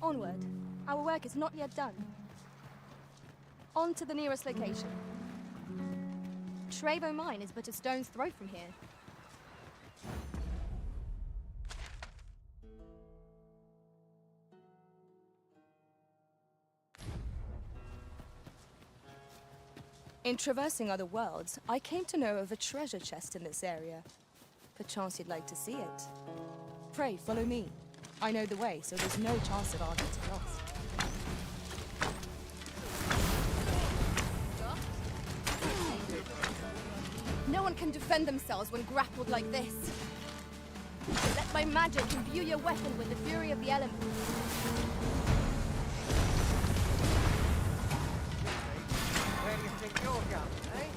Onward. Our work is not yet done. On to the nearest location. Trevo Mine is but a stone's throw from here. In traversing other worlds, I came to know of a treasure chest in this area. Perchance you'd like to see it. Pray, follow me. I know the way, so there's no chance of our getting lost. No one can defend themselves when grappled like this. Let my magic imbue your weapon with the fury of the elements. Where do you think you're going, eh?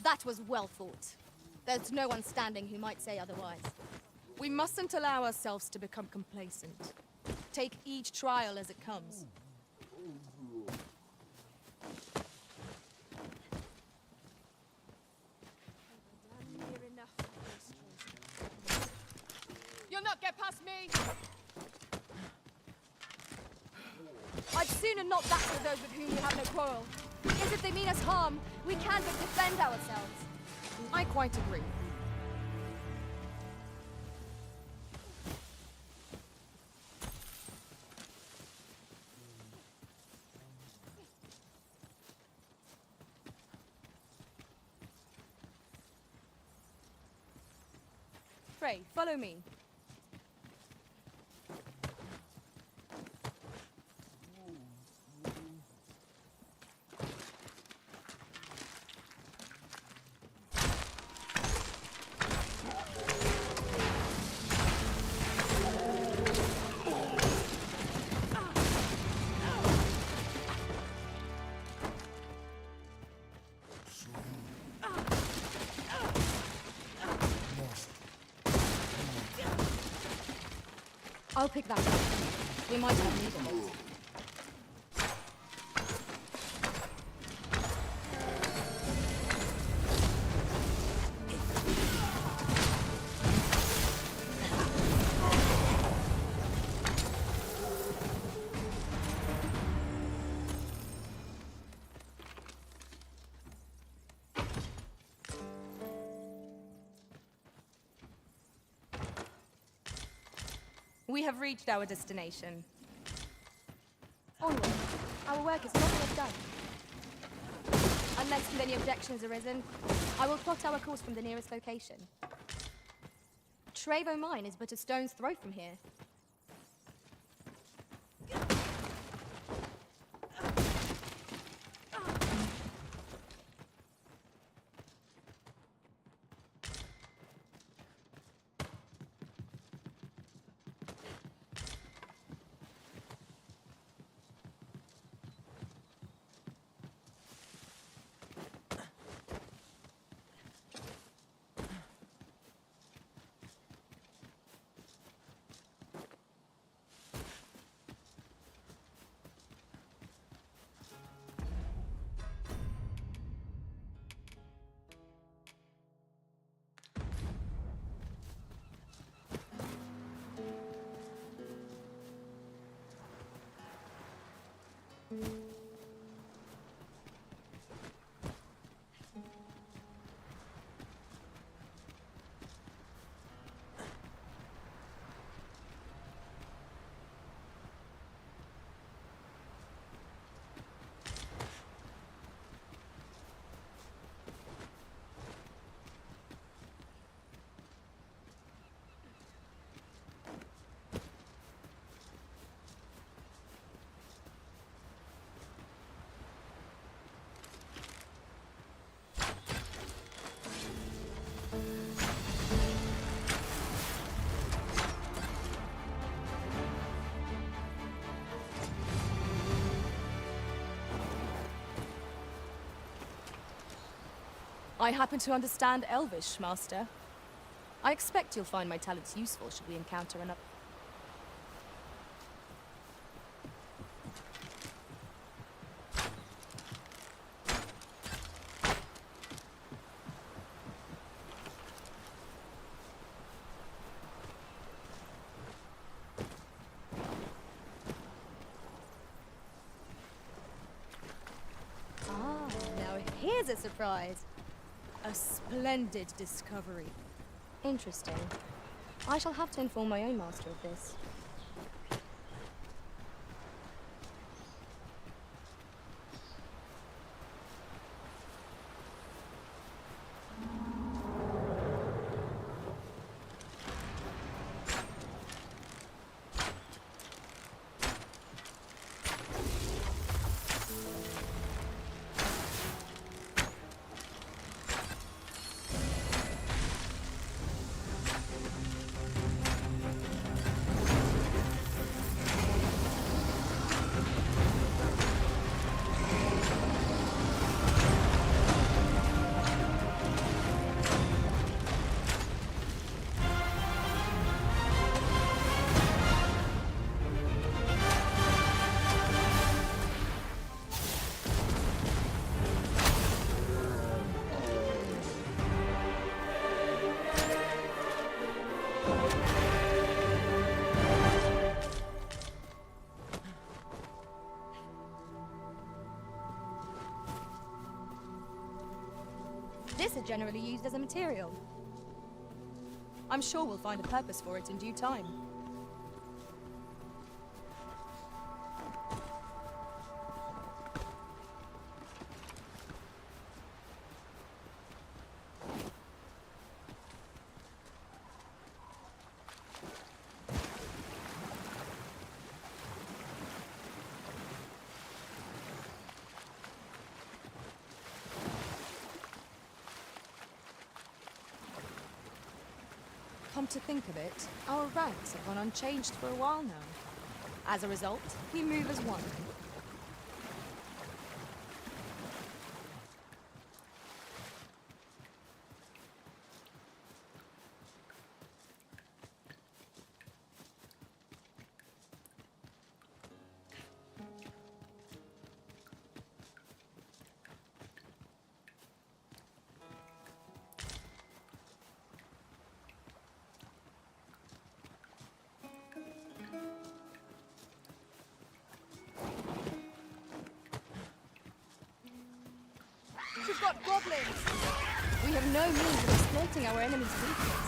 That was well thought. There's no one standing who might say otherwise. We mustn't allow ourselves to become complacent. Take each trial as it comes. You'll not get past me! I'd sooner not battle those with whom we have no quarrel. Because if they mean us harm, we can but defend ourselves. I quite agree. Pray, follow me. I'll pick that up. We might have need of it. We have reached our destination. Onward. Our work is not yet done. Unless with any objections arisen, I will plot our course from the nearest location. Trevo Mine is but a stone's throw from here. I happen to understand Elvish, Master. I expect you'll find my talents useful should we encounter another. Here's a surprise. A splendid discovery. Interesting. I shall have to inform my own master of this. This is generally used as a material. I'm sure we'll find a purpose for it in due time. Come to think of it, our ranks have gone unchanged for a while now. As a result, we move as one. We've got goblins! We have no means of exploiting our enemy's weakness.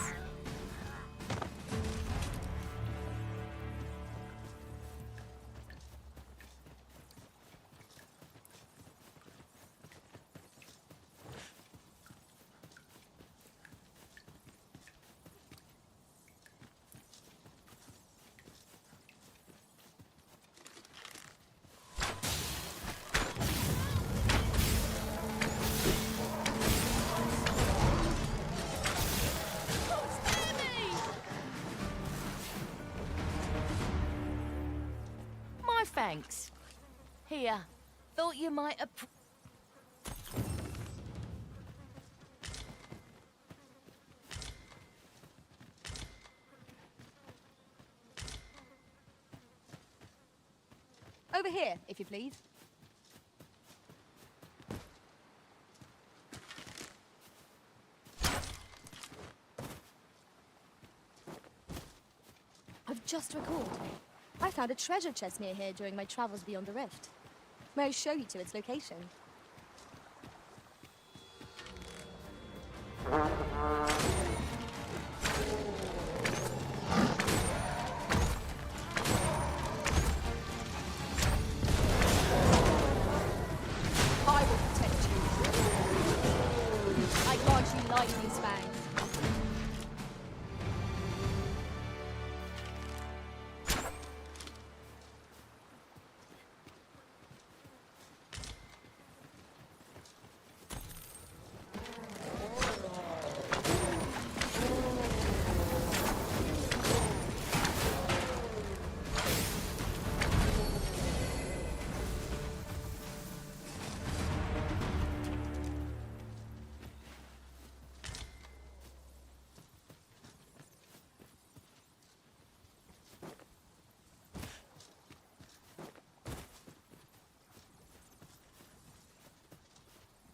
Thanks. Here, thought you might Over here, if you please. I've just recalled. I found a treasure chest near here during my travels beyond the rift. May I show you to its location? I will protect you. I grant you lightning fangs.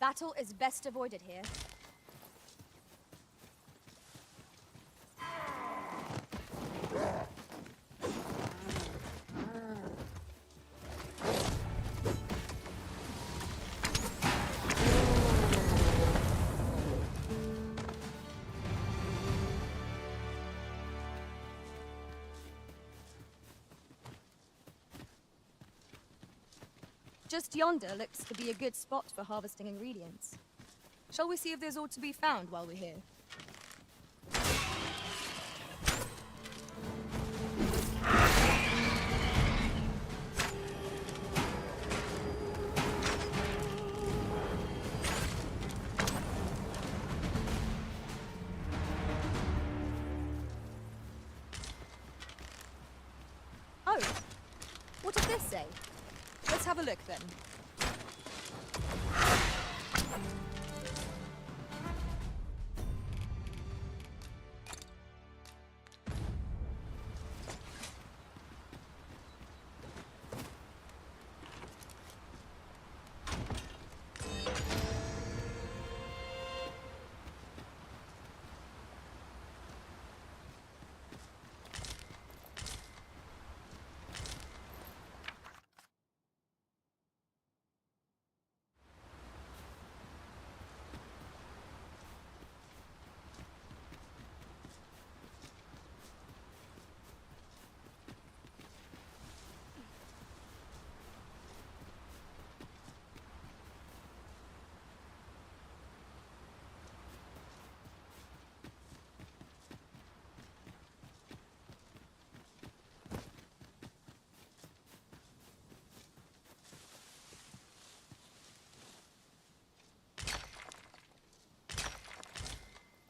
Battle is best avoided here. Just yonder looks to be a good spot for harvesting ingredients. Shall we see if there's aught to be found while we're here? Oh, what does this say? Let's have a look then.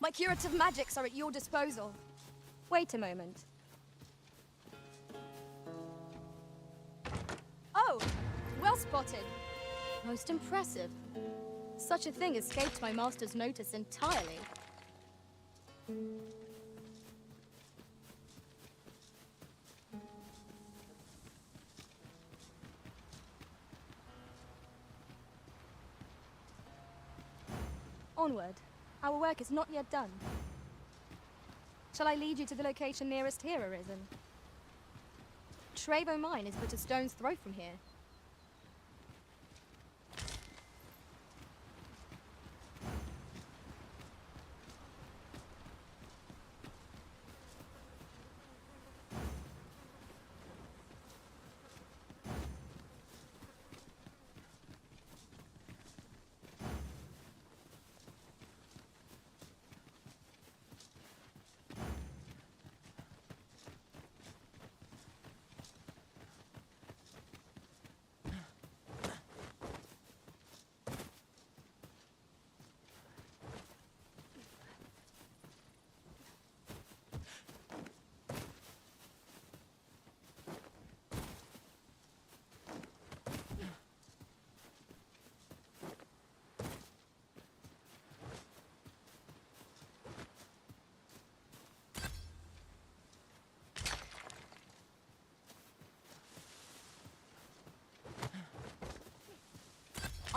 My curative magics are at your disposal. Wait a moment. Oh, well spotted. Most impressive. Such a thing escaped my master's notice entirely. Onward. Our work is not yet done. Shall I lead you to the location nearest here, Arisen? Trevo Mine is but a stone's throw from here.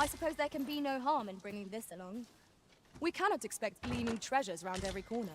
I suppose there can be no harm in bringing this along. We cannot expect gleaming treasures round every corner.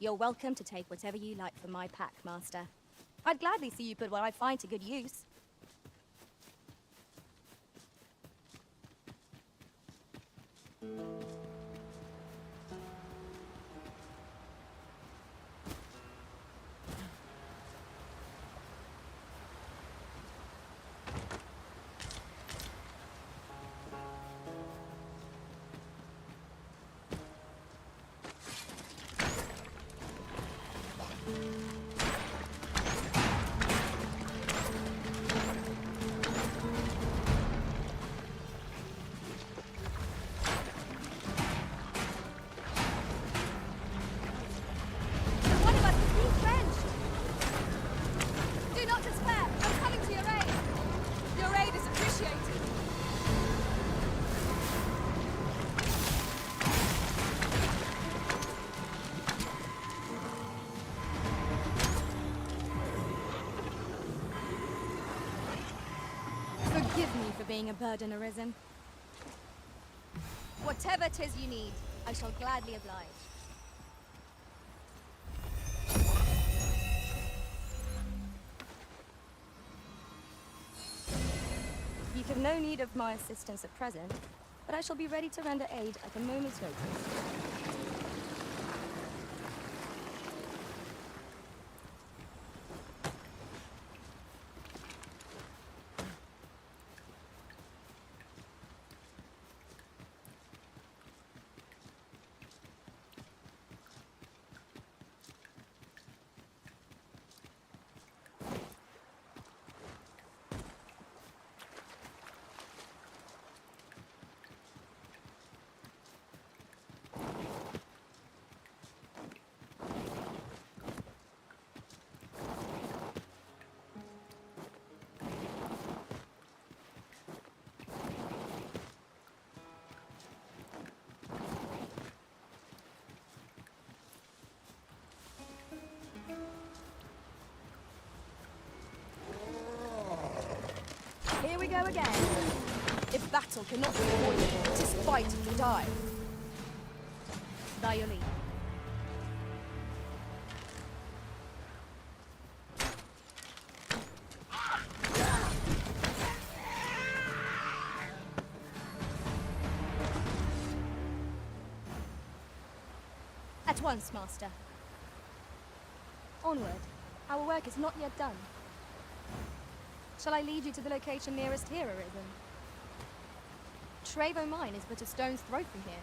You're welcome to take whatever you like from my pack, Master. I'd gladly see you put what I find to good use. Forgive me for being a burden, Arisen. Whatever 'tis you need, I shall gladly oblige. You have no need of my assistance at present, but I shall be ready to render aid at a moment's notice. Here we go again. If battle cannot be avoided, 'tis fight or die. By your leave. At once, Master. Onward. Our work is not yet done. Shall I lead you to the location nearest here, Arisen? Trevo Mine is but a stone's throw from here.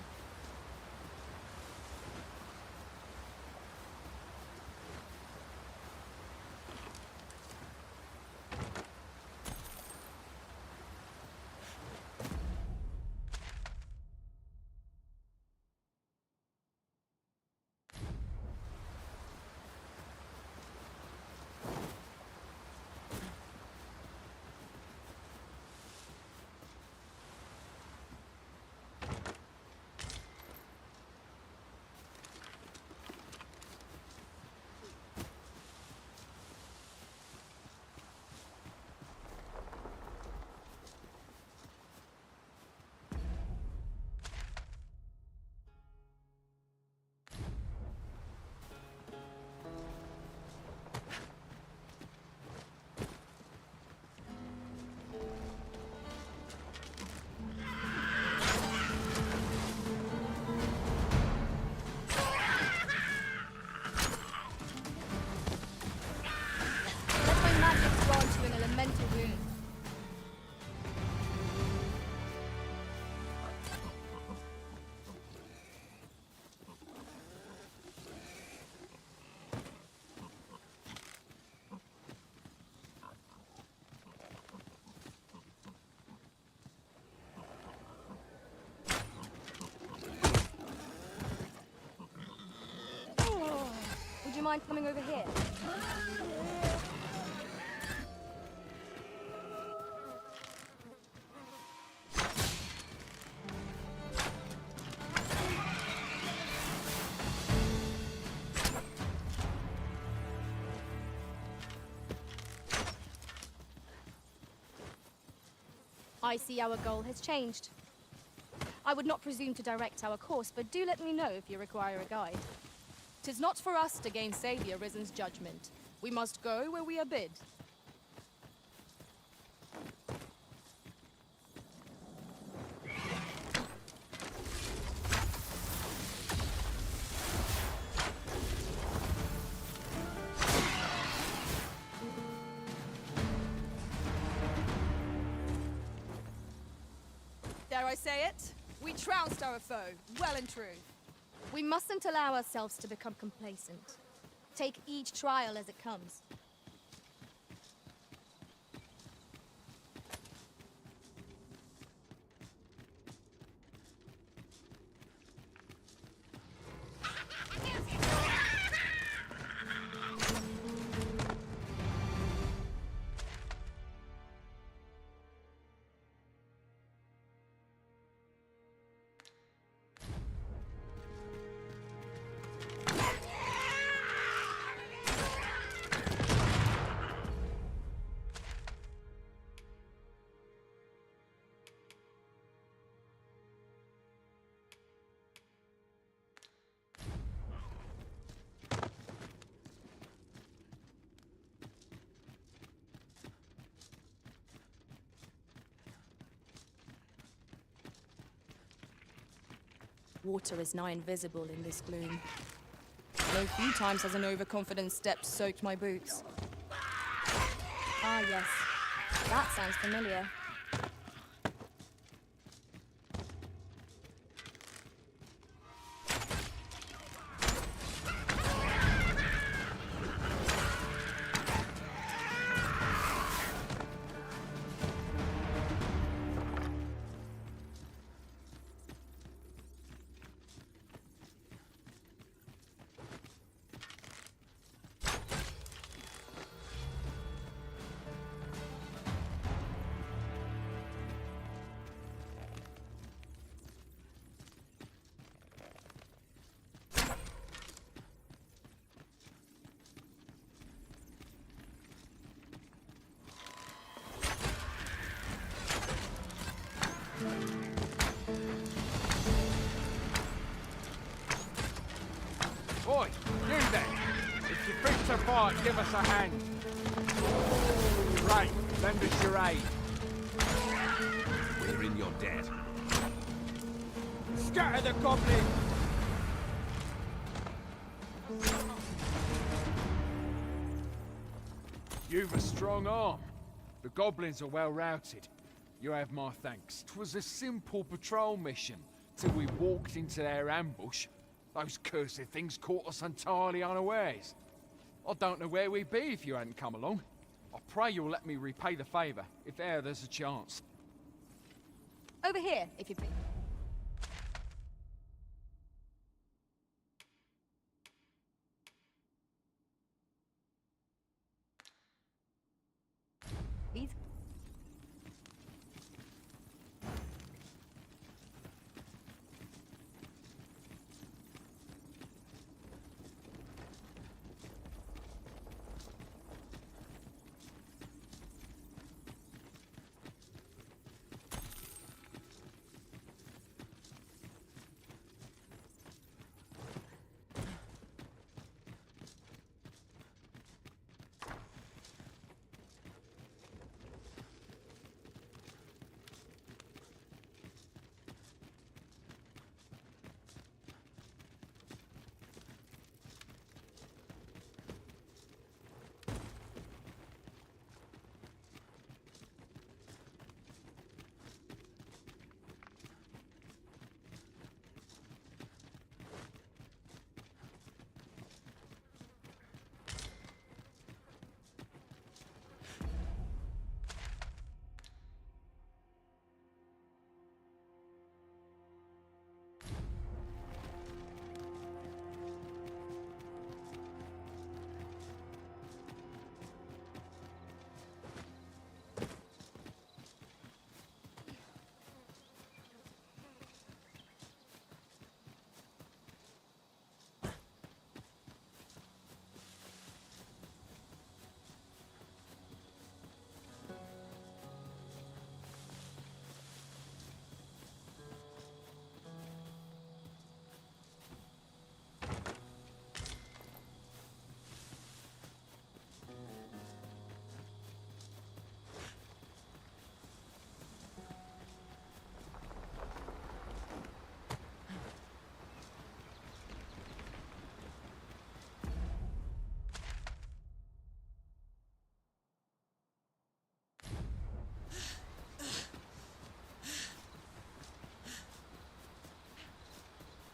Would you mind coming over here? I see our goal has changed. I would not presume to direct our course, but do let me know if you require a guide. 'Tis not for us to gainsay the Arisen's judgment. We must go where we are bid. Dare I say it? We trounced our foe, well and true. We mustn't allow ourselves to become complacent. Take each trial as it comes. Water is nigh invisible in this gloom. No few times has an overconfident step soaked my boots. Ah, yes. That sounds familiar. Oi, you there! If you fit to fight, give us a hand. Right, lend us your aid. We're in your debt. Scatter the goblin! You've a strong arm. The goblins are well routed. You have my thanks. 'Twas a simple patrol mission, till we walked into their ambush. Those cursed things caught us entirely unawares. I don't know where we'd be if you hadn't come along. I pray you'll let me repay the favour, if e'er there's a chance. Over here, if you please. Please.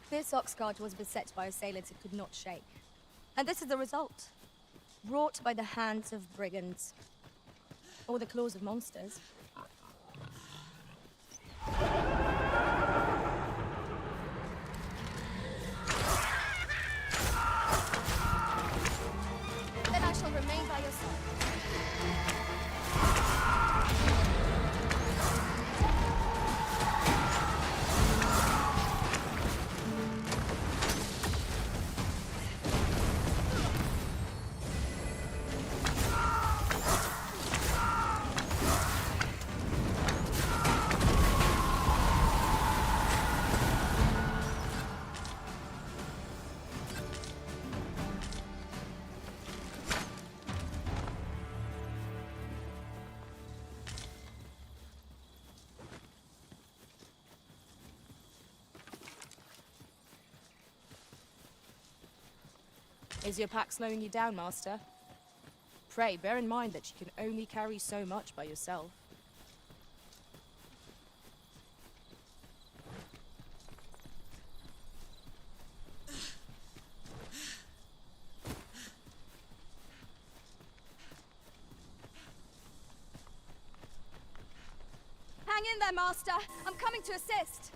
This oxguard was beset by assailants it could not shake. And this is the result. Wrought by the hands of brigands. Or the claws of monsters. Then I shall remain by your side. Is your pack slowing you down, Master? Pray, bear in mind that you can only carry so much by yourself. Hang in there, Master. I'm coming to assist.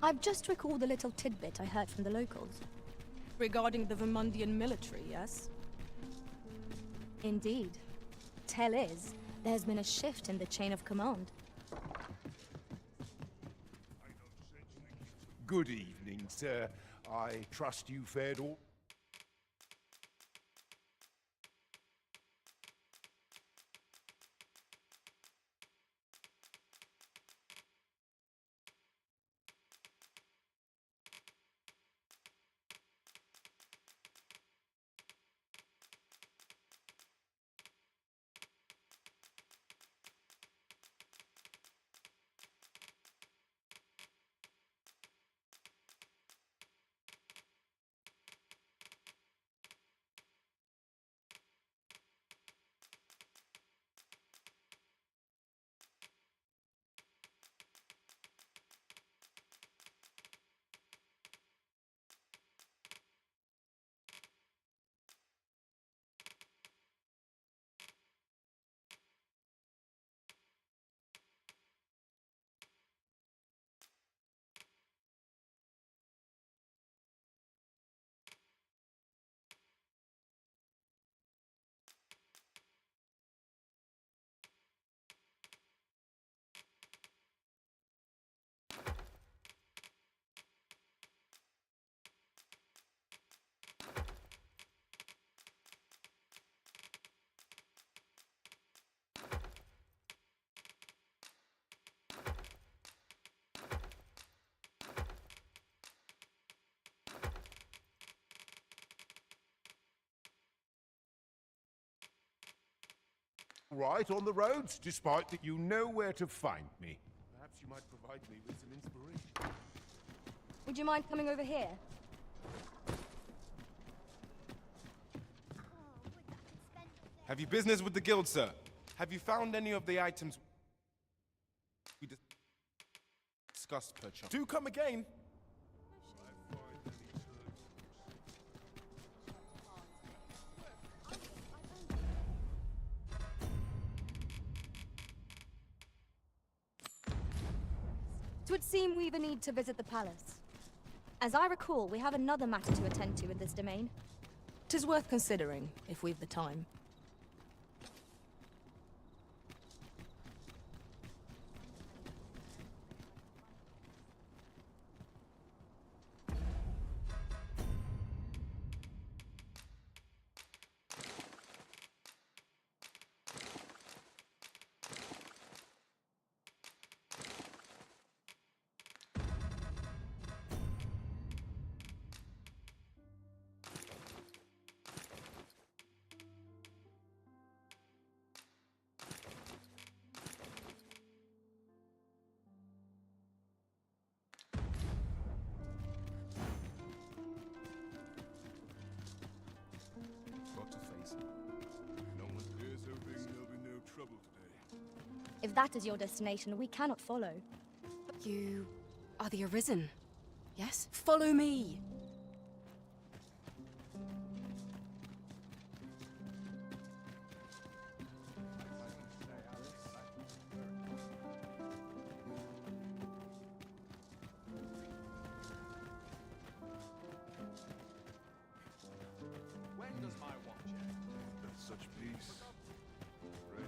I've just recalled a little tidbit I heard from the locals. Regarding the Vermundian military, yes? Indeed. Tell is, there's been a shift in the chain of command. Good evening, sir. I trust you fared all... Right on the roads, despite that you know where to find me. Perhaps you might provide me with some inspiration. Would you mind coming over here? Have you business with the guild, sir? Have you found any of the items we discussed, perchance? Do come again. It would seem we've a need to visit the palace. As I recall, we have another matter to attend to in this domain. 'Tis worth considering, if we've the time. Got to face it. No one here's hoping there'll be no trouble today. If that is your destination, we cannot follow. You are the Arisen, yes? Follow me! When does my watch end? Such peace, reign,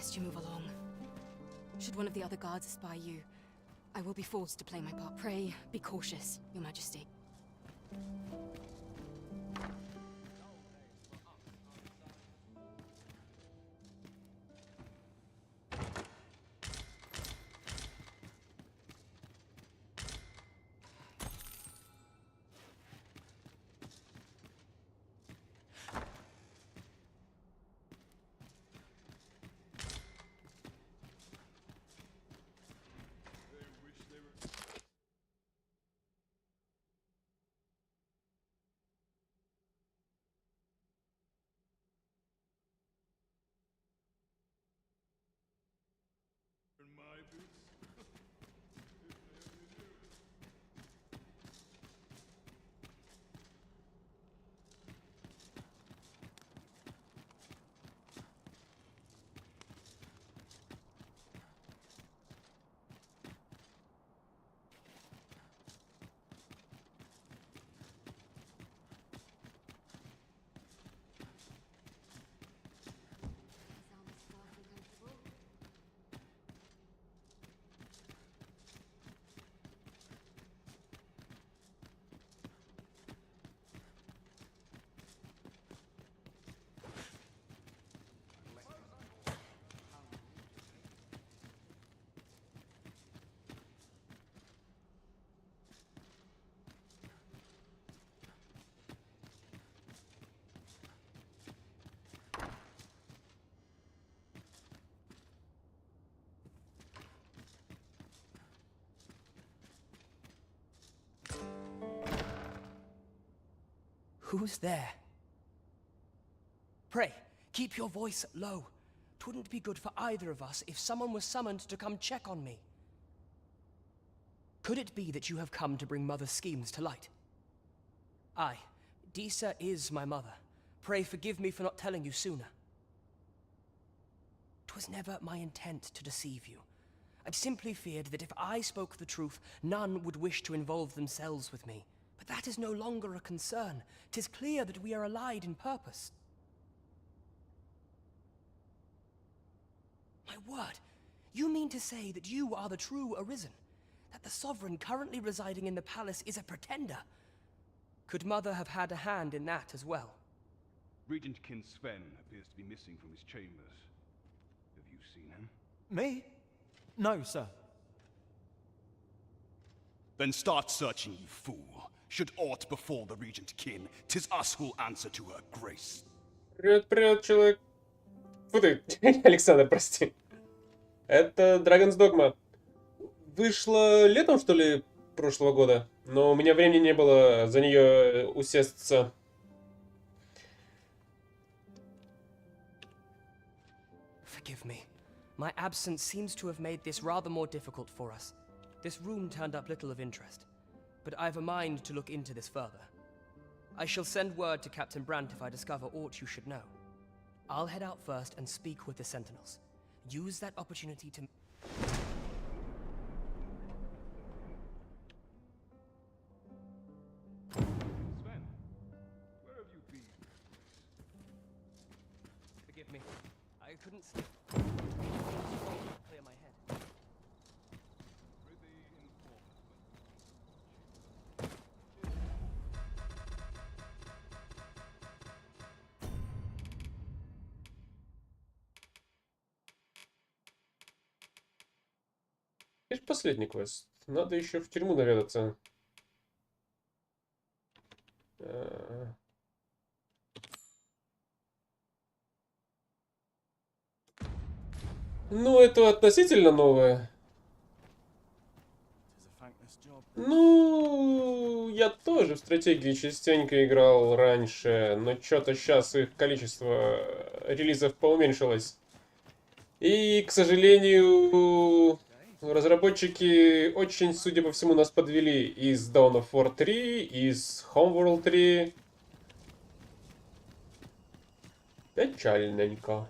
suggest you move along. Should one of the other guards espy you, I will be forced to play my part. Pray, be cautious, Your Majesty. Who's there? Pray, keep your voice low. 'Twouldn't be good for either of us if someone was summoned to come check on me. Could it be that you have come to bring Mother's schemes to light? Aye, Disa is my mother. Pray forgive me for not telling you sooner. 'Twas never my intent to deceive you. I'd simply feared that if I spoke the truth, none would wish to involve themselves with me. But that is no longer a concern. 'Tis clear that we are allied in purpose. My word, you mean to say that you are the true Arisen? That the sovereign currently residing in the palace is a pretender? Could Mother have had a hand in that as well? Regent Kin Sven appears to be missing from his chambers. Have you seen him? Me? No, sir. Then start searching, you fool. Should aught befall the Regent Kin, 'tis us who'll answer to her grace. Привет, человек. Фу ты, Александр, прости. Это Dragon's Dogma. Вышла летом, что ли, прошлого года? Но у меня времени не было за нее усесться. Forgive me. My absence seems to have made this rather more difficult for us. This room turned up little of interest, but I've a mind to look into this further. I shall send word to Captain Brandt if I discover aught you should know. I'll head out first and speak with the Sentinels. Use that opportunity to... Sven, where have you been? Forgive me. I couldn't sleep. Clear my head. Prithee inform us Это последний квест. Надо еще в тюрьму наведаться. Ну, это относительно новое. Ну, я тоже в стратегии частенько играл раньше, но что-то сейчас их количество релизов поуменьшилось. И, к сожалению, разработчики очень, судя по всему, нас подвели из Dawn of War 3, из Homeworld 3. Печальненько.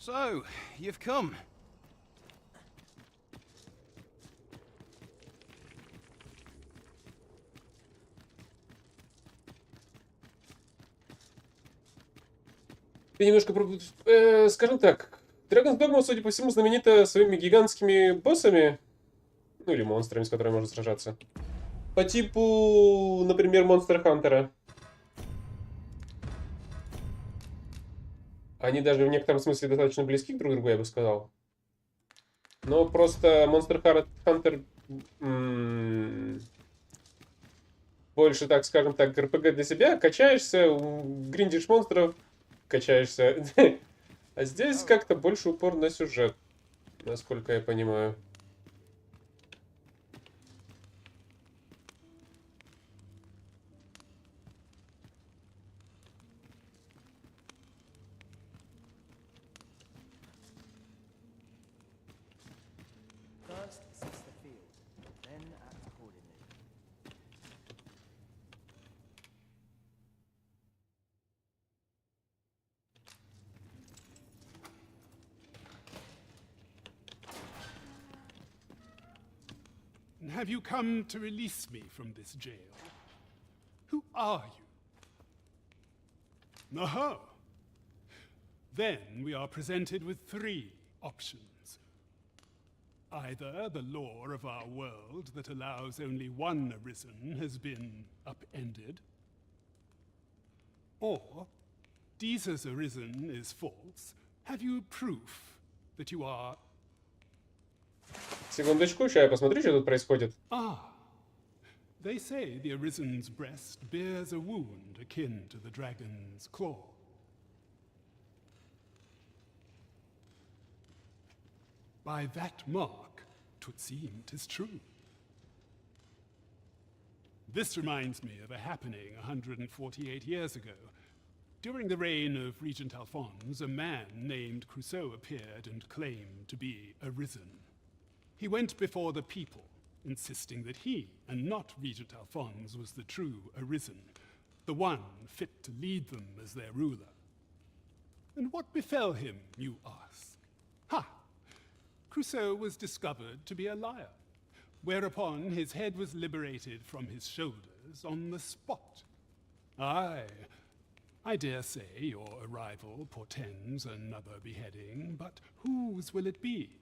So, you've come. Ты немножко... скажем так, Dragon's Dogma, судя по всему, знаменита своими гигантскими боссами. Ну или монстрами, с которыми можно сражаться. По типу, например, Монстр Хантера. Они даже в некотором смысле достаточно близки друг к другу, я бы сказал. Но просто Монстр Хантер больше, так скажем так, РПГ для себя. Качаешься, гриндишь монстров, качаешься. А здесь как-то больше упор на сюжет, насколько я понимаю. First, assess the field, then act accordingly. Have you come to release me from this jail? Who are you? Oh. Then we are presented with three options. Either the law of our world that allows only one arisen has been upended, or Jesus arisen is false. Have you proof that you are... Секундочку, сейчас я посмотрю, что тут происходит. Ah, they say the Arisen's breast bears a wound akin to the dragon's claw. By that mark, 'twould seem 'tis true. This reminds me of a happening 148 years ago. During the reign of Regent Alphonse, a man named Crusoe appeared and claimed to be arisen. He went before the people, insisting that he, and not Regent Alphonse, was the true arisen, the one fit to lead them as their ruler. And what befell him, you ask? Ha! Crusoe was discovered to be a liar, whereupon his head was liberated from his shoulders on the spot. Aye, I dare say your arrival portends another beheading, but whose will it be,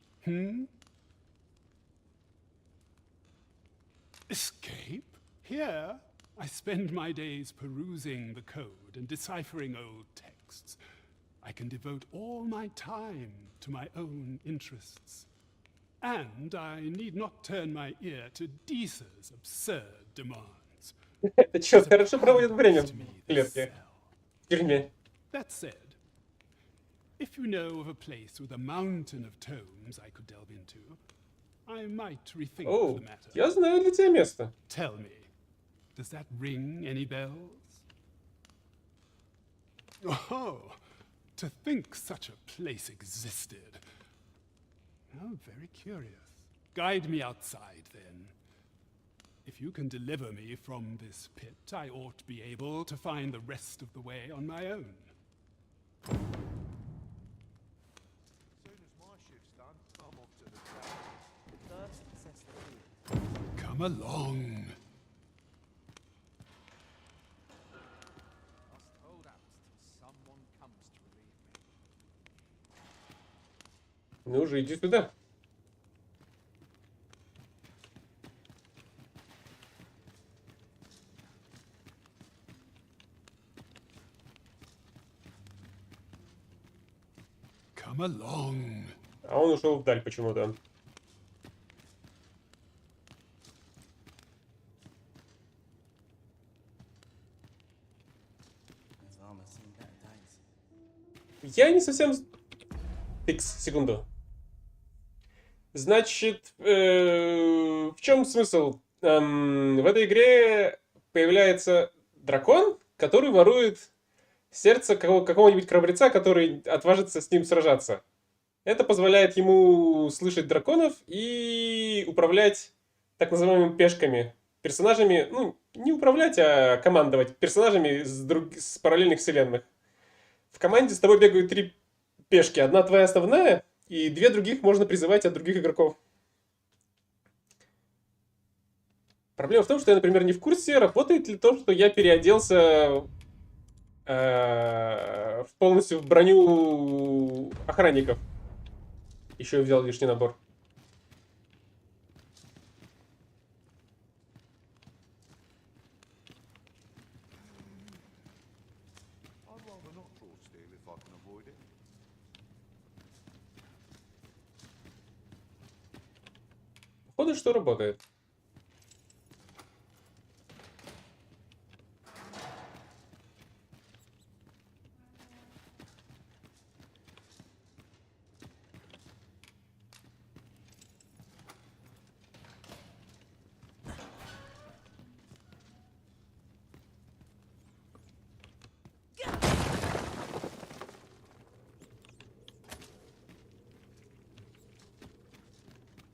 Escape? Here, I spend my days perusing the code and deciphering old texts. I can devote all my time to my own interests. And I need not turn my ear to Deesa's absurd demands. Это чё, хорошо проводит время в клетке. В тюрьме. That said, if you know of a place with a mountain of tomes I could delve into, I might rethink the matter. Я знаю для тебя место. Tell me, does that ring any bells? Oh, to think such a place existed. Oh, very curious. Guide me outside, then. If you can deliver me from this pit, I ought to be able to find the rest of the way on my own. As soon as my shift's done, I'm off to the town. First, assess the field. Come along. Must hold out till someone comes to relieve me. Ну уже иди сюда. Come along. А он ушел вдаль почему-то. Я не совсем... Икс, секунду. Значит, в чем смысл? В этой игре появляется дракон, который ворует сердце какого-нибудь храбреца, который отважится с ним сражаться. Это позволяет ему слышать драконов и управлять так называемыми пешками. Персонажами, ну, не управлять, а командовать персонажами с параллельных вселенных. В команде с тобой бегают три пешки. Одна твоя основная, и 2 других можно призывать от других игроков. Проблема в том, что я, например, не в курсе, работает ли то, что я переоделся полностью в броню охранников. Еще и взял лишний набор. Походу, что работает.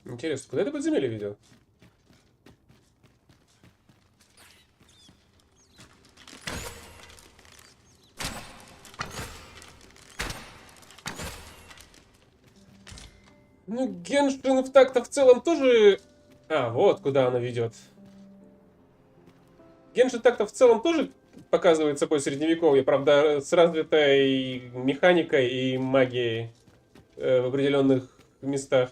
Интересно, куда это подземелье ведет? Ну, Геншин так-то в целом тоже... А, вот куда она ведет. Геншин так-то в целом тоже показывает собой средневековье, правда, с развитой механикой и магией в определенных местах.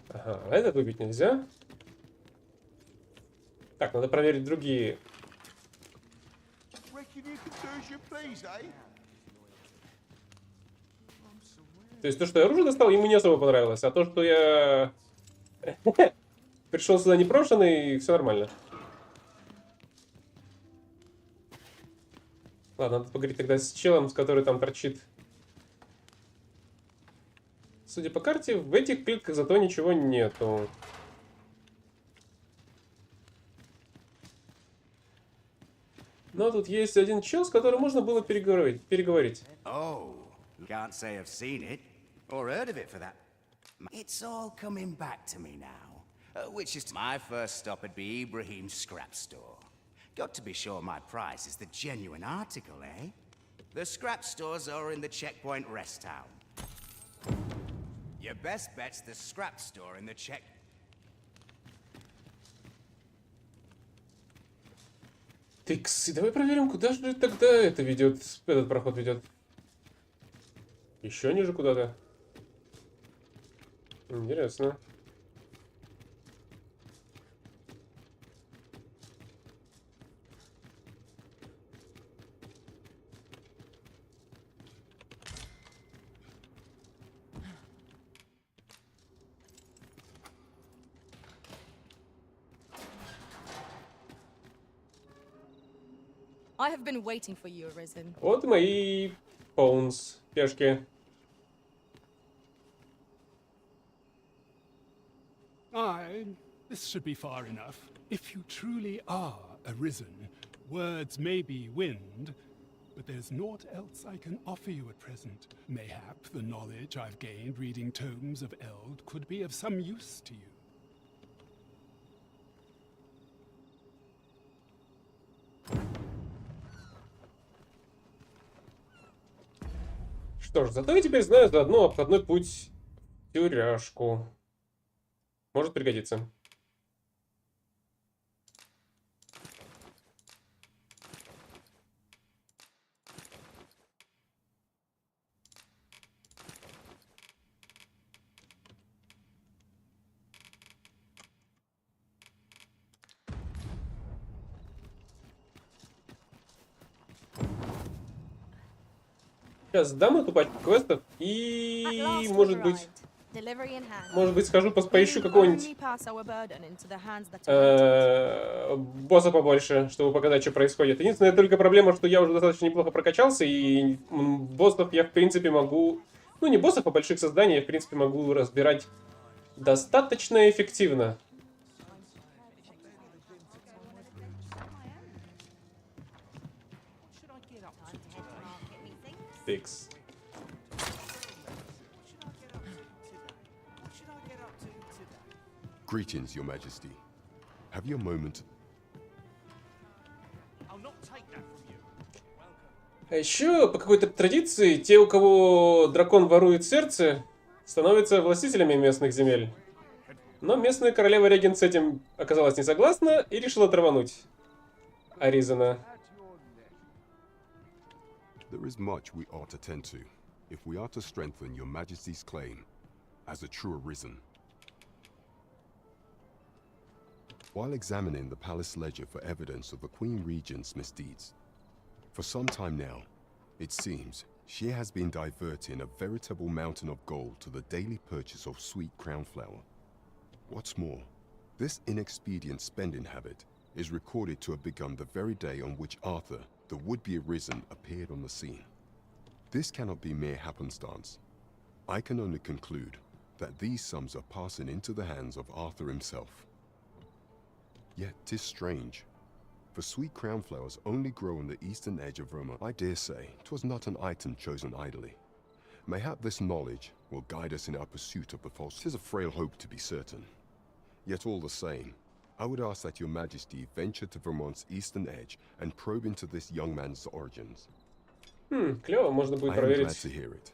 Ага, этот выбить нельзя. Так, надо проверить другие. То есть то, что я оружие достал, ему не особо понравилось. А то, что я пришел сюда непрошенный, все нормально. Ладно, надо поговорить тогда с челом, с который там торчит. Судя по карте, в этих клетках зато ничего нету. Но тут есть один чел, с которым можно было переговорить. Oh, can't say I've seen it, or heard of it for that. It's all coming back to me now, which is my first stop at be Ibrahim's scrap store. Got to be sure my price is the genuine article, eh? The scrap stores are in the Checkpoint Rest Town. Your best bet's the scrap store in the check. Тыкс, давай проверим, куда же тогда это ведет, этот проход ведет. Еще ниже куда-то. Интересно. I have been waiting for you, Arisen. Вот и мои паунс, пешки. Aye, this should be far enough. If you truly are arisen, words may be wind, but there's naught else I can offer you at present. Mayhap the knowledge I've gained reading tomes of Eld could be of some use to you. Что ж, зато я теперь знаю заодно обходной путь в тюряшку. Может пригодиться. Сейчас сдам эту пачку квестов и, может быть, схожу поищу какого-нибудь босса побольше, чтобы показать, что происходит. Единственная только проблема, что я уже достаточно неплохо прокачался, и боссов я, в принципе, могу... Ну, не боссов, а больших созданий я, в принципе, могу разбирать Достаточно эффективно. Тыкс. Greetings, Your Majesty. Have you a moment? А еще, по какой-то традиции, те, у кого дракон ворует сердце, становятся властителями местных земель. Но местная королева-регент с этим оказалась не согласна и решила травануть Аризана. There is much we ought to tend to, if we are to strengthen Your Majesty's claim as a true arisen. While examining the palace ledger for evidence of the Queen Regent's misdeeds, for some time now, it seems she has been diverting a veritable mountain of gold to the daily purchase of sweet crown flower. What's more, this inexpedient spending habit is recorded to have begun the very day on which Arthur, the would-be arisen, appeared on the scene. This cannot be mere happenstance. I can only conclude that these sums are passing into the hands of Arthur himself. Yet 'tis strange, for sweet crown flowers only grow on the eastern edge of Vermont. I dare say 'twas not an item chosen idly. Mayhap this knowledge will guide us in our pursuit of the false. 'Tis a frail hope, to be certain. Yet all the same, I would ask that Your Majesty venture to Vermont's eastern edge and probe into this young man's origins. Клево, можно будет I am glad проверить. to hear it.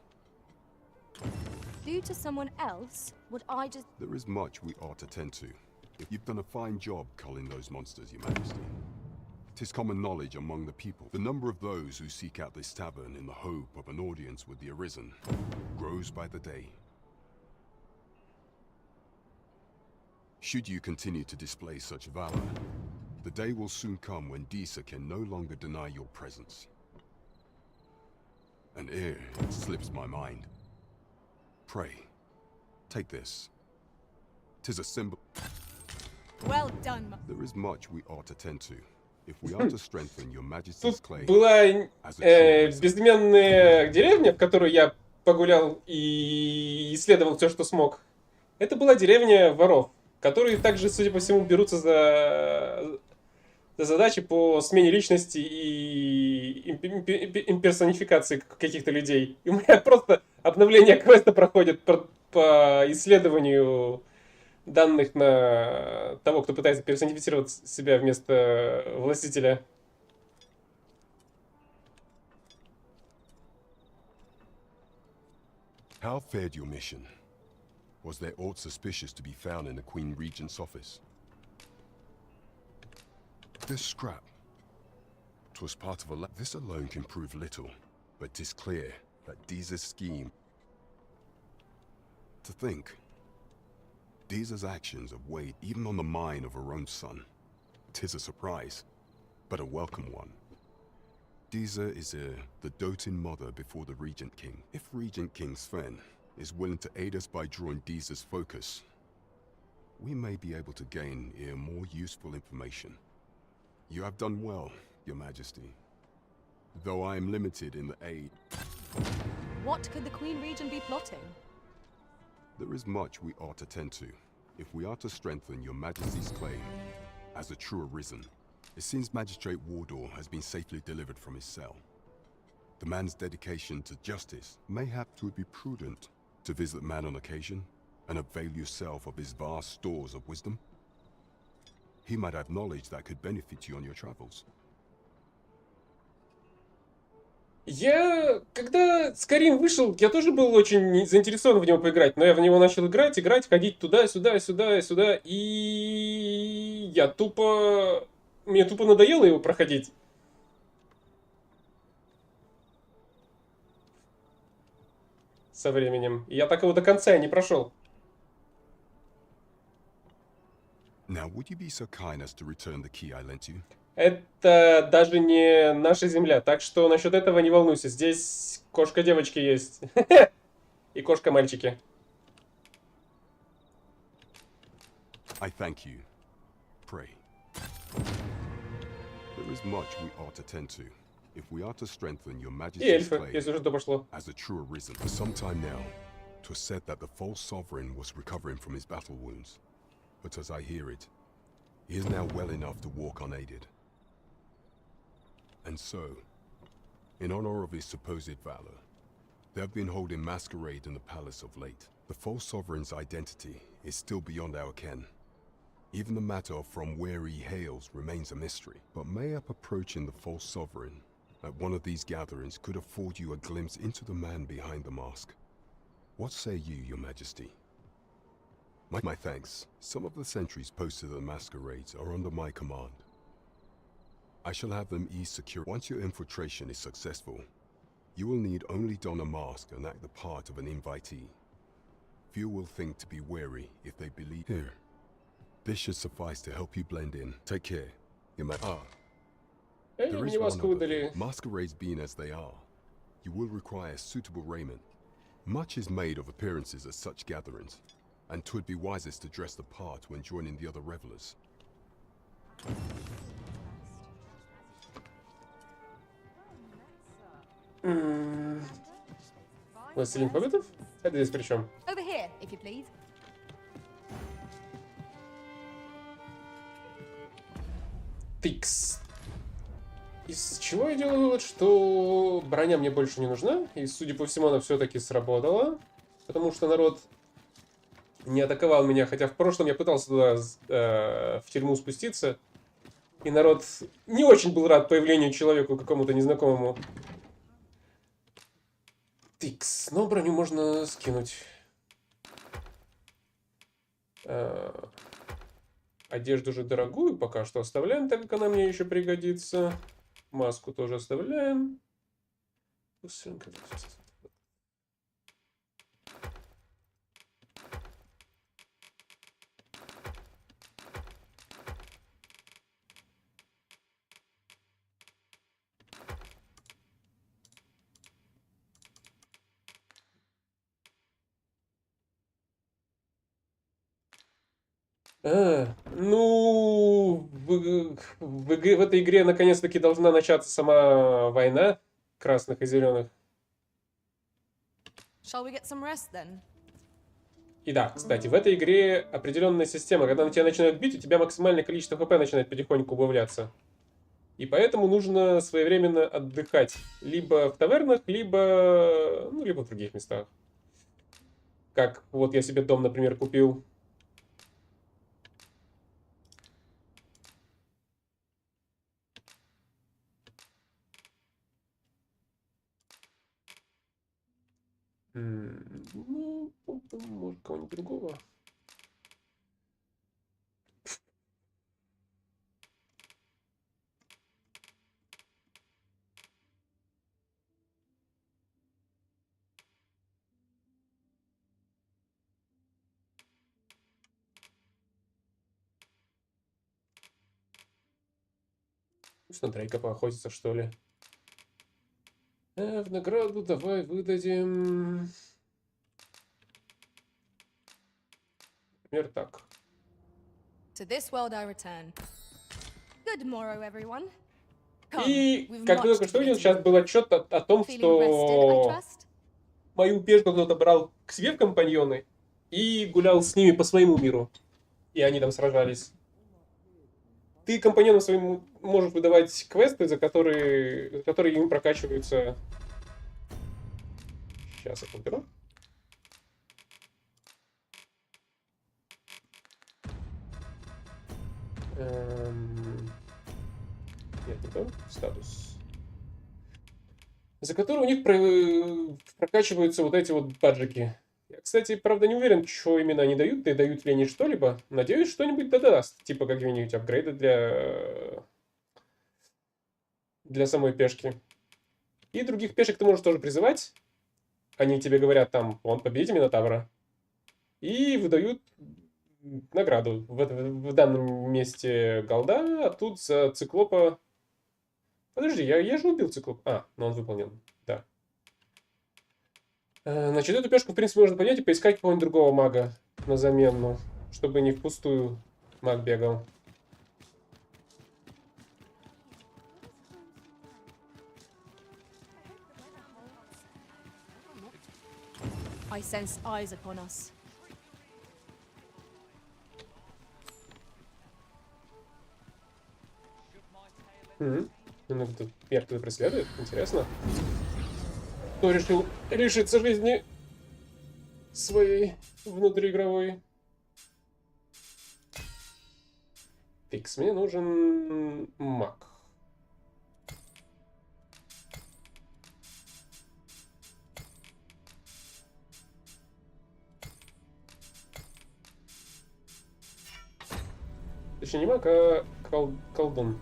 Due to someone else, would I just... There is much we ought to tend to. If you've done a fine job culling those monsters, Your Majesty. 'Tis common knowledge among the people. The number of those who seek out this tavern in the hope of an audience with the Arisen grows by the day. Should you continue to display such valor, the day will soon come when Disa can no longer deny your presence. And ere it slips my mind, pray, take this. 'Tis a symbol. Well done. There is much we ought to tend to, if we are to strengthen Your Majesty's Тут claim. была бездоменная деревня, в которую я погулял и исследовал все, что смог. Это была деревня воров, которые также, судя по всему, берутся за задачи по смене личности и имперсонификации каких-то людей. И у меня просто обновление квеста проходит по исследованию данных на того, кто пытается персонифицировать себя вместо властителя. How fared your mission? Was there aught suspicious to be found in the Queen Regent's office? This scrap. 'Twas part of a This alone can prove little, but 'tis clear that Disa's scheme. To think, Disa's actions have weighed even on the mind of her own son. 'Tis a surprise, but a welcome one. Disa is the doting mother before the Regent King. If Regent King Sven is willing to aid us by drawing Disa's focus, we may be able to gain more useful information. You have done well, Your Majesty. Though I am limited in the aid. What could the Queen Regent be plotting? There is much we ought to tend to, if we are to strengthen Your Majesty's claim as a true arisen. It seems Magistrate Wardor has been safely delivered from his cell. The man's dedication to justice mayhap it would be prudent to visit the man on occasion and avail yourself of his vast stores of wisdom. He might have knowledge that could benefit you on your travels. Когда Skyrim вышел, я тоже был очень заинтересован в него поиграть, но я в него начал играть, ходить туда, сюда, и мне тупо надоело его проходить. Со временем. И я так его до конца и не прошел. Now, would you be so kind as to return the key I lent you? Это даже не наша земля, так что насчет этого не волнуйся. Здесь кошка-девочки есть. И кошка-мальчики. I thank you. Pray. There is much we ought to tend to, if we are to strengthen Your И Majesty's эльфы, claim если уже то пошло. as a true arisen. For some time now, 'Twas said that the false sovereign was recovering from his battle wounds, but as I hear it, he is now well enough to walk unaided. And so, in honor of his supposed valor, they have been holding masquerade in the palace of late. The false sovereign's identity is still beyond our ken. Even the matter of from where he hails remains a mystery. But mayhap approaching the false sovereign at one of these gatherings could afford you a glimpse into the man behind the mask. What say you, your majesty? My thanks. Some of the sentries posted at the masquerades are under my command. I shall have them ease secure. Once your infiltration is successful, you will need only don a mask and act the part of an invitee. Few will think to be wary if they believe. Here. This should suffice to help you blend in. Take care. There is one other thing. Masquerades being as they are, you will require suitable raiment. Much is made of appearances at such gatherings, and 'twould be wisest to dress the part when joining the other revelers. Властелин Хоббитов? Это здесь при чем? Over here, if you please. Тикс. Из чего я делаю вывод, что броня мне больше не нужна. И, судя по всему, она все-таки сработала. Потому что народ не атаковал меня. Хотя в прошлом я пытался туда в тюрьму спуститься. И народ не очень был рад появлению человеку какому-то незнакомому. Тикс. Но броню можно скинуть. Одежду же дорогую пока что оставляем, так как она мне еще пригодится. Маску тоже оставляем. Ну, в этой игре наконец-таки должна начаться сама война красных и зеленых. Shall we get some rest then? И да, кстати, в этой игре определенная система. Когда на тебя начинают бить, у тебя максимальное количество хп начинает потихоньку убавляться. И поэтому нужно своевременно отдыхать. Либо в тавернах, либо в других местах. Как вот я себе дом, например, купил. Ну, может, кого-нибудь другого. Пусть на Дрейка поохотится, что ли. В награду давай выдадим... Например, так. To this world I return. Good morrow, everyone. И, как только что видел, сейчас был отчет о том, что мою пешку кто-то брал к себе в компаньоны и гулял с ними по своему миру. И они там сражались. Ты компаньонам своим можешь выдавать квесты, за которые им прокачиваются... Сейчас я подберу. Нет, не то. Статус. За которые у них прокачиваются вот эти вот баджики. Я, кстати, правда, не уверен, что именно они дают, да и дают ли они что-либо. Надеюсь, что-нибудь даст. Типа какие-нибудь апгрейды для самой пешки. И других пешек ты можешь тоже призывать. Они тебе говорят там, победите Минотавра. И выдают награду. В данном месте голда, а тут за циклопа... Подожди, я же убил циклопа. Но он выполнен. Да. Значит, эту пешку, в принципе, можно поднять и поискать какого-нибудь другого мага на замену, чтобы не впустую маг бегал. I sensed eyes upon us. Ну, тут меня кто-то преследует? Интересно. Кто решил лишиться жизни своей внутриигровой? Фикс, мне нужен маг. Точнее, не маг, а колдун.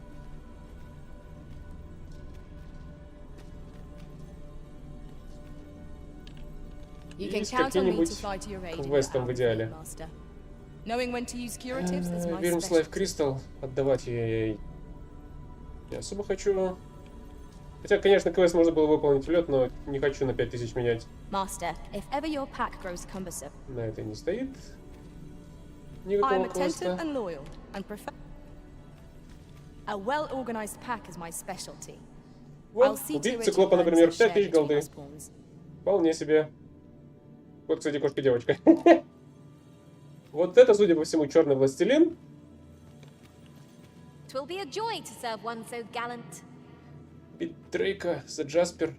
You can И с count on me to каким-нибудь fly to your aid in your квестом в hour, идеале. Master. Knowing when to use curatives is my Вирус Life specialty. Crystal отдавать я ей не особо хочу. Хотя, конечно, квест можно было выполнить в лед, но не хочу на 5000 менять. Master, if ever your pack grows cumbersome, На это не стоит. I'm Никакого attentive квеста. and loyal, and prefer. A well-organized pack is my specialty. I'll Вот, see to убить it циклопа, he earns например, his share 5000 between голды. us pawns. Вполне себе. Вот, кстати, кошка-девочка. Вот это, судя по всему, черный властелин. Twill be a joy to serve one so gallant. Бит Дрейка за Джаспер.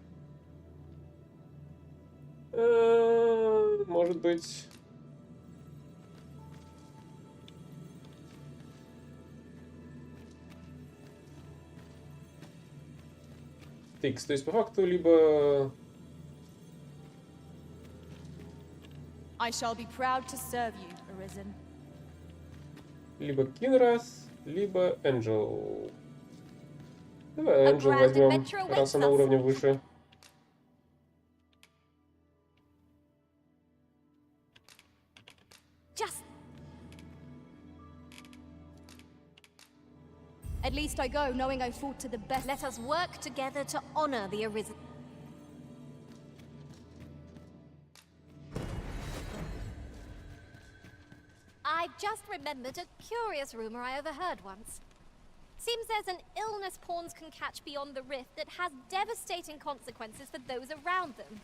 Может быть... Тикс, то есть по факту либо... I shall be proud to serve you, Arisen. Либо Кинрас, либо Энджел. Давай Энджел возьмем, раз она уровнем выше. Just At least I go knowing I fought to the best. let us work together to honor the Arisen. I've just remembered a curious rumor I overheard once. Seems there's an illness pawns can catch beyond the rift that has devastating consequences for those around them.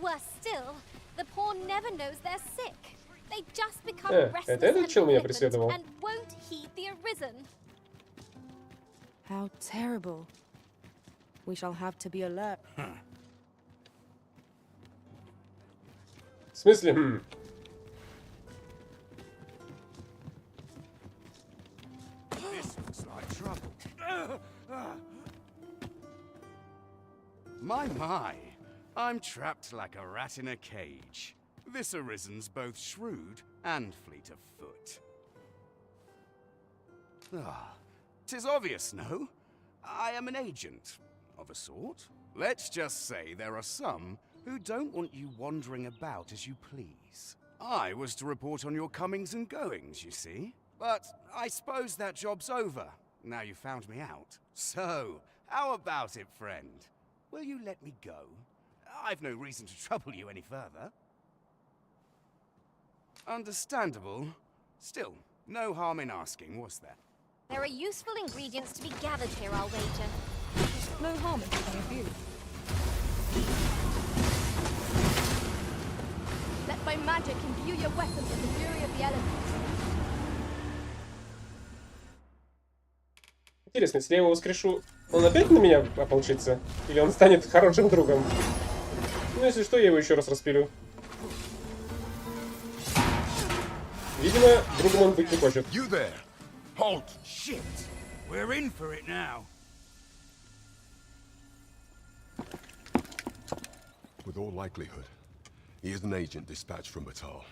Worse still, the pawn never knows they're sick. They just become restless это этот чел меня and преследовал? and won't heed the Arisen. How terrible. We shall have to be alert. В смысле? This looks like trouble. My. I'm trapped like a rat in a cage. This Arisen's both shrewd and fleet of foot. Ah, 'tis obvious, no? I am an agent, of a sort. Let's just say there are some who don't want you wandering about as you please. I was to report on your comings and goings, you see. But I suppose that job's over, now you found me out. So, how about it, friend? Will you let me go? I've no reason to trouble you any further. Understandable. Still, no harm in asking, was there? There are useful ingredients to be gathered here, I'll wager. No harm in taking a few. Let my magic imbue your weapons with the fury of the elements. Интересно, если я его воскрешу, он опять на меня ополчится? Или он станет хорошим другом? Ну, если что, я его еще раз распилю. Видимо, другом он быть не хочет. You there! Halt! Shit! We're in for it now. With all likelihood, he is an agent dispatched from Batal.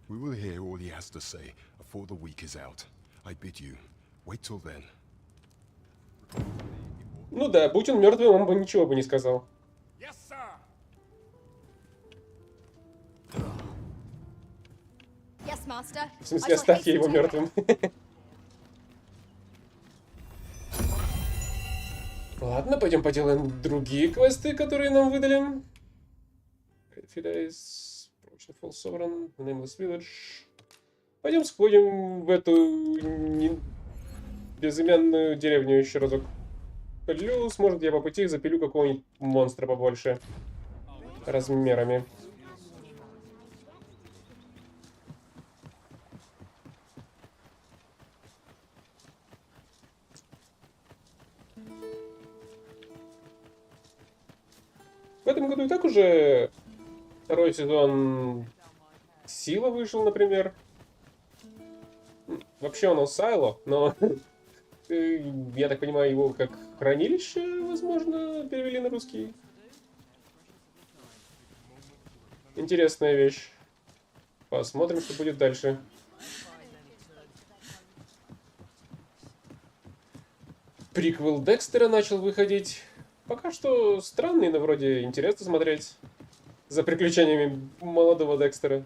We will hear all he has to say before the week is out. I bid you, wait till then. Ну да, будь он мертвым, он бы ничего бы не сказал. Yes, sir! Yes, Master. В смысле, оставьте его мертвым. Ладно, пойдем поделаем другие квесты, которые нам выдали. Full Sovereign, Nameless Village. Пойдем сходим в эту безымянную деревню еще разок. Плюс, может, я по пути запилю какого-нибудь монстра побольше размерами. В этом году и так уже второй сезон Сила вышел, например. Вообще он Сайло, но я так понимаю, его как хранилище, возможно, перевели на русский. Интересная вещь. Посмотрим, что будет дальше. Приквел Декстера начал выходить. Пока что странный, но вроде интересно смотреть за приключениями молодого Декстера.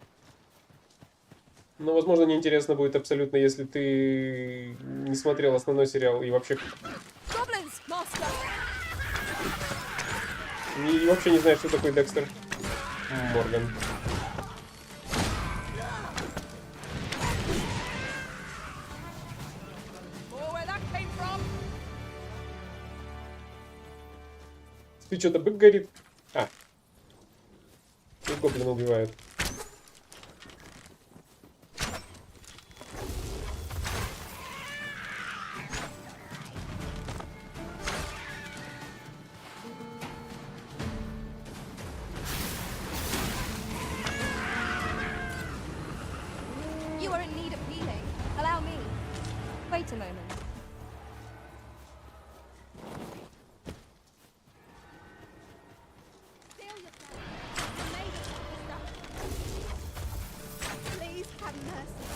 Но, возможно, неинтересно будет абсолютно, если ты не смотрел основной сериал и вообще... И вообще не знаешь, что такое Декстер. Морган. Ты что-то бык горит? А. И гоблина убивают. You are in need of healing. Allow me. Wait a moment. Please have mercy.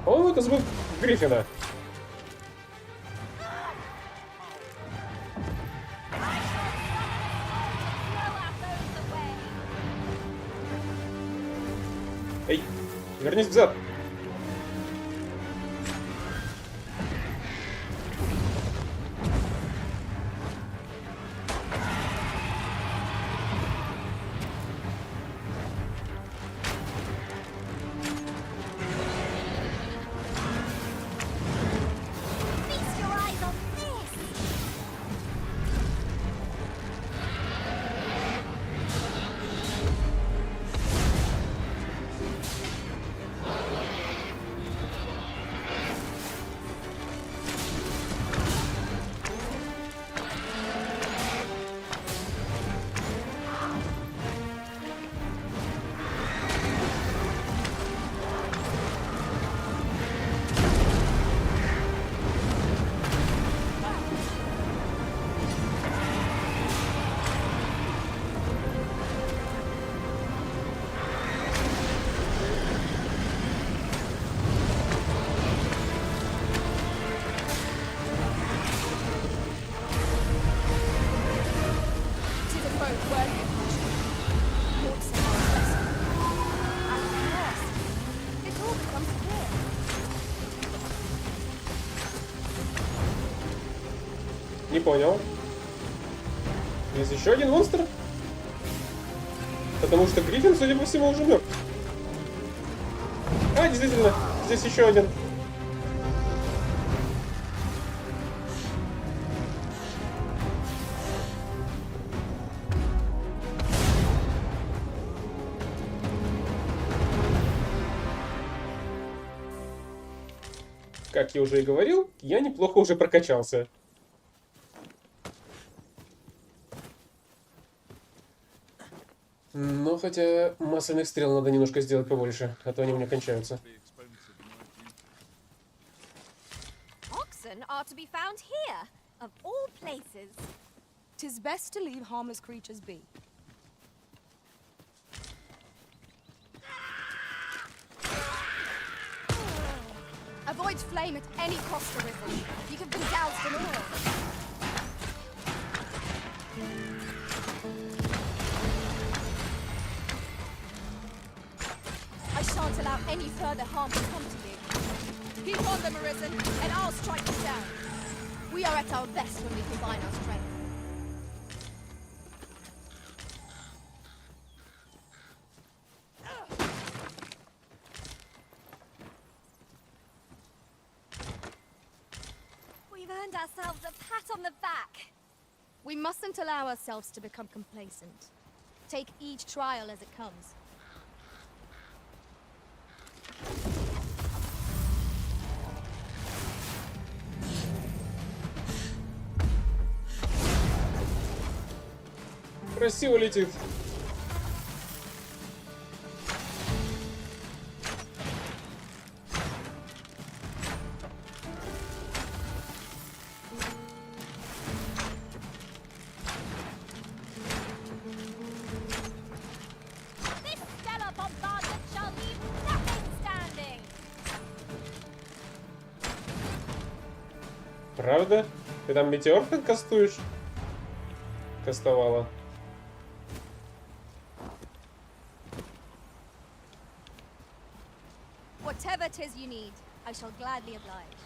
По-моему, это звук Гриффина. Эй, вернись взад. Feast your eyes on this! Tis a foe worthy of passion. Lord Star blessing. And yes, it all becomes clear. Не понял. Есть еще один монстр? Потому что Гриффин, судя по всему, уже мертв. А, действительно, здесь еще один. Как я уже и говорил, я неплохо уже прокачался. Но хотя масляных стрел надо немножко сделать побольше, а то они у меня кончаются. Oxen are to be found here, of all places. 'Tis best to leave harmless creatures be. Avoid flame at any cost, Arisen. You have been doused in oil. I shan't allow any further harm to come to you. Keep on them, Arisen, and I'll strike you down. We are at our best when we combine our strength. We've earned ourselves a pat on the back. We mustn't allow ourselves to become complacent. Take each trial as it comes. Красиво летит. This stellar bombardment shall leave nothing standing. Правда? Ты там метеор кастуешь? Кастовала. Whatever 'tis you need, I shall gladly oblige.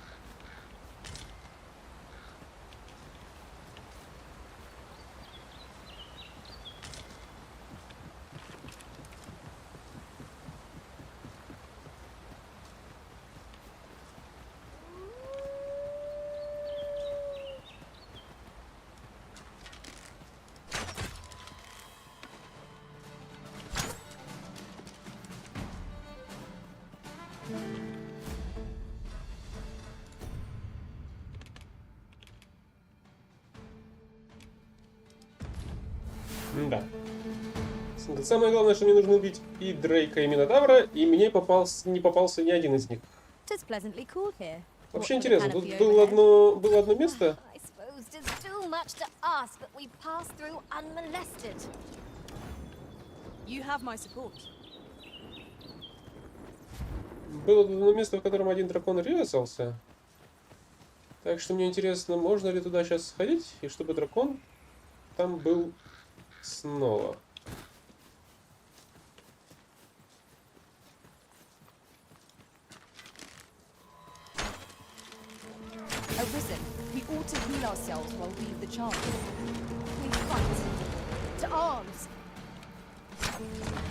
Да. Самое главное, что мне нужно убить и Дрейка, и Минотавра, и мне не попался ни один из них. It's pleasantly cool here. Вообще What with the интересно, тут canopy было одно место. I suppose 'tis too much to ask that we pass through unmolested. You have my support. Было одно место, в котором один дракон резался. Так что мне интересно, можно ли туда сейчас сходить, и чтобы дракон там был снова. Arisen, we ought to heal ourselves while we've the chance. We fight. To arms!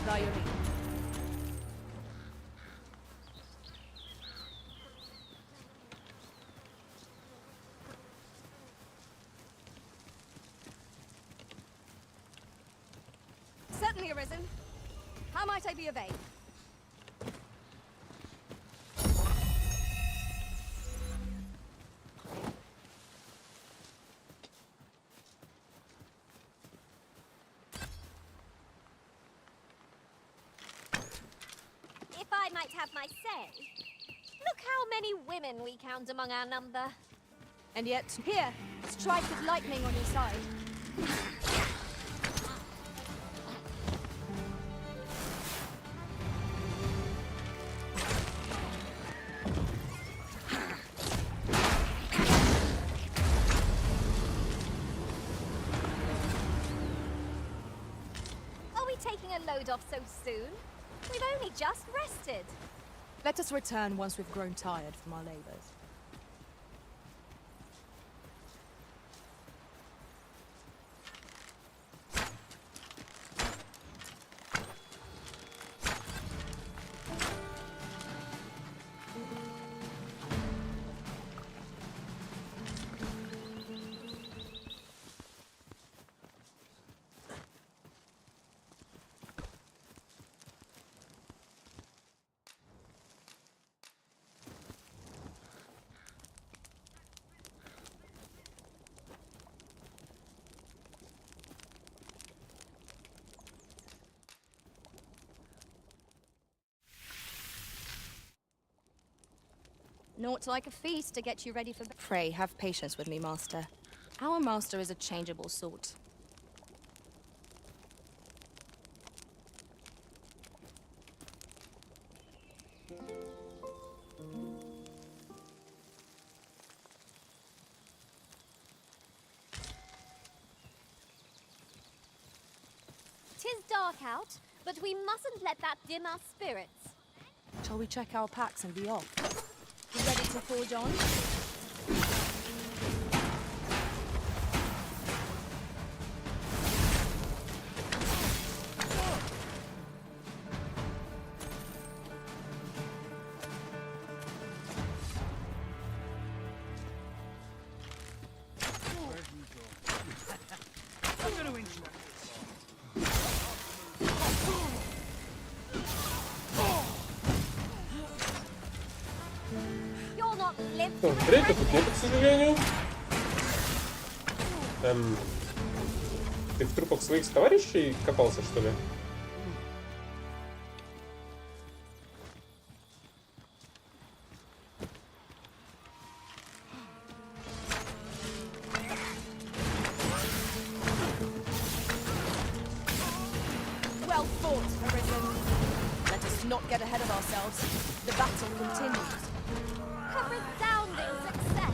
Diary. Certainly, Arisen. How might I be of aid? If I might have my say, look how many women we count among our number. And yet, here, strike with lightning on your side. Are we taking a load off so soon? We've only just rested. Let us return once we've grown tired from our labors. Naught like a feast to get you ready for... Pray, have patience with me, Master. Our master is a changeable sort. Tis dark out, but we mustn't let that dim our spirits. Shall we check our packs and be off? You ready to forge on? I'm gonna interrupt. You'll not live Что, Дрейка тут нет, к сожалению. Ты в трупах своих товарищей копался, что ли? Well fought, Arisen. Let us not get ahead of ourselves. The battle continues. A resounding success.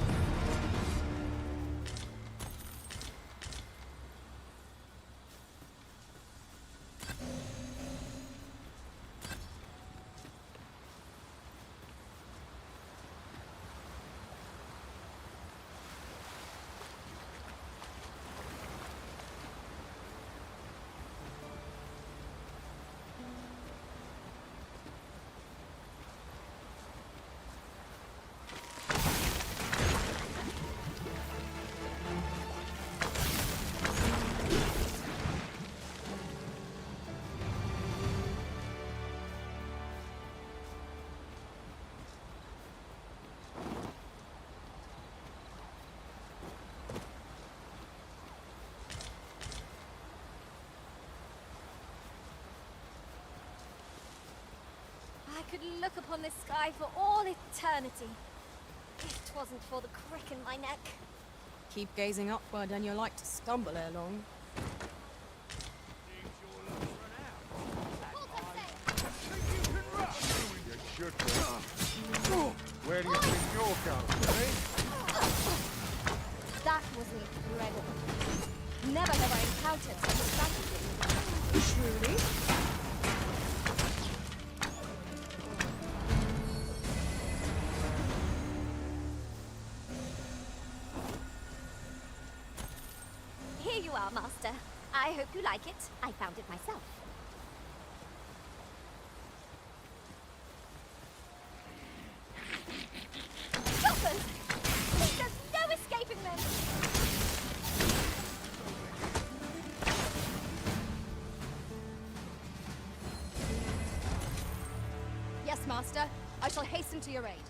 I could look upon this sky for all eternity. If 'twasn't for the crick in my neck. Keep gazing upward and you're like to stumble ere long. Where do you think you're going, eh? That was incredible. Never have I encountered such a strategy. Truly? Here you are, Master. I hope you like it. I found it myself. Choppers! There's no escaping them! Yes, Master. I shall hasten to your aid.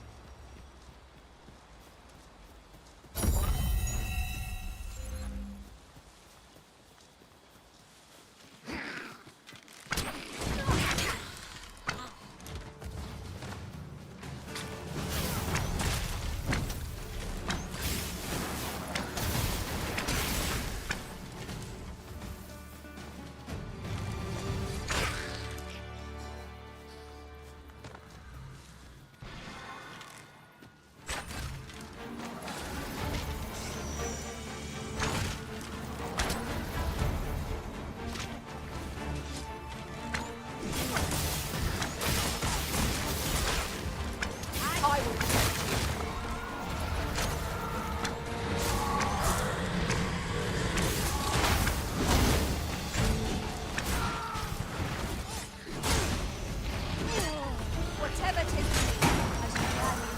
Whatever 'tis to me, I shall gladly.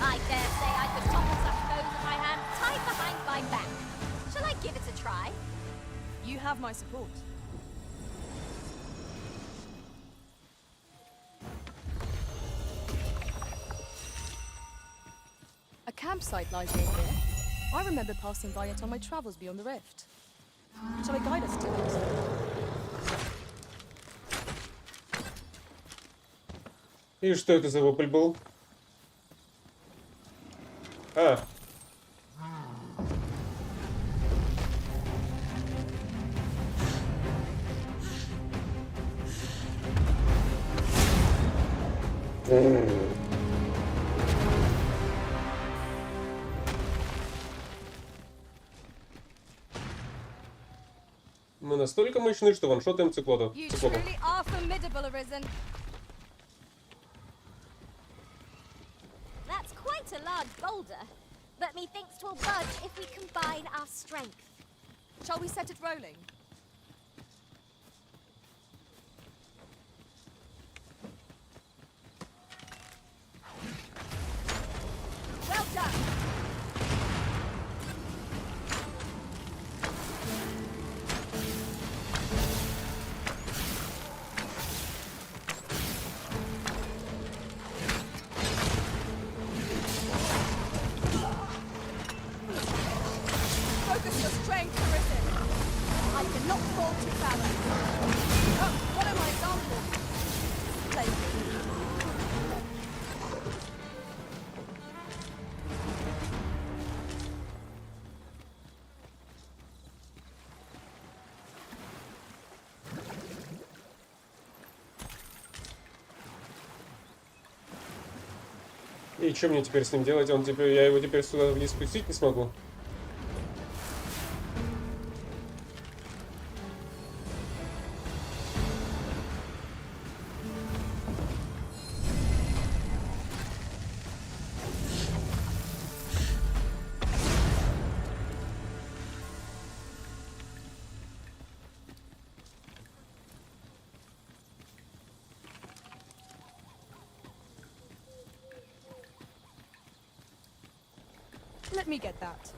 I dare say I could topple such foes with my hand tied behind my back. Shall I give it a try? You have my support. A campsite lies near here. I remember passing by it on my travels beyond the rift. Shall I guide us to it? И что это за вопль был? А. Мы настолько мощны, что ваншотаем циклотов. You truly are formidable, Arisen. That's quite a large boulder, but methinks 'twill budge if we combine our strength. Shall we set it rolling? Well done! И что мне теперь с ним делать? Он теперь, я его теперь сюда вниз спустить не смогу? Let me get that.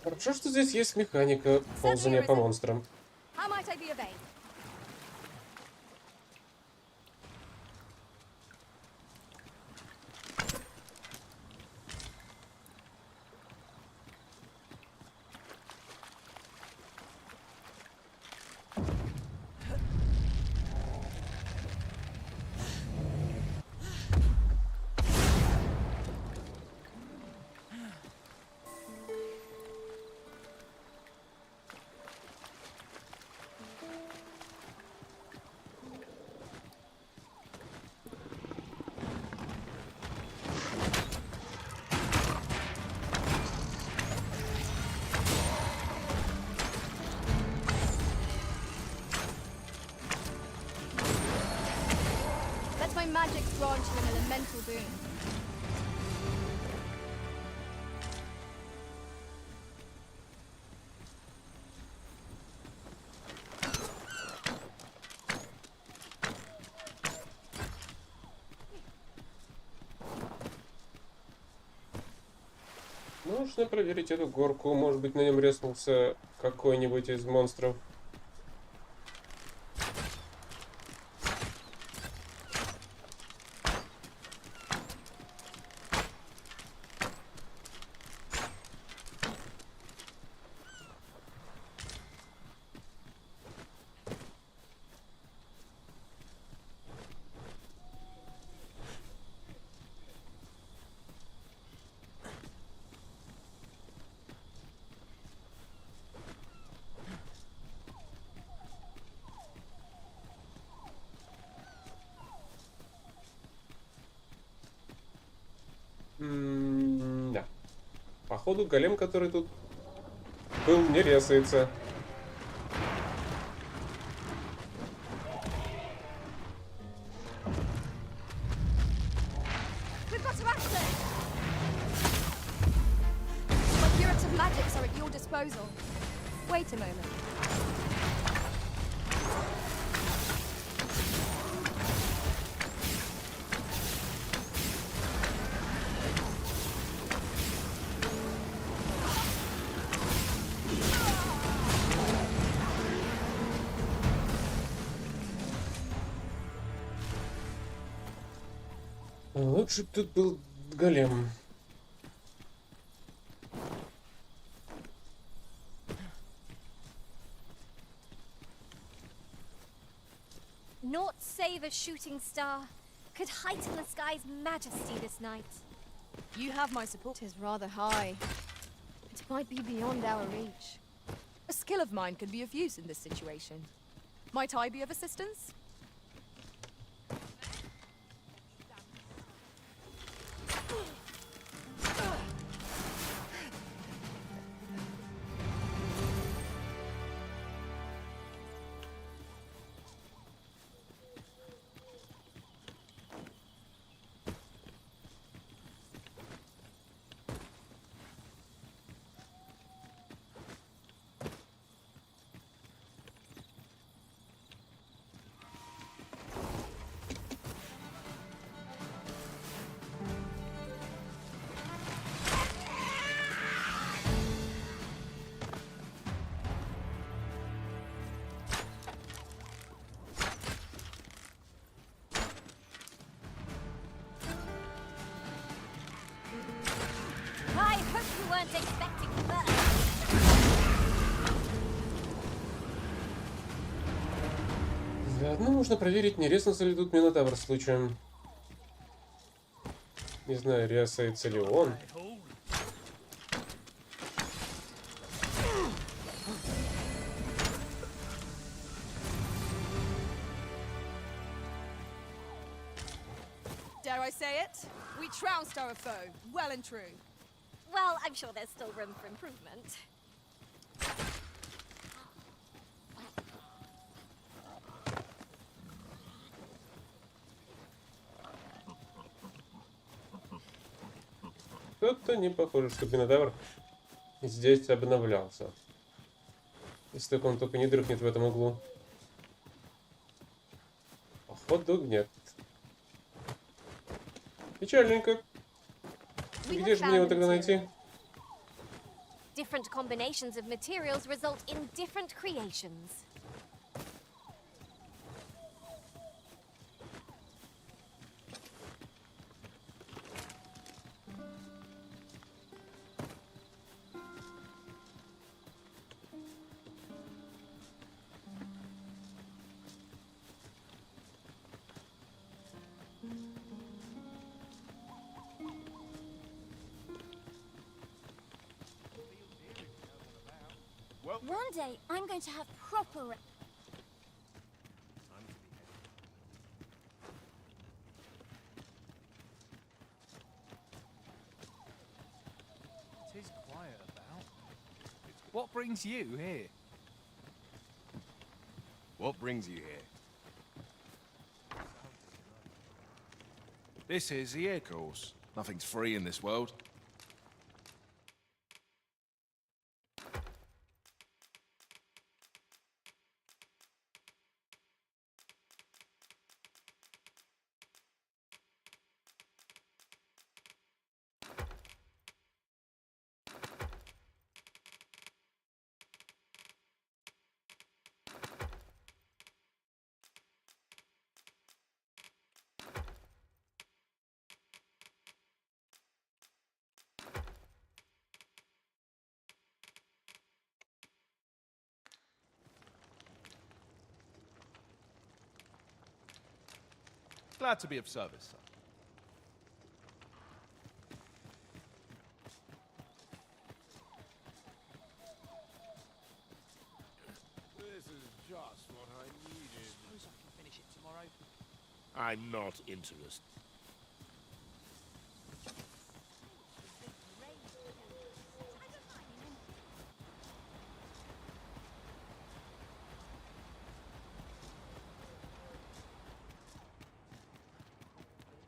Хорошо, что здесь есть механика ползания по монстрам. How might I be of aid? Let my magic grant you an elemental boon. Нужно проверить эту горку. Может быть, на нем резнулся какой-нибудь из монстров. Да. Походу, голем, который тут был, не резается. We've got to act then! My curative magics are at your disposal. Wait a moment. Лучше бы тут был голем. Naught save a shooting star could heighten the sky's majesty this night. You have my support. Is rather high. It might be beyond our reach. A skill of mine could be of use in this situation. Might I be of assistance? I hope you weren't expecting that. Заодно можно проверить, не резнулся ли тут Минотавр случаем. Не знаю, рясается ли он. Dare I say it? We trounced our foe, well and true. Well, I'm sure there's still room for improvement. Что-то не похоже, что Минотавр здесь обновлялся. Если только он только не дрыхнет в этом углу. Походу нет. Печальненько. Где же мне его тогда найти? Different combinations of materials result in different creations. One day, I'm going to have proper... Tis quiet about. What brings you here? What brings you here? This is the air course. Nothing's free in this world. Glad to be of service, sir. This is just what I needed. Suppose I can finish it tomorrow. I'm not interested.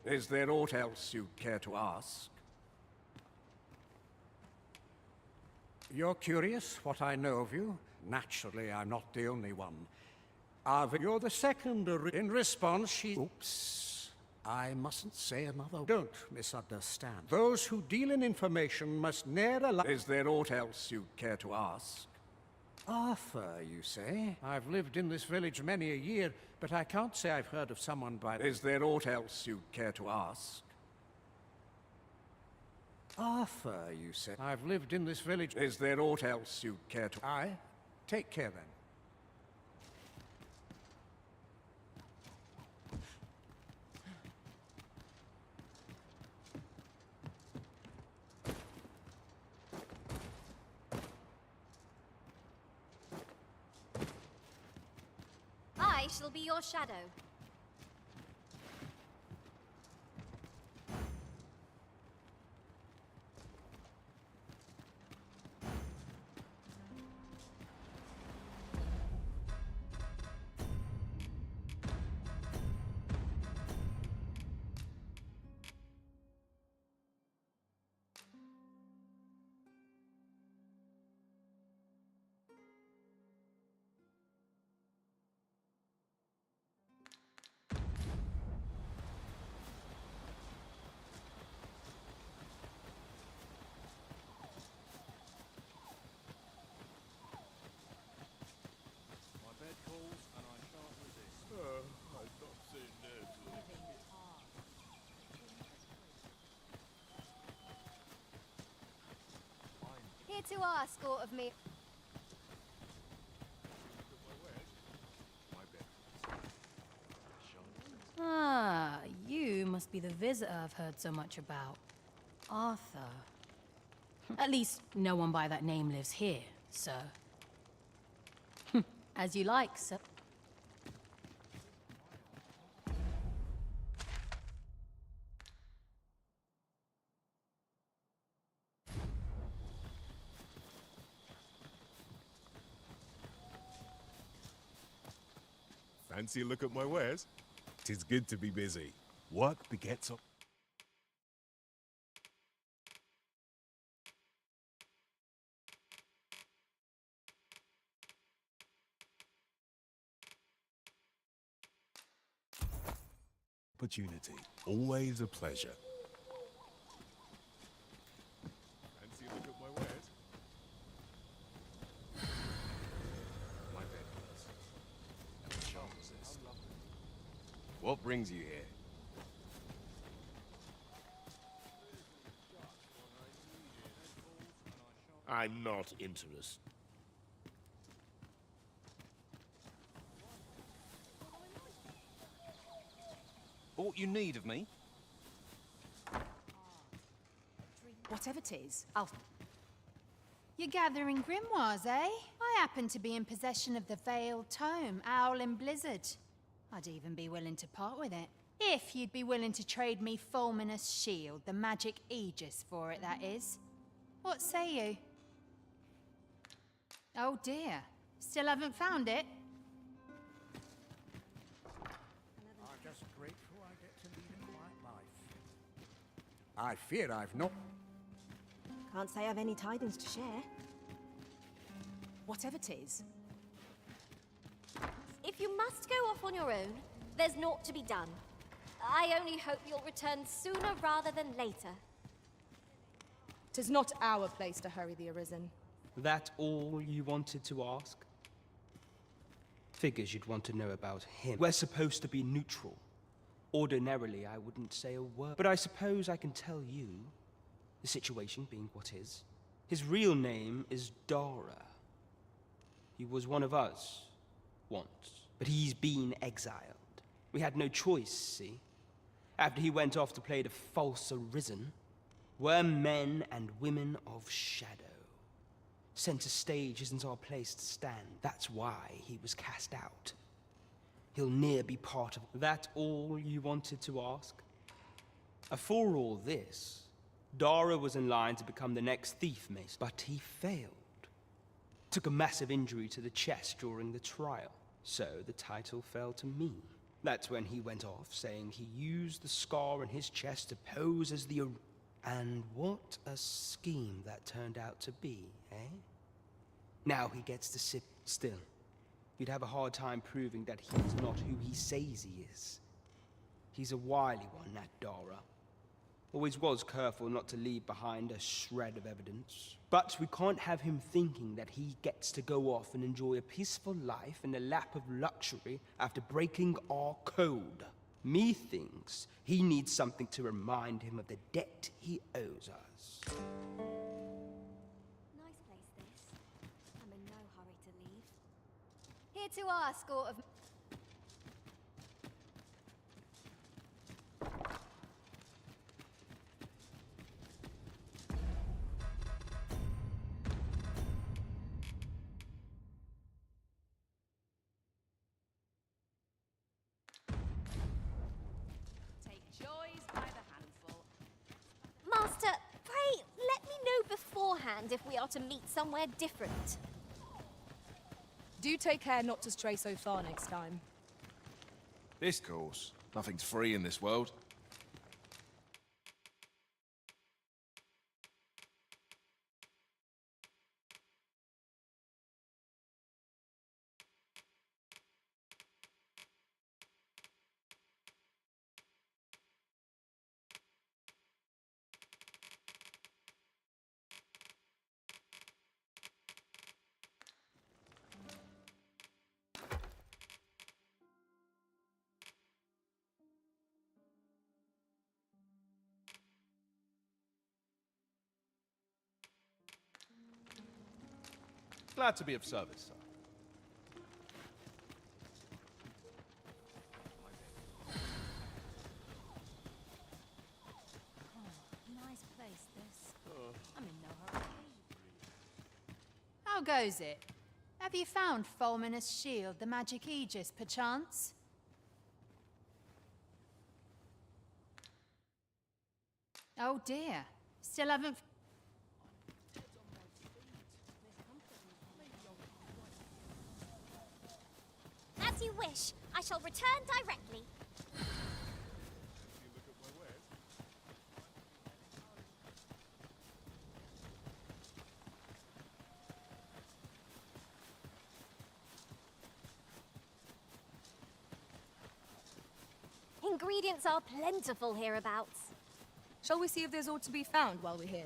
Is there aught else you care to ask? You're curious what I know of you? Naturally, I'm not the only one. You're the second. In response, she... Oops. I mustn't say another... Don't misunderstand. Those who deal in information must ne'er allow... Is there aught else you care to ask? Arthur, you say? I've lived in this village many a year, but I can't say I've heard of someone by... Is there aught else you care to ask? Arthur, you say? I've lived in this village... Is there aught else you care to... Aye? Take care, then. I shall be your shadow. Here to ask aught of me. must be the visitor I've heard so much about. Arthur. At least, no one by that name lives here, sir. As you like, sir. Fancy a look at my wares? 'Tis good to be busy. Work begets opportunity. Always a pleasure. Fancy a look at my wares? My bed first. And the charms this. What brings you here? I'm not interested. Aught you need of me? Whatever it is, I'll... You're gathering grimoires, eh? I happen to be in possession of the Veiled Tome, Owl and Blizzard. I'd even be willing to part with it. If you'd be willing to trade me Fulminous Shield, the magic Aegis for it, that is. What say you? Oh dear. Still haven't found it? I'm just grateful I get to lead a quiet life. I fear I've not... Can't say I've any tidings to share. Whatever it is. If you must go off on your own, there's naught to be done. I only hope you'll return sooner rather than later. 'Tis not our place to hurry the Arisen. That all you wanted to ask? Figures you'd want to know about him. We're supposed to be neutral. Ordinarily, I wouldn't say a word. But I suppose I can tell you, the situation being what is. His real name is Dara. He was one of us, once. But he's been exiled. We had no choice, see? After he went off to play the false Arisen, we're men and women of shadow. Center stage isn't our place to stand. That's why he was cast out. He'll ne'er be part of... That all you wanted to ask? For all this, Dara was in line to become the next thief mace, but he failed. Took a massive injury to the chest during the trial, so the title fell to me. That's when he went off, saying he used the scar on his chest to pose as the... And what a scheme that turned out to be, eh? Now he gets to sit still. You'd have a hard time proving that he's not who he says he is. He's a wily one, that Dara. Always was careful not to leave behind a shred of evidence. But we can't have him thinking that he gets to go off and enjoy a peaceful life in the lap of luxury after breaking our code. Methinks he needs something to remind him of the debt he owes us. Nice place, this. I'm in no hurry to leave. Here to ask, or of... Master, pray, let me know beforehand if we are to meet somewhere different. Do take care not to stray so far next time. This course. Nothing's free in this world. Glad to be of service, sir. How goes it? Have you found Fulminous Shield, the magic Aegis, perchance? Oh dear. Still haven't... As you wish. I shall return directly. Ingredients are plentiful hereabouts. Shall we see if there's aught to be found while we're here?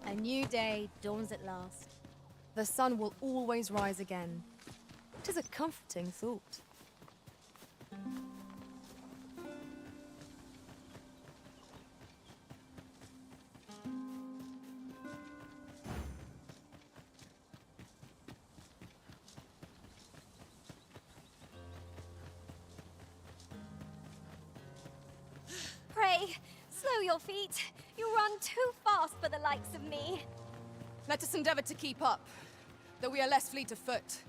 A new day dawns at last. The sun will always rise again. 'Tis a comforting thought. Pray, slow your feet. You run too fast for the likes of me. Let us endeavor to keep up, though we are less fleet of foot.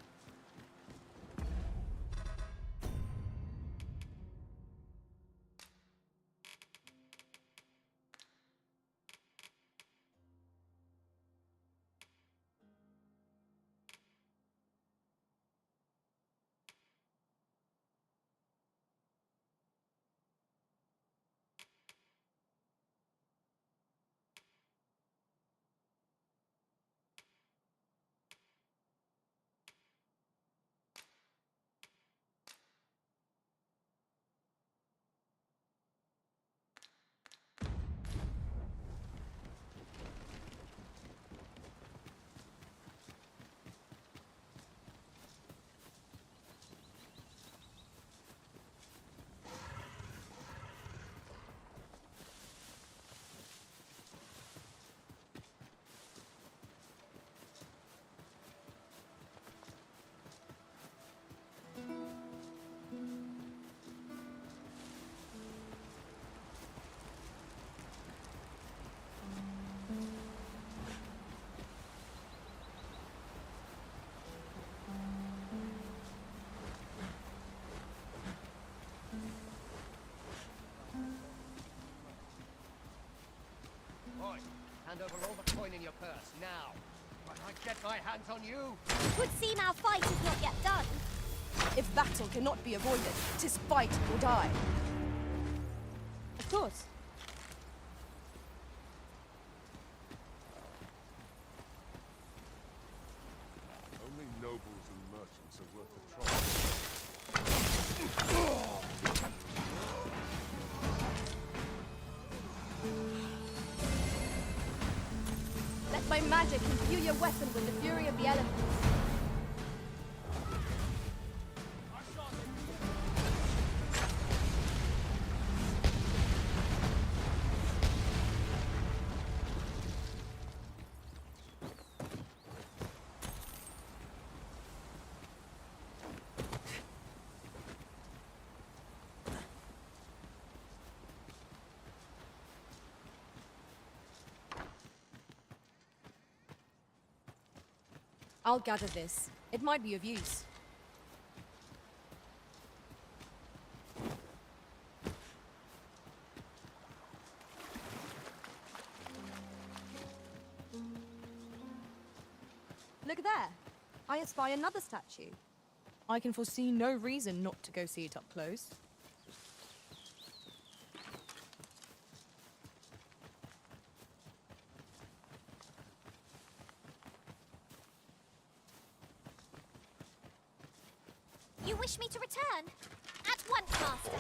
Boy, hand over all the coin in your purse, now. When I get my hands on you... It would seem our fight is not yet done. If battle cannot be avoided, 'tis fight or die. Of course. Only nobles and merchants are worth the trouble. Let my magic imbue your weapon with the fury of the elements. I'll gather this. It might be of use. Look there. I espy another statue. I can foresee no reason not to go see it up close. You wish me to return? At once, Master.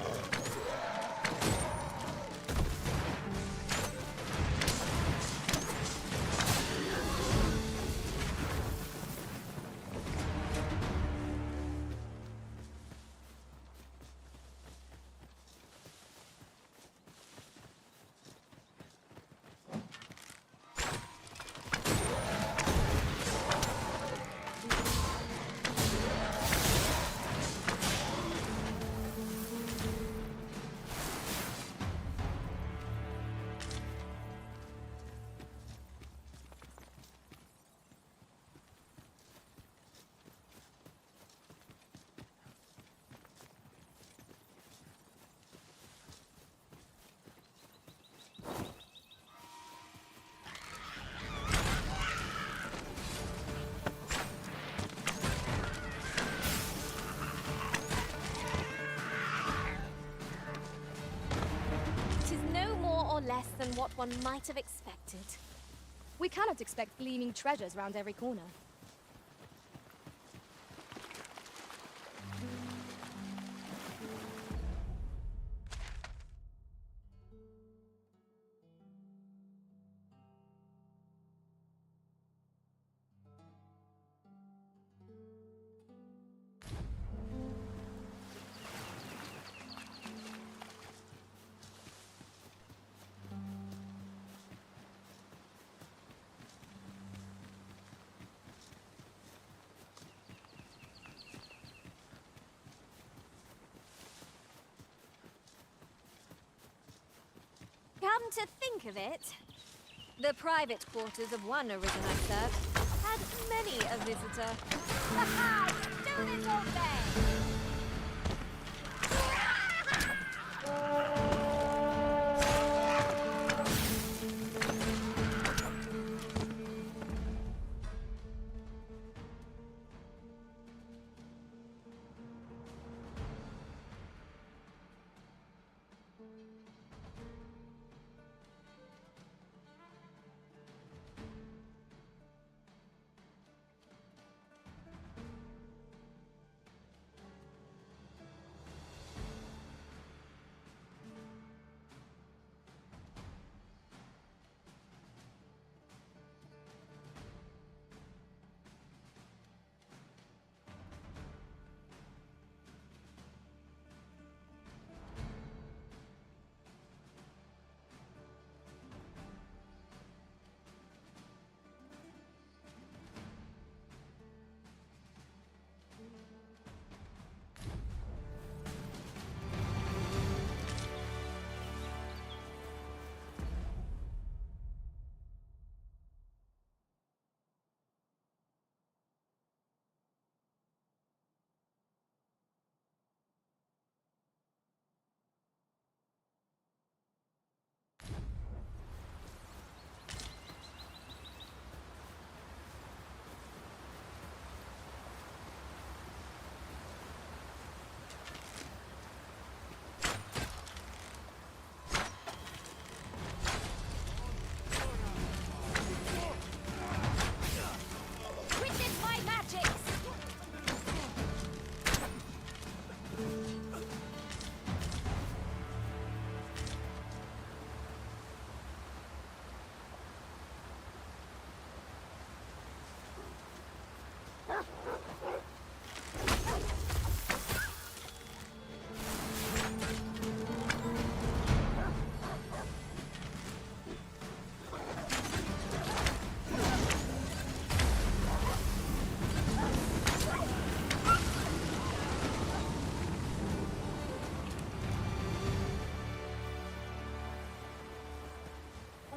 than what one might have expected. We cannot expect gleaming treasures round every corner. Come to think of it, the private quarters of one arisen I served had many a visitor. Ha-ha! Do this all day!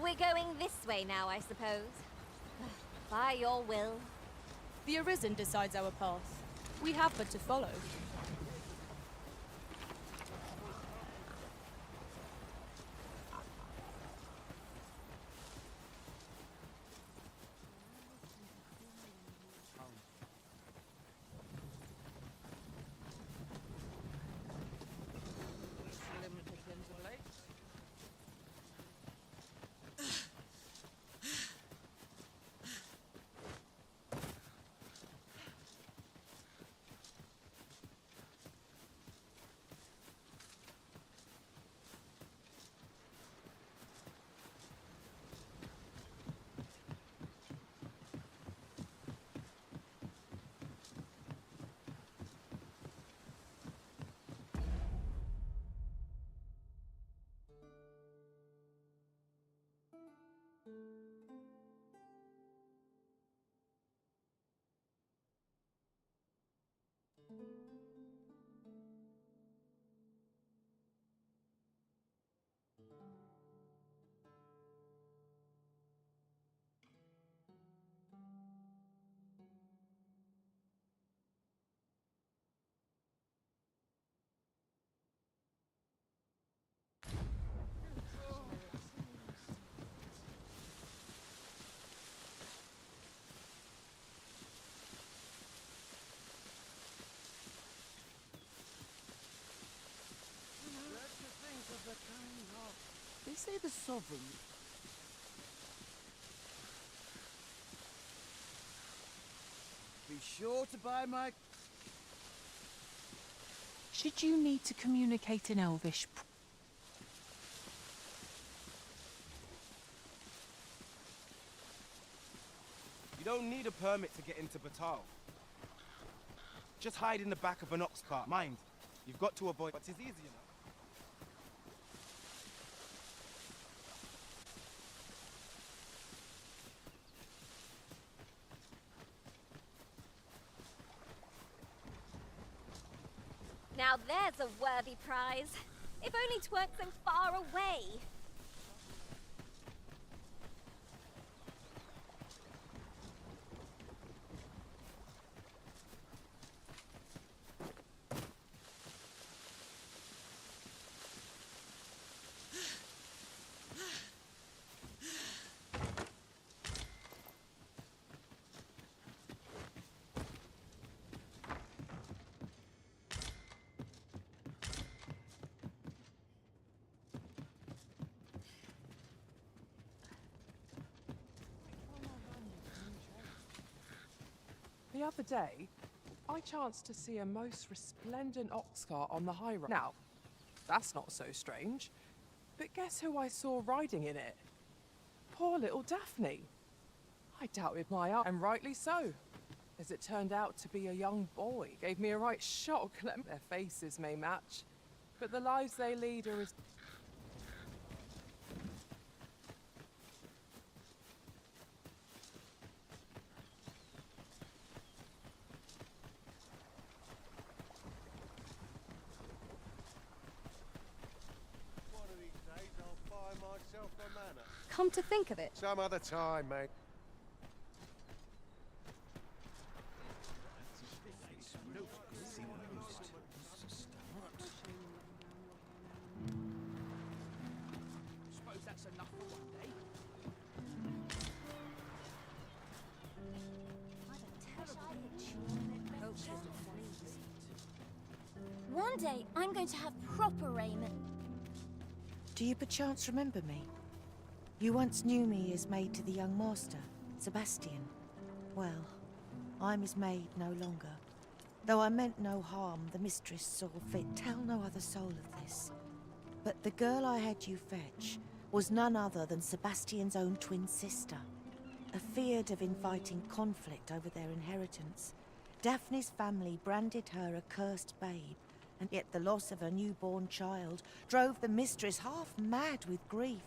We're going this way now, I suppose. By your will. The Arisen decides our path. We have but to follow. say the sovereign. Be sure to buy my... Should you need to communicate in Elvish... You don't need a permit to get into Batal. Just hide in the back of an ox cart. Mind, you've got to avoid... But it's easy enough. Now there's a worthy prize. If only 'tweren't so far away. The other day, I chanced to see a most resplendent ox cart on the high road. Now, that's not so strange, but guess who I saw riding in it? Poor little Daphne. I doubted my eye, and rightly so, as it turned out to be a young boy. Gave me a right shock. Their faces may match, but the lives they lead are as... Come to think of it. Some other time, mate. Suppose that's enough for one day. One day, I'm going to have proper raiment. Do you perchance remember me? You once knew me as maid to the young master, Sebastian. Well, I'm his maid no longer. Though I meant no harm, the mistress saw fit tell no other soul of this. But the girl I had you fetch was none other than Sebastian's own twin sister. Afeard of inviting conflict over their inheritance, Daphne's family branded her a cursed babe, and yet the loss of her newborn child drove the mistress half mad with grief.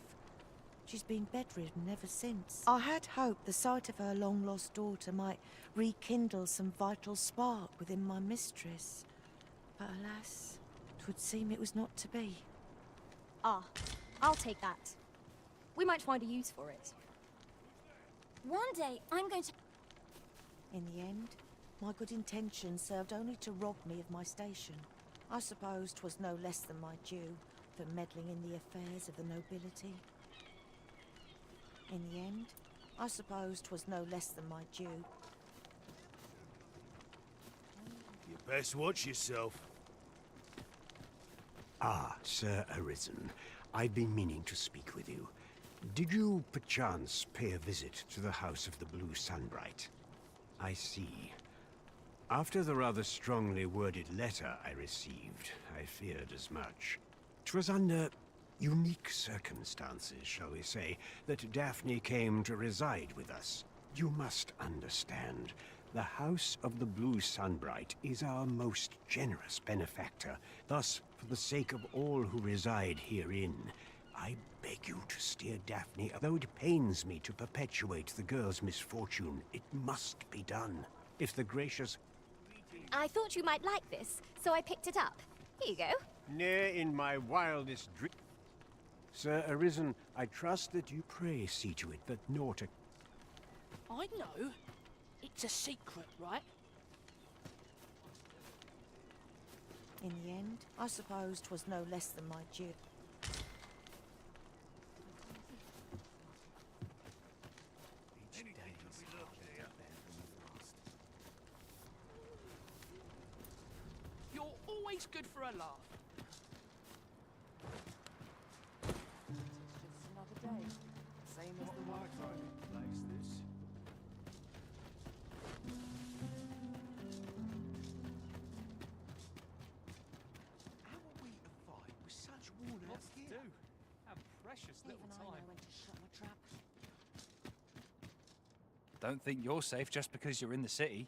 She's been bedridden ever since. I had hoped the sight of her long-lost daughter might rekindle some vital spark within my mistress. But alas, 'twould seem it was not to be. Ah, I'll take that. We might find a use for it. One day, I'm going to... In the end, my good intentions served only to rob me of my station. I suppose 'twas no less than my due for meddling in the affairs of the nobility. In the end, I suppose 'twas no less than my due. You best watch yourself. Ah, Sir Arisen. I've been meaning to speak with you. Did you, perchance, pay a visit to the House of the Blue Sunbright? I see. After the rather strongly worded letter I received, I feared as much. 'Twas under unique circumstances, shall we say, that Daphne came to reside with us. You must understand, the House of the Blue Sunbright is our most generous benefactor. Thus, for the sake of all who reside herein, I beg you to steer Daphne. Though it pains me to perpetuate the girl's misfortune, it must be done. If the gracious... I thought you might like this, so I picked it up. Here you go. Ne'er in my wildest dream... Sir Arisen, I trust that you pray see to it that naught... I know. It's a secret, right? In the end, I suppose 'twas no less than my due. You're always good for a laugh. day. Same as the one. Place this. How are we to fight with such worn out gear? How precious little Even I time. know when to shut my trap. Don't think you're safe just because you're in the city.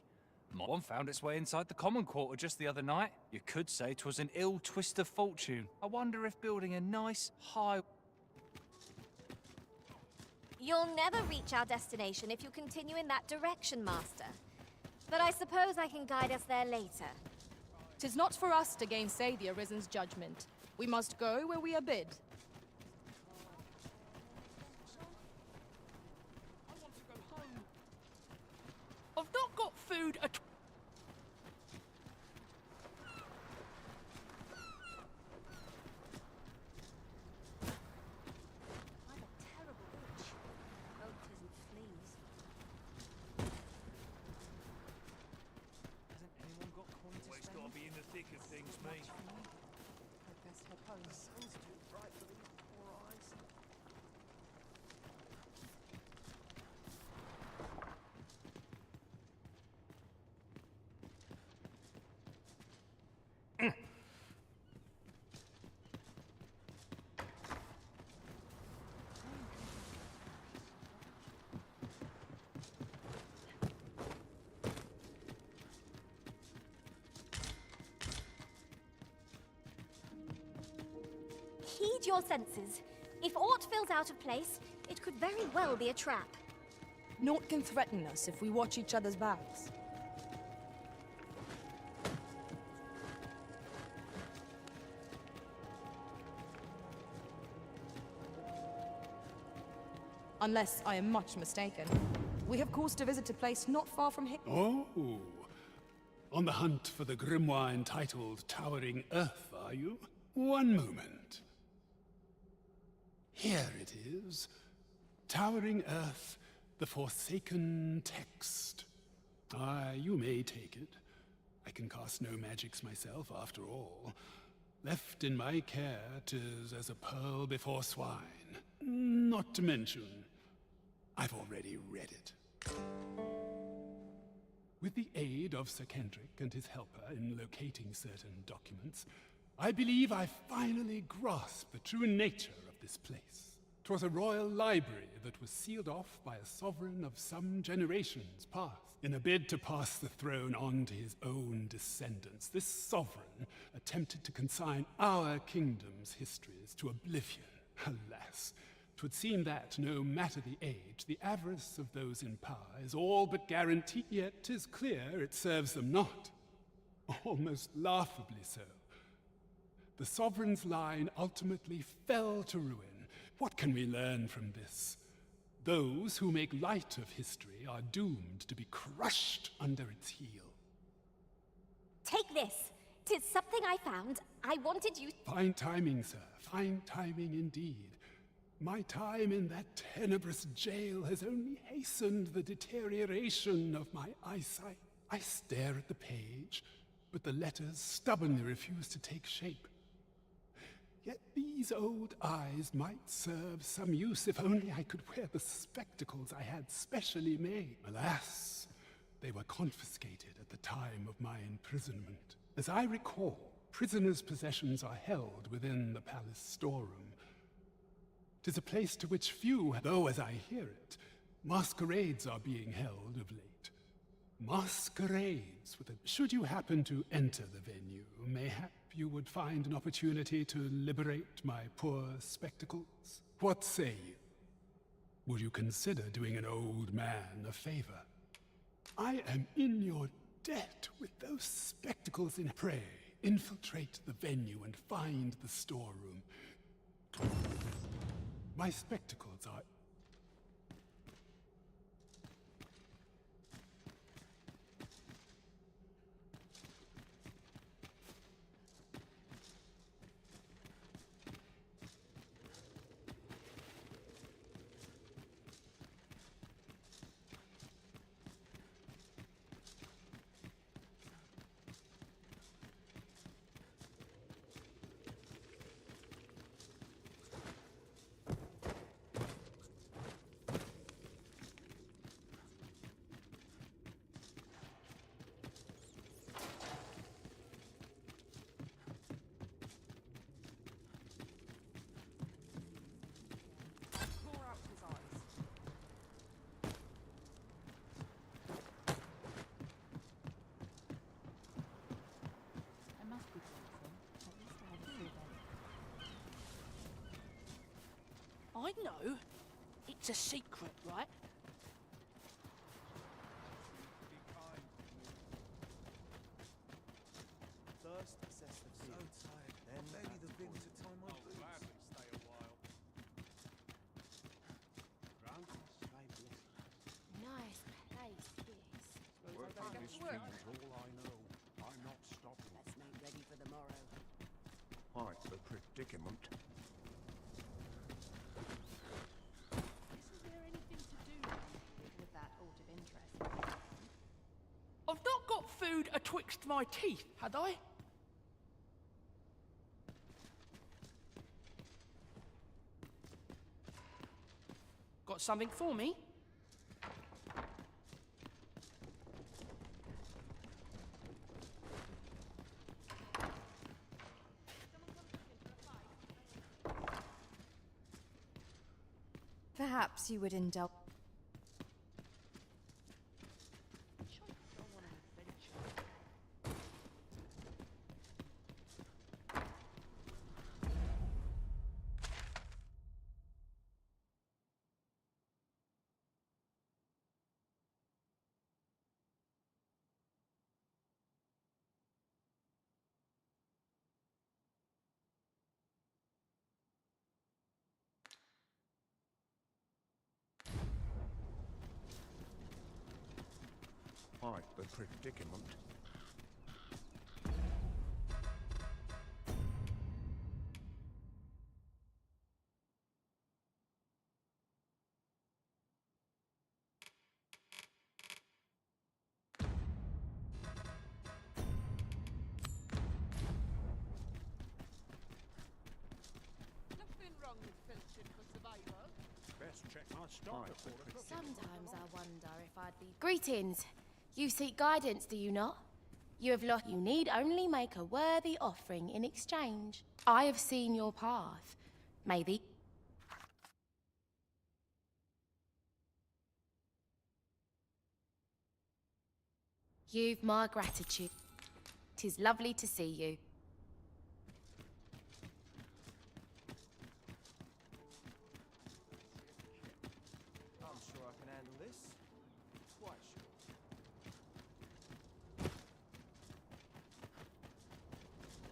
One found its way inside the common quarter just the other night. You could say 'twas an ill twist of fortune. I wonder if building a nice, high... You'll never reach our destination if you continue in that direction, Master. But I suppose I can guide us there later. 'Tis not for us to gainsay the Arisen's judgment. We must go where we are bid. I've not got food at... I'm a terrible witch. Hope it isn't fleas. Hasn't anyone got coin to Always spend? got to be in the thick of things, mate. I best head home. The sun's too bright for these poor eyes. Heed your senses. If aught feels out of place, it could very well be a trap. Naught can threaten us if we watch each other's backs. Unless I am much mistaken. We have cause to visit a place not far from here. Oh, on the hunt for the grimoire entitled Towering Earth, are you? One moment. Here it is. Towering Earth, the Forsaken Text. Aye, you may take it. I can cast no magics myself, after all. Left in my care, 'tis as a pearl before swine. Not to mention, I've already read it. With the aid of Sir Kendrick and his helper in locating certain documents, I believe I finally grasped the true nature of this place. 'Twas a royal library that was sealed off by a sovereign of some generations past. In a bid to pass the throne on to his own descendants, this sovereign attempted to consign our kingdom's histories to oblivion. Alas, 'twould seem that, no matter the age, the avarice of those in power is all but guaranteed. Yet 'tis clear it serves them not. Almost laughably so. The sovereign's line ultimately fell to ruin. What can we learn from this? Those who make light of history are doomed to be crushed under its heel. Take this. 'Tis something I found. I wanted you... Fine timing, sir. Fine timing indeed. My time in that tenebrous jail has only hastened the deterioration of my eyesight. I stare at the page, but the letters stubbornly refuse to take shape. Yet these old eyes might serve some use if only I could wear the spectacles I had specially made. Alas, they were confiscated at the time of my imprisonment. As I recall, prisoners' possessions are held within the palace storeroom. 'Tis a place to which few, though as I hear it, masquerades are being held of late. Masquerades with a... Should you happen to enter the venue, mayhap you would find an opportunity to liberate my poor spectacles. What say you? Would you consider doing an old man a favor? I am in your debt with those spectacles in prey. Infiltrate the venue and find the storeroom. My spectacles are... No, it's a secret, right? First, assess the field. So tired. Then maybe the big to time my boots. Gladly stay a while. Nice place, this. Working this field's all I know. I'm not stopping. Let's make ready for the morrow. Quite the predicament. Isn't there anything to do with that sort of interest? I've not got food atwixt my teeth, had I? Got something for me? Perhaps you would indulge. Quite the predicament. Nothing wrong with filching for survival. Best check my stock before I cook. Sometimes I wonder if I'd be... Greetings. You seek guidance, do you not? You have lost... You need only make a worthy offering in exchange. I have seen your path. May the... You've my gratitude. 'Tis lovely to see you. I'm sure I can handle this. Quite sure.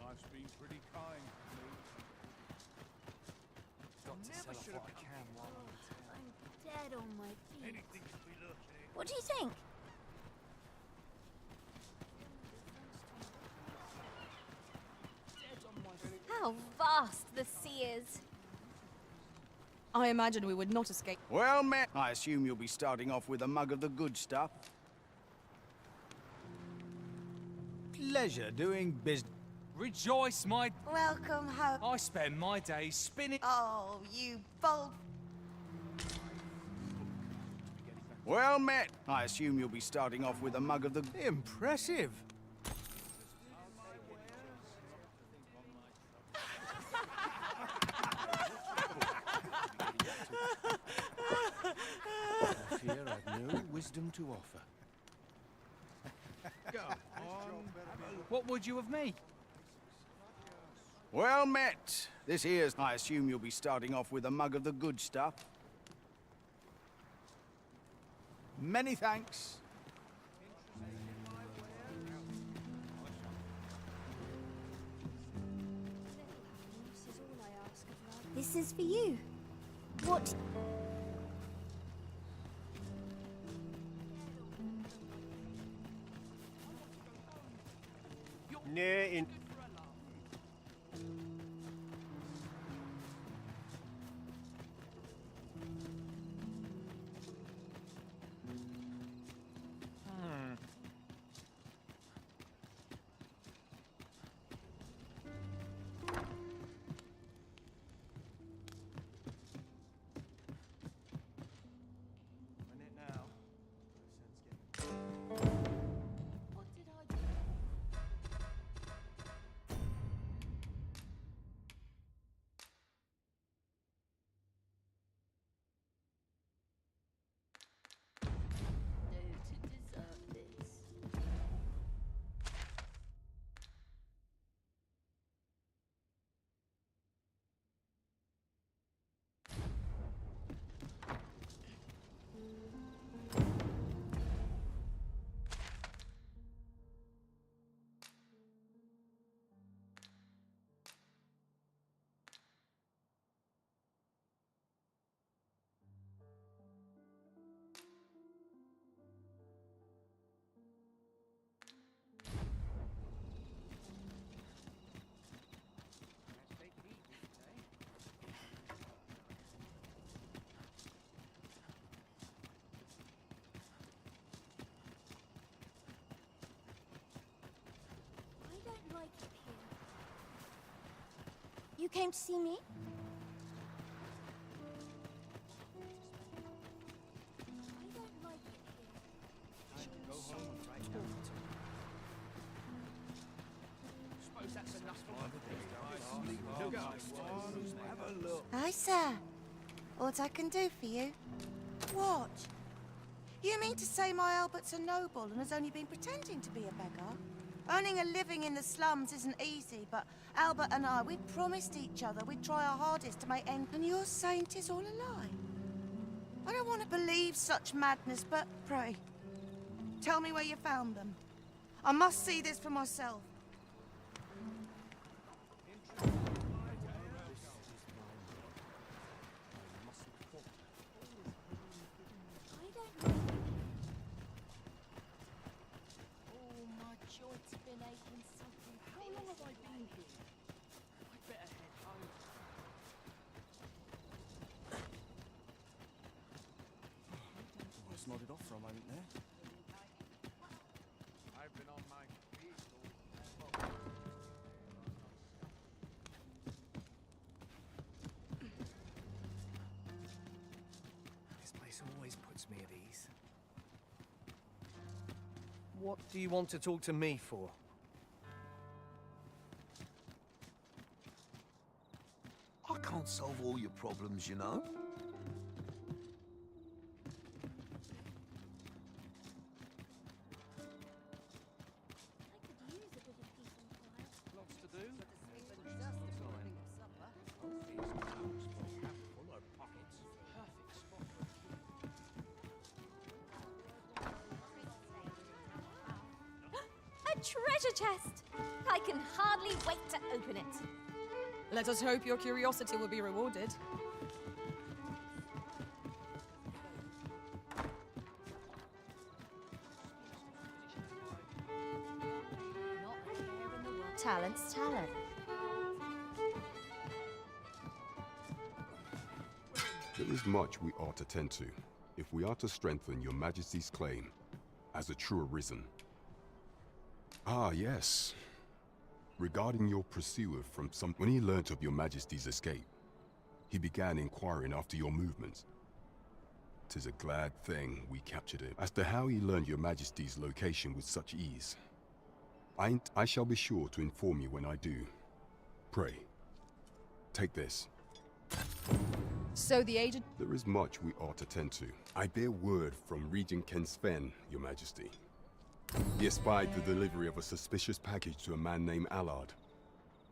Life's been pretty kind to me. Got to sell off what I can while I'm in town. I'm dead on my feet. Anything to be looking. What do you think? How vast the sea is. I imagine we would not escape. Well met. I assume you'll be starting off with a mug of the good stuff. Pleasure doing business. Rejoice, my... Welcome home. I spend my days spinning... Oh, you bold. Well met. I assume you'll be starting off with a mug of the... Impressive. I fear I've no wisdom to offer. Go on. What would you of me? Well met. This here's... I assume you'll be starting off with a mug of the good stuff. Many thanks. This is for you. What? Near in. You came to see me? Hi, sir. What I can do for you? What? You mean to say my Albert's a noble and has only been pretending to be a beggar? Earning a living in the slums isn't easy, but Albert and I, we promised each other we'd try our hardest to make ends. And you're saying 'tis all a lie? I don't want to believe such madness, but pray, tell me where you found them. I must see this for myself. Nodded off for a moment there. I've been on my feet This place always puts me at ease. What do you want to talk to me for? I can't solve all your problems, you know. A treasure chest! I can hardly wait to open it. Let us hope your curiosity will be rewarded. Talent's talent. There is much we ought to tend to, if we are to strengthen your Majesty's claim as a true arisen. Ah, yes. Regarding your pursuer from some... When he learnt of your Majesty's escape, he began inquiring after your movements. 'Tis a glad thing we captured him. As to how he learned your Majesty's location with such ease, I shall be sure to inform you when I do. Pray, take this. So the agent... There is much we ought to tend to. I bear word from Regent Ken Sven, your Majesty. He espied the delivery of a suspicious package to a man named Allard,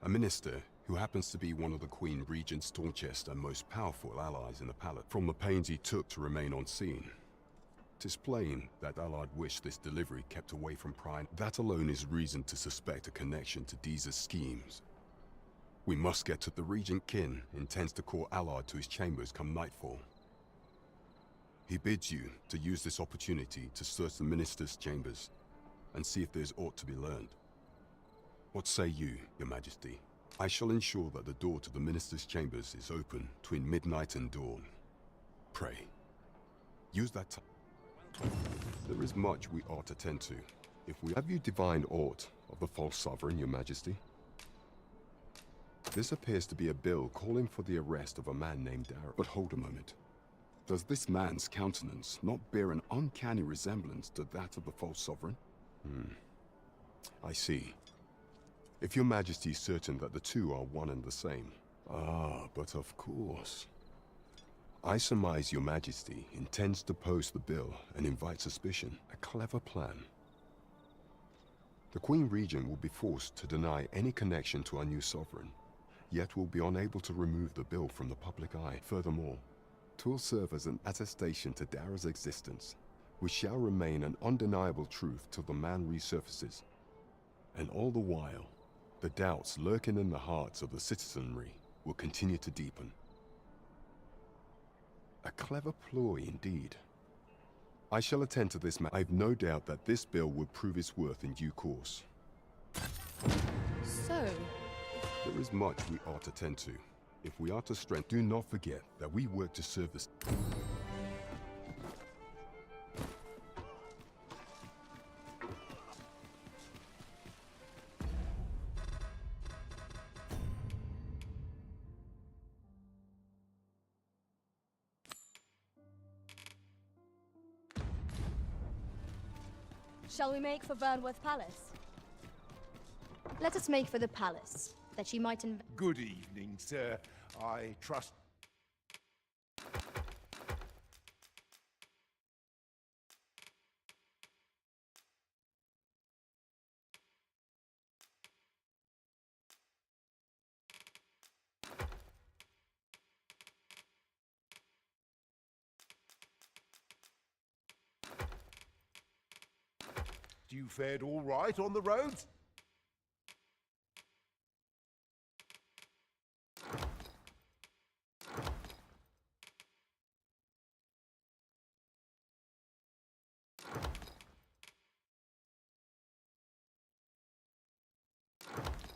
a minister who happens to be one of the Queen Regent's staunchest and most powerful allies in the palace. From the pains he took to remain on scene, 'tis plain that Allard wished this delivery kept away from prying. That alone is reason to suspect a connection to Deeza's schemes. We must get to the Regent Kin intends to call Allard to his chambers come nightfall. He bids you to use this opportunity to search the minister's chambers and see if there's aught to be learned. What say you, your Majesty? I shall ensure that the door to the minister's chambers is open between midnight and dawn. Pray, use that time. There is much we ought to tend to. If we have you divined aught of the false sovereign, your Majesty? This appears to be a bill calling for the arrest of a man named Darrow. But hold a moment. Does this man's countenance not bear an uncanny resemblance to that of the false sovereign? I see. If your Majesty is certain that the two are one and the same. Ah, but of course. I surmise your Majesty intends to post the bill and invite suspicion. A clever plan. The Queen Regent will be forced to deny any connection to our new sovereign, yet will be unable to remove the bill from the public eye. Furthermore, 'twill serve as an attestation to Darrow's existence, which shall remain an undeniable truth till the man resurfaces. And all the while, the doubts lurking in the hearts of the citizenry will continue to deepen. A clever ploy indeed. I shall attend to this I've no doubt that this bill will prove its worth in due course. So? There is much we ought to tend to. If we are to strengthen, do not forget that we work to serve this. Shall we make for Burnworth Palace? Let us make for the palace, that she might Good evening, sir. I trust... You fared all right on the roads?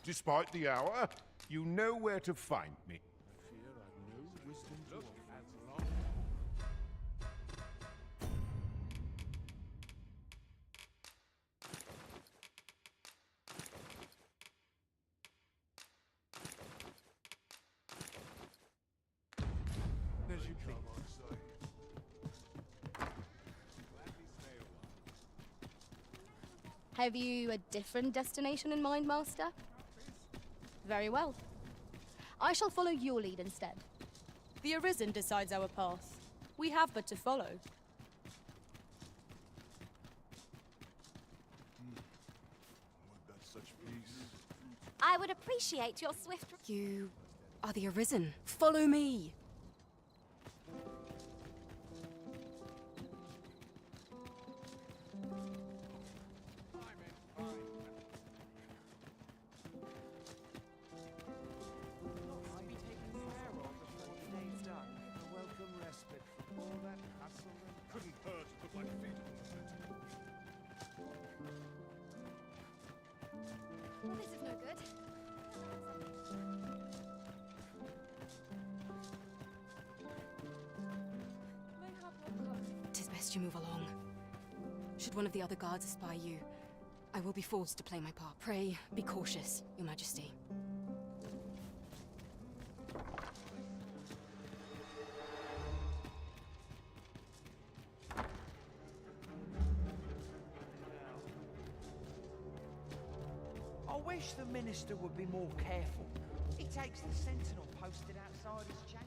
Despite the hour, you know where to find me. Fear I've no wisdom to offer as long... As you please. Have you a different destination in mind, Master? Very well. I shall follow your lead instead. The Arisen decides our path. We have but to follow. Would that such peace? I would appreciate your swift... You are the Arisen. Follow me! Couldn't hurt to put my feet on the matter. Well, this is no good. Tis best you move along. Should one of the other guards espy you, I will be forced to play my part. Pray, be cautious, Your Majesty. I wish the Minister would be more careful. He takes the sentinel posted outside his chamber.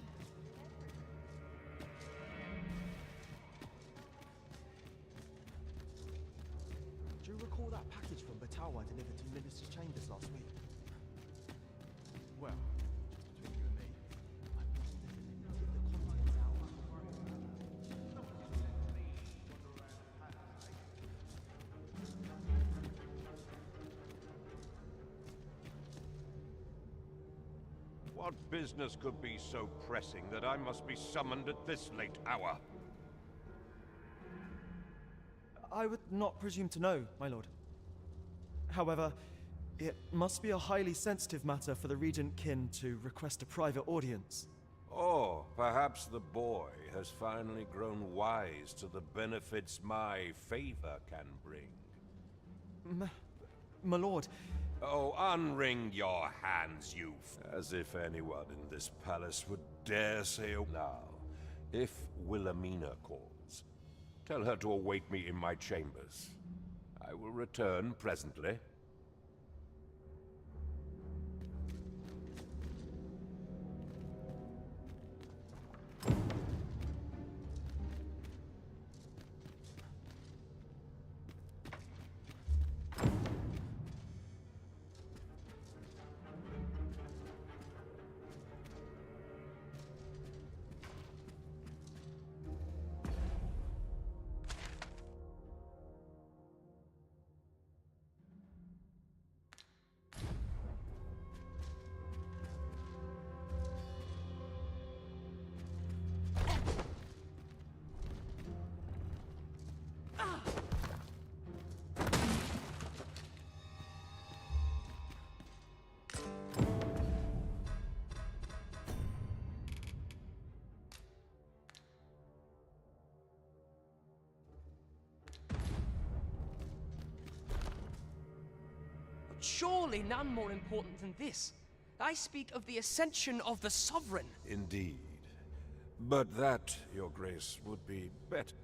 Do you recall that package from Batawa delivered to Minister's chambers last week? Well, between you and me, I'm not living to get the contents out. What business could be so pressing that I must be summoned at this late hour? I would not presume to know, my lord. However, it must be a highly sensitive matter for the Regent kin to request a private audience. Or perhaps the boy has finally grown wise to the benefits my favor can bring. My lord... Oh, unwring your hands, youth. As if anyone in this palace would dare say a... Now, if Wilhelmina calls, tell her to await me in my chambers. I will return presently. Surely none more important than this. I speak of the ascension of the Sovereign. Indeed. But that, Your Grace, would be better.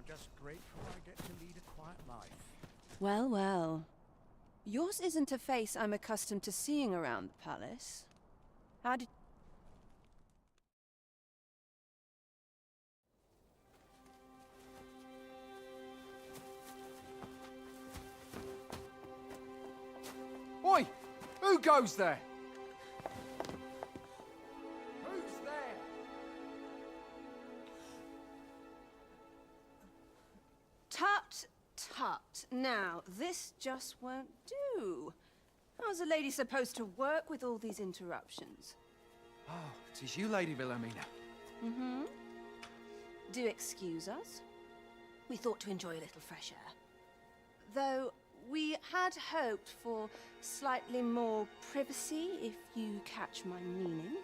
just grateful I get to lead a quiet life. Well, well. Yours isn't a face I'm accustomed to seeing around the palace. How did... Oi! Who goes there? Who's there? Tut, tut. Now, this just won't do. How's a lady supposed to work with all these interruptions? Oh, it is you, Lady Wilhelmina. Mm-hmm. Do excuse us. We thought to enjoy a little fresh air. Though, we had hoped for slightly more privacy, if you catch my meaning.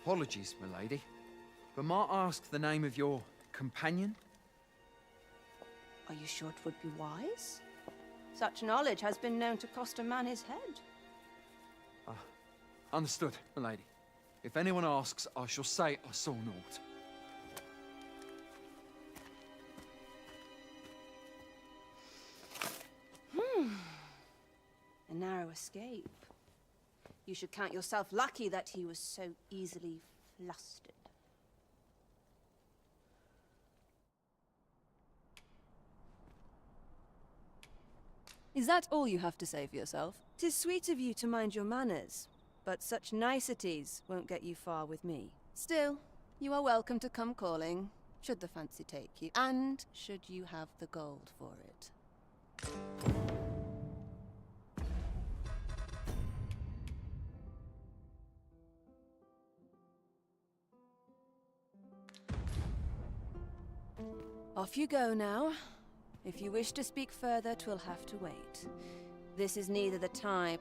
Apologies, milady. But might I ask the name of your companion? Are you sure it would be wise? Such knowledge has been known to cost a man his head. Understood, milady. If anyone asks, I shall say I saw naught. A narrow escape. You should count yourself lucky that he was so easily flustered. Is that all you have to say for yourself? 'Tis sweet of you to mind your manners, but such niceties won't get you far with me. Still, you are welcome to come calling, should the fancy take you, and should you have the gold for it. Off you go now. If you wish to speak further, 'twill have to wait. This is neither the time...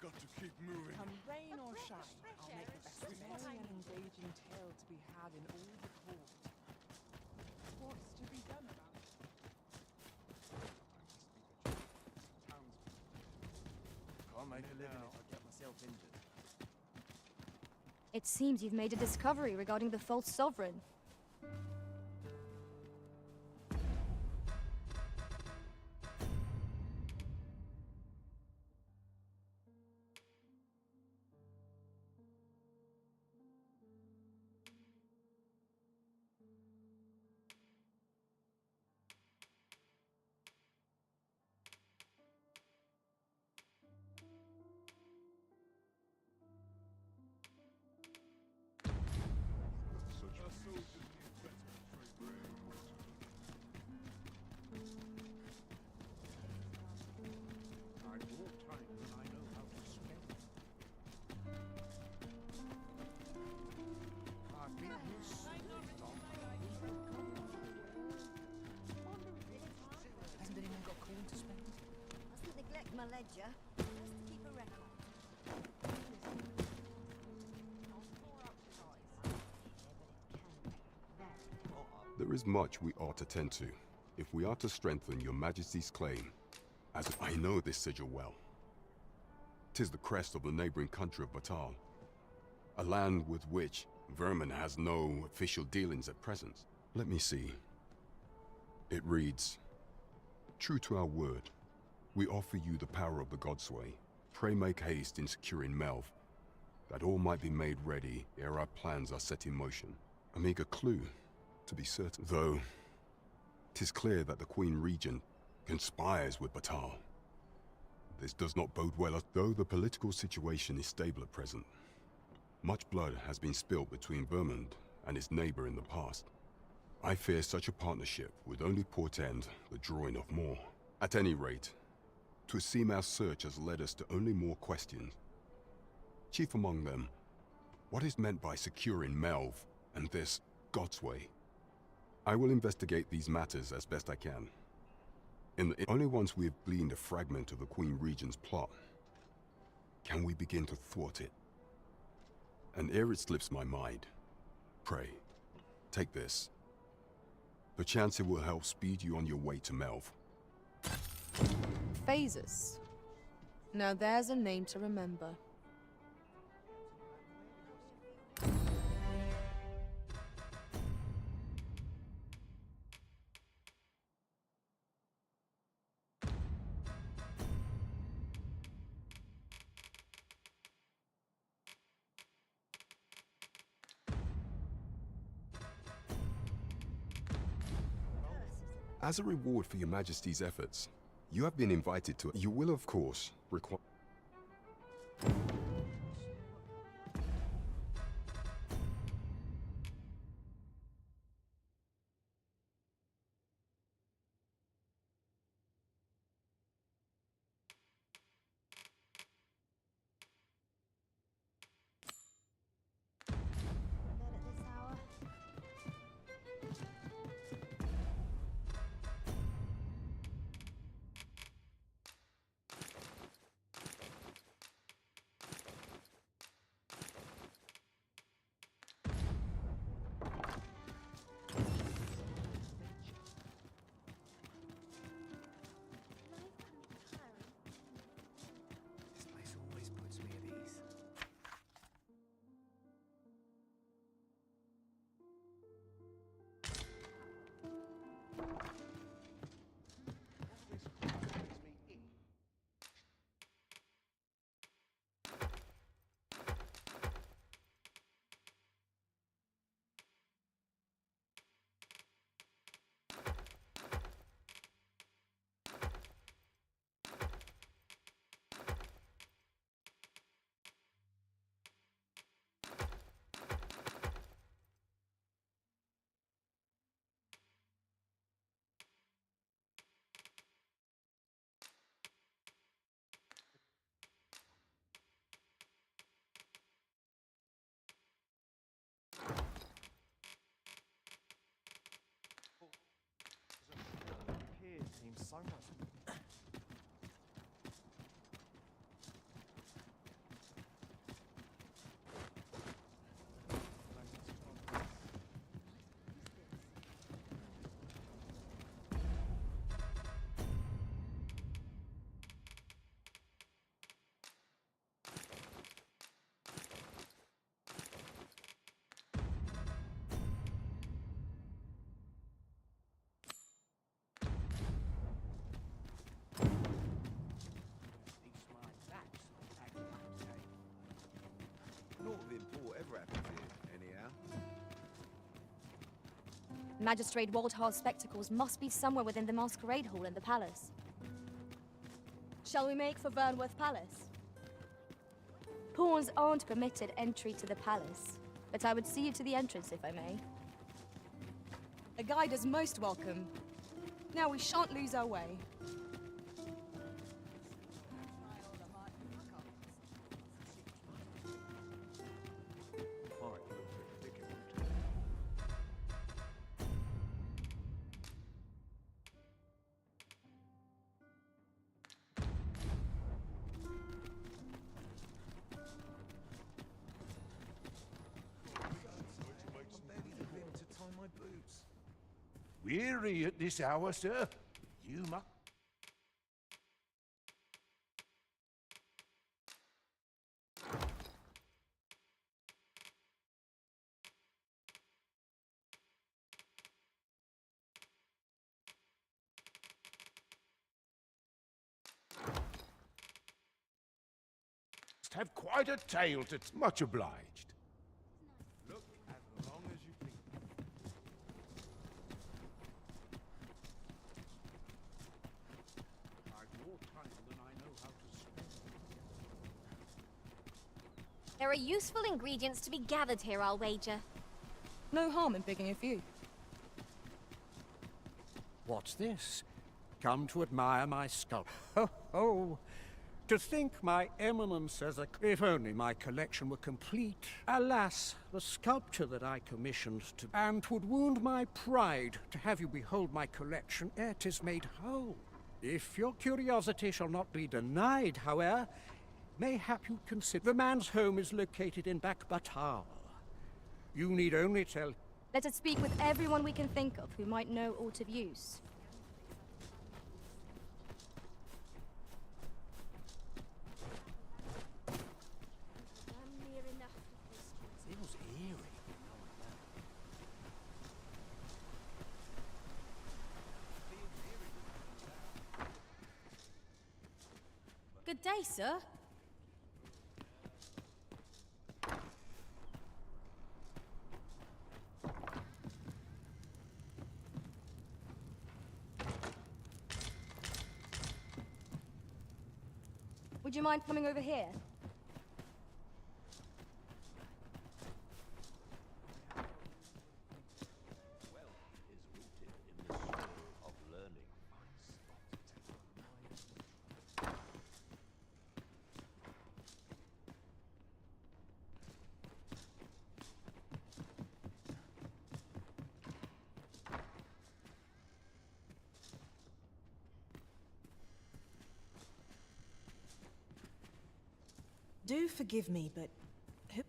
Got to keep moving. Come rain or shine, I'll make the best merry and engaging tale to be had in all the court. What's to be done about it? Can't make a living if I get myself injured. It seems you've made a discovery regarding the false sovereign. ledger, just to keep a record. There is much we ought to tend to, if we are to strengthen your majesty's claim, as I know this sigil well. 'Tis the crest of the neighboring country of Batal, a land with which Vermin has no official dealings at present. Let me see. It reads, "True to our word, we offer you the power of the Godsway. Pray make haste in securing Melv, that all might be made ready ere our plans are set in motion." A meager clue, to be certain, though 'tis clear that the Queen Regent conspires with Batal. This does not bode well, though the political situation is stable at present. Much blood has been spilt between Vermund and its neighbor in the past. I fear such a partnership would only portend the drawing of more. At any rate, 'twould seem our search has led us to only more questions. Chief among them, what is meant by securing Melv and this Godsway? I will investigate these matters as best I can. Only once we have gleaned a fragment of the Queen Regent's plot can we begin to thwart it. And ere it slips my mind, pray, take this. Perchance it will help speed you on your way to Melv. Phases. Now there's a name to remember. As a reward for your majesty's efforts, you have been invited to... You will, of course, require... This place always puts me at ease. Here seems so much. Naught of import ever happens here, anyhow. Magistrate Waldhar's spectacles must be somewhere within the masquerade hall in the palace. Shall we make for Vernworth Palace? Pawns aren't permitted entry to the palace, but I would see you to the entrance if I may. A guide is most welcome. Now we shan't lose our way. weary at this hour, sir? You must... have quite a tale to... Much obliged. Look as long as you please. I've more time than I know how to spend. There are useful ingredients to be gathered here, I'll wager. No harm in picking a few. What's this? Come to admire my sculpture. Ho, ho! To think my eminence has a... If only my collection were complete. Alas, the sculpture that I commissioned to... And 'twould wound my pride to have you behold my collection ere 'tis made whole. If your curiosity shall not be denied, however, mayhap you consider... The man's home is located in Bakbatar. You need only tell... Let us speak with everyone we can think of who might know aught of use. Feels eerie. Good day, sir. Would you mind coming over here? Do forgive me, but... who...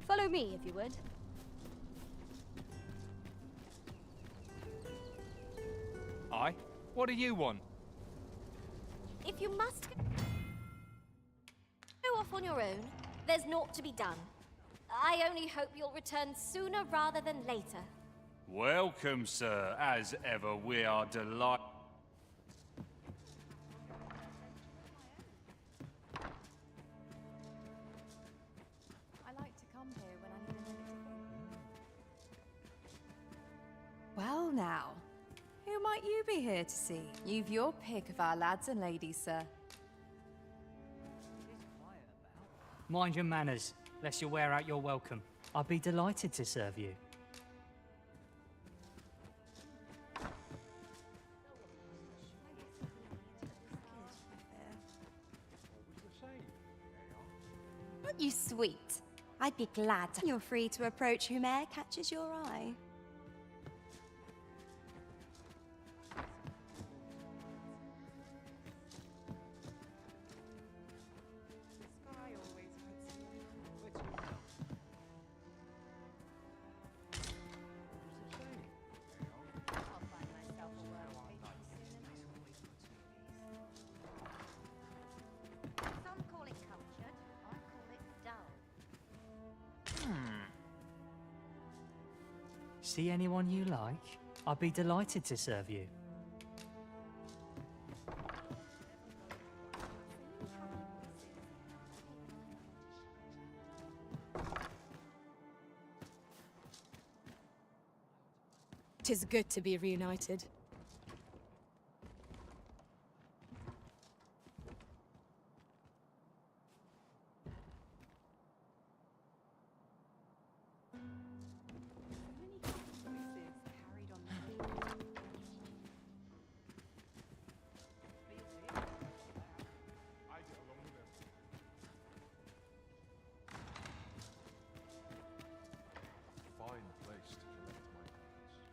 Follow me, if you would. Aye? What do you want? If you must go off on your own, there's naught to be done. I only hope you'll return sooner rather than later. Welcome, sir. As ever, we are delighted. I like to come here when I need a minute to think. Well now, who might you be here to see? You've your pick of our lads and ladies, sir. Mind your manners, lest you wear out your welcome. I'd be delighted to serve you. Aren't you sweet? I'd be glad to... You're free to approach whome'er catches your eye. Some call it cultured, I call it dull. See anyone you like? I'd be delighted to serve you. Tis good to be reunited.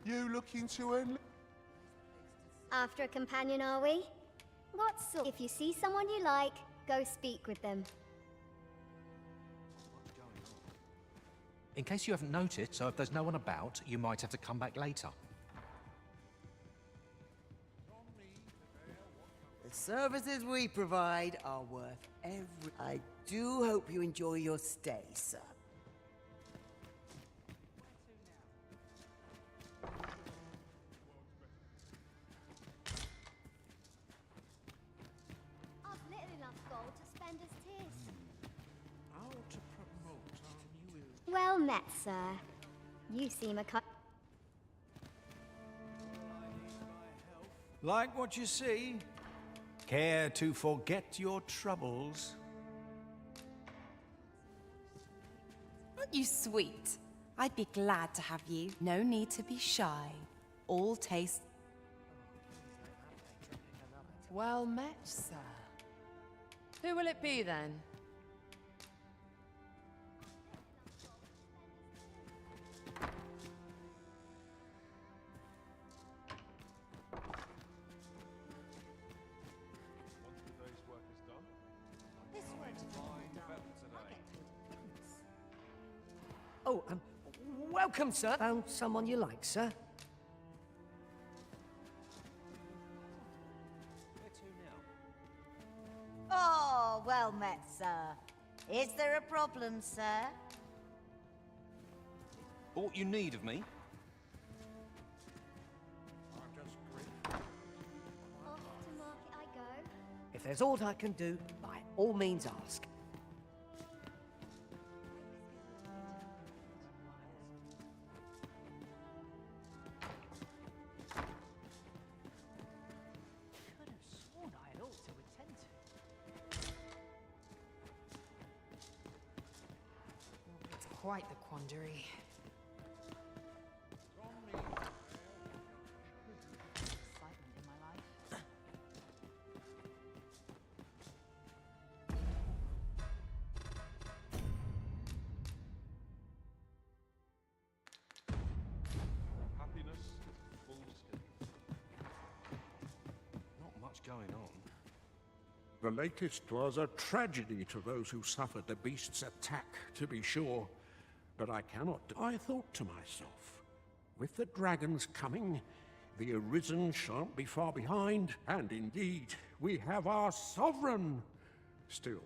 You looking to earn... After a companion, are we? What sort? If you see someone you like, go speak with them. In case you haven't noticed, so if there's no one about, you might have to come back later. The services we provide are worth every... I do hope you enjoy your stay, sir. I've little enough gold to spend as tis. How to promote our new... Well met, sir. You seem a Like what you see? Care to forget your troubles? Aren't you sweet? I'd be glad to have you. No need to be shy. All taste... Well met, sir. Who will it be, then? Oh, welcome, sir. Found someone you like, sir? Oh, well met, sir. Is there a problem, sir? Aught you need of me? Off to market I go. If there's aught I can do, by all means ask. It's quite the quandary. Happiness, full steam. Not much going on. The latest was a tragedy to those who suffered the beast's attack, to be sure. But I cannot... I thought to myself, with the dragons coming, the Arisen shan't be far behind, and indeed, we have our sovereign. Still,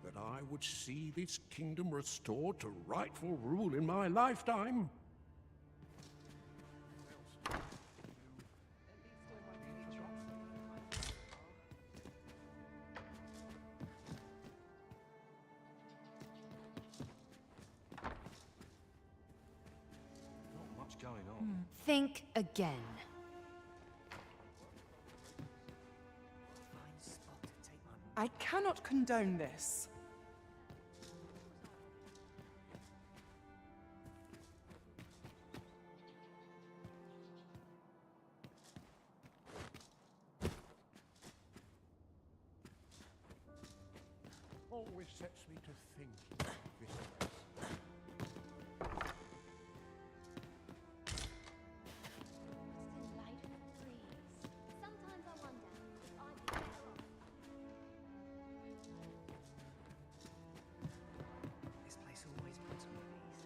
that I would see this kingdom restored to rightful rule in my lifetime. Not much going on. Think again. I cannot condone this. Always sets me to think this way. Sometimes I wonder if I'd be better off. This place always puts me at ease.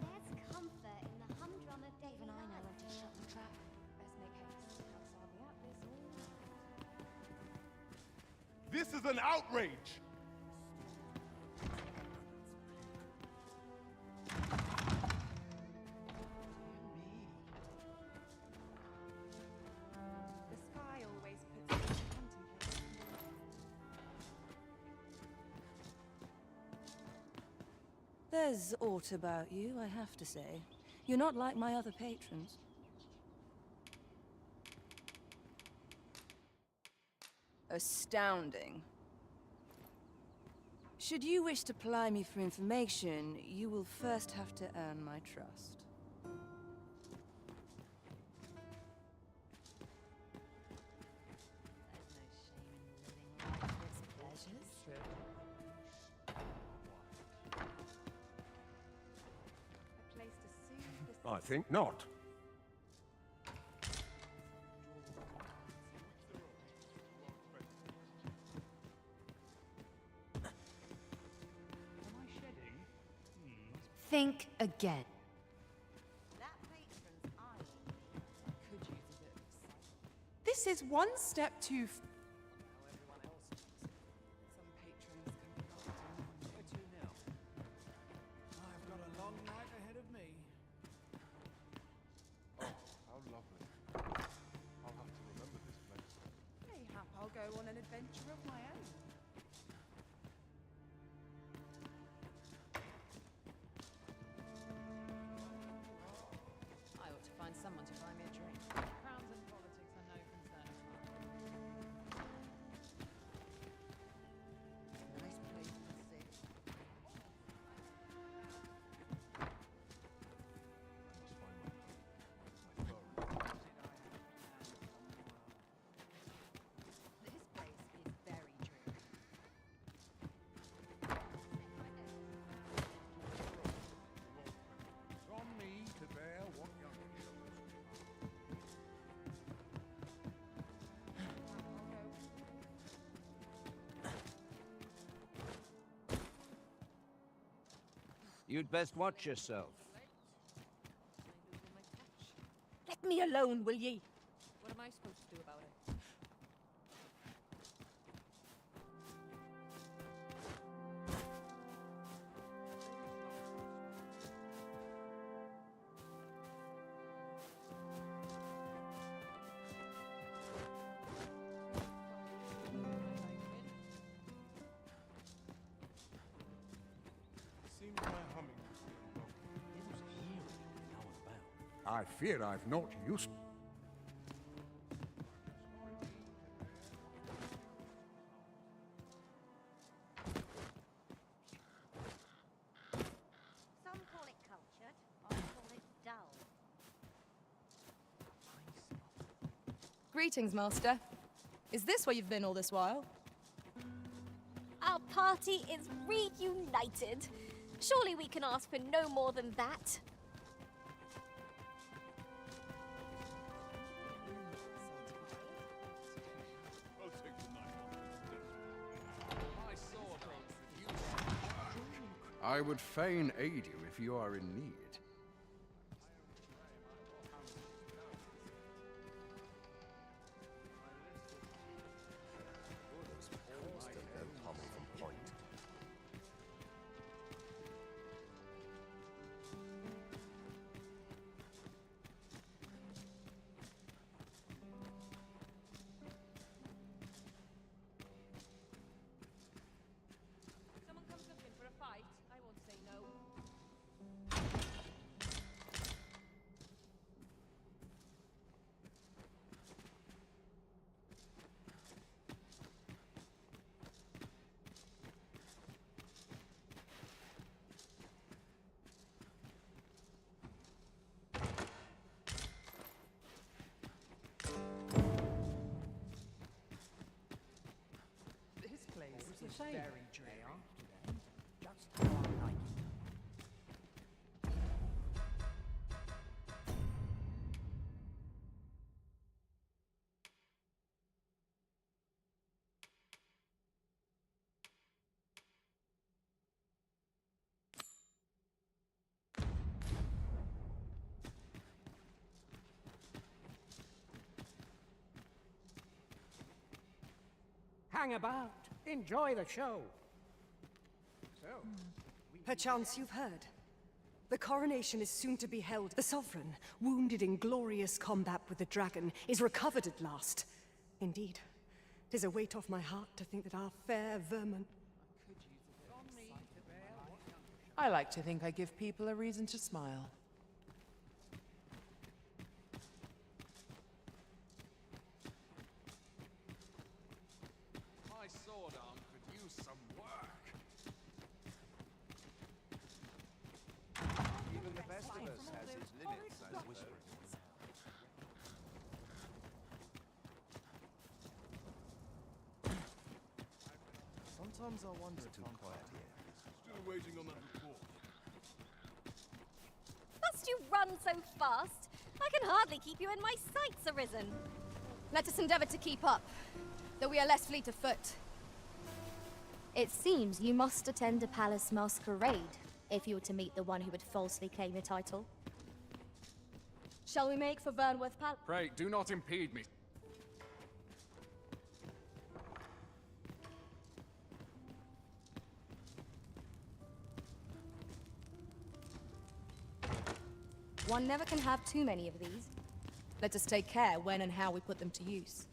There's comfort in the humdrum of daily Even I know life. when to shut the trap. Best make haste. Outside the Atlas all This is an outrage! The sky always puts me to contemplate. There's aught about you, I have to say. You're not like my other patrons. Astounding. Should you wish to ply me for information, you will first have to earn my trust. I think not. Think again. This is one step too. Some patrons can be Where to now? I've got a long night ahead of me. Oh, how lovely. I'll have to remember this place. Mayhap I'll go on an adventure of my own. I ought to find someone to buy me a drink. Crowns and politics are no concern of mine. Nice place to sit. This place is very dreary. It's on me to bear what young You'd best watch yourself. Let me alone, will ye? What am I supposed to do about it? Seems my humming was getting low. I fear I've not used. Some call it cultured, I call it dull. Greetings, Master. Is this where you've been all this while? Our party is reunited. Surely we can ask for no more than that. I'll take the night off. I would fain aid you if you are in need. Someone comes looking for a fight, I won't say no. This place What was is the saying? very dreary. Just how I like it. Hang about. Enjoy the show. So, Perchance you've heard. The coronation is soon to be held. The Sovereign, wounded in glorious combat with the dragon, is recovered at last. Indeed, 'tis a weight off my heart to think that our fair vermin... I like to think I give people a reason to smile. My sword arm could use some work. Even the best of us has its limits, I suppose. Sometimes I wonder if I'm quiet here. Still waiting on that report. must you run so fast? I can hardly keep you in my sights, Arisen. Let us endeavor to keep up, though we are less fleet of foot. It seems you must attend a palace masquerade if you were to meet the one who would falsely claim your title. Shall we make for Vernworth Palace? Pray, do not impede me. One never can have too many of these. Let us take care when and how we put them to use.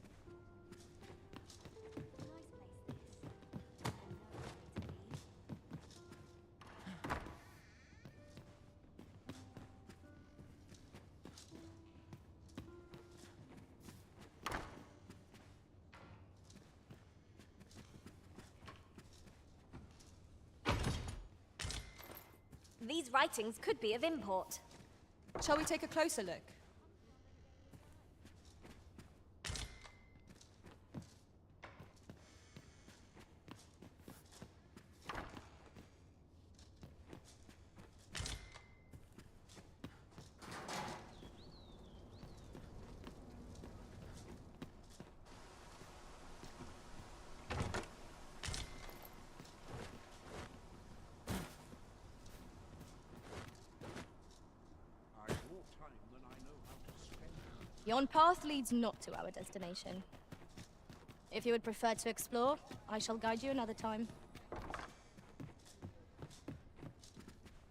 These writings could be of import. Shall we take a closer look? Yon path leads not to our destination. If you would prefer to explore, I shall guide you another time.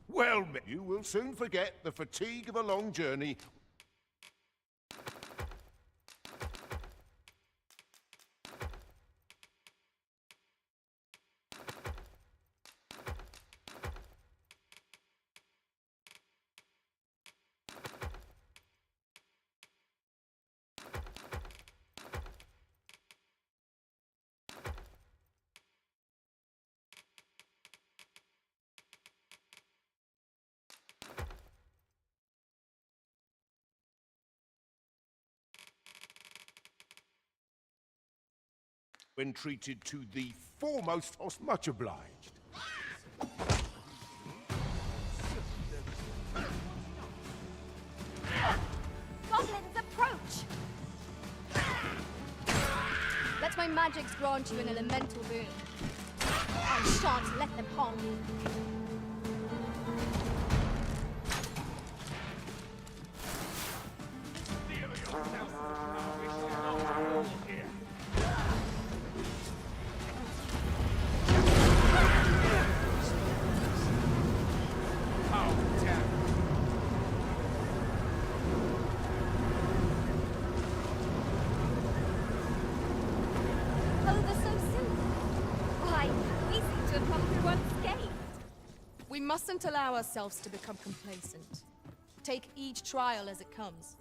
Well, you will soon forget the fatigue of a long journey. When treated to the foremost host, much obliged. Goblins approach! Let my magics grant you an elemental boon. I shan't let them harm you. We mustn't allow ourselves to become complacent. Take each trial as it comes.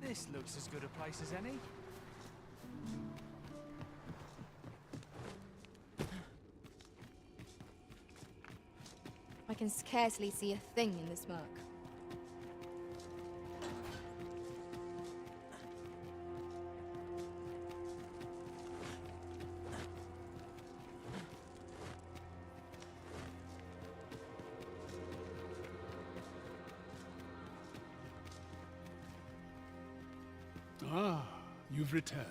This looks as good a place as any. I can scarcely see a thing in this murk. Ah, you've returned.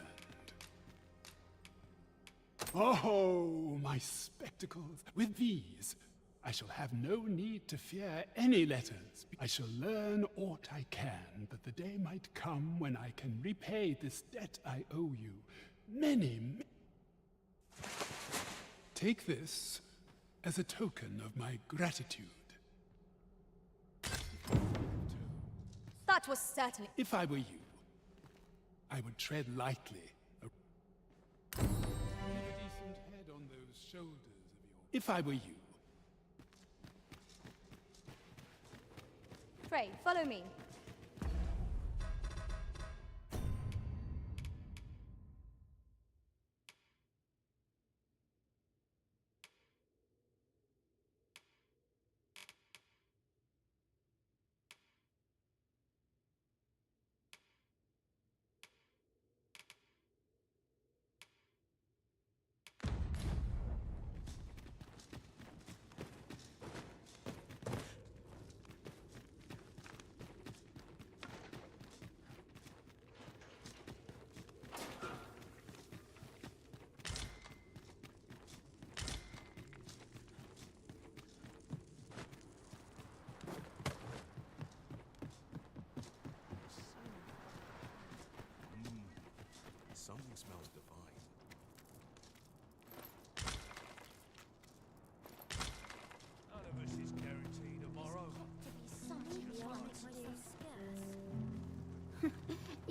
Oh, my spectacles. With these, I shall have no need to fear any letters. I shall learn aught I can, that the day might come when I can repay this debt I owe you. Take this as a token of my gratitude. That was certainly... If I were you, I would tread lightly. Leave a decent head on those shoulders of yours. If I were you. Pray, follow me.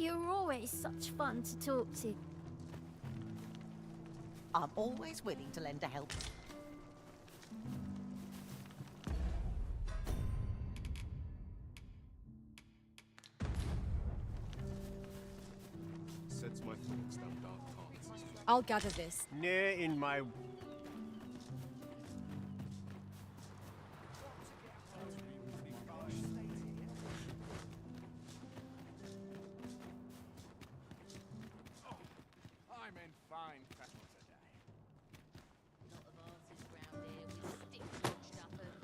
You're always such fun to talk to. I'm always willing to lend a help. Sets my thoughts down dark paths. I'll gather this. Near in my... I'm in fine fettle today. Lot of arses round here with sticks lodged up and...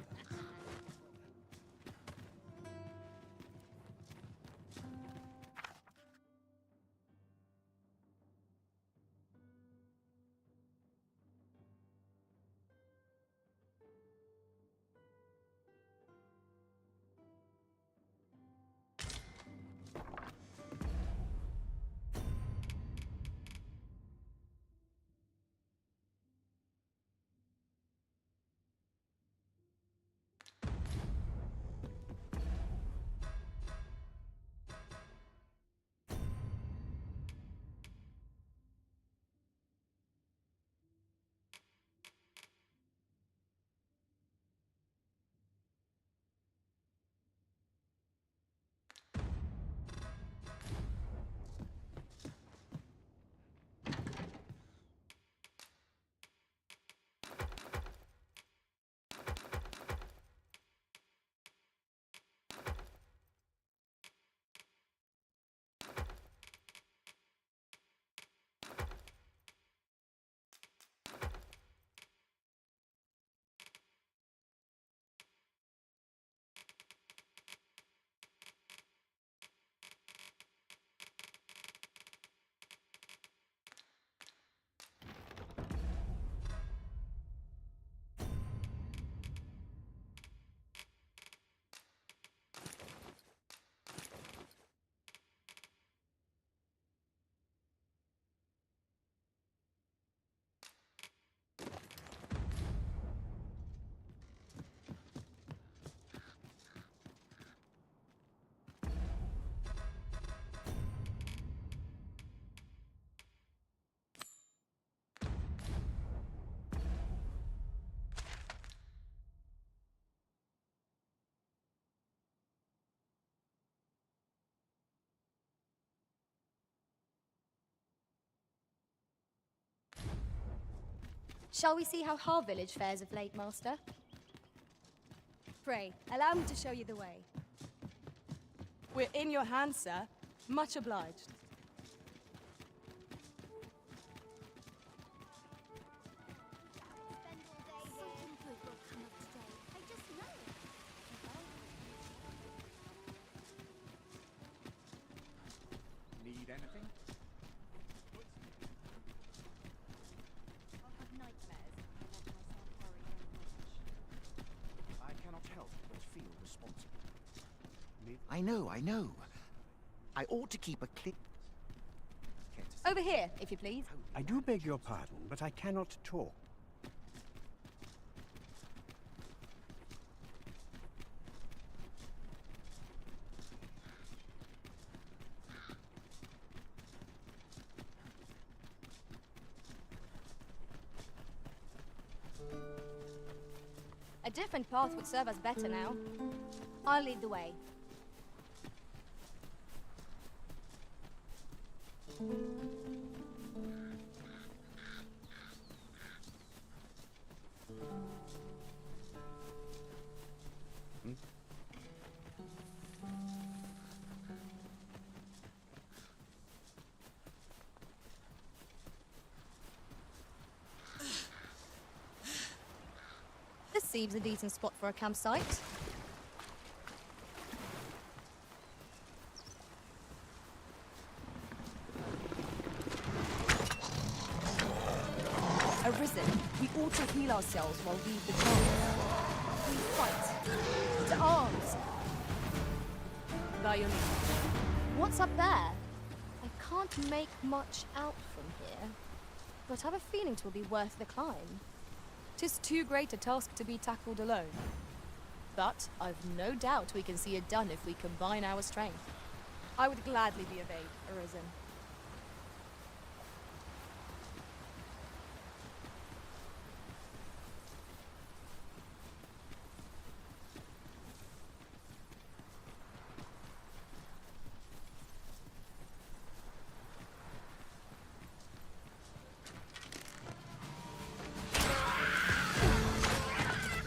Shall we see how Har village fares of late, Master? Pray, allow me to show you the way. We're in your hands, sir. Much obliged. Need anything? I cannot help but feel responsible. I know. I ought to keep a clear... Over here, if you please. I do beg your pardon, but I cannot talk. A different path would serve us better now. I'll lead the way. This seems a decent spot for a campsite. Arisen, we ought to heal ourselves while we the charge. We fight. To arms! By your leave. What's up there? I can't make much out from here, but I've a feeling 'twill be worth the climb. 'Tis too great a task to be tackled alone. But I've no doubt we can see it done if we combine our strength. I would gladly be of aid, Arisen.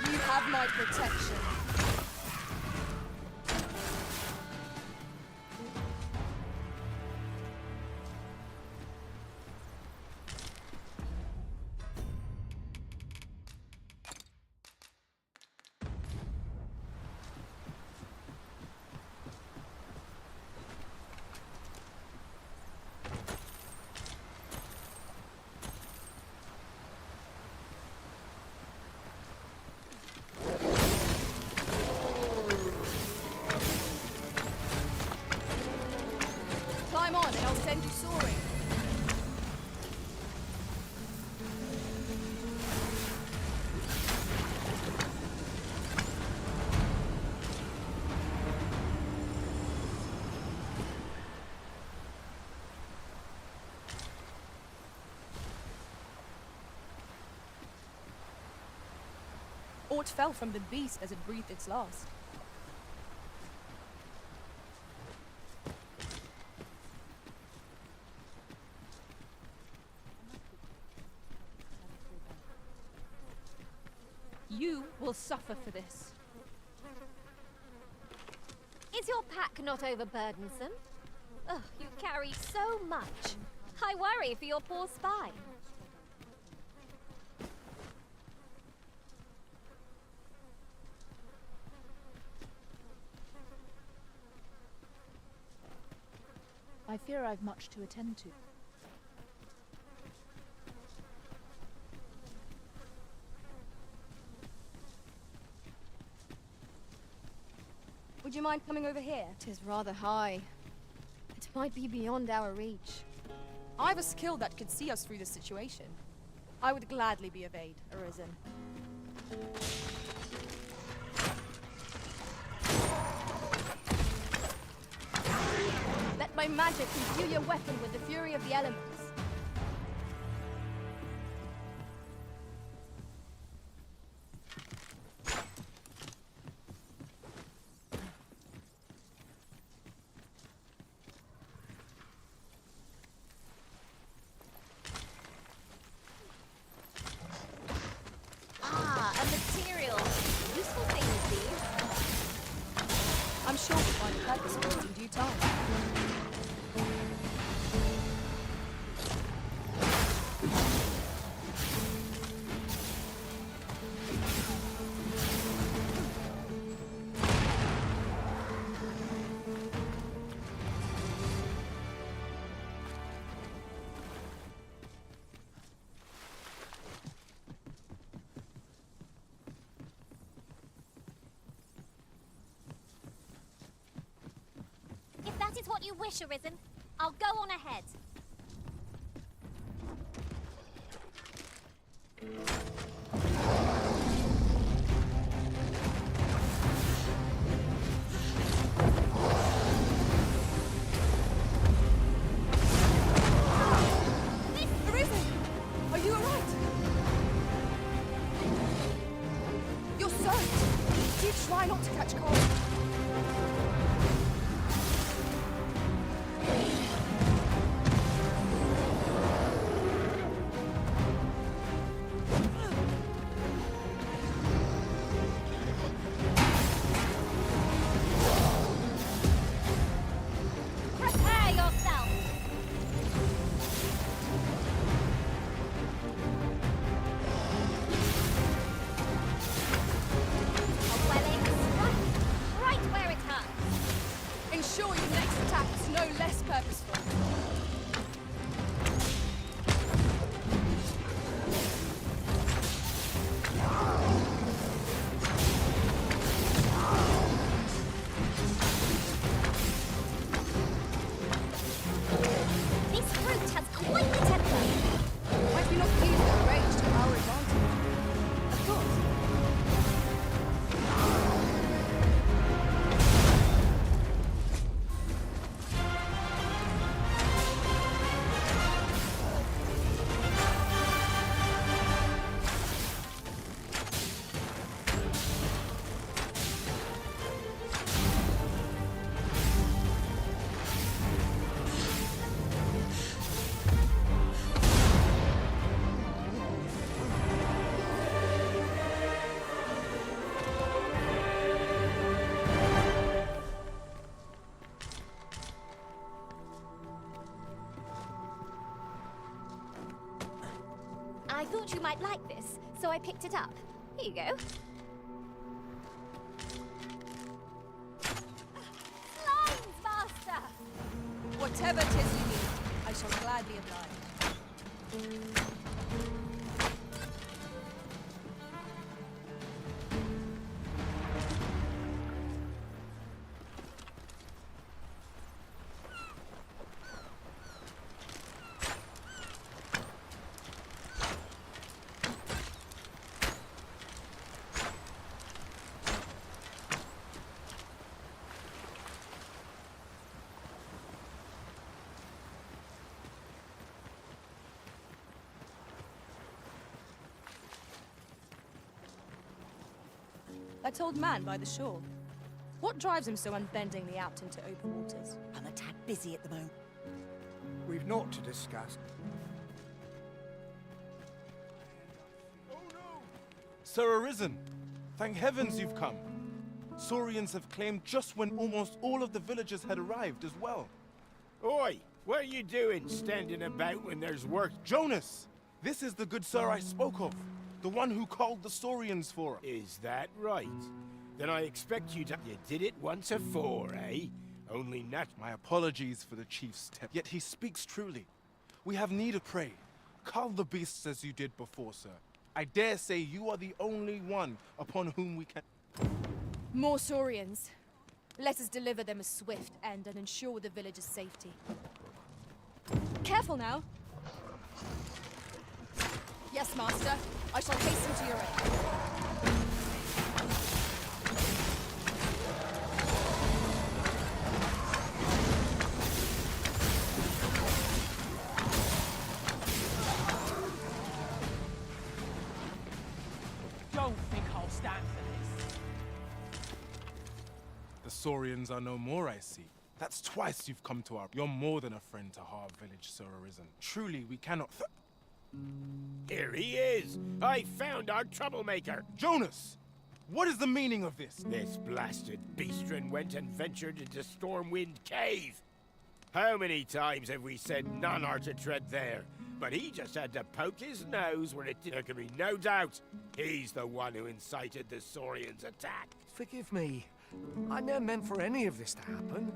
You have my protection. Climb on and I'll send you soaring. Aught fell from the beast as it breathed its last. You will suffer for this. Is your pack not overburdensome? Ugh, you carry so much. I worry for your poor spine. I fear I've much to attend to. Would you mind coming over here? 'Tis rather high. It might be beyond our reach. I've a skill that could see us through this situation. I would gladly be of aid, Arisen. Let my magic imbue your weapon with the fury of the elements. Ah, a material. Useful things, these. I'm sure we'll find a purpose for it in due time. If that is what you wish, Arisen, I'll go on ahead. Arisen! Are you alright? You're soaked. Do try not to catch cold. Prepare yourself! A welling strike might like this, so I picked it up. Here you go. Lines, Master! Whatever 'tis you need, I shall gladly oblige. That old man by the shore. What drives him so unbendingly out into open waters? I'm a tad busy at the moment. We've naught to discuss. Sir Arisen, thank heavens you've come. Saurians have claimed just when almost all of the villagers had arrived as well. Oi! What are you doing, standing about when there's work? Jonas! This is the good sir I spoke of. The one who called the Saurians for us. Is that right? Then I expect you to... You did it once afore, eh? Only not... My apologies for the chief's temper. Yet he speaks truly. We have need of prey. Cull the beasts as you did before, sir. I dare say you are the only one upon whom we can... More Saurians. Let us deliver them a swift end and ensure the village's safety. Careful now. Yes, Master. I shall hasten to your aid. Don't think I'll stand for this. The Saurians are no more, I see. That's twice you've come to our... You're more than a friend to Harv Village, Sir Arisen. Truly, we cannot... Here he is! I found our troublemaker! Jonas! What is the meaning of this? This blasted beastren went and ventured into Stormwind Cave! How many times have we said none are to tread there? But he just had to poke his nose where there can be no doubt he's the one who incited the Saurians' attack. Forgive me. I never meant for any of this to happen.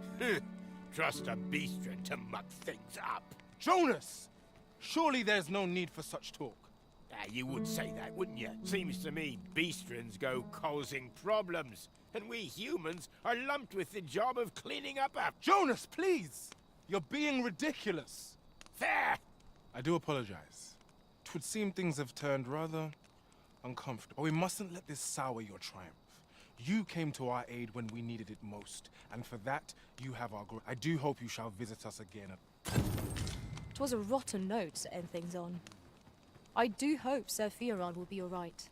Trust a beastren to muck things up. Jonas! Surely there's no need for such talk. You would say that, wouldn't you? Seems to me beastrens go causing problems, and we humans are lumped with the job of cleaning up after... Jonas, please! You're being ridiculous. There! I do apologize. 'Twould seem things have turned rather uncomfortable. But we mustn't let this sour your triumph. You came to our aid when we needed it most, and for that, you have our I do hope you shall visit us again. 'Twas a rotten note to end things on. I do hope Sir Fioron will be all right.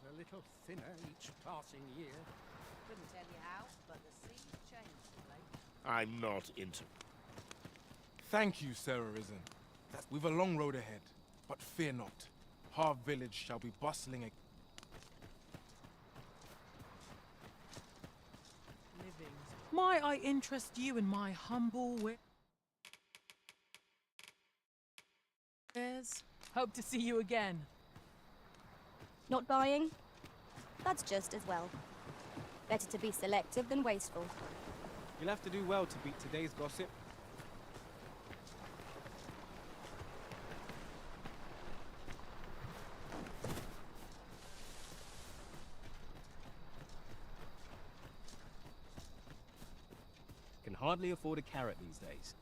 A little thinner each passing year. Couldn't tell you how, but the seas changed of late. I'm not into... Thank you, Sir Arisen. We've a long road ahead, but fear not. Harv Village shall be bustling again. Might I interest you in my humble wares? Hope to see you again. Not buying? That's just as well. Better to be selective than wasteful. You'll have to do well to beat today's gossip. Can hardly afford a carrot these days.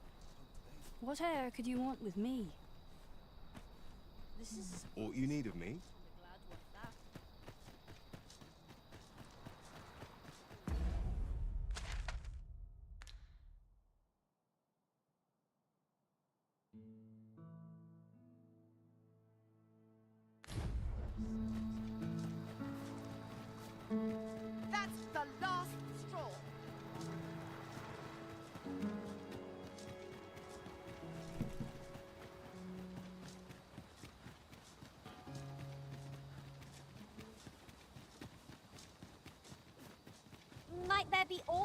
What air could you want with me? This is all you need of me.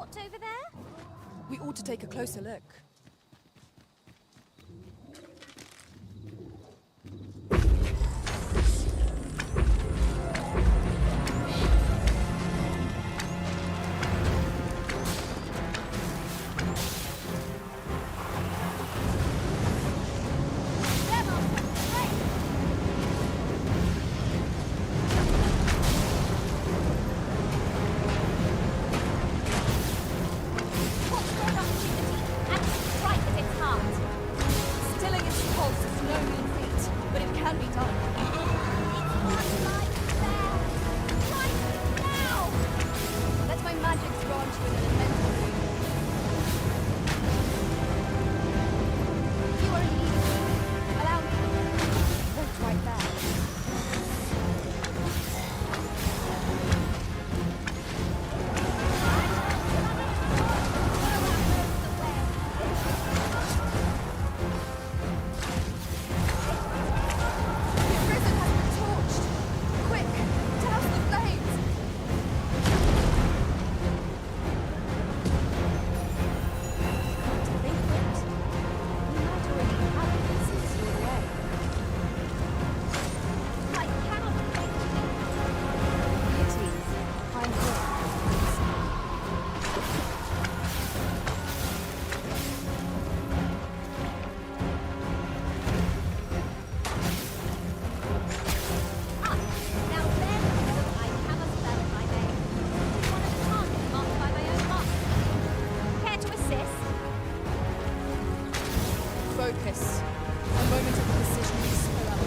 fort over there? We ought to take a closer look. Stilling its pulse is no mean feat, but it can be done. Let my magic grant you an elemental boon. You are in need of me. Allow me. Wait right there. The prison has been torched. Quick, douse the flames. To think that you might already have it since you were away. I cannot thank you. Beauties, I'm here. Now then, I have a spell in my name. One of the targets marked by my own mark. Care to assist? Focus. A moment of precision is spell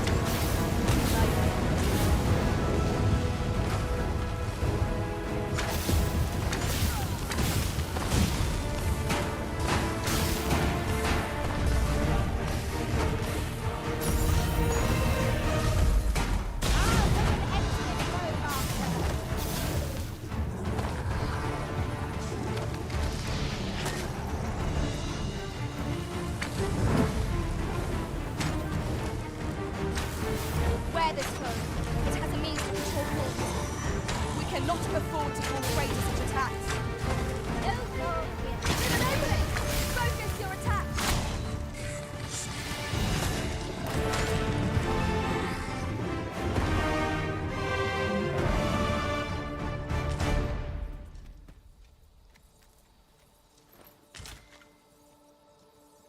Wear this cloak. It has a means to control force. We cannot afford to fall prey to such attacks. No, no, There's an opening! Focus your attack!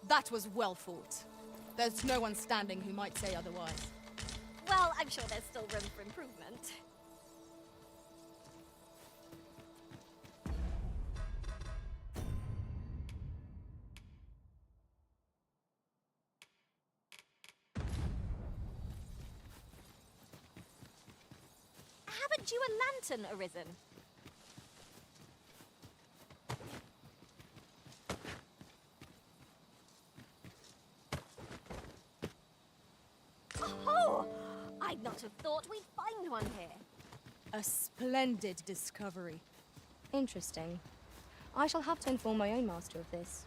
That was well fought. There's no one standing who might say otherwise. Well, I'm sure there's still room for improvement. Haven't you a lantern arisen? Oh! I'd not have thought we'd find one here. A splendid discovery. Interesting. I shall have to inform my own master of this.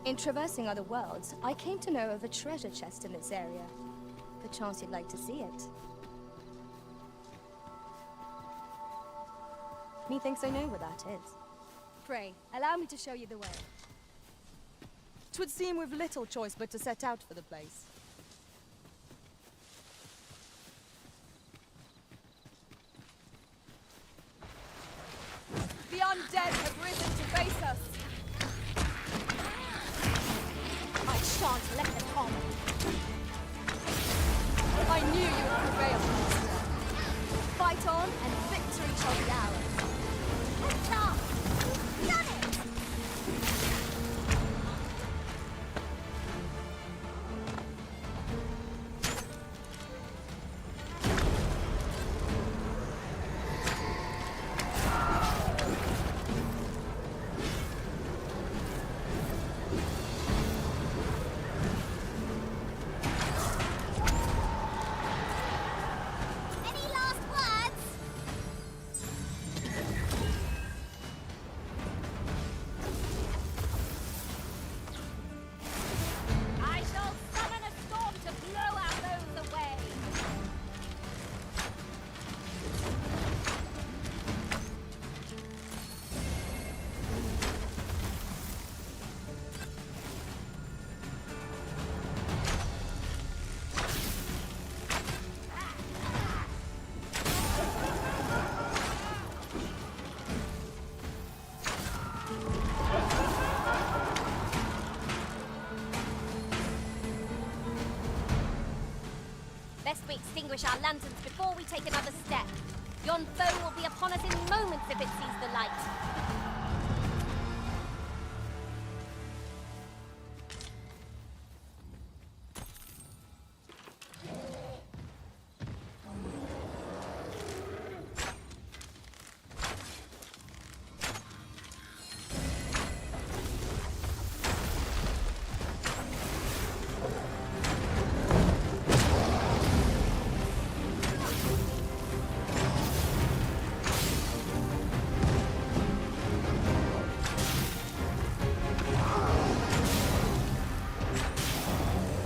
In traversing other worlds, I came to know of a treasure chest in this area. Perchance you'd like to see it. Methinks I know where that is. Pray, allow me to show you the way. 'Twould seem we've little choice but to set out for the place. The undead have risen to face us. I shan't let them harm me. I knew you would prevail. Fight on, and victory shall be ours. Headshot! Done it! Any last words? I shall summon a storm to blow our foes away. Best we extinguish our lanterns before we take another step. Yon foe will be upon us in moments if it sees the light.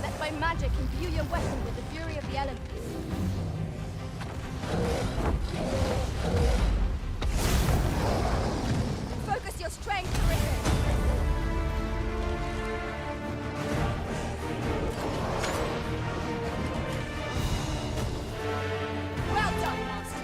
Let my magic imbue your weapon with the fury of the elements. Focus your strength, Griffin. Well done, Master.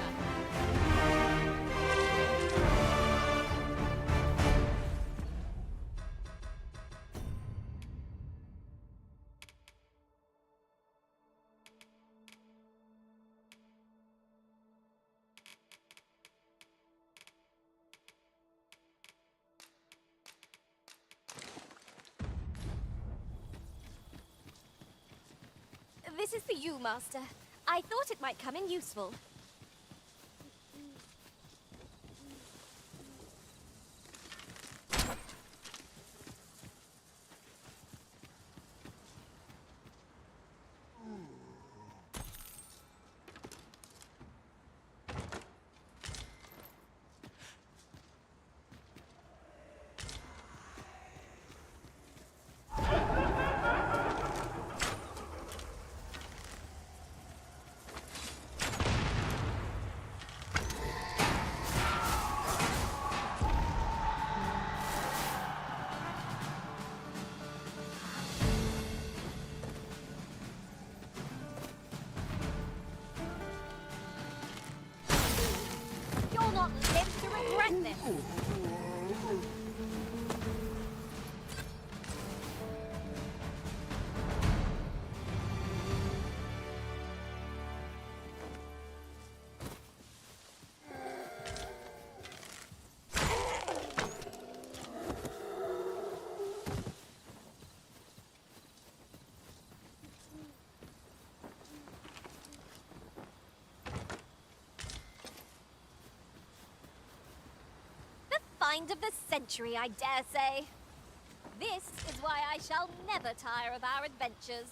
This is for you, Master. I thought it might come in useful. You'll not live to regret this. The find of the century, I dare say. This is why I shall never tire of our adventures.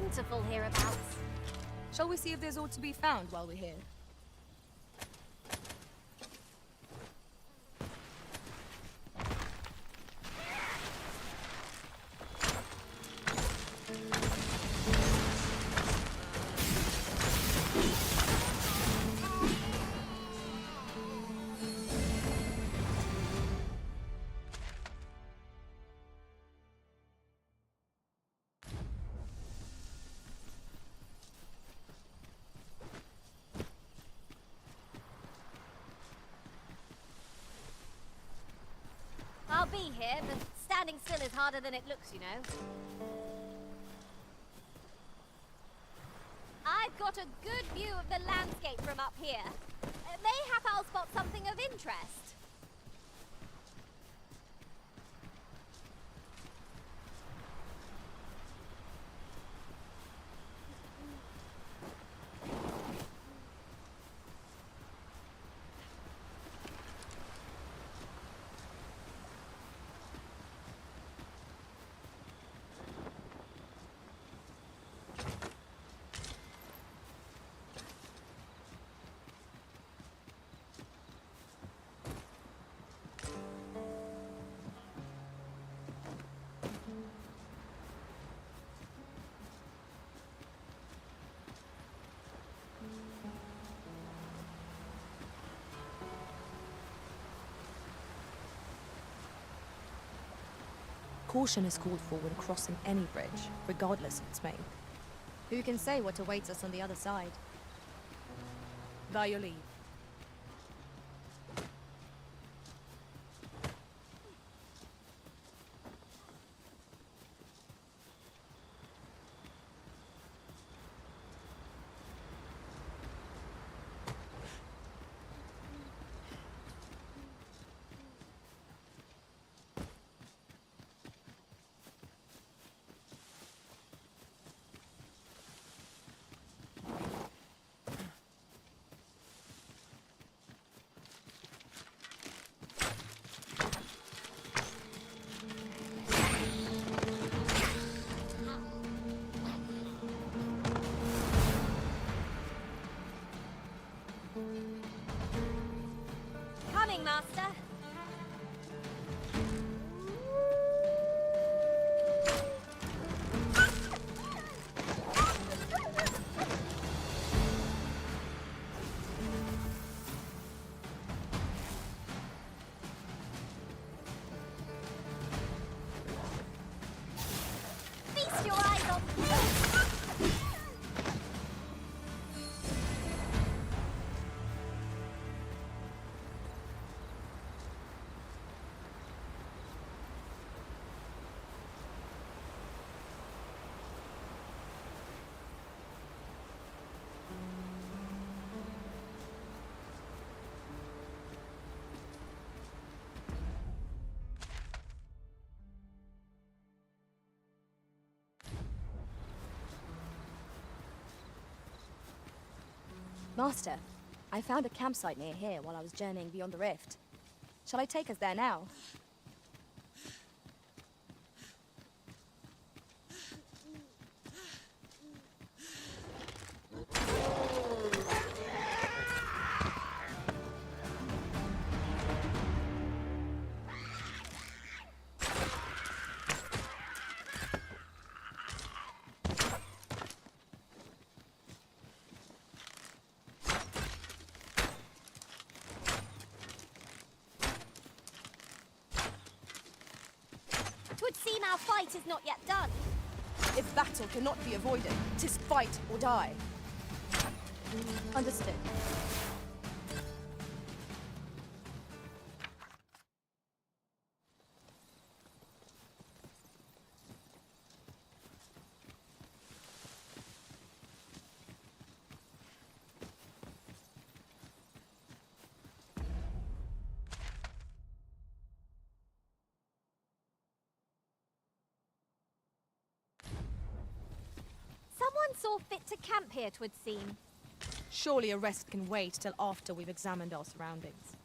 plentiful hereabouts. Shall we see if there's aught to be found while we're here? I'll be here, but standing still is harder than it looks, you know. I've got a good view of the landscape from up here. Mayhap I'll spot something of interest. Caution is called for when crossing any bridge, regardless of its make. Who can say what awaits us on the other side? By your leave. Coming, Master. Feast your eyes on me! Master, I found a campsite near here while I was journeying beyond the rift. Shall I take us there now? Twould seem our fight is not yet done. If battle cannot be avoided, 'tis fight or die. Understood. Someone saw fit to camp here, 'twould seem. Surely a rest can wait till after we've examined our surroundings.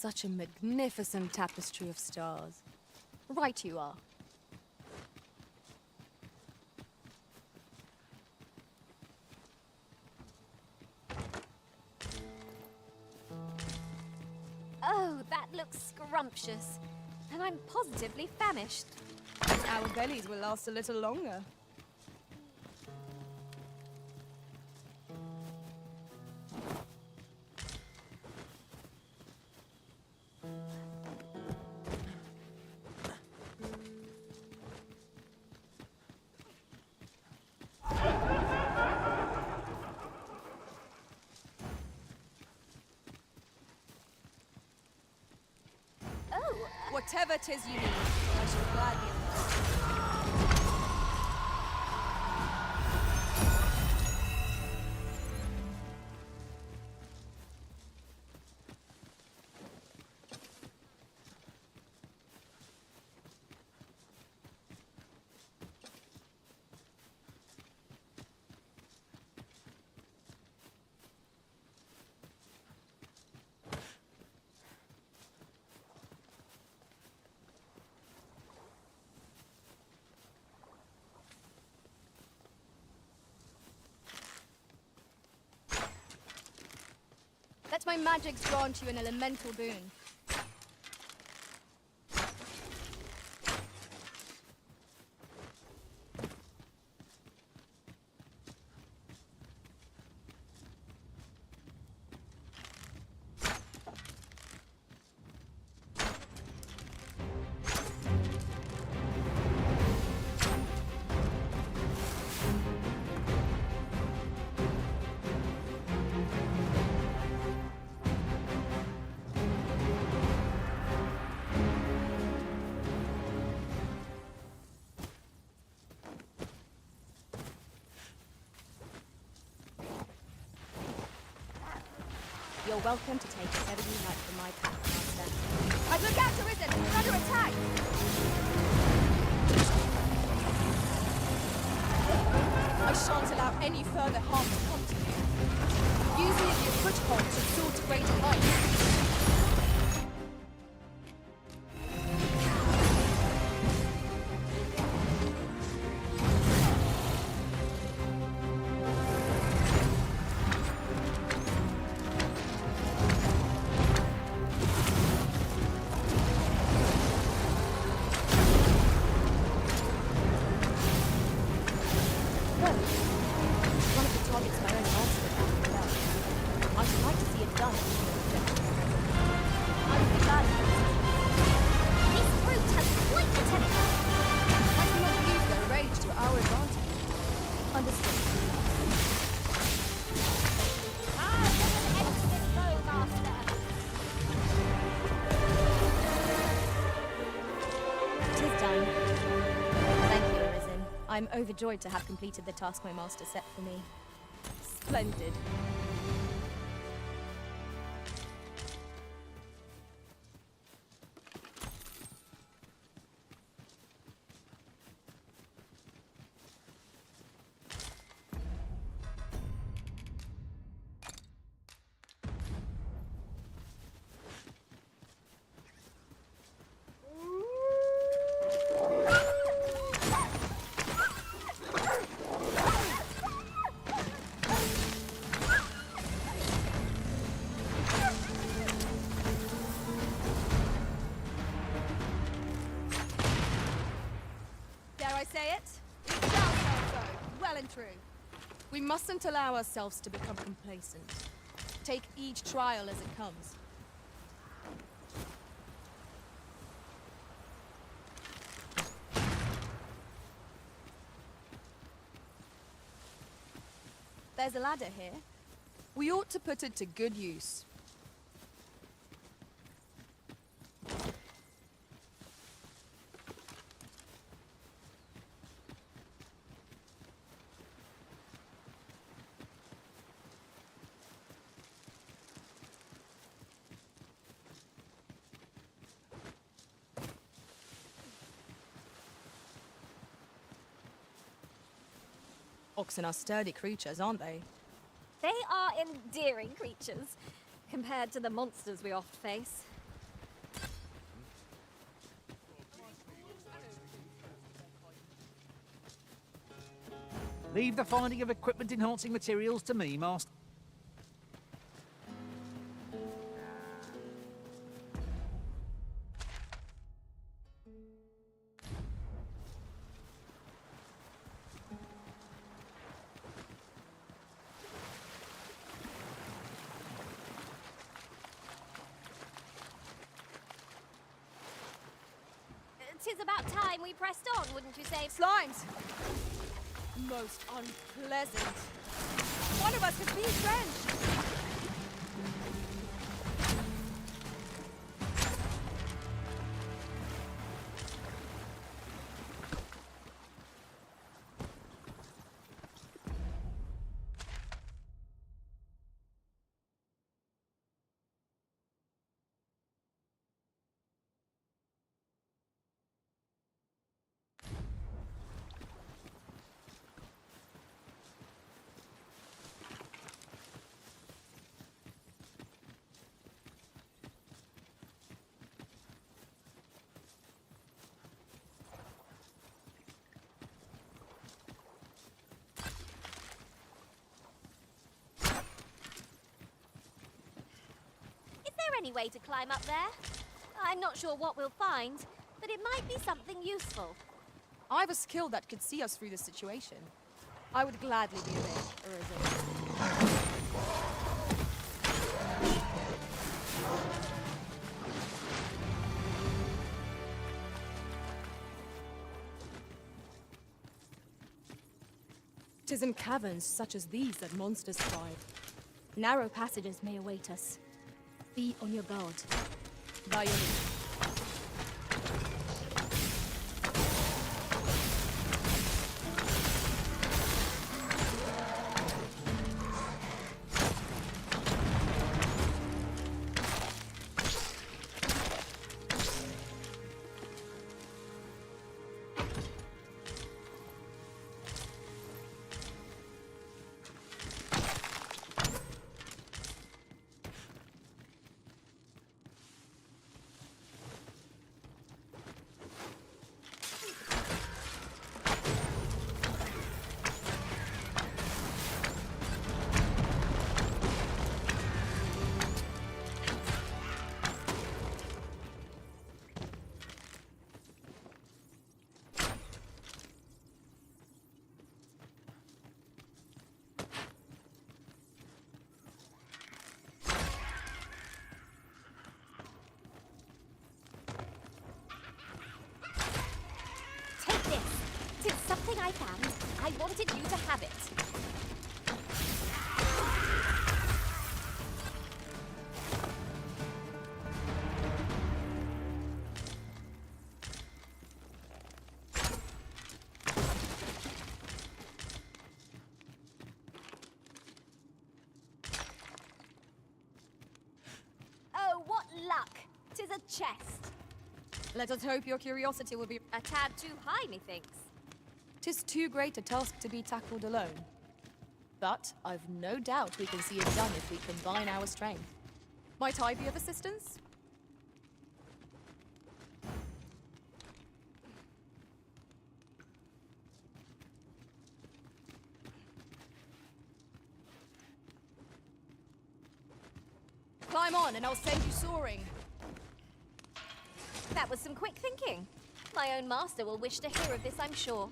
Such a magnificent tapestry of stars. Right you are. Oh, that looks scrumptious. And I'm positively famished. Our bellies will last a little longer. Whatever 'tis you need, I shall gladly oblige. Let my magics grant you an elemental boon. You're welcome to take whatever you like from my pack, Master. I look out, Arisen! We're under attack! I shan't allow any further harm to come to you. Use me as your foothold to soar to greater heights. I'm overjoyed to have completed the task my master set for me. Splendid. We mustn't allow ourselves to become complacent. Take each trial as it comes. There's a ladder here. We ought to put it to good use. Oxen are sturdy creatures, aren't they? They are endearing creatures, compared to the monsters we oft face. Leave the finding of equipment-enhancing materials to me, Master. Tis about time we pressed on, wouldn't you say? Slimes! Most unpleasant. One of us could be drenched. Any way to climb up there? I'm not sure what we'll find, but it might be something useful. I've a skill that could see us through this situation. I would gladly be a regent. Tis in caverns such as these that monsters thrive. Narrow passages may await us. Be on your guard. By your leave. Something I found. I wanted you to have it. Oh, what luck! 'Tis a chest. Let us hope your curiosity will be a tad too high, methinks. 'Tis too great a task to be tackled alone. But I've no doubt we can see it done if we combine our strength. Might I be of assistance? Climb on and I'll send you soaring. That was some quick thinking. My own master will wish to hear of this, I'm sure.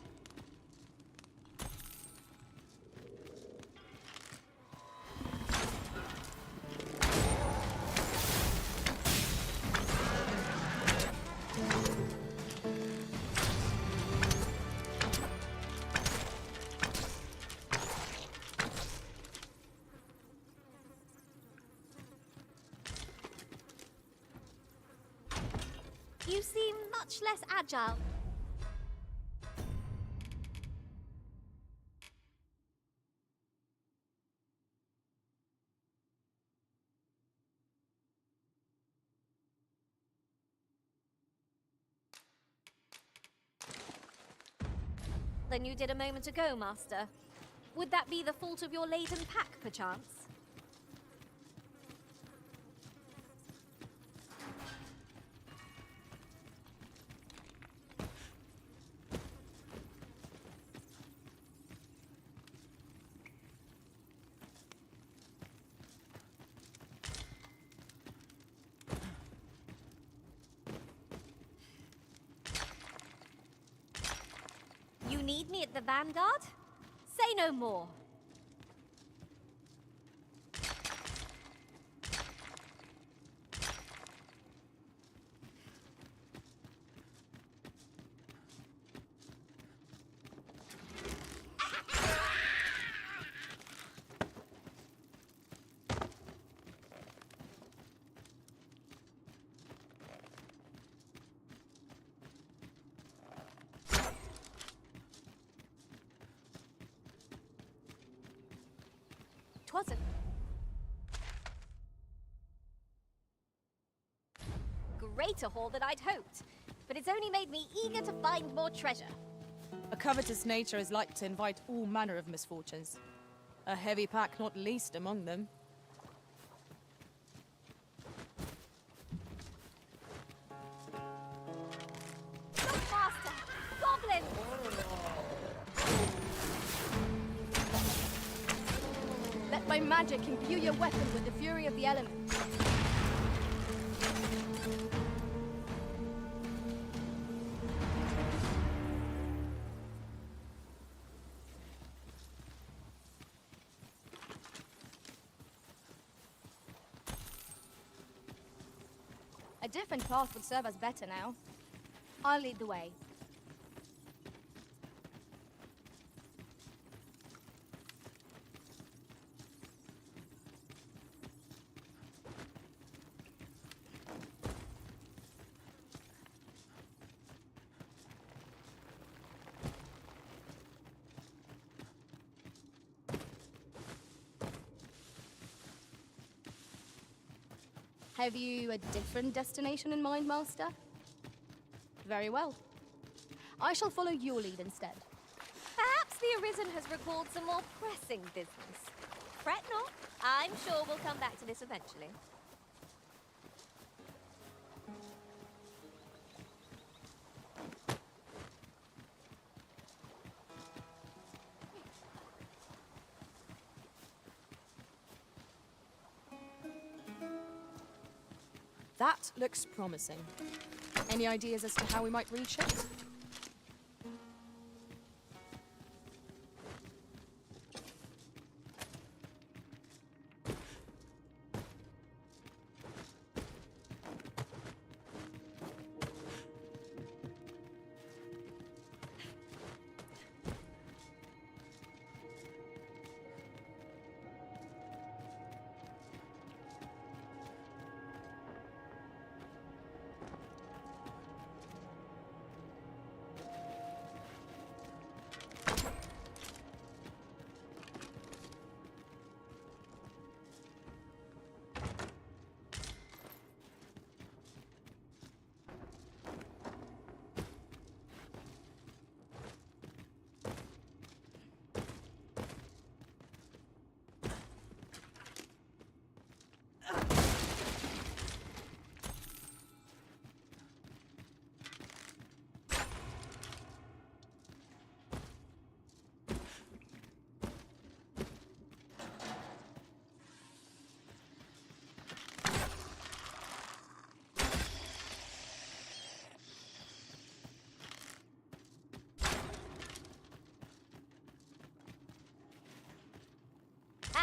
You seem much less agile. Than you did a moment ago, Master. Would that be the fault of your laden pack, perchance? need me at the Vanguard? Say no more. Twasn't. Greater haul than I'd hoped, but it's only made me eager to find more treasure. A covetous nature is like to invite all manner of misfortunes. A heavy pack not least among them. Look faster! Goblin! Let my magic imbue your weapon with the fury of the elements. A different path would serve us better now. I'll lead the way. Have you a different destination in mind, Master? Very well. I shall follow your lead instead. Perhaps the Arisen has recalled some more pressing business. Fret not. I'm sure we'll come back to this eventually. That looks promising. Any ideas as to how we might reach it?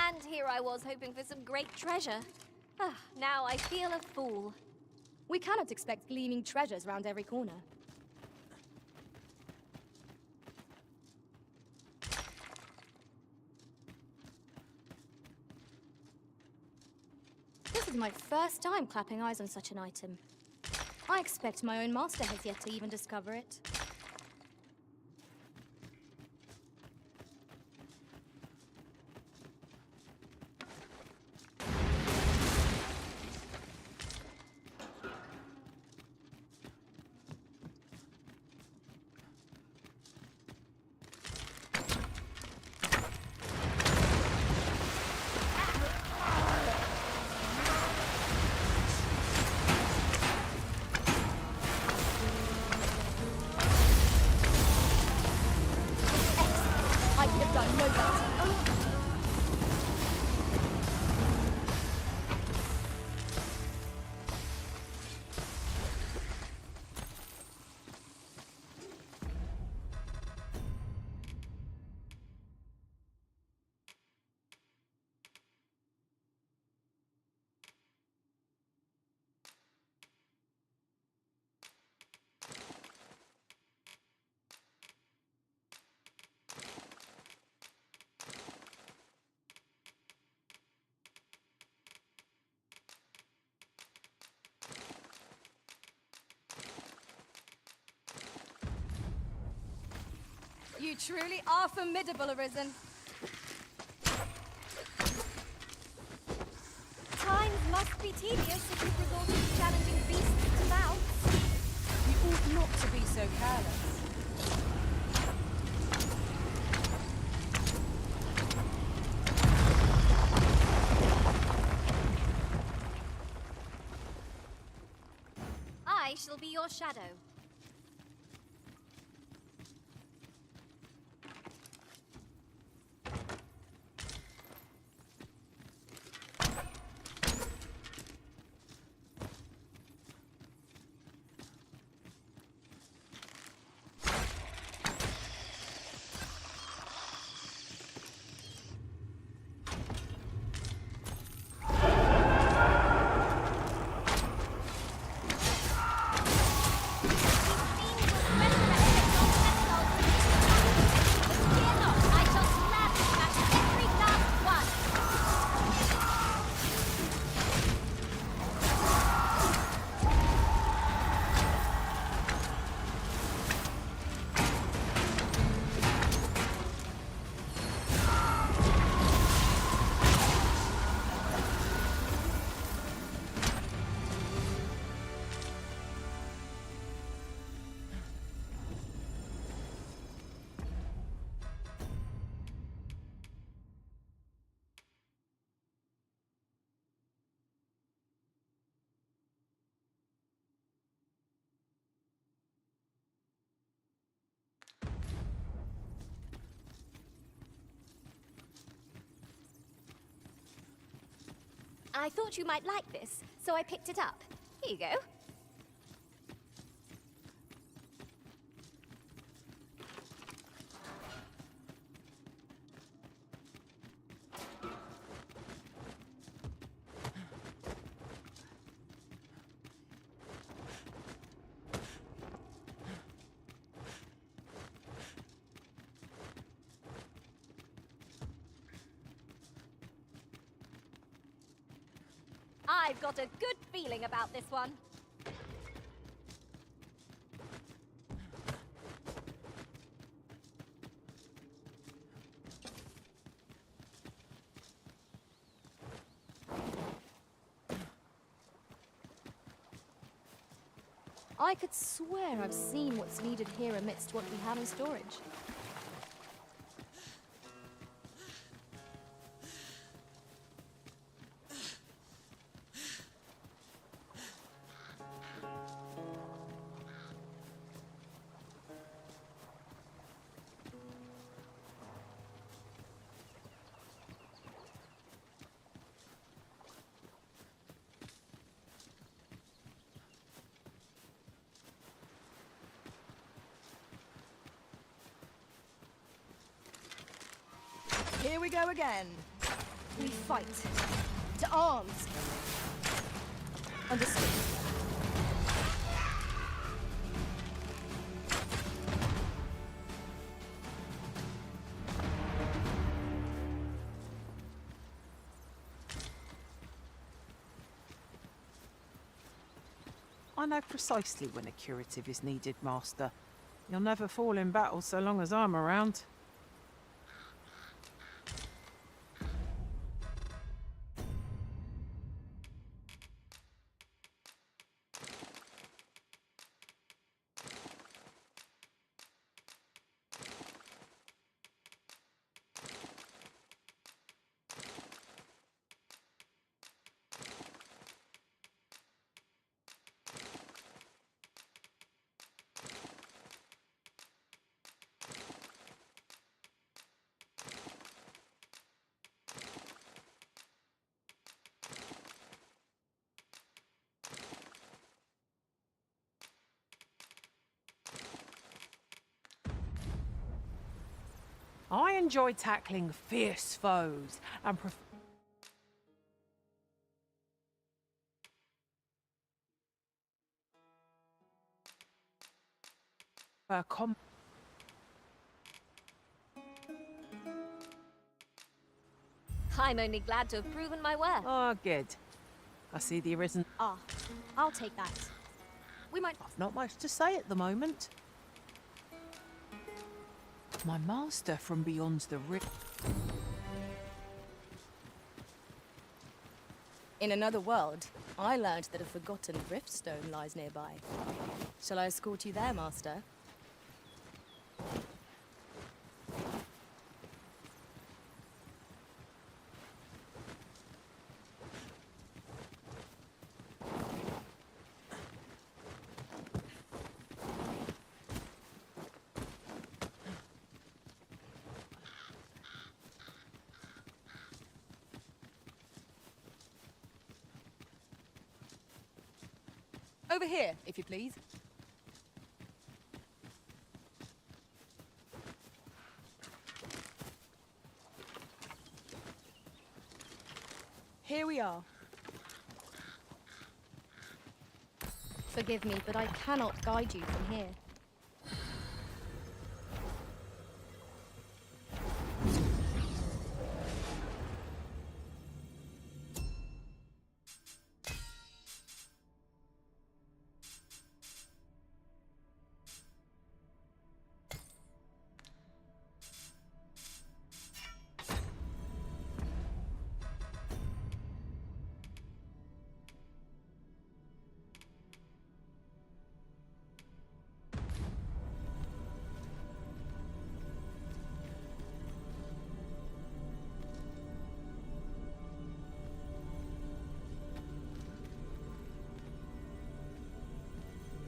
And here I was hoping for some great treasure. Now I feel a fool. We cannot expect gleaming treasures round every corner. This is my first time clapping eyes on such an item. I expect my own master has yet to even discover it. You truly are formidable, Arisen. Times must be tedious if you've resorted to challenging beasts to mouths. You ought not to be so careless. I shall be your shadow. I thought you might like this, so I picked it up. Here you go. I've got a good feeling about this one. I could swear I've seen what's needed here amidst what we have in storage. Here we go again. We fight. To arms. Understood. I know precisely when a curative is needed, Master. You'll never fall in battle so long as I'm around. I enjoy tackling fierce foes and I'm only glad to have proven my worth. Oh, good. I see the Arisen. Ah, I'll take that. We might... I've not much to say at the moment. my master from beyond the rift. In another world, I learned that a forgotten riftstone lies nearby. Shall I escort you there, Master? Over here, if you please. Here we are. Forgive me, but I cannot guide you from here.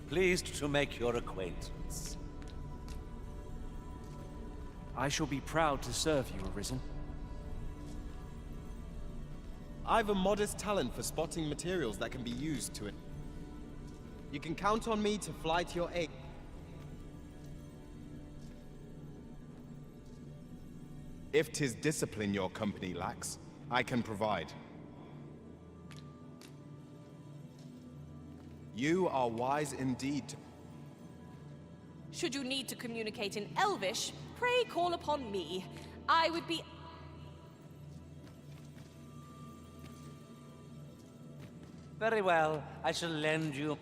Pleased to make your acquaintance. I shall be proud to serve you, Arisen. I've a modest talent for spotting materials that can be used to it. You can count on me to fly to your aid. If 'tis discipline your company lacks, I can provide. You are wise indeed. Should you need to communicate in Elvish, pray call upon me. I would be... Very well, I shall lend you...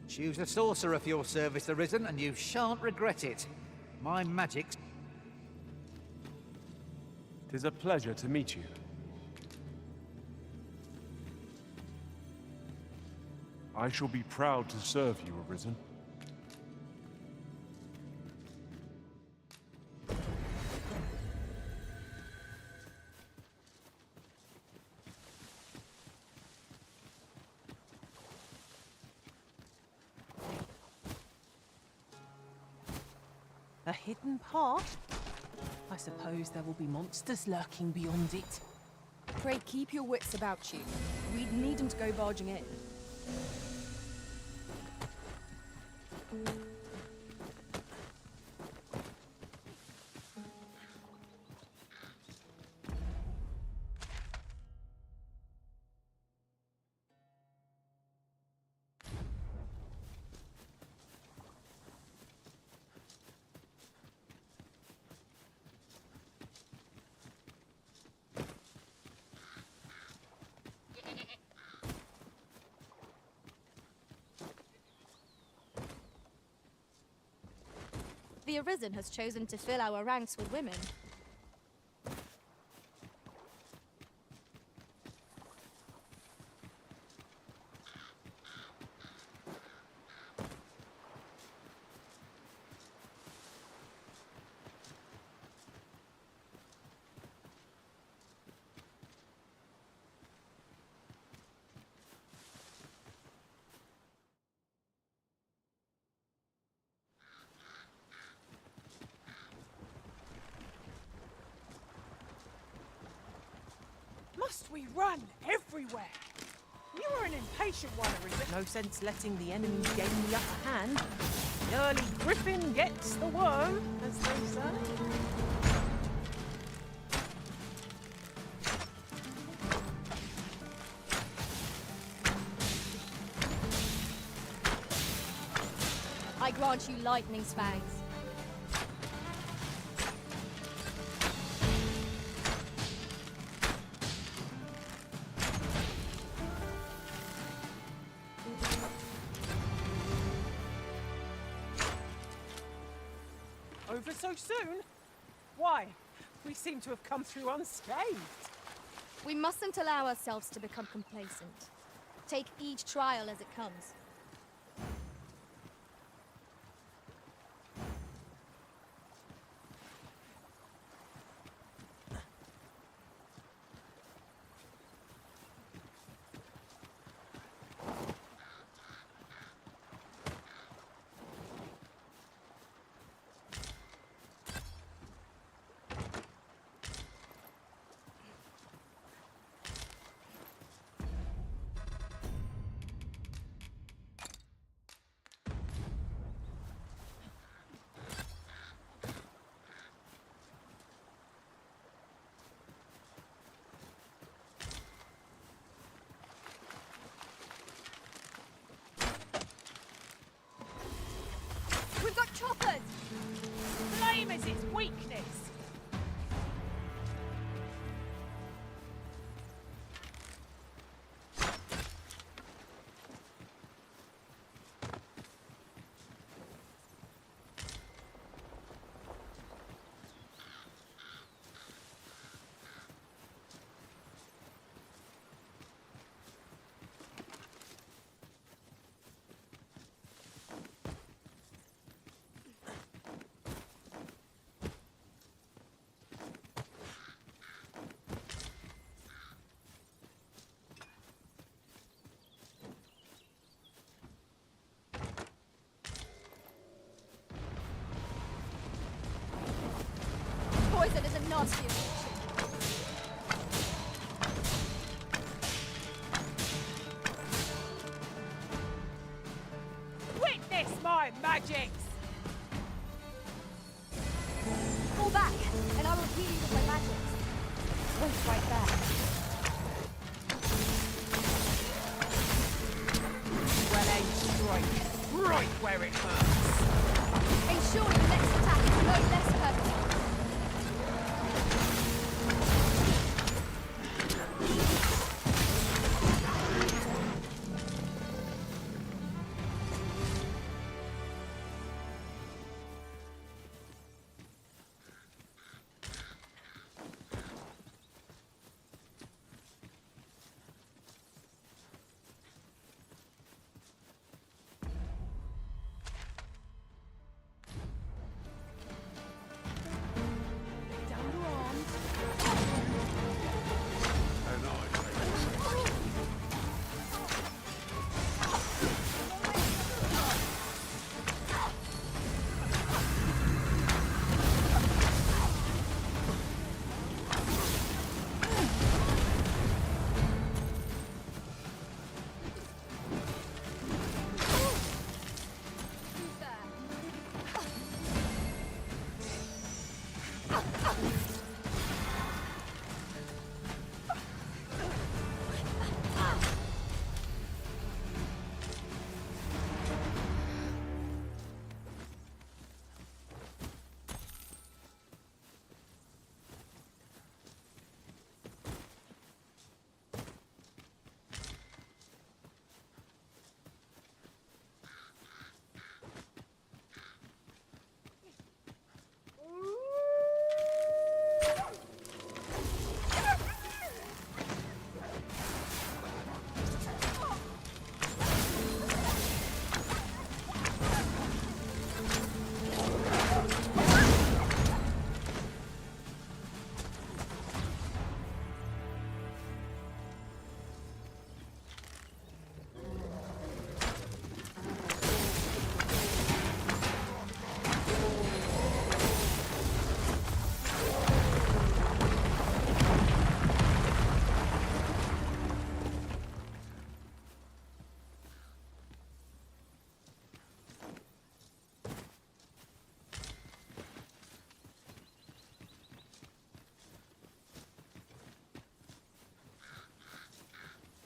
Choose a sorcerer for your service, Arisen, and you shan't regret it. My magic's... 'Tis a pleasure to meet you. I shall be proud to serve you, Arisen. A hidden path? I suppose there will be monsters lurking beyond it. Pray keep your wits about you. We needn't go barging in. The Arisen has chosen to fill our ranks with women. Must we run everywhere? You are an impatient one, Arisen. No sense letting the enemy gain the upper hand. The early griffin gets the worm, as they say. I grant you lightning's fangs. over so soon? Why? We seem to have come through unscathed. We mustn't allow ourselves to become complacent. Take each trial as it comes. We've got choppers! Flame is its weakness. Poison is a nasty affliction. Witness my magics! Fall back, and I will heal you with my magic. Wait right there. Well-aimed strike, right where it hurts. Ensure your next attack is no less purposeful.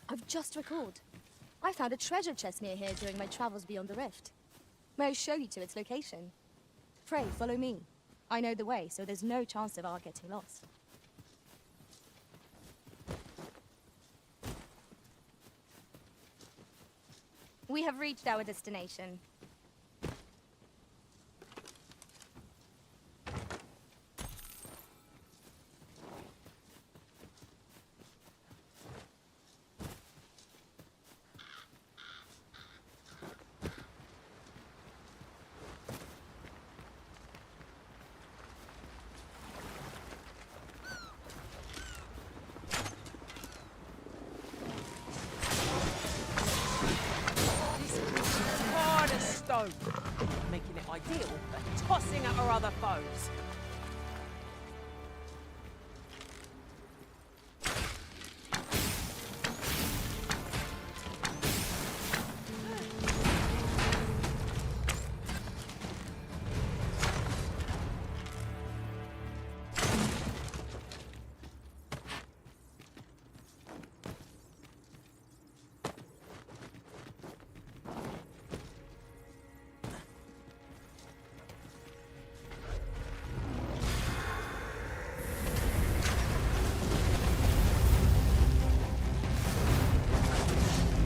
I've just recalled. I found a treasure chest near here during my travels beyond the rift. May I show you to its location? Pray, follow me. I know the way, so there's no chance of our getting lost. We have reached our destination. ideal for tossing at our other foes.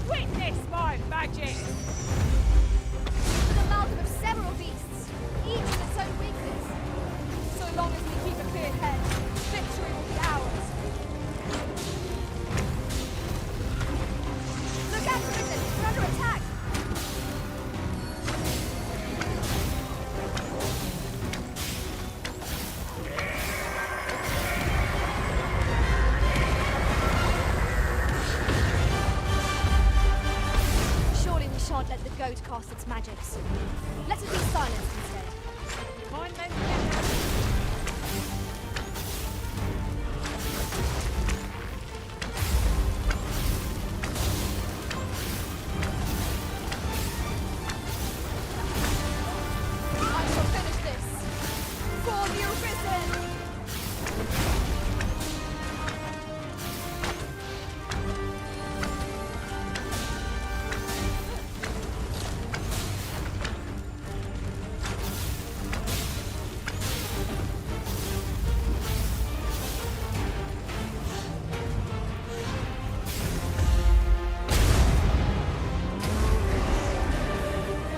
Witness my magic! With the mouth of several beasts, each with its own weakness. So long as we keep a clear head, victory will be ours. Look out, Risen! We're under attack! Surely we shan't let the goat cast its magics. Let it be silenced instead. Mind them I shall finish this. For you, Risen!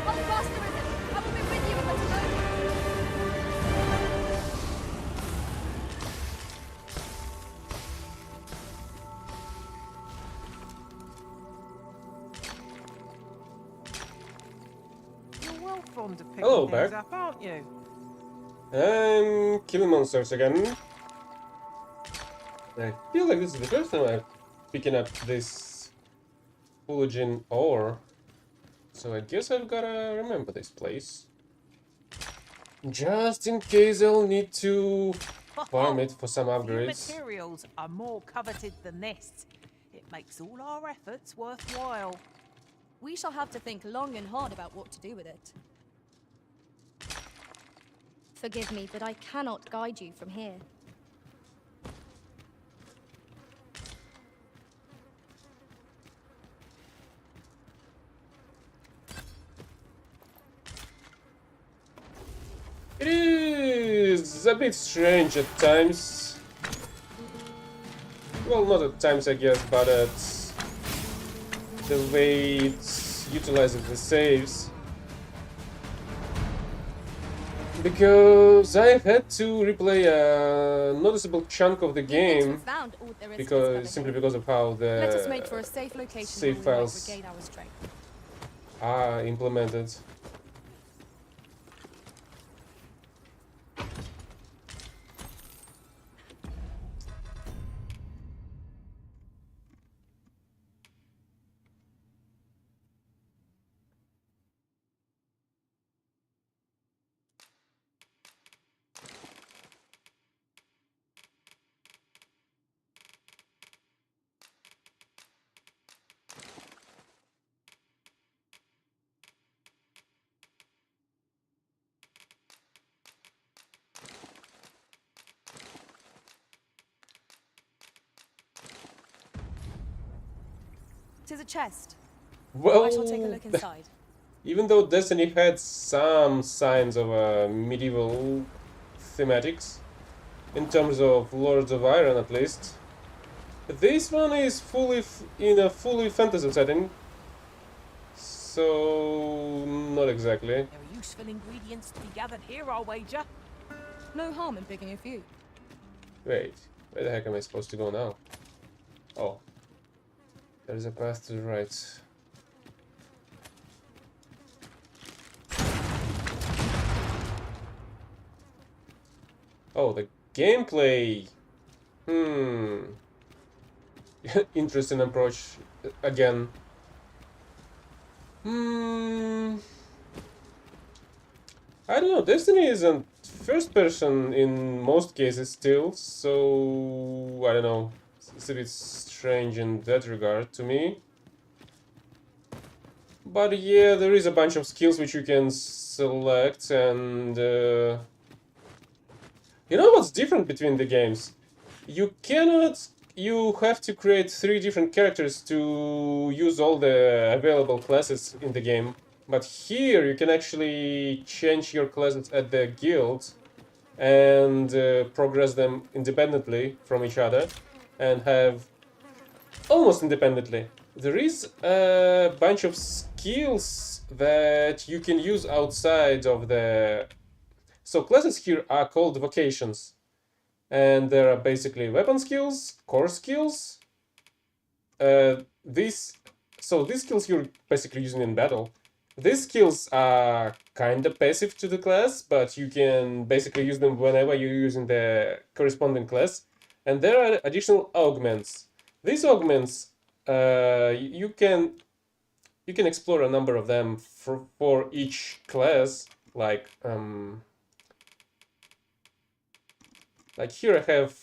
Hold fast, Risen! I will be with you in but a moment. You're well fond of picking Hello, things back. up, aren't you? I'm killing monsters again. I feel like this is the first time I'm picking up this Fulgin ore. So I guess I've gotta remember this place. Just in case I'll need to farm it for some Few upgrades. materials are more coveted than this. It makes all our efforts worthwhile. We shall have to think long and hard about what to do with it. Forgive me, but I cannot guide you from here. It is a bit strange at times. Well, not at times, I guess, but at the way it's utilizing the saves. Because I've had to replay a noticeable chunk of the game Found all there is to because discover simply here. because of how Let us the make for a safe location save where we might files regain our strength. are implemented. Tis a chest. Well, I shall take a look inside. even though Destiny had some signs of medieval thematics, in terms of Lords of Iron at least, this one is fully in a fully fantasy setting, so not exactly. There are useful ingredients to be gathered here, I'll wager. No harm in picking a few. Wait, where the heck am I supposed to go now? Oh, there's a path to the right. Oh, the gameplay. Interesting approach again. I don't know, Destiny isn't first person in most cases still, so I don't know. It's a bit strange in that regard to me. But yeah, there is a bunch of skills which you can select, and you know what's different between the games? You cannot. You have to create 3 different characters to use all the available classes in the game. But here you can actually change your classes at the guild and progress them independently from each other and have almost independently. There is a bunch of skills that you can use outside of the... So classes here are called vocations. And there are basically weapon skills, core skills. These skills you're basically using in battle. These skills are kind of passive to the class, but you can basically use them whenever you're using the corresponding class. And there are additional augments. These augments, you can explore a number of them for each class. Like here I have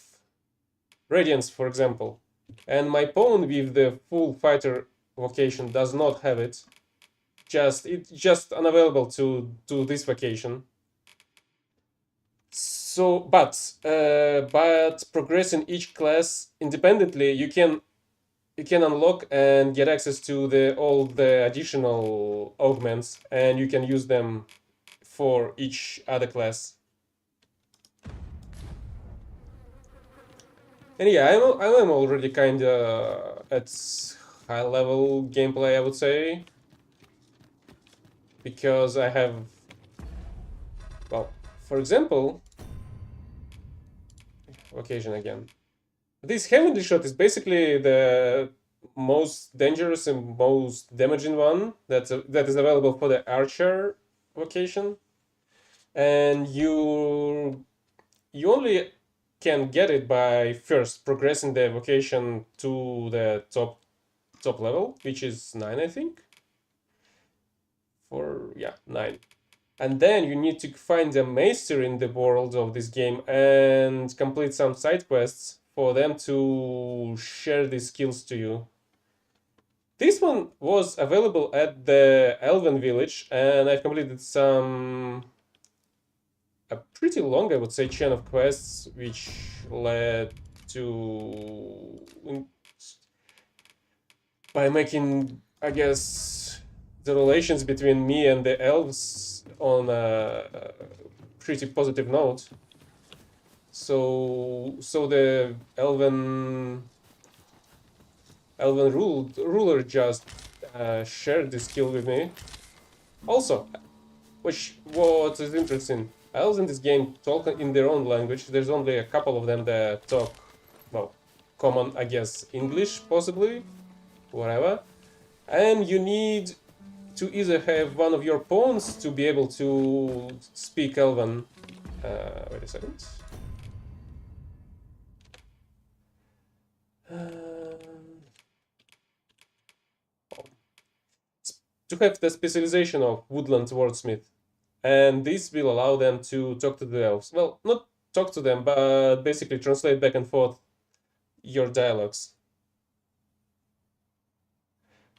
Radiance, for example. And my pawn with the full fighter vocation does not have it. It's just unavailable to this vocation. So, but progressing each class independently, you can unlock and get access to all the additional augments, and you can use them for each other class. And yeah, I'm already kind of at high level gameplay, I would say, because I have, well, for example, occasion again. This heavenly shot is basically the most dangerous and most damaging one that is available for the archer vocation, and you only can get it by first progressing the vocation to the top level, which is 9, I think. Yeah, 9. And then you need to find a maester in the world of this game and complete some side quests for them to share these skills to you. This one was available at the Elven village, and I've completed a pretty long, I would say, chain of quests, which led to... by making, I guess, the relations between me and the elves on a pretty positive note. So the elven ruler just shared this skill with me. Also, what is interesting, elves in this game talk in their own language. There's only a couple of them that talk, well, common, I guess, English, possibly, whatever. And you need to either have one of your pawns to be able to speak Elven. Wait a second. To have the specialization of Woodland Wordsmith. And this will allow them to talk to the elves. Well, not talk to them, but basically translate back and forth your dialogues.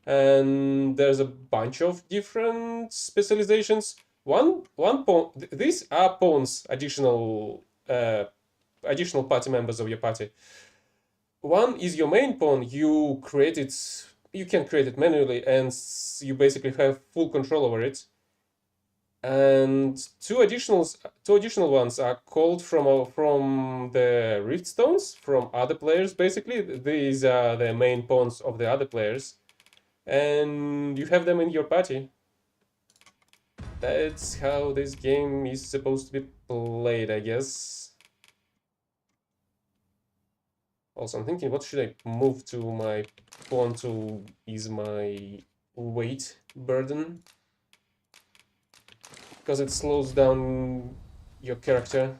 And there's a bunch of different specializations. One pawn. These are pawns, additional party members of your party. One is your main pawn. You can create it manually, and you basically have full control over it. And two additional ones are called from the Rift Stones, from other players. Basically, these are the main pawns of the other players, and you have them in your party. That's how this game is supposed to be played, I guess. Also, I'm thinking, what should I move to my pawn to ease my weight burden? Because it slows down your character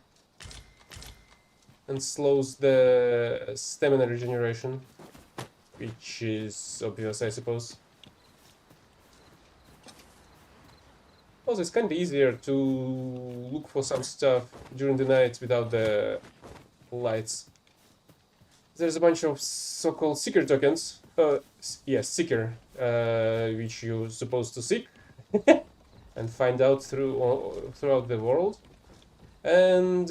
and slows the stamina regeneration, which is obvious, I suppose. Also, it's kind of easier to look for some stuff during the night without the lights. There's a bunch of so-called seeker tokens. Yes, seeker, which you're supposed to seek and find out throughout the world. And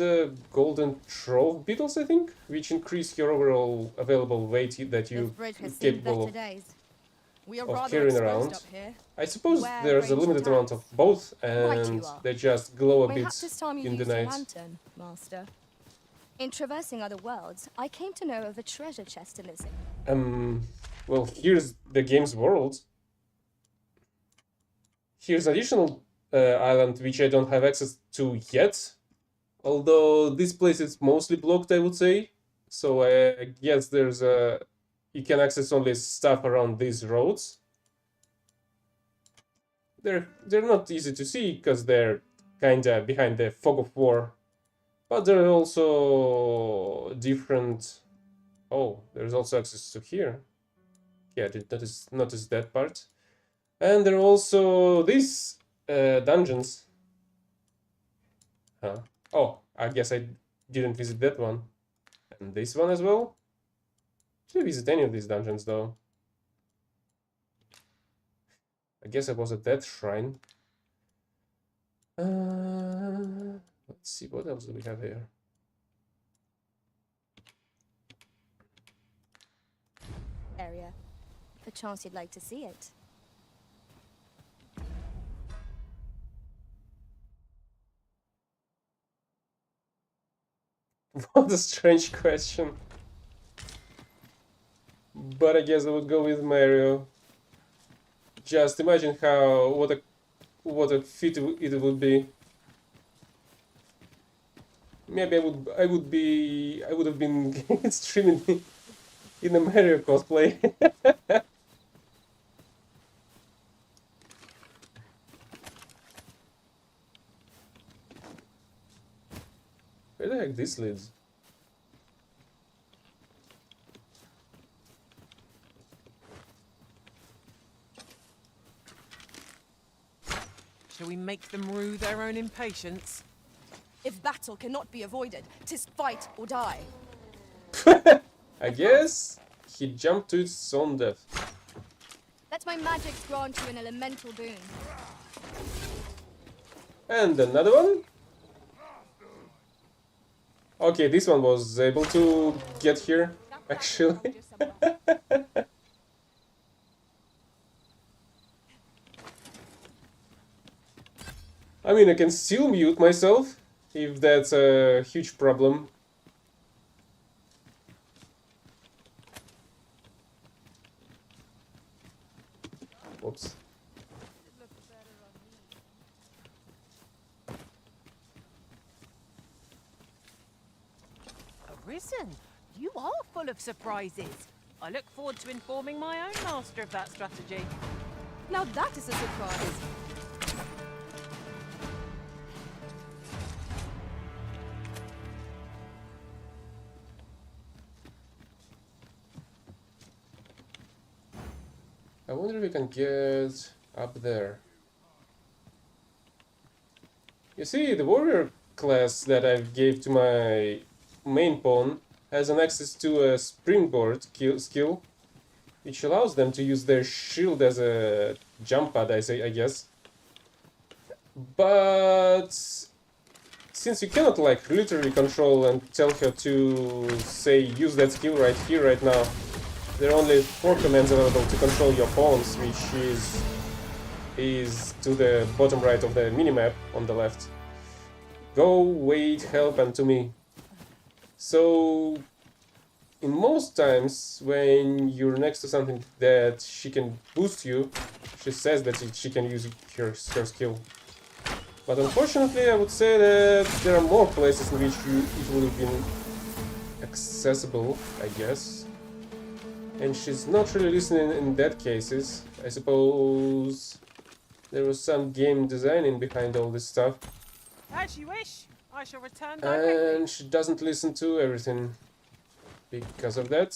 golden trove beetles, I think, which increase your overall available weight that you're capable of carrying around. I suppose there's a limited amount of both, and they just glow a bit in the night. Lantern, Master. In traversing other worlds, I came to know of a treasure chest in this. Well, here's the game's world. Here's additional island which I don't have access to yet. Although this place is mostly blocked, I would say. So I guess there's a... You can access only stuff around these roads. They're not easy to see because they're kinda behind the fog of war. But there are also different... Oh, there's also access to here. Yeah, I did notice that part. And there are also these dungeons. Huh. Oh, I guess I didn't visit that one. And this one as well? Didn't visit any of these dungeons though. I guess I was at that shrine. Let's see, what else do we have here? Area. Perchance you'd like to see it. What a strange question. But I guess I would go with Mario. Just imagine what a fit it would be. Maybe I would have been streaming in a Mario cosplay. Where the heck this leads? Shall we make them rue their own impatience? If battle cannot be avoided, 'tis fight or die. I guess he jumped to his own death. Let my magic grant you an elemental boon. And another one? Okay, this one was able to get here, actually. I mean, I can still mute myself, if that's a huge problem. Whoops. Arisen, you are full of surprises. I look forward to informing my own master of that strategy. Now that is a surprise. I wonder if we can get up there. You see, the warrior class that I gave to my main pawn has an access to a springboard skill, which allows them to use their shield as a jump pad, I guess. But since you cannot like literally control and tell her to say use that skill right here, right now, there are only 4 commands available to control your pawns, which is to the bottom right of the minimap on the left. Go, wait, help, and to me. So, in most times, when you're next to something that she can boost you, she says that she can use her skill. But unfortunately, I would say that there are more places in which it would have been accessible, I guess. And she's not really listening in that cases. I suppose there was some game designing behind all this stuff. As you wish. I shall return directly. And she doesn't listen to everything because of that.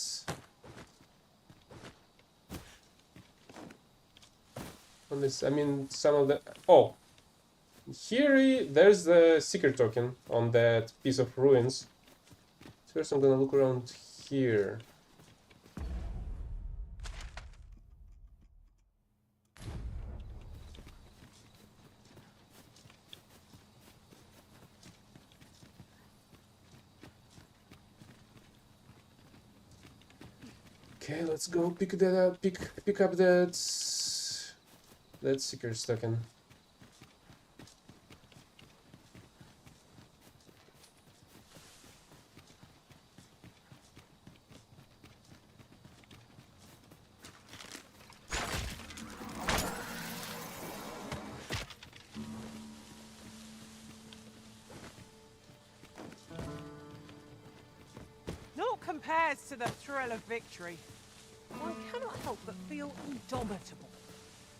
On this, I mean, some of the... Oh! Here, there's the secret token on that piece of ruins. First, I'm gonna look around here. Okay, let's go pick that up. Pick up that secret token. Naught compares to the thrill of victory. I cannot help but feel indomitable.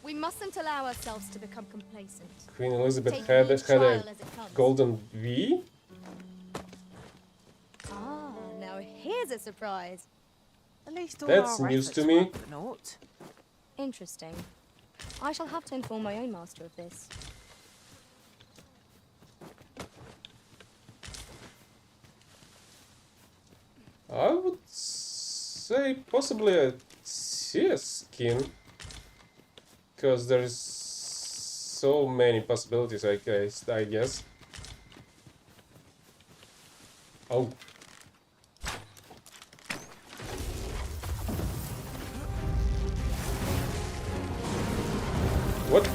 We mustn't allow ourselves to become complacent. Queen Elizabeth Take had each a trial as it comes. golden V. Ah, now here's a surprise. At least all That's our news efforts to me. weren't for naught. Interesting. I shall have to inform my own master of this. I would say possibly a CS skin, because there's so many possibilities. I guess. Oh. What?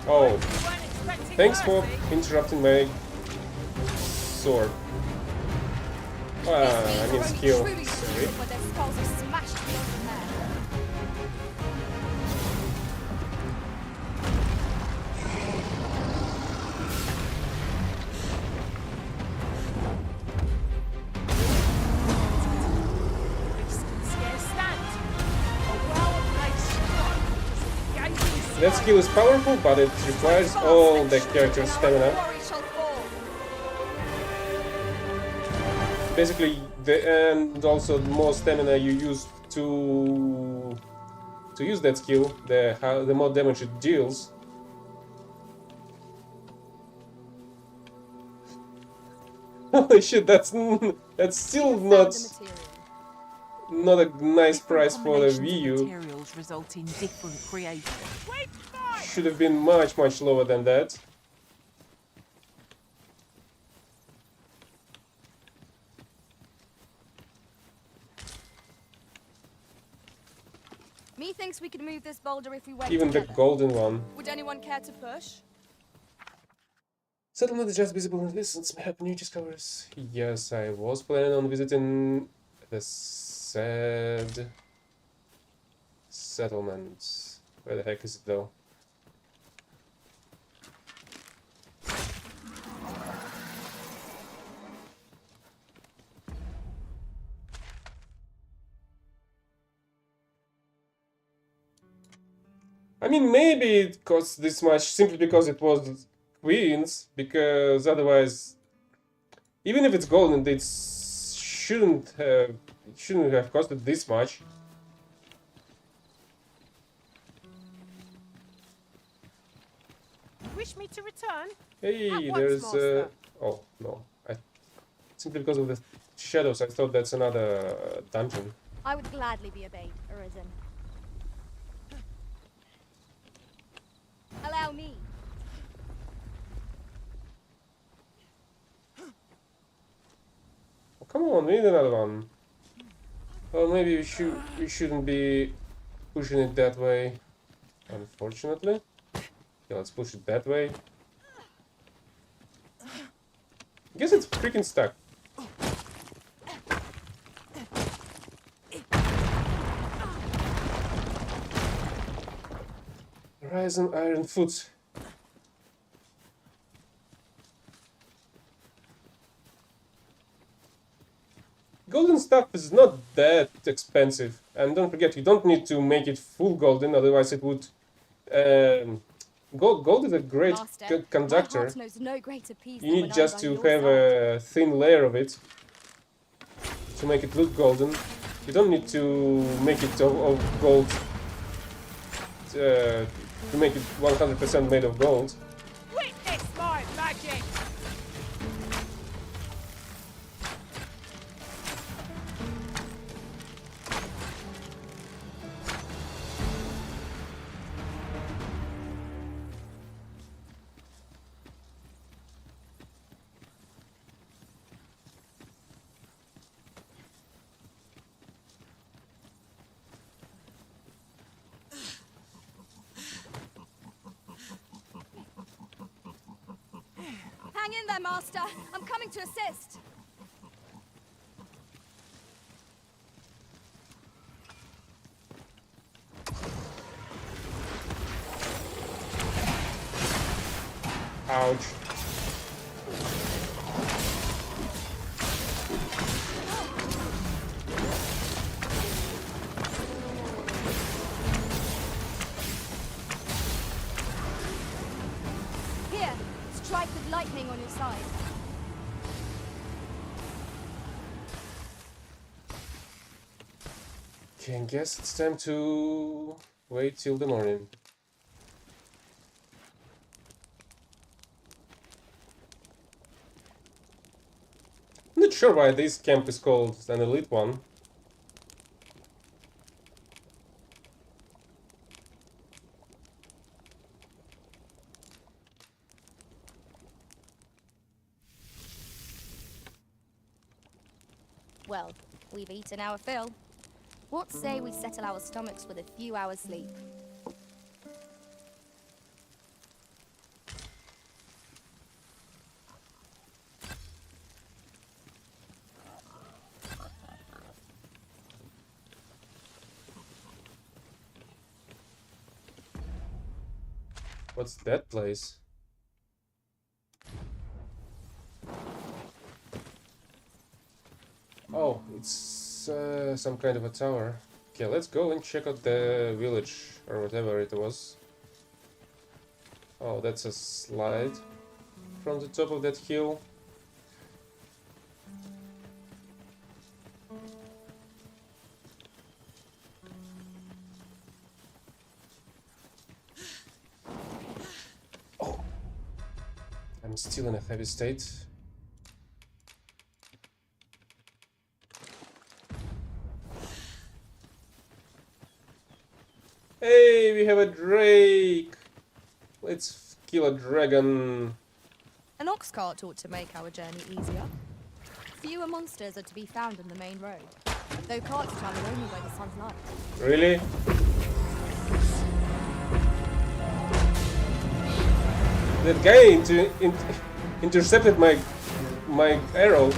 Oh. Thanks for interrupting my sword. I mean skill. Sorry. But their skulls are smashed beyond repair. That skill is powerful, but it requires all the character's stamina. Basically, and also the more stamina you use to use that skill, the more damage it deals. Holy shit! That's still not a nice price for the VU. Materials result in different creations. Should have been much lower than that. Methinks we could move this boulder if we went Even the together. golden one. Would anyone care to push? Settlement is just visible in the distance. May have new discoveries. Yes, I was planning on visiting the said settlement. Where the heck is it though? I mean, maybe it costs this much simply because it was Queen's, because otherwise, even if it's golden, it shouldn't have costed this much. Wish me to return? Hey, there's oh no! Simply because of the shadows, I thought that's another dungeon. I would gladly be obeyed, Arisen. Allow me. Oh, come on, we need another one. Well, maybe we shouldn't be pushing it that way, unfortunately. Okay, let's push it that way. I guess it's freaking stuck. Horizon Iron Foot. Golden stuff is not that expensive, and don't forget, you don't need to make it full golden, otherwise it would. Gold is a great conductor. My heart knows no greater peace You than need when just I'm to by your have side. a thin layer of it to make it look golden. You don't need to make it of gold to make it 100% made of gold. Witness my magic! Hang in there, Master. I'm coming to assist. Ouch. Here, strike with lightning on your side. Okay, I guess it's time to wait till the morning. I'm not sure why this camp is called an elite one. Well, we've eaten our fill. What say we settle our stomachs with a few hours sleep? What's that place? Oh, it's some kind of a tower. Okay, let's go and check out the village, or whatever it was. Oh, that's a slide from the top of that hill. Oh, I'm still in a heavy state. Hey, we have a drake! Let's kill a dragon. An ox cart ought to make our journey easier. Fewer monsters are to be found on the main road, though carts travel only by the sun's light. Really? That guy intercepted my arrow.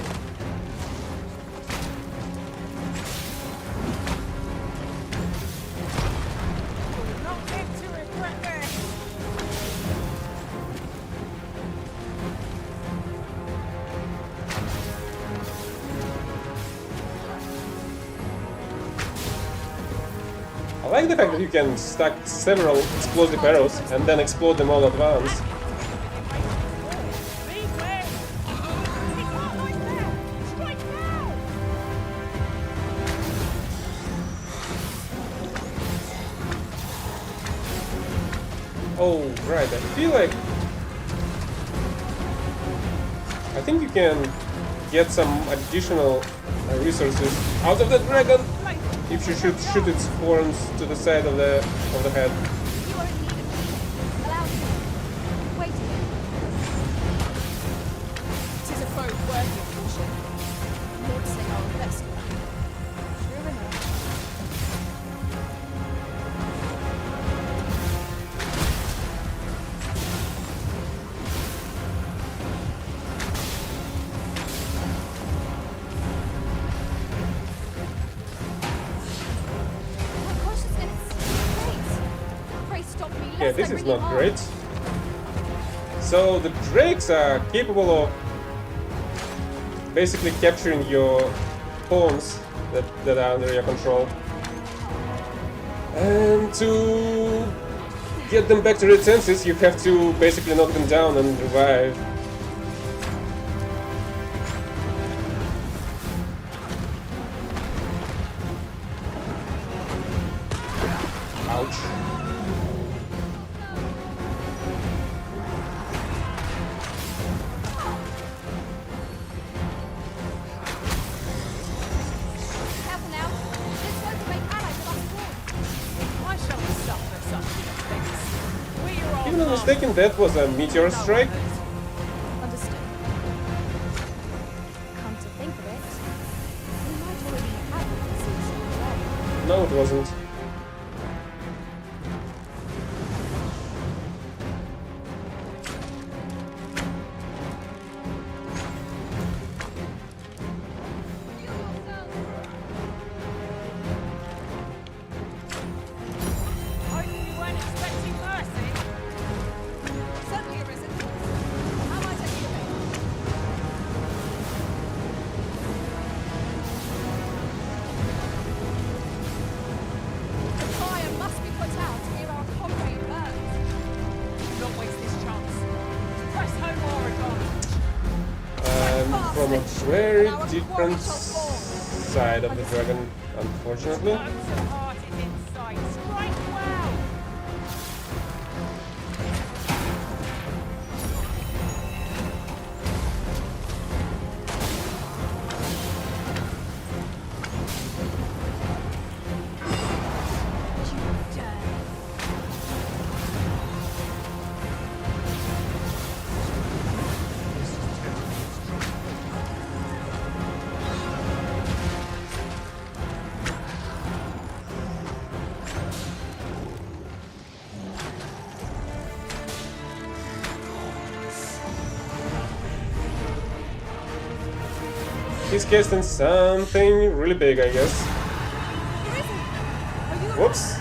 I like the fact that you can stack several explosive arrows and then explode them all at once. Oh, right, I feel like... I think you can get some additional resources out of the dragon if you should shoot its horns to the side of the head. Wait a minute. Tis a foe worthy of caution. Not to say our best one. True enough. Yeah, this is not great. So the drakes are capable of basically capturing your pawns that are under your control. And to get them back to their senses, you have to basically knock them down and revive. Ouch. mistaken, that was a meteor strike. Understood. Come to think of it, we might already have the season. No, it wasn't. From a very different side of the dragon, unfortunately. He's casting something really big, I guess. Whoops.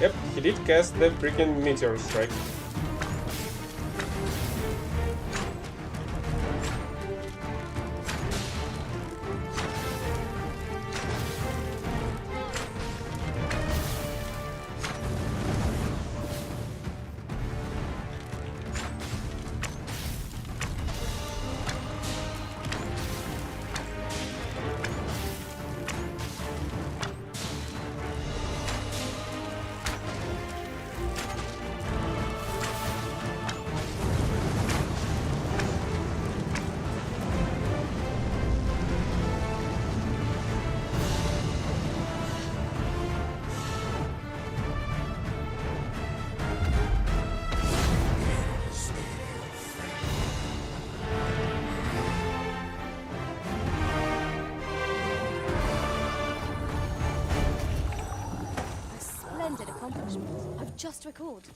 Yep, he did cast the freaking meteor strike. I've just recalled.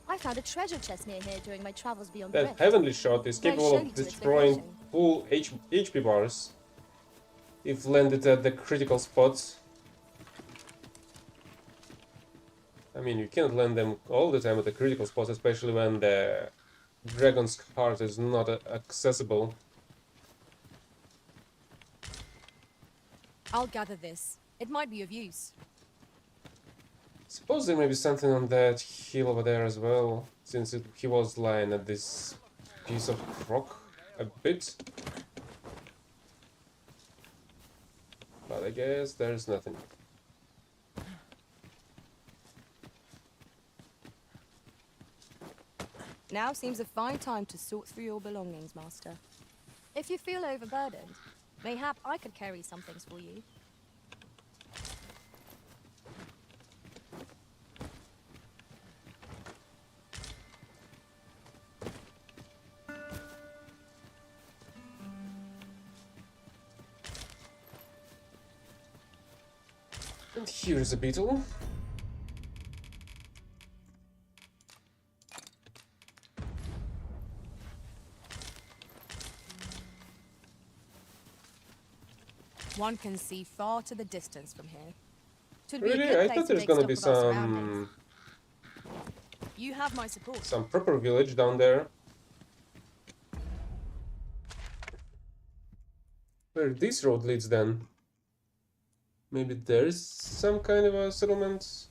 I found a treasure chest near here during my travels beyond the That rift. heavenly shot is May I capable show of you to its destroying location? full HP bars if landed at the critical spots. I mean, you can't land them all the time at the critical spots, especially when the dragon's heart is not accessible. I'll gather this. It might be of use. Suppose there may be something on that hill over there as well, since he was lying at this piece of rock a bit. But I guess there's nothing. Now seems a fine time to sort through your belongings, Master. If you feel overburdened, mayhap I could carry some things for you. And here's a beetle. One can see far to the distance from here. Really? I thought there's gonna be some... You have my support. Some proper village down there. Where this road leads then? Maybe there's some kind of a settlement?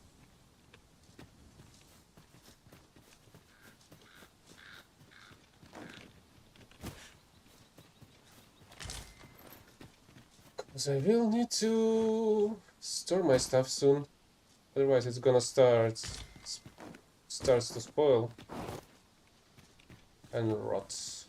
Because I will need to store my stuff soon. Otherwise it's gonna starts to spoil and rot.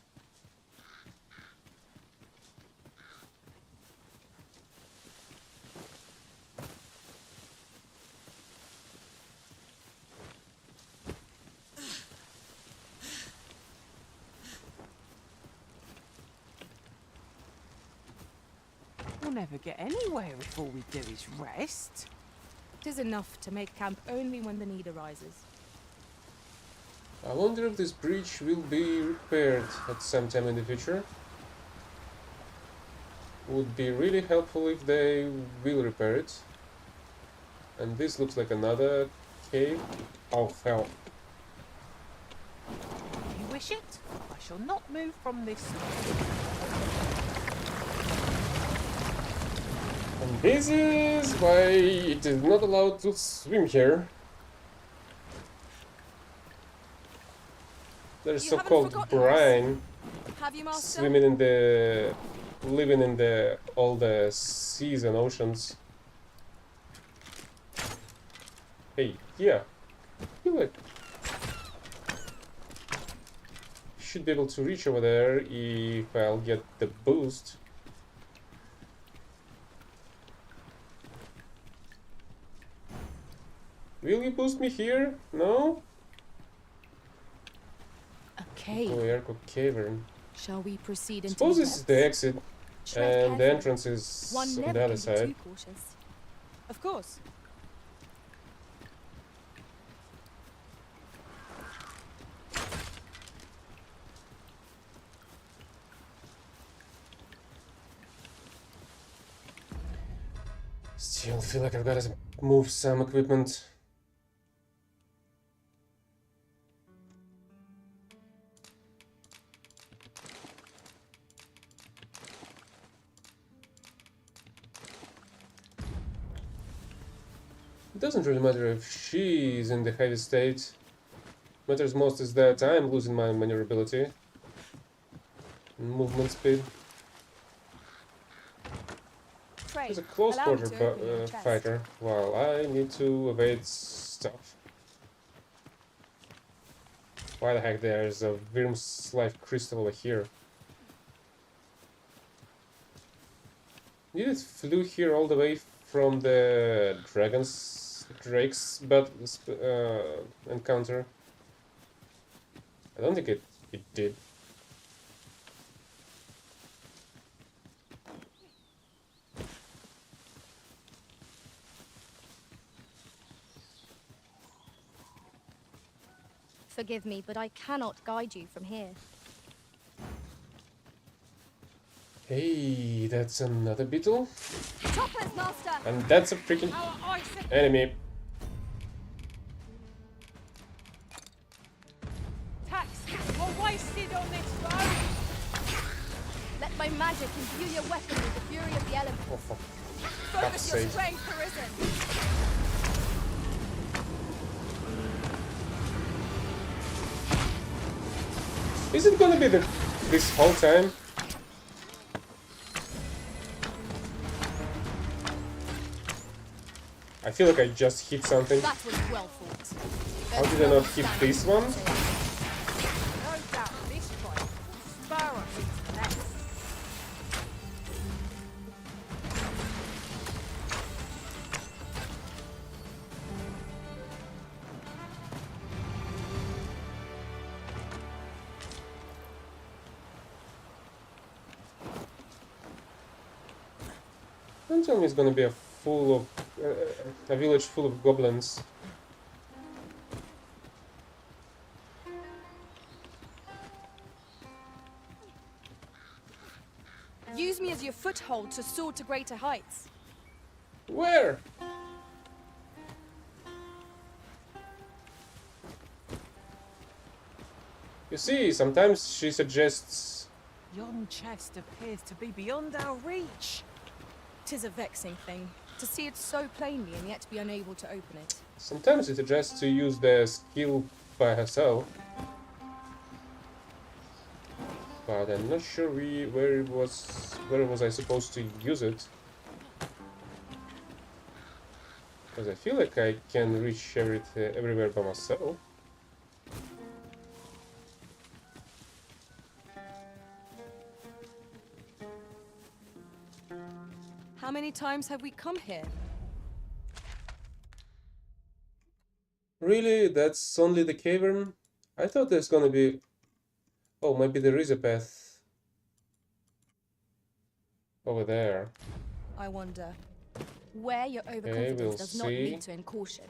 never get anywhere if all we do is rest. 'Tis enough to make camp only when the need arises. I wonder if this bridge will be repaired at some time in the future. Would be really helpful if they will repair it. And this looks like another cave. Oh hell. If you wish it, I shall not move from this spot. And this is why it is not allowed to swim here. There's You so-called haven't forgotten brine Have you, Master? living in the all the seas and oceans. Hey, yeah, I feel like should be able to reach over there if I'll get the boost. Will you boost me here? No? A cave. Oh, Erko Cavern. Shall we proceed into Suppose the this is the depths? exit, Tread and the carefully. entrance is One on never the other can be side. too cautious. Of course. Still feel like I've got to move some equipment. It doesn't really matter if she's in the heavy state. Matters most is that I'm losing my maneuverability and movement speed. Pray, He's a close allow me quarter to open your chest. fighter, while I need to evade stuff. Why the heck there's a Wyrm's life crystal over here? You just flew here all the way from the Drake's encounter. I don't think it did. Forgive me, but I cannot guide you from here. Hey, that's another beetle. Choppers, Master! And that's a freaking enemy. Tax, you're wasted on this road. Let my magic imbue your weapon with the fury of the elements. Oh, fuck. Focus your sake. strength, Arisen. Is it gonna be this whole time? I feel like I just hit something. That was well fought. How did I not hit this one? No doubt this fight will spur us into next. Don't tell me it's gonna be a village full of goblins. Use me as your foothold to soar to greater heights. Where? You see, sometimes she suggests. Yon chest appears to be beyond our reach. 'Tis a vexing thing, to see it so plainly and yet be unable to open it. Sometimes it suggests to use the skill by herself. But I'm not sure where was I supposed to use it. Because I feel like I can reach everywhere by myself. How many times have we come here? Really? That's only the cavern? I thought there's gonna be... Oh, maybe there is a path over there. I wonder. Where your Okay, overconfidence we'll does not see. lead to caution.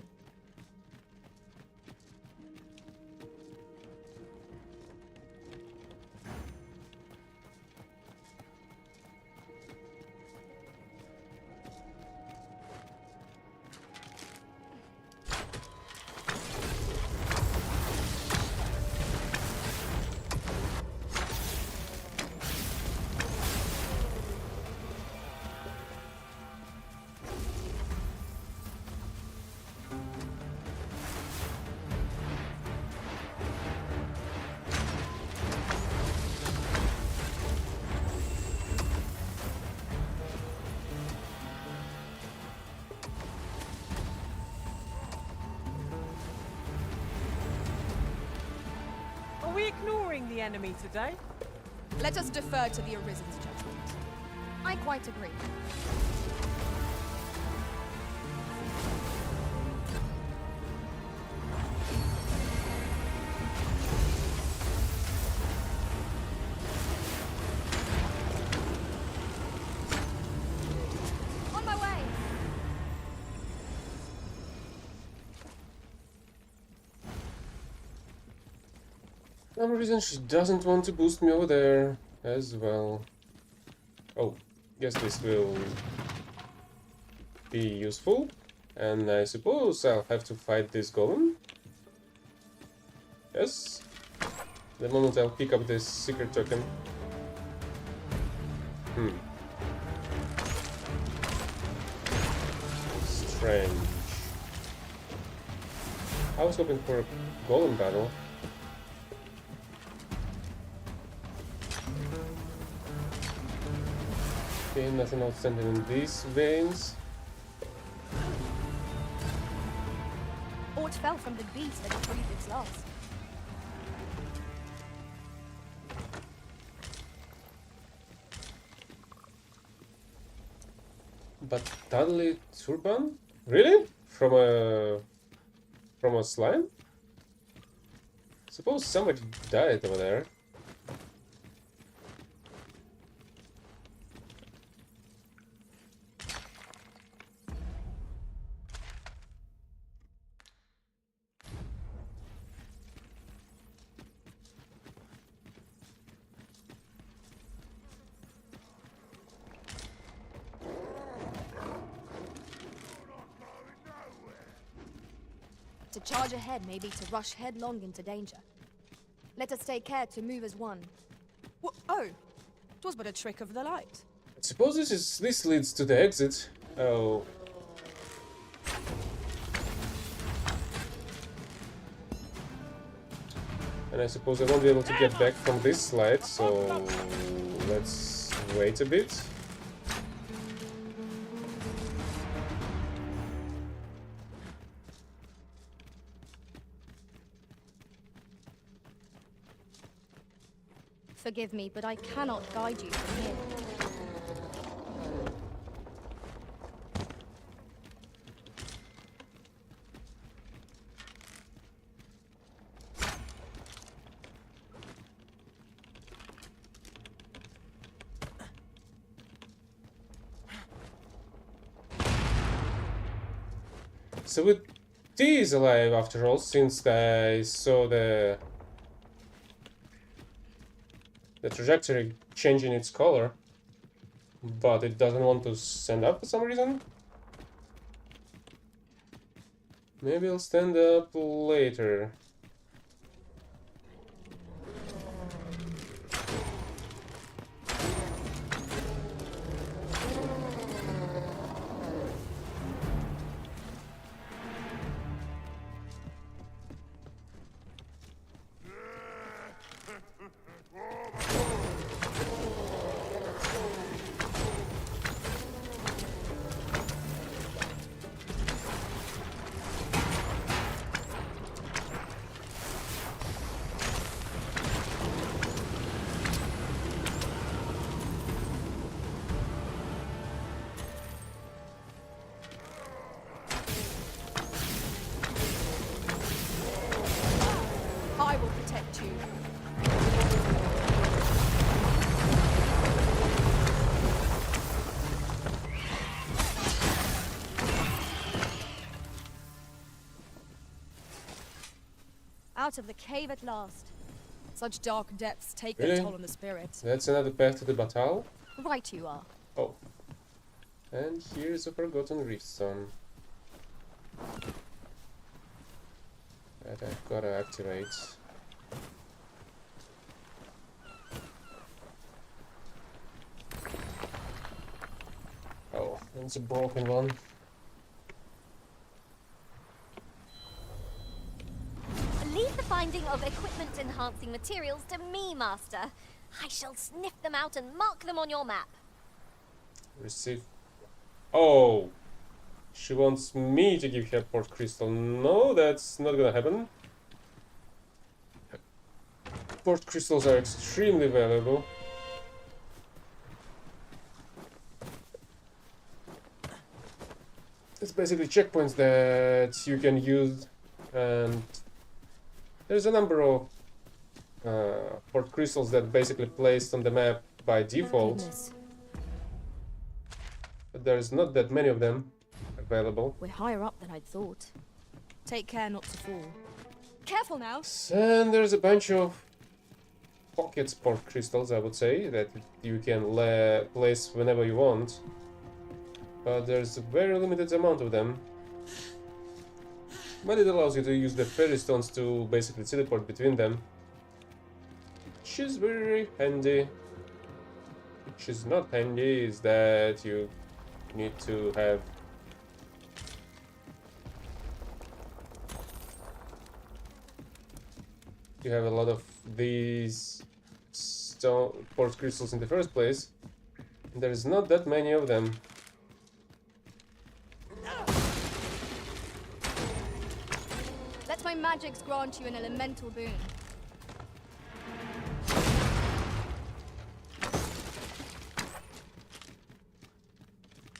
Are we ignoring the enemy today? Let us defer to the Arisen's judgment. I quite agree. On my way! For some reason she doesn't want to boost me over there as well. Oh, guess this will be useful. And I suppose I'll have to fight this golem. Yes. The moment I'll pick up this secret token. Strange. I was hoping for a golem battle. Okay, nothing outstanding in these veins. Aught fell from the beast that it breathed its last. But Dudley Turban? Really? From a slime? Suppose somebody died over there. To charge ahead may be to rush headlong into danger. Let us take care to move as one. Oh, 'twas but a trick of the light. I suppose this leads to the exit. Oh. And I suppose I won't be able to get back from this slide, so let's wait a bit. Forgive me, but I cannot guide you from here. So it is alive after all, since I saw the trajectory changing its color, but it doesn't want to stand up for some reason. Maybe I'll stand up later. Out of the cave at last. Such dark depths take Really? their toll on the spirit. That's another path to the battle. Right you are. Oh. And here's a forgotten riftstone. That I've gotta activate. Oh, it's a broken one. Leave the finding of equipment-enhancing materials to me, Master. I shall sniff them out and mark them on your map. Receive. Oh! She wants me to give her port crystal. No, that's not gonna happen. Port crystals are extremely valuable. It's basically checkpoints that you can use, and there's a number of port crystals that basically placed on the map by default. Goodness. But there's not that many of them available. We're higher up than I'd thought. Take care not to fall. Careful now. And there's a bunch of pocket port crystals, I would say, that you can place whenever you want. But there's a very limited amount of them. But it allows you to use the fairy stones to basically teleport between them. Which is very handy. Which is not handy is that you need to have a lot of these stone port crystals in the first place. And there's not that many of them. Let my magics grant you an elemental boon.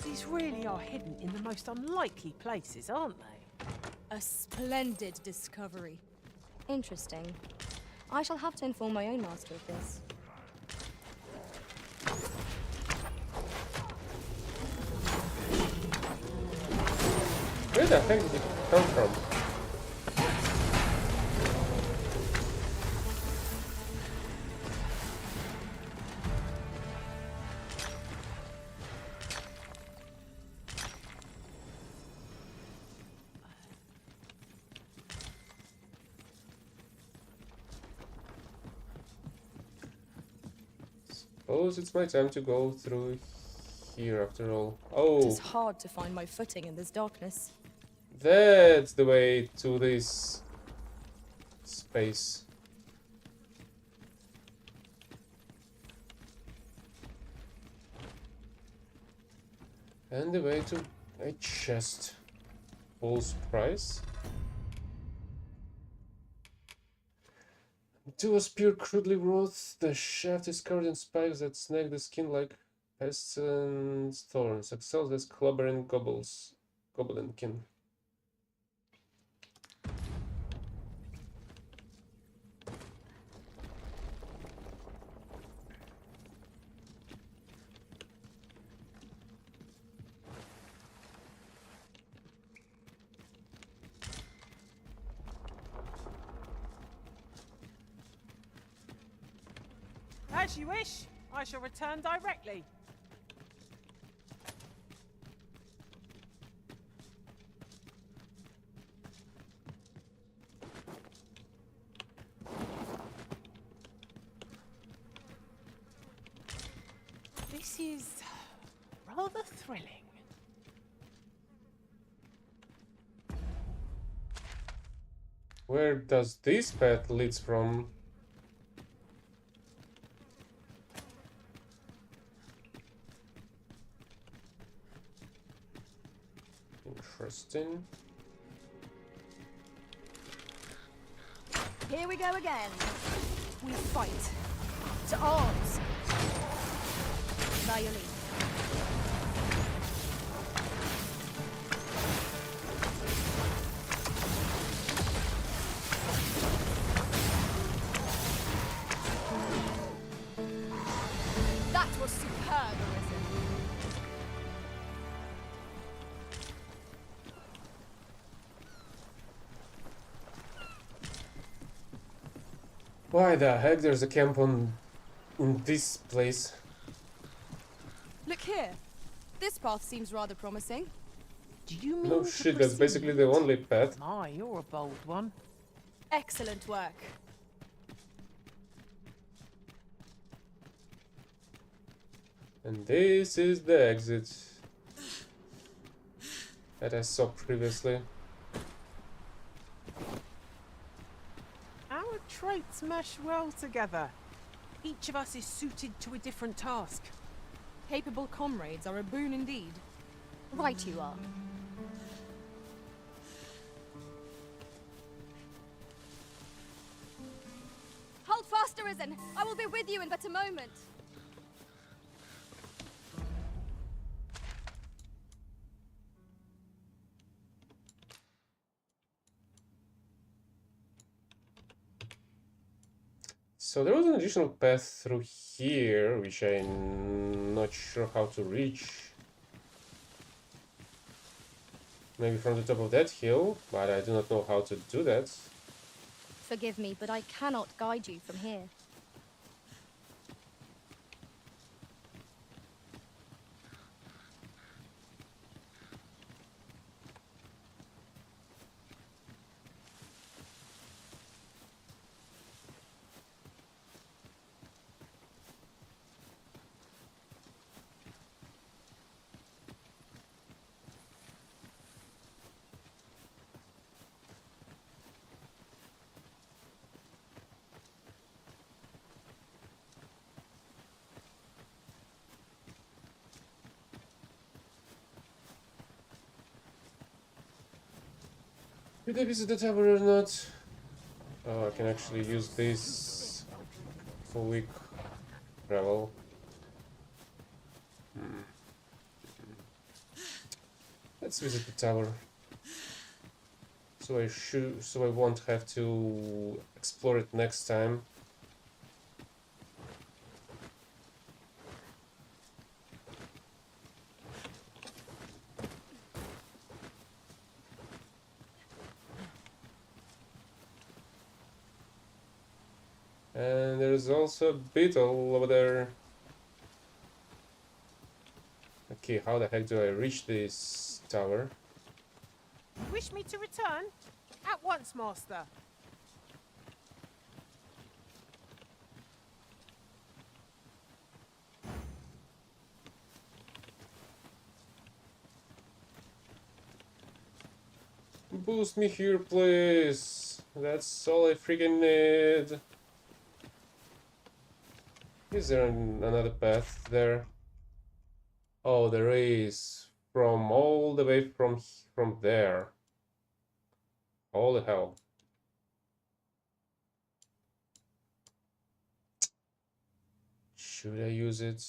These really are hidden in the most unlikely places, aren't they? A splendid discovery. Interesting. I shall have to inform my own master of this. Where the heck did it come from? Suppose it's my time to go through here after all. Oh, It is hard to find my footing in this darkness. that's the way to this space. And the way to a chest. Full price. It was pure crudely wrought. The shaft is covered in spikes that snag the skin like pests and thorns. Excels as clobbering goblinkin. As you wish. I shall return directly. This is rather thrilling. Where does this path leads from? Interesting. Here we go again. We fight. To arms. By your leave. That was superb, Arisen. Why the heck there's a camp in this place? Look here. This path seems rather promising. Do you mean No to shit, that's basically the proceed? only path. My, you're a bold one. Excellent work. And this is the exit that I saw previously. Our traits mesh well together. Each of us is suited to a different task. Capable comrades are a boon indeed. Right you are. Hold fast, Arisen! I will be with you in but a moment. So there was an additional path through here, which I'm not sure how to reach. Maybe from the top of that hill, but I do not know how to do that. Forgive me, but I cannot guide you from here. Did I visit the tower or not? Oh, I can actually use this for weak travel. Let's visit the tower. So I won't have to explore it next time. And there's also a beetle over there. Okay, how the heck do I reach this tower? Wish me to return? At once, master. Boost me here, please. That's all I freaking need. Is there another path there? Oh, there is. From all the way from there. Holy hell. Should I use it?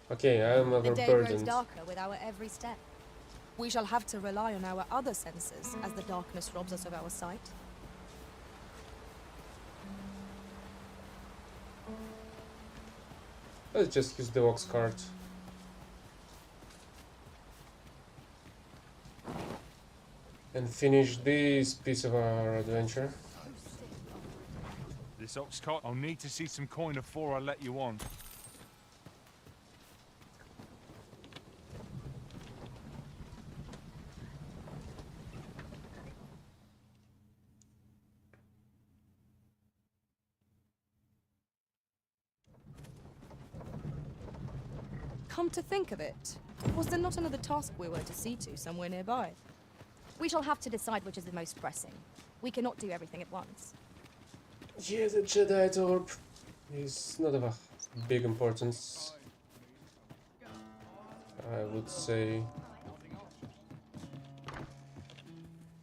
Okay, I am The day grows overburdened. darker with our every step. We shall have to rely on our other senses as the darkness robs us of our sight. Let's just use the ox cart. And finish this piece of our adventure. This ox cart, I'll need to see some coin before I let you on. Come to think of it, was there not another task we were to see to somewhere nearby? We shall have to decide which is the most pressing. We cannot do everything at once. Yeah, the Jedi orb is not of a big importance, I would say.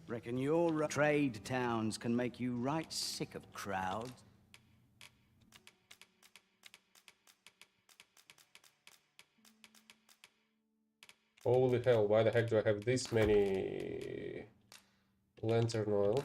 Reckon your trade towns can make you right sick of crowds. Holy hell, why the heck do I have this many lantern oil?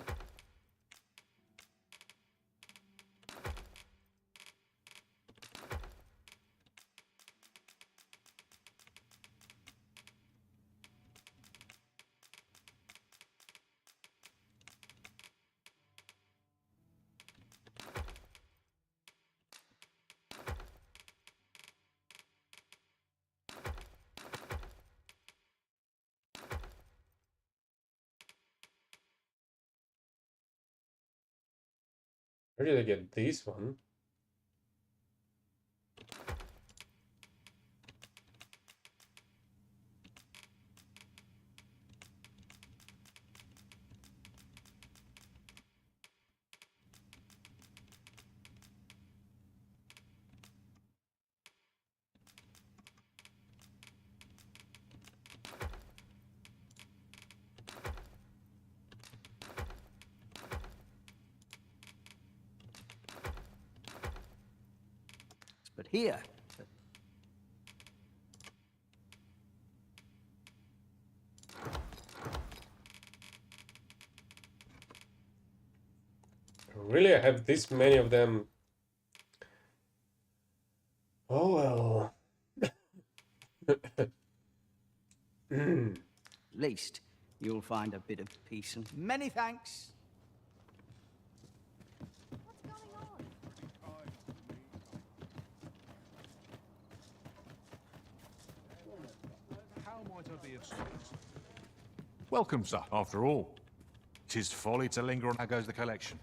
Where did I get this one? But here, Really, I have this many of them. Oh well. At least you'll find a bit of peace and... Many thanks. How might I be of service? Welcome, sir, after all. 'Tis folly to linger on. How goes the collection?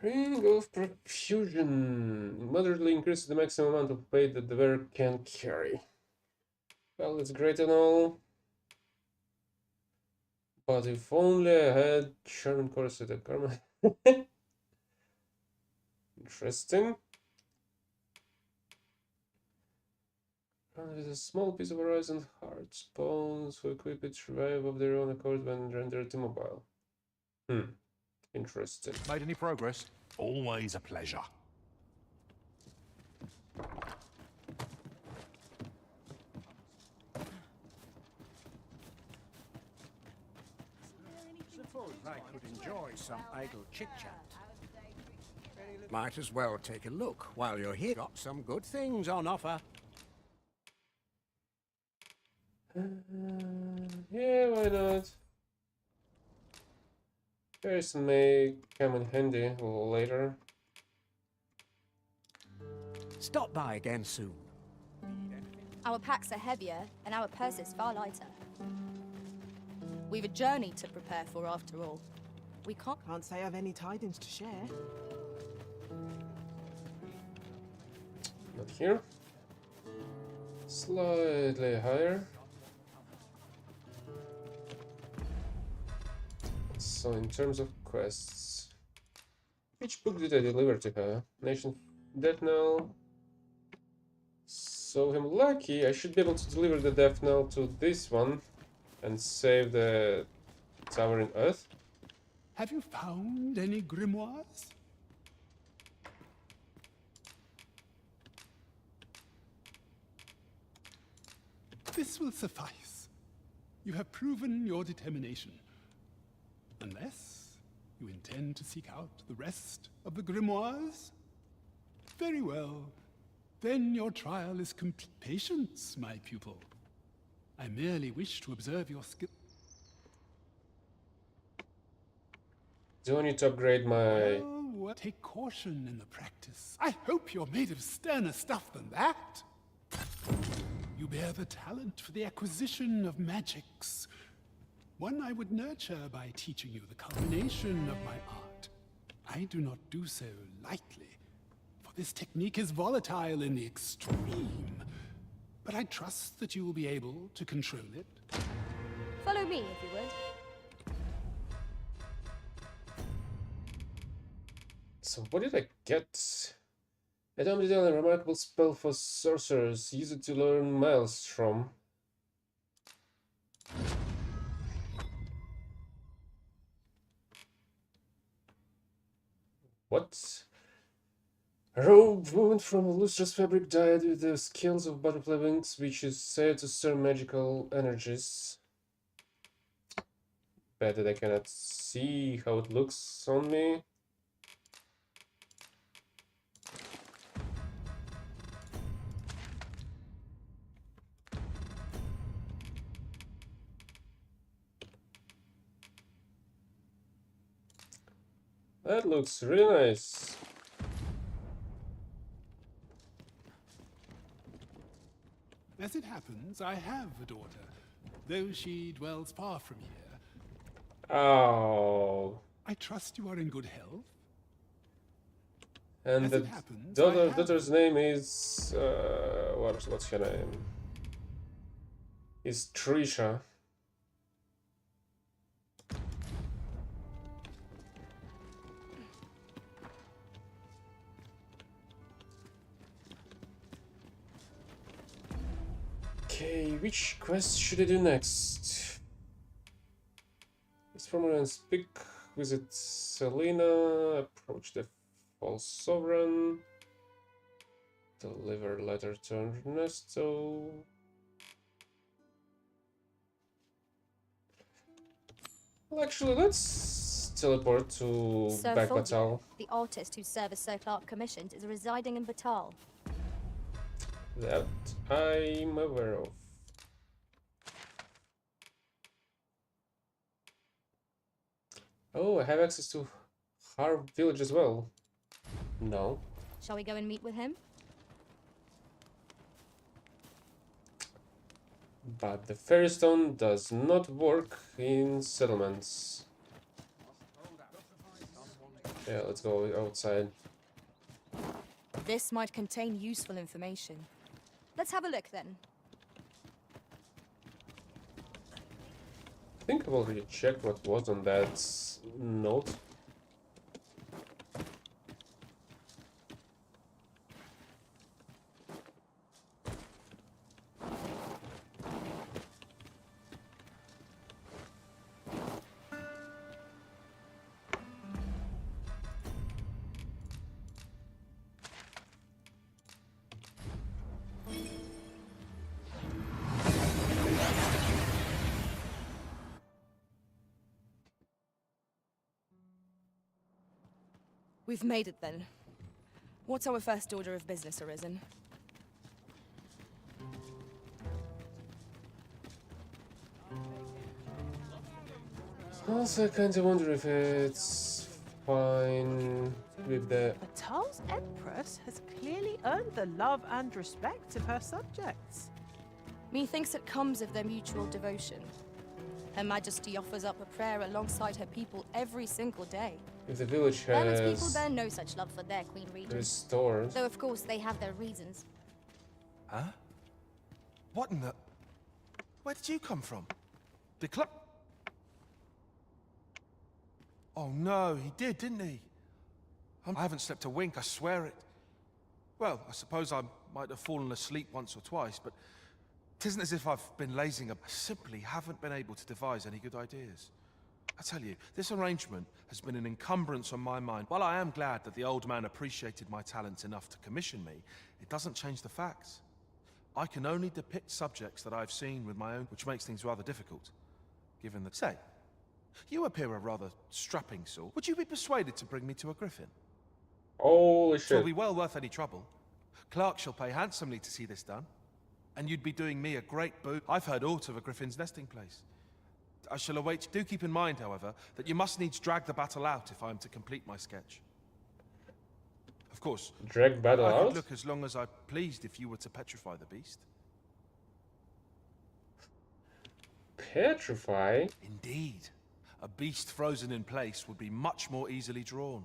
Ring of Profusion. Moderately increases the maximum amount of weight that the wearer can carry. Well, it's great and all. But if only I had Sherman corset at Karma. Interesting. With a small piece of horizon hearts, bones who equip it revive of their own accord when rendered immobile. Interesting. Made any progress? Always a pleasure. Suppose I could enjoy some idle chit-chat. Might as well take a look while you're here. Got some good things on offer. Yeah, why not? Paris may come in handy a little later. Stop by again soon. Our packs are heavier, and our purses far lighter. We've a journey to prepare for, after all. We Can't say I've any tidings to share. Not here. Slightly higher. So in terms of quests, which book did I deliver to her? Nation Death Knell. So I'm lucky. I should be able to deliver the Death Knell to this one and save the Tower in Earth. Have you found any grimoires? This will suffice. You have proven your determination. Unless you intend to seek out the rest of the grimoires? Very well. Then your trial is complete. Patience, my pupil. I merely wish to observe your skill. Do I need to upgrade my... Well, take caution in the practice. I hope you're made of sterner stuff than that. You bear the talent for the acquisition of magics. One I would nurture by teaching you the culmination of my art. I do not do so lightly, for this technique is volatile in the extreme. But I trust that you will be able to control it. Follow me, if you would. So what did I get? A remarkable spell for sorcerers. Use it to learn Maelstrom. What? A robe woven from a lustrous fabric dyed with the scales of butterfly wings, which is said to stir magical energies. Bad that I cannot see how it looks on me. That looks really nice. As it happens, I have a daughter, though she dwells far from here. Oh. I trust you are in good health. And As the it happens, I have- daughter's name is what's her name? Is Trisha. Okay, which quest should I do next? Experiment and speak, visit Selena, approach the false sovereign, deliver letter to Ernesto. Well, actually, let's teleport to Sir Back Fulvio, Batal. the artist whose service Sir Clark commissioned, is residing in Batal. That I'm aware of. Oh, I have access to Harv village as well. No. Shall we go and meet with him? But the fairy stone does not work in settlements. Yeah, let's go outside. This might contain useful information. Let's have a look then. I think I've already checked what was on that note. We've made it then. What's our first order of business, Arisen? Also, I kind of wonder if it's fine with the... Batal's Empress has clearly earned the love and respect of her subjects. Methinks it comes of their mutual devotion. Her Majesty offers up a prayer alongside her people every single day. If the village Erland's people has bear no such love for their Queen Regent. restored... Though of course they have their reasons. Huh? What in the... Where did you come from? The club... Oh no, he did, didn't he? I haven't slept a wink, I swear it. Well, I suppose I might have fallen asleep once or twice, but it isn't as if I've been lazing up. I simply haven't been able to devise any good ideas. I tell you, this arrangement has been an encumbrance on my mind. While I am glad that the old man appreciated my talents enough to commission me, it doesn't change the facts. I can only depict subjects that I've seen with my own, which makes things rather difficult, given that... Say, you appear a rather strapping sort. Would you be persuaded to bring me to a griffin? Holy shit. It'll be well worth any trouble. Clark shall pay handsomely to see this done. And you'd be doing me a great boon. I've heard aught of a griffin's nesting place. I shall await. Do keep in mind, however, that you must needs drag the battle out if I am to complete my sketch. Of course, drag battle I out? could look as long as I pleased if you were to petrify the beast. Petrify? Indeed. A beast frozen in place would be much more easily drawn.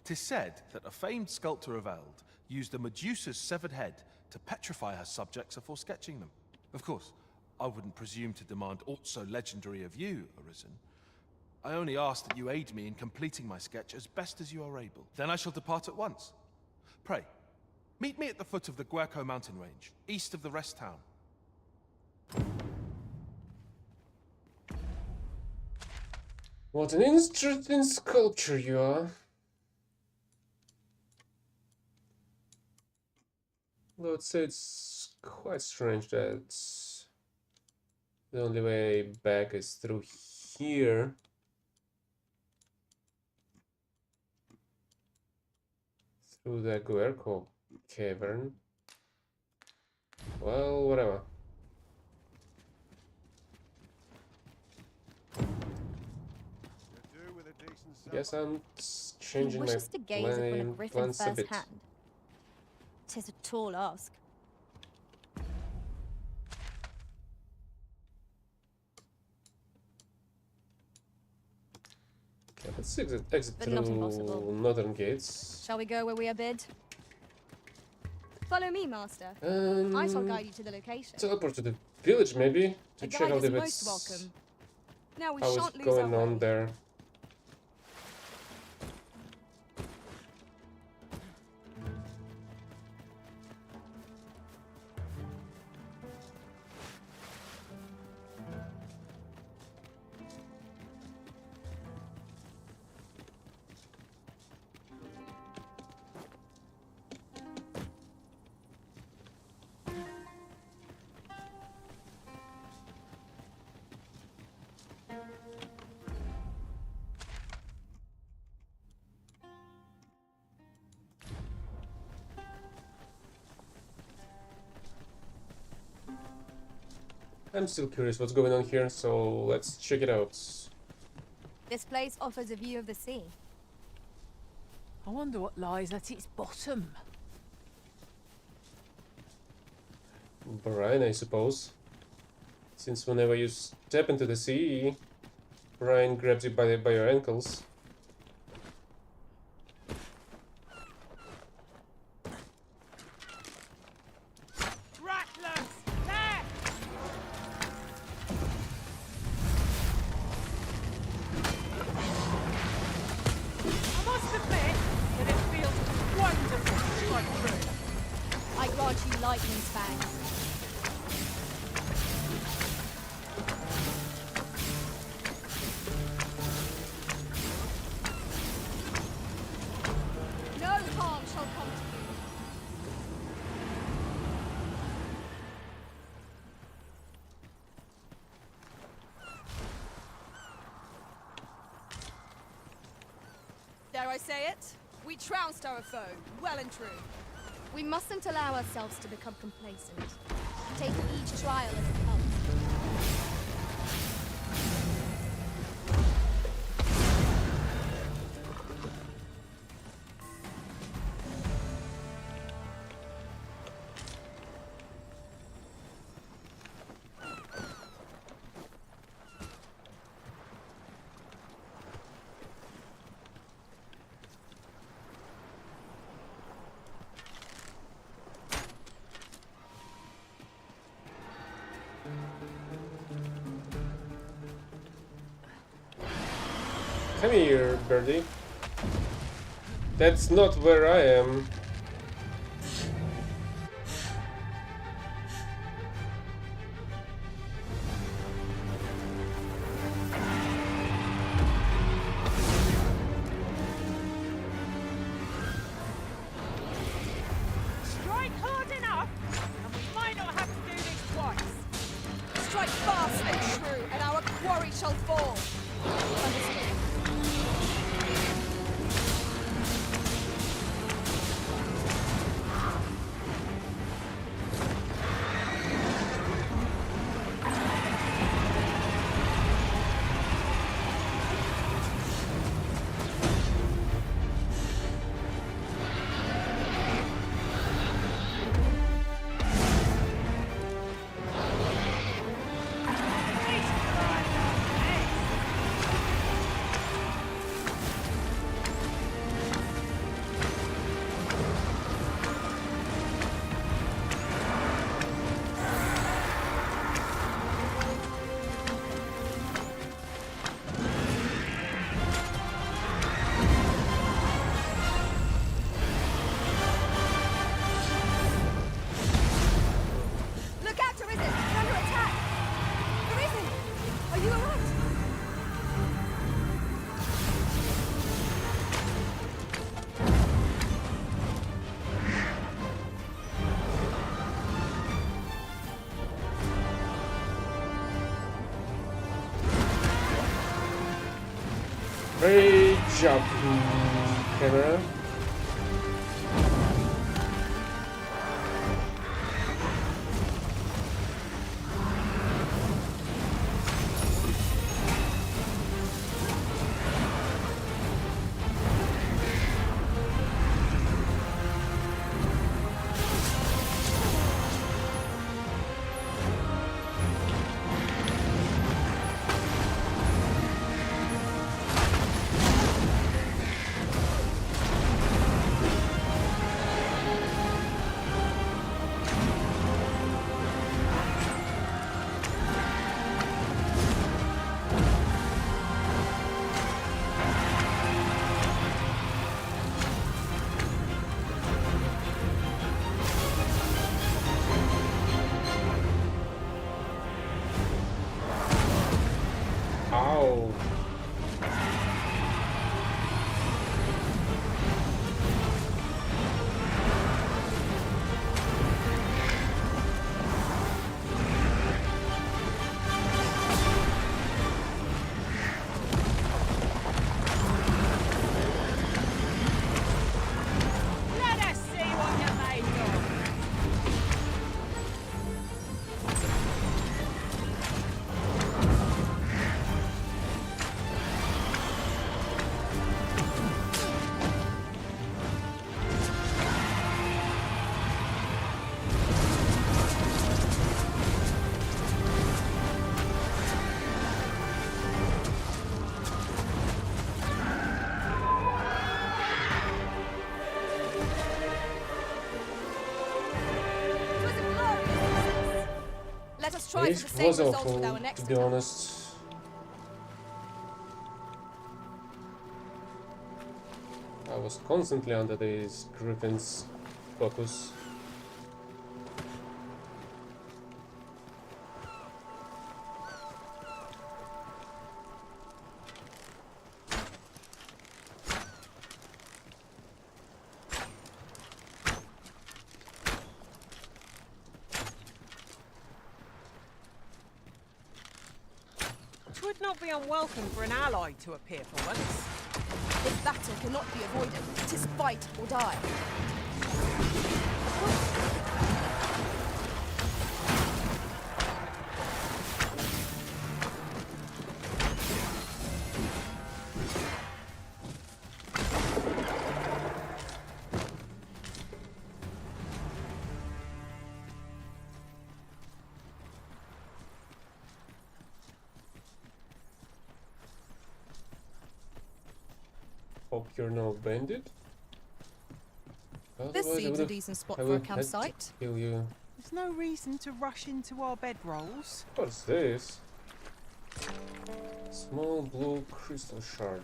'Tis said that a famed sculptor of Eld used a Medusa's severed head to petrify her subjects before sketching them. Of course, I wouldn't presume to demand aught so legendary of you, Arisen. I only ask that you aid me in completing my sketch as best as you are able. Then I shall depart at once. Pray, meet me at the foot of the Guerco mountain range, east of the rest town. What an interesting sculpture you are. Though I'd say it's quite strange that the only way back is through here. Through the Guerco cavern. Well, whatever. Guess I'm changing my wishes to gaze upon a griffin plans a bit. first-hand. 'Tis a tall ask. Let's exit But not through impossible. northern gates. Shall we go where we are bid? Follow me, Master. I shall guide you to the location. Teleport to the village, maybe, to A check guide out is if most it's welcome. Now we how shan't it's lose our going on way. there. I'm still curious what's going on here, so let's check it out. This place offers a view of the sea. I wonder what lies at its bottom. Brian, I suppose. Since whenever you step into the sea, Brian grabs you by your ankles. Rattlers! There! I must admit that it feels wonderful to strike through. I grant you lightning's fangs. No harm shall come to you. Dare I say it? We trounced our foe, well and true. We mustn't allow ourselves to become complacent. Take each trial as it comes. Come here, birdie. That's not where I am. Strike hard enough, and we might not have to do this twice. Strike fast and true, and our quarry shall fall. Understood. Look out, Arisen! You're under attack! Arisen! Are you alright? Great job, camera. Oh. Let us see what you're made of. Let us try This for the same was results awful, with our to next be attack. honest. I was constantly under these Griffin's focus. It would not be unwelcome for an ally to appear for once. This battle cannot be avoided. It is fight or die. Hope you're no bandit. This Otherwise I seems a would've- decent spot I for a would have had to campsite. kill you. There's no reason to rush into our bedrolls. What's this? Small blue crystal shard.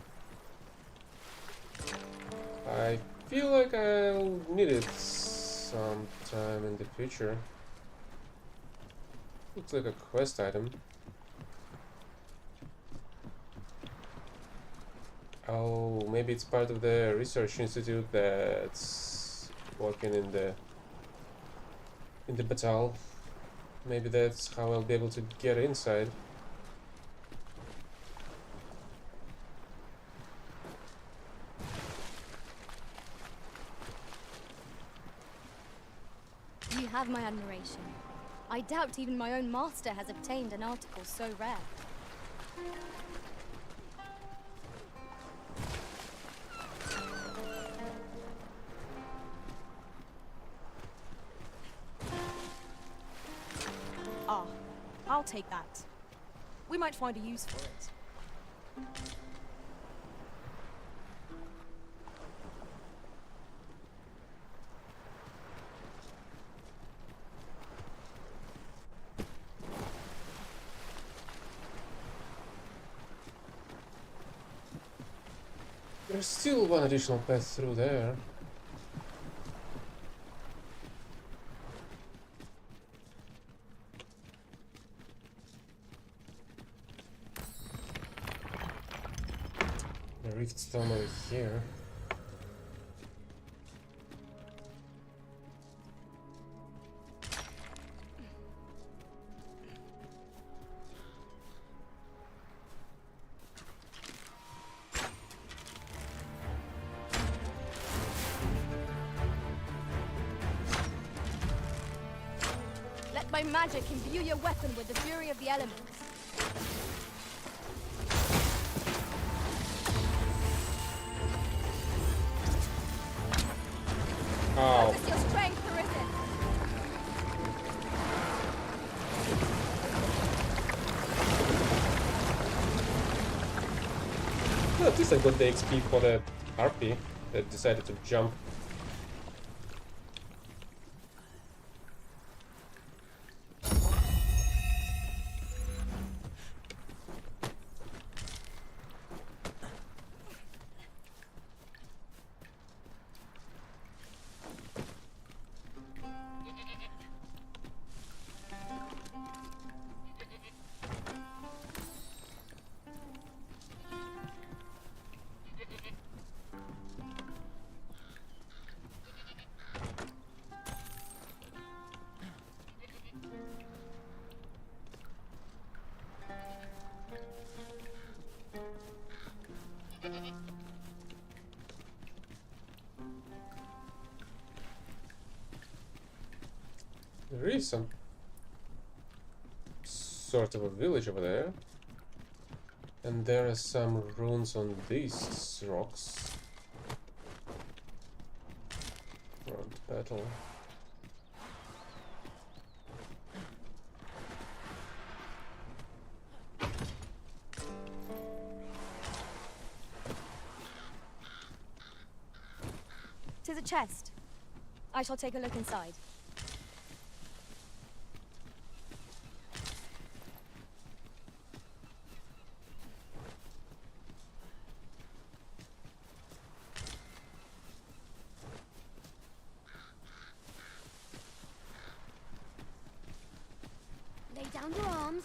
I feel like I'll need it sometime in the future. Looks like a quest item. Oh, maybe it's part of the research institute that's working in the battle. Maybe that's how I'll be able to get inside. You have my admiration. I doubt even my own master has obtained an article so rare. Ah, I'll take that. We might find a use for it. There's still one additional path through there. The rift stone over here. Let my magic imbue your weapon with the fury of the elements. Ow. Focus your strength, Arisen. Well, at least I got the XP for the RP that decided to jump. There is some sort of a village over there. And there are some runes on these rocks. Front battle. Tis a chest. I shall take a look inside. Lay down your arms.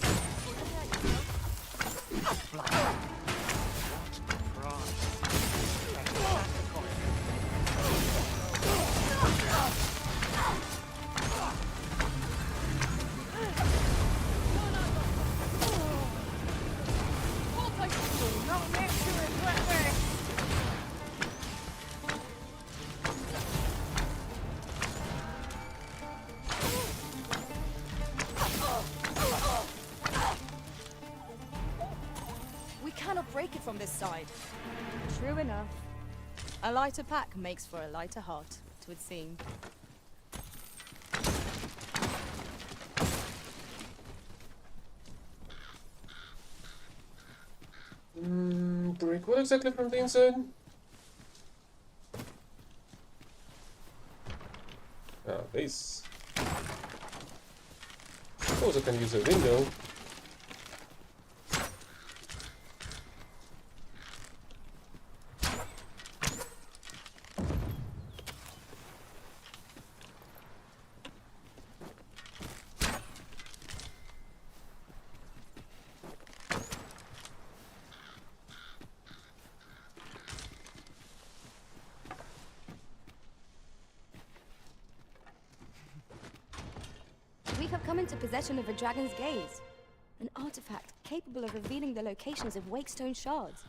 We cannot break it from this side. True enough. A lighter pack makes for a lighter heart, it would seem. Break what exactly from the inside? Ah, this. Suppose I can use a window. We have come into possession of a dragon's gaze, an artifact capable of revealing the locations of Wakestone shards.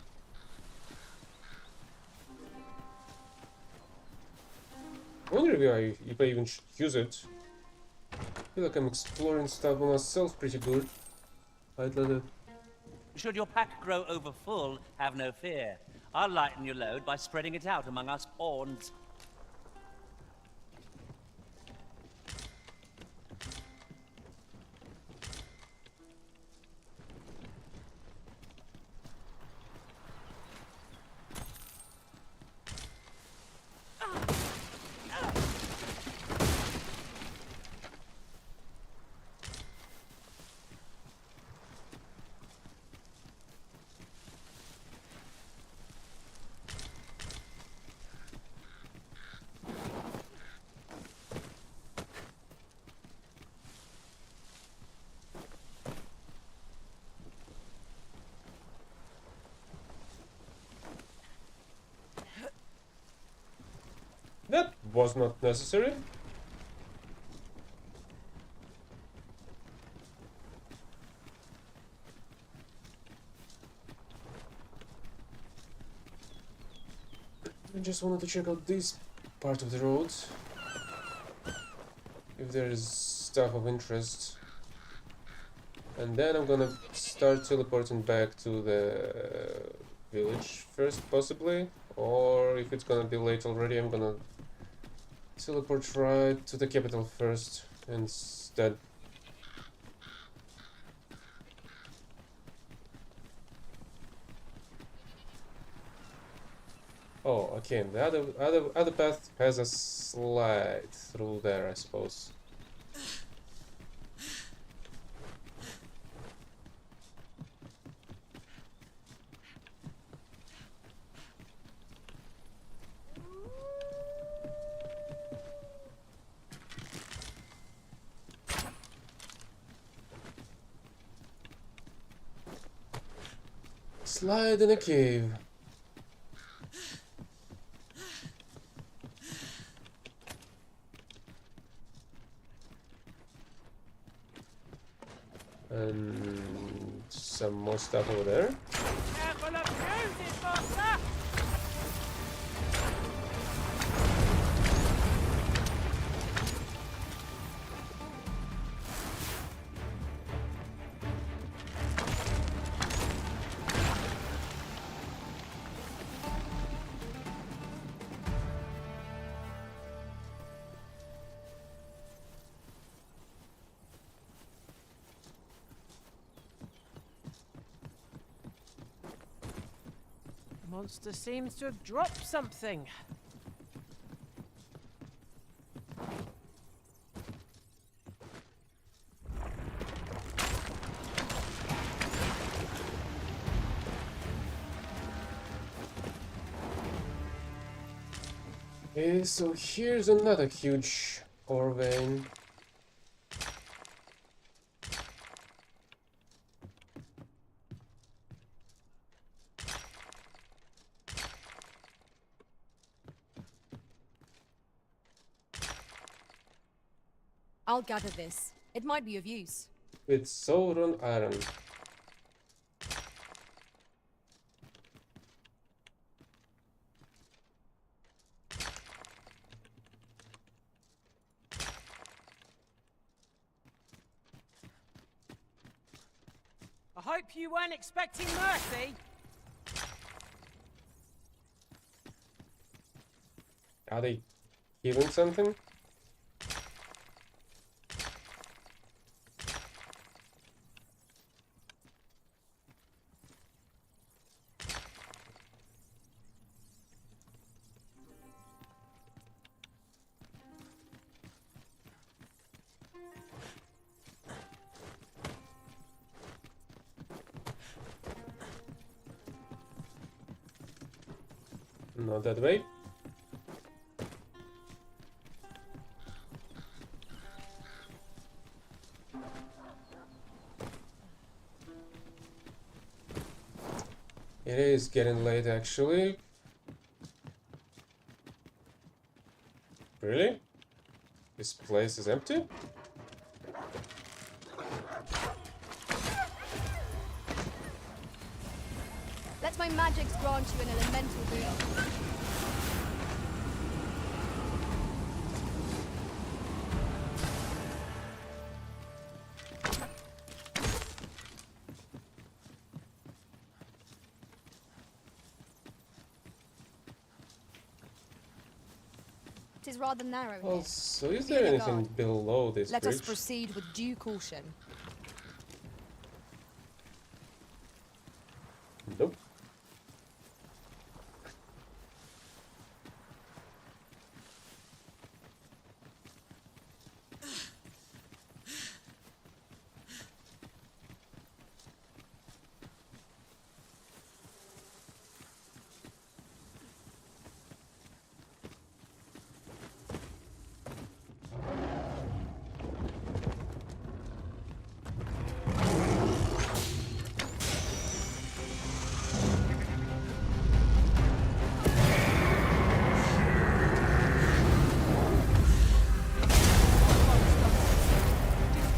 I wonder if I even should use it. I feel like I'm exploring stuff by myself pretty good. I'd let it. Should your pack grow over full, have no fear. I'll lighten your load by spreading it out among us pawns. That was not necessary. I just wanted to check out this part of the road. If there is stuff of interest. And then I'm gonna start teleporting back to the village first, possibly. Or if it's gonna be late already, I'm gonna teleport right to the capital first instead. Oh, okay. The other path has a slide through there, I suppose. Slide in a cave. And some more stuff over there. Careful of bruises, master! Monster seems to have dropped something. Okay, so here's another huge ore vein. I'll gather this. It might be of use. With Sauron iron. I hope you weren't expecting mercy. Are they healing something? Not that way. It is getting late, actually. Really? This place is empty? Let my magics grant you an elemental boon. It is rather narrow here. Also, is there anything below this Let bridge? us proceed with due caution. Nope.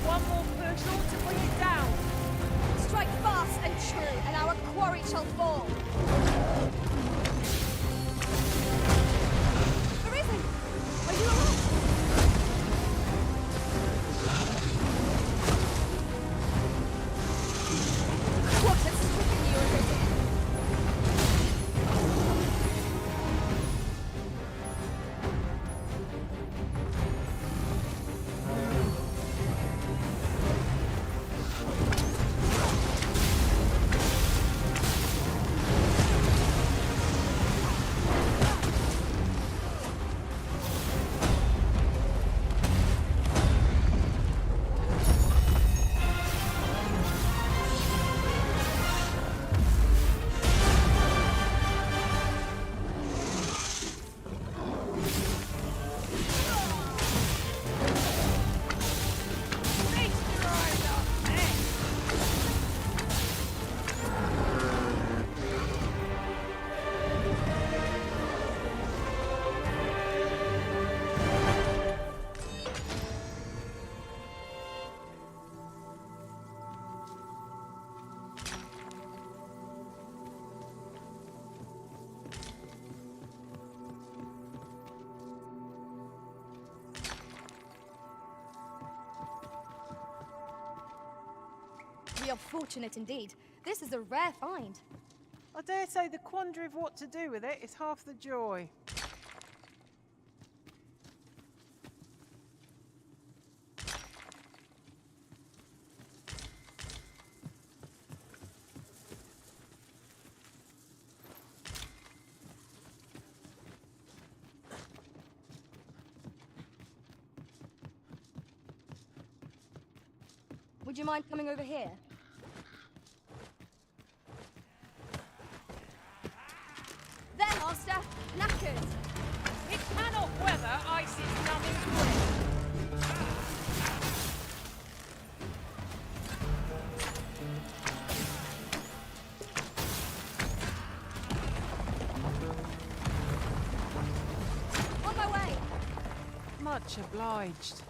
One more push ought to bring it down. Strike fast and true, and our quarry shall fall. Arisen! Are you alright? What has stricken you, Arisen? We are fortunate indeed. This is a rare find. I dare say the quandary of what to do with it is half the joy. Would you mind coming over here? There, Master! Knackered! It cannot weather ice's numbing grip. On my way! Much obliged.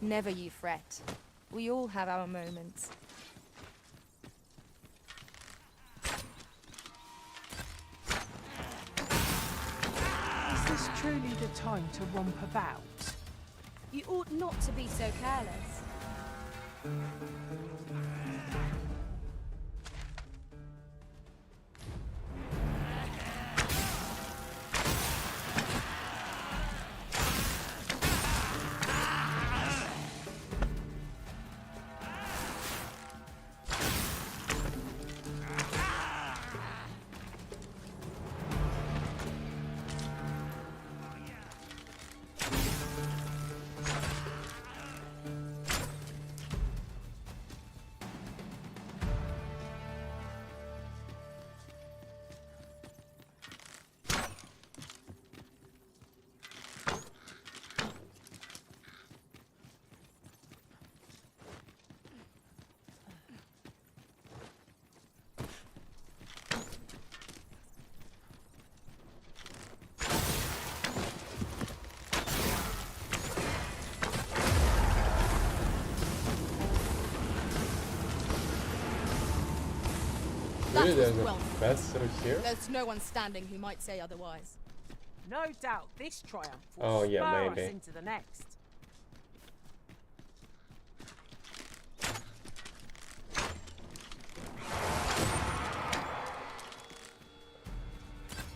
Never you fret. We all have our moments. Is this truly the time to romp about? You ought not to be so careless. Really, was there's a well. path through here? There's no one standing who might say otherwise. No doubt this triumph will Oh, yeah, spur maybe. us into the next.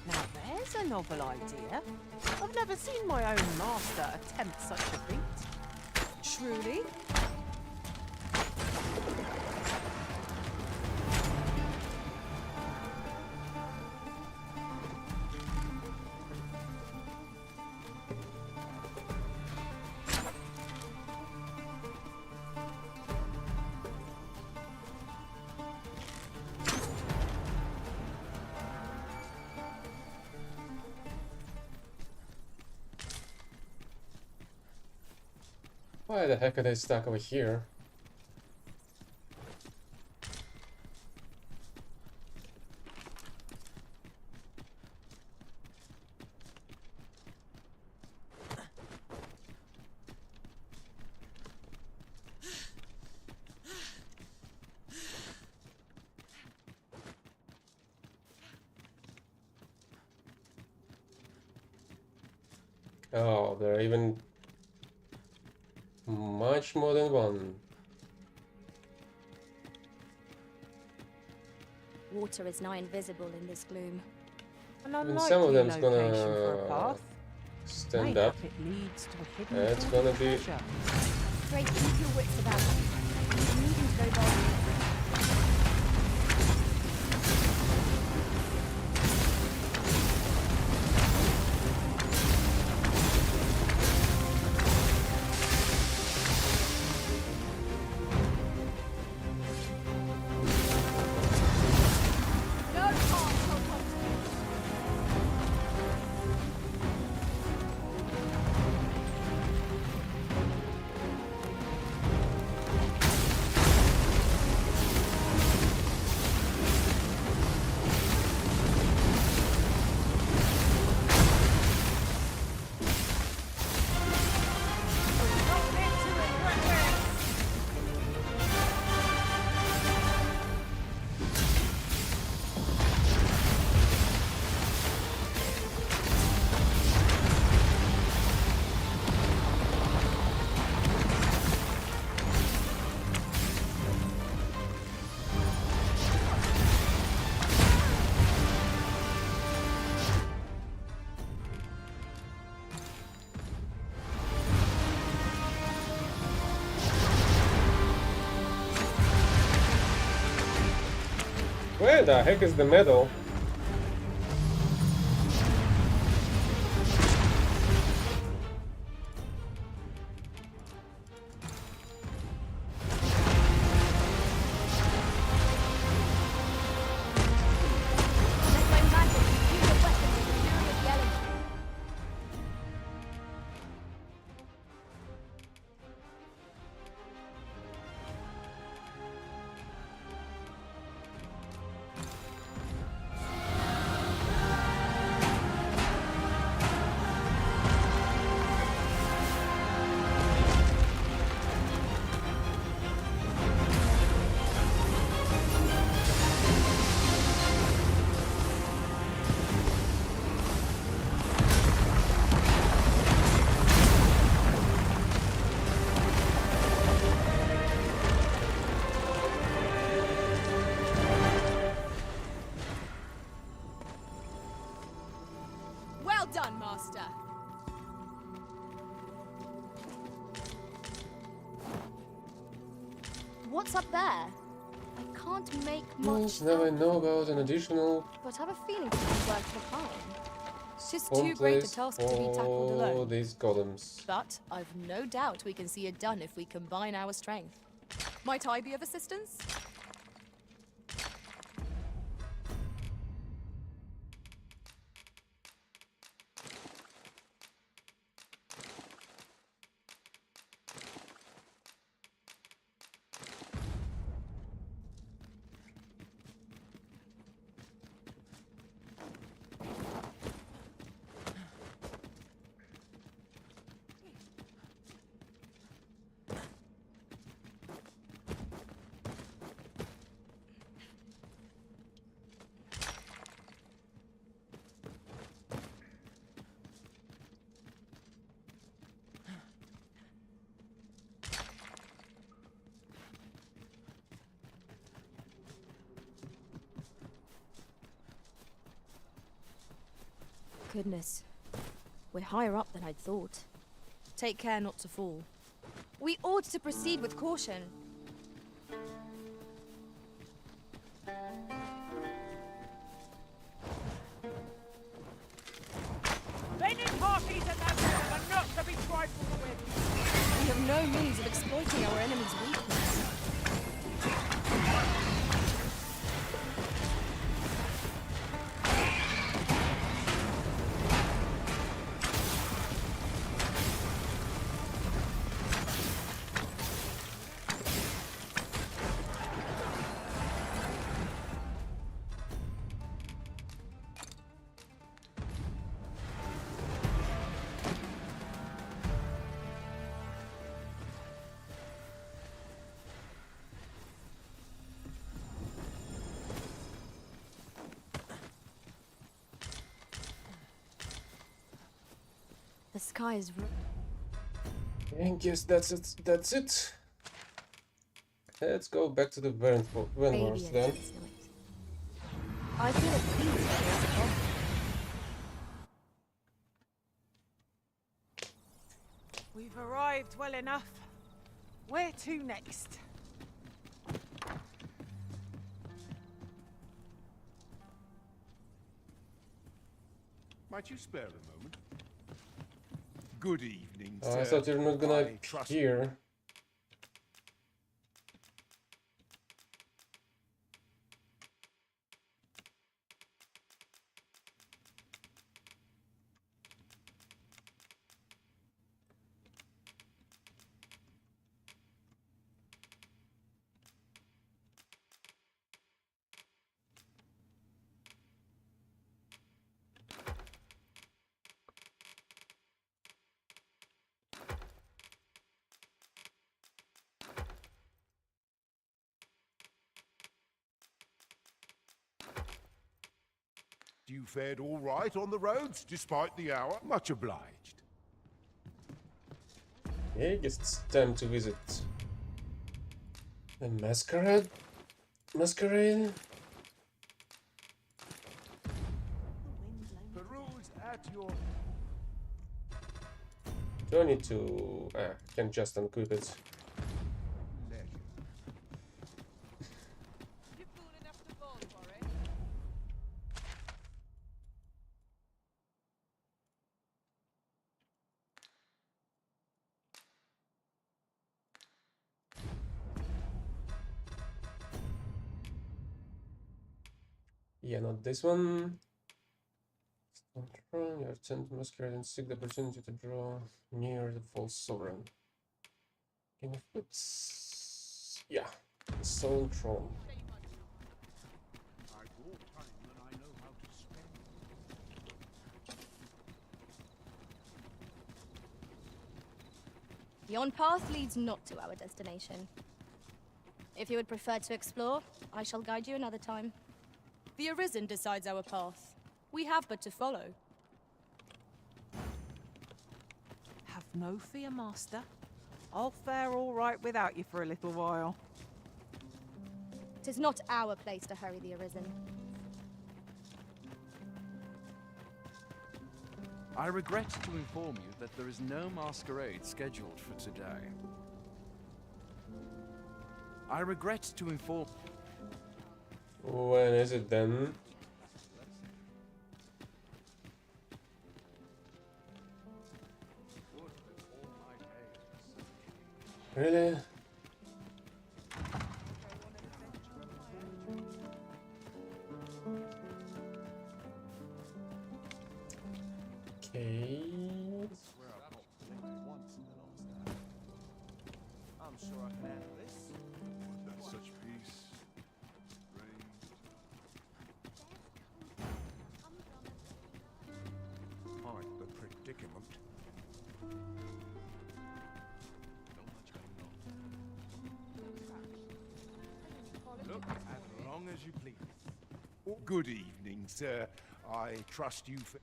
Now there's a novel idea. I've never seen my own master attempt such a feat. Truly? Why the heck are they stuck over here? Oh, there are even much more than one. Water is nigh invisible in this gloom. An And some of unlikely them's location for a gonna path. stand Maybe up. it leads to a hidden It's pool gonna of be treasure. Great, keep your wits about you. You needn't go bold. No harm shall come to you. Where the heck is the medal? What's up there? I can't make much Now I out, know about an additional but I have a feeling it could be worth the time. It's just spawn too great a place task to be tackled for alone. these golems. But I've no doubt we can see it done if we combine our strength. Might I be of assistance? Goodness. We're higher up than I'd thought. Take care not to fall. We ought to proceed with caution. Bending parties at that level are not to be trifled with. We have no means of exploiting our enemy's weakness. The sky is... I guess that's it. That's it. Let's go back to the Wars then. I feel at peace with this job. We've arrived well enough. Where to next? Might you spare a moment? Good evening, I sir. thought you're not gonna I trust- appear. You fared all right on the roads, despite the hour. Much obliged. Yeah, I guess it's time to visit the masquerade. Masquerade. Peruse at your... Do I need to... I can just unequip it. Yeah, not this one. Don't run, you attend masquerade and seek the opportunity to draw near the false sovereign. King of Whips. Yeah, the Soul Throne. Yon path leads not to our destination. If you would prefer to explore, I shall guide you another time. The Arisen decides our path. We have but to follow. Have no fear, Master. I'll fare all right without you for a little while. 'Tis not our place to hurry the Arisen. I regret to inform you that there is no masquerade scheduled for today. I regret to inform... When is it then? Really? Okay. I'm sure I can handle this. That's such peace. Quite the predicament. Look, as long as you please. Oh, good evening, sir. I trust you for...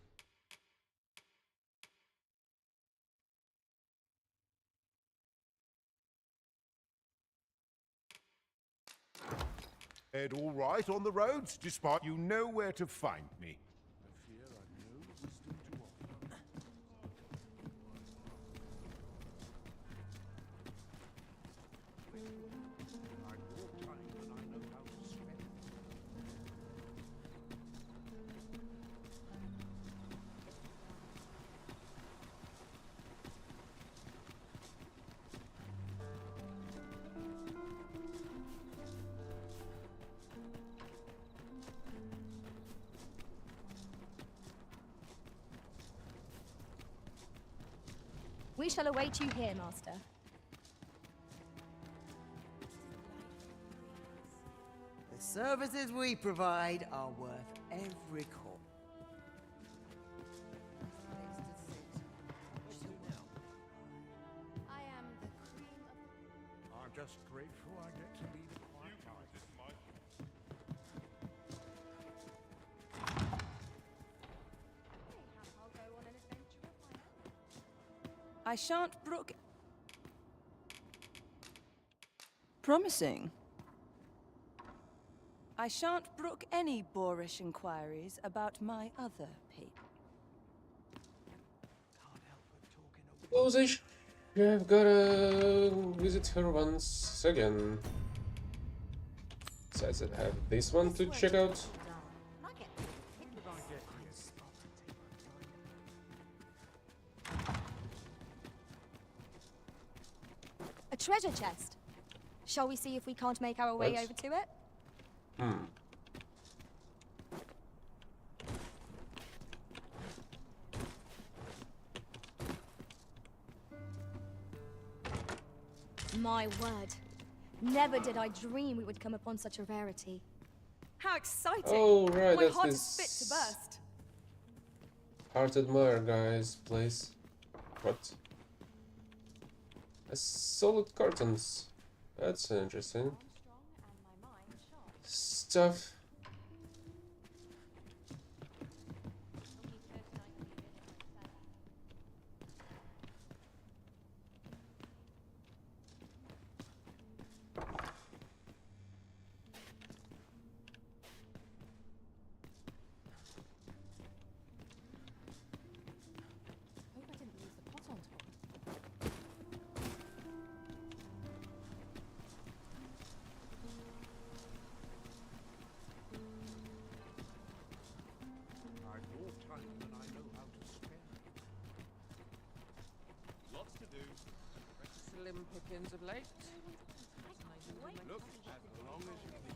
Ed, all right on the roads, despite you know where to find me. I fear I've no wisdom to offer. We shall await you here, Master. The services we provide are worth every coin. I am the cream of... I'm just grateful I get to lead a quiet life. I'll go on an adventure of my own. I shan't brook... Promising. I shan't brook any boorish inquiries about my other people. Close-ish. I've gotta visit her once again. Besides, I have this one to check out. A treasure chest. Shall we see if we can't make our way What? over to it? My word. Never did I dream we would come upon such a rarity. How exciting! Oh, right, My that's heart this is fit to burst. Heart Admire guys place. What? A solid cartons. That's interesting stuff. Hope I didn't leave the pot on top. I've more time than I know how to spare. Lots to do. Slim pickings of late. Look, as long as you please.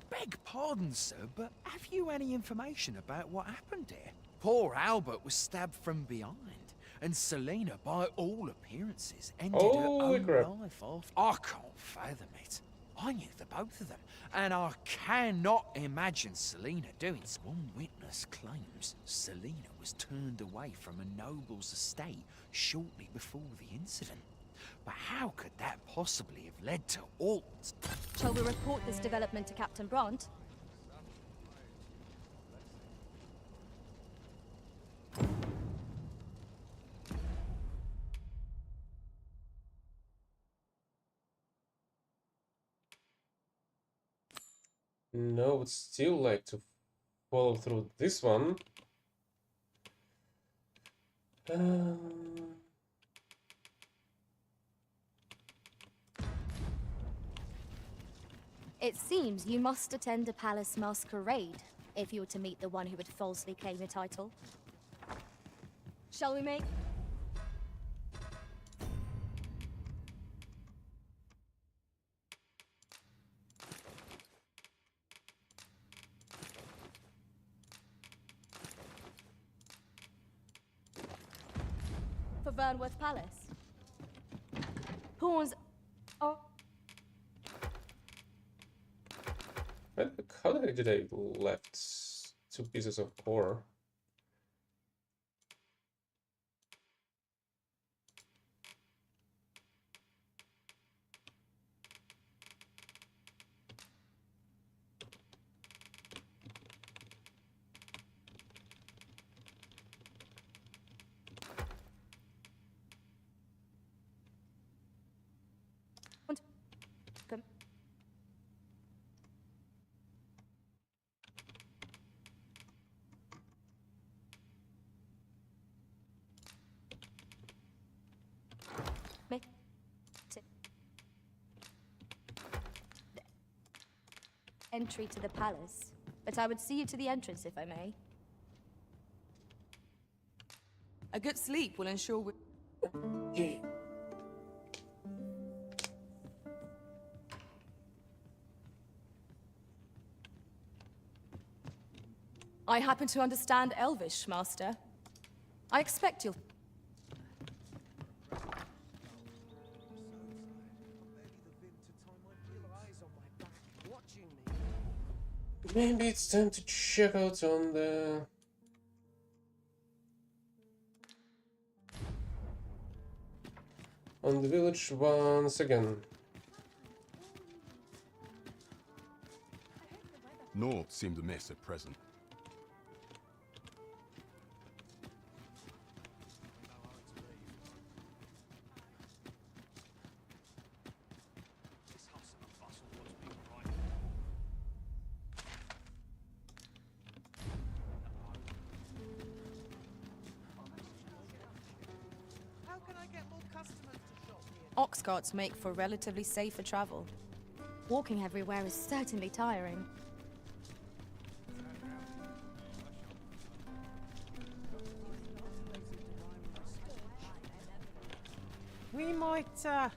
Beg pardon, sir, but have you any information about what happened here? Poor Albert was stabbed from behind, and Selena, by all appearances, ended her Holy own crap. life off. I can't fathom it. I knew the both of them, and I cannot imagine Selena doing so. One witness claims Selena was turned away from a noble's estate shortly before the incident. But how could that possibly have led to all... Shall we report this development to Captain Bront? No, would still like to follow through this one. It seems you must attend a palace masquerade if you were to meet the one who would falsely claim the title. Shall we make... for Vernworth Palace? Pawns... Oh... How the heck did I left 2 pieces of ore? entry to the palace, but I would see you to the entrance if I may. A good sleep will ensure we... I happen to understand Elvish, Master. I expect you'll... Maybe it's time to check out on the... village once again. Naught seemed amiss at present. Ox carts make for relatively safer travel. Walking everywhere is certainly tiring. We might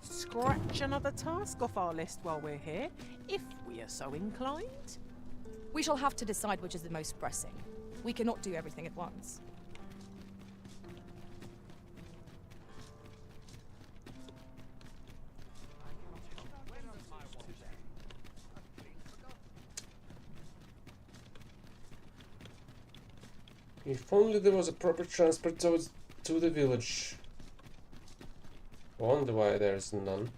scratch another task off our list while we're here, if we are so inclined. We shall have to decide which is the most pressing. We cannot do everything at once. If only there was a proper transport to the village. Wonder why there's none.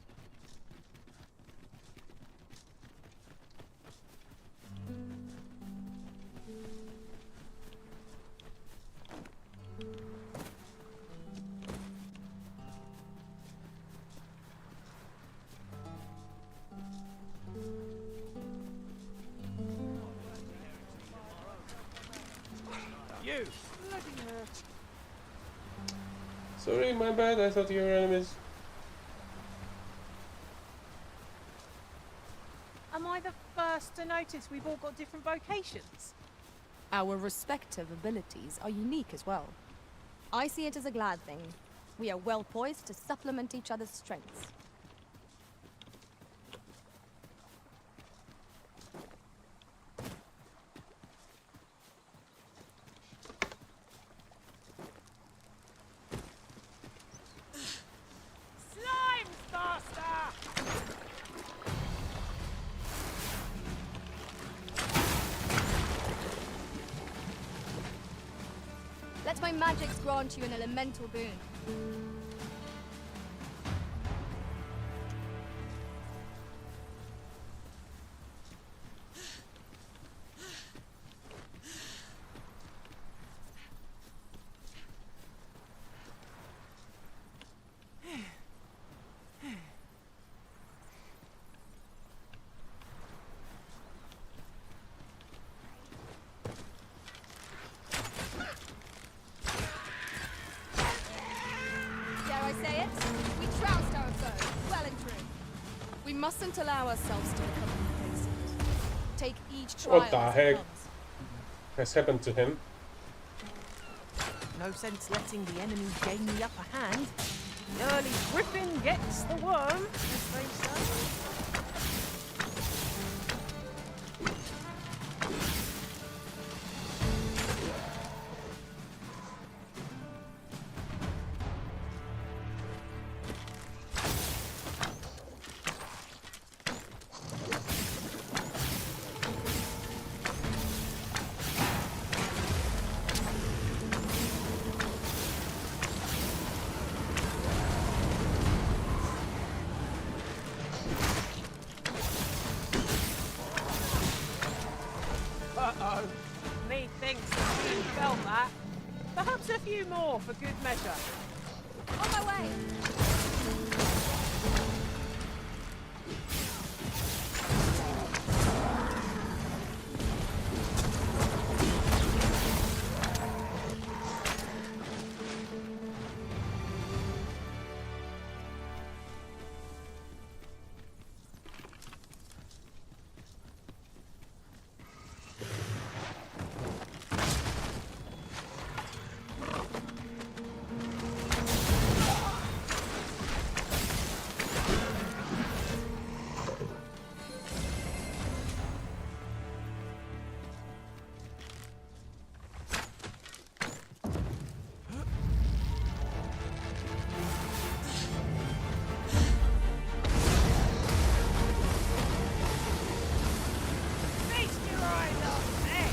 You! Bloody hurt. Sorry, my bad, I thought you were enemies. Am I the first to notice we've all got different vocations? Our respective abilities are unique as well. I see it as a glad thing. We are well poised to supplement each other's strengths. Let my magics grant you an elemental boon. mustn't allow ourselves to become complacent. Take each trial What the as it heck comes. has happened to him? No sense letting the enemy gain the upper hand. The early griffin gets the worm, as they say. Uh-oh. Methinks the team felt that. Perhaps a few more for good measure. On my way! Feast your eyes on me!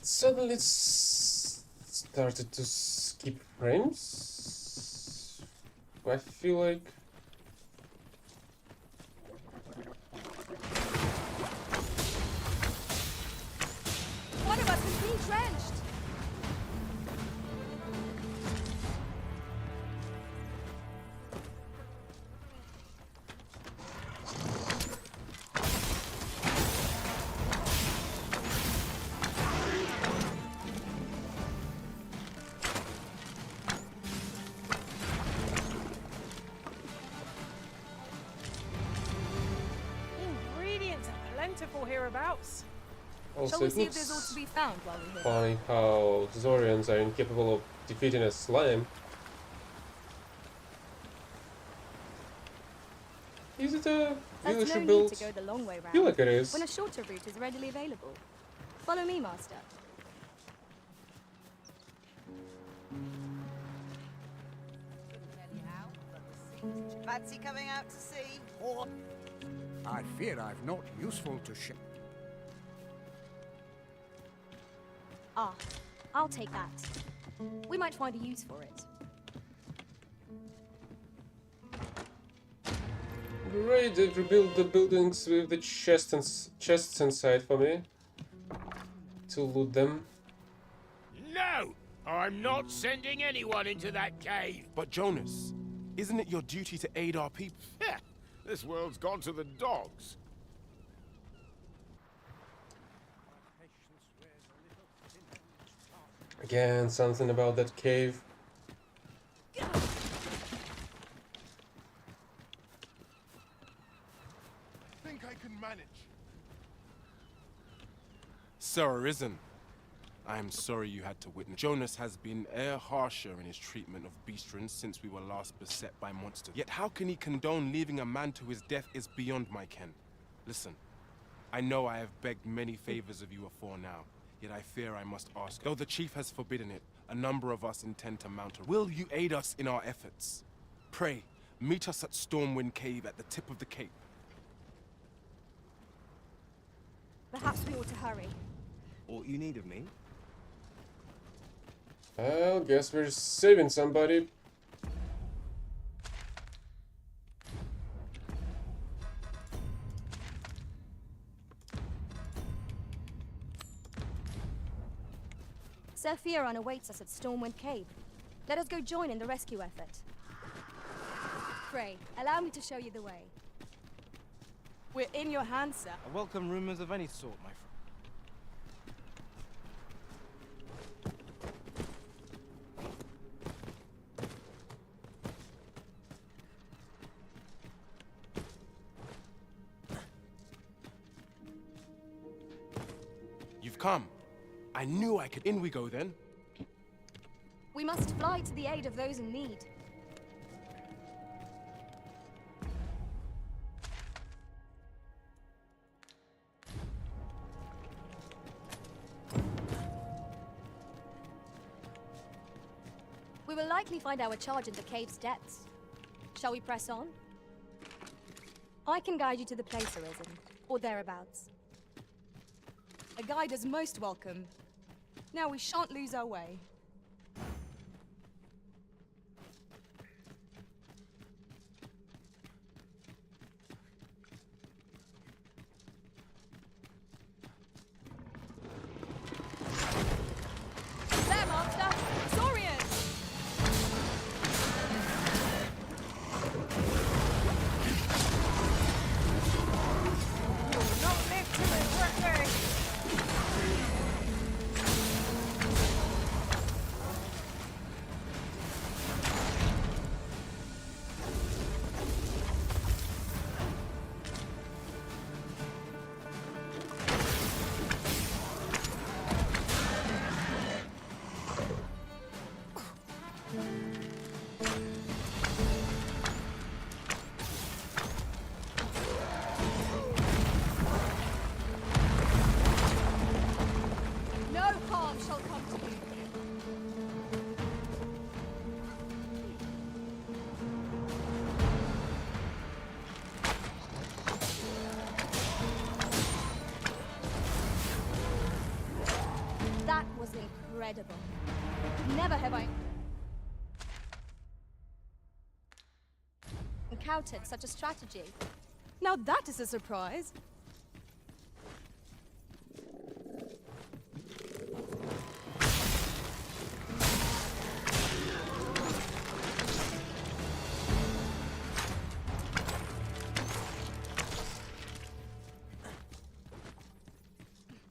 Suddenly started to skip frames. I feel like One of us is being drenched! Ingredients are plentiful hereabouts. also Shall we it see if there's aught looks to be found while we're here? funny how Zorians are incapable of defeating a slime. Is it a There's village no need rebuilt? to go the long way I feel round like it is. when a shorter route is readily available. Follow me, Master. Fancy coming out to see? Or I fear I've not useful to share. Ah, I'll take that. We might find a use for it. Great, they've rebuilt the buildings with the chests inside for me to loot them. No! I'm not sending anyone into that cave! But Jonas, isn't it your duty to aid our people? Heh, this world's gone to the dogs. Again, something about that cave. Think I can manage. Sir Arisen, I am sorry you had to witness. Jonas has been harsher in his treatment of beastrons since we were last beset by monsters. Yet how can he condone leaving a man to his death is beyond my ken. Listen, I know I have begged many favors of you afore now, yet I fear I must ask. Though the chief has forbidden it, a number of us intend to mount a... Will you aid us in our efforts? Pray, meet us at Stormwind Cave at the tip of the cape. Perhaps we ought to hurry. All you need of me? Well, guess we're saving somebody. Sir Fioran awaits us at Stormwind Cave. Let us go join in the rescue effort. Pray, allow me to show you the way. We're in your hands, sir. I welcome rumors of any sort, my friend. You've come. I knew I could. In we go then. We must fly to the aid of those in need. We will likely find our charge in the cave's depths. Shall we press on? I can guide you to the place, Arisen, or thereabouts. A guide is most welcome. Now we shan't lose our way. There, Master! Saurian! Not live to regret this. No harm shall come to you. That was incredible. Never have I encountered such a strategy. Now that is a surprise.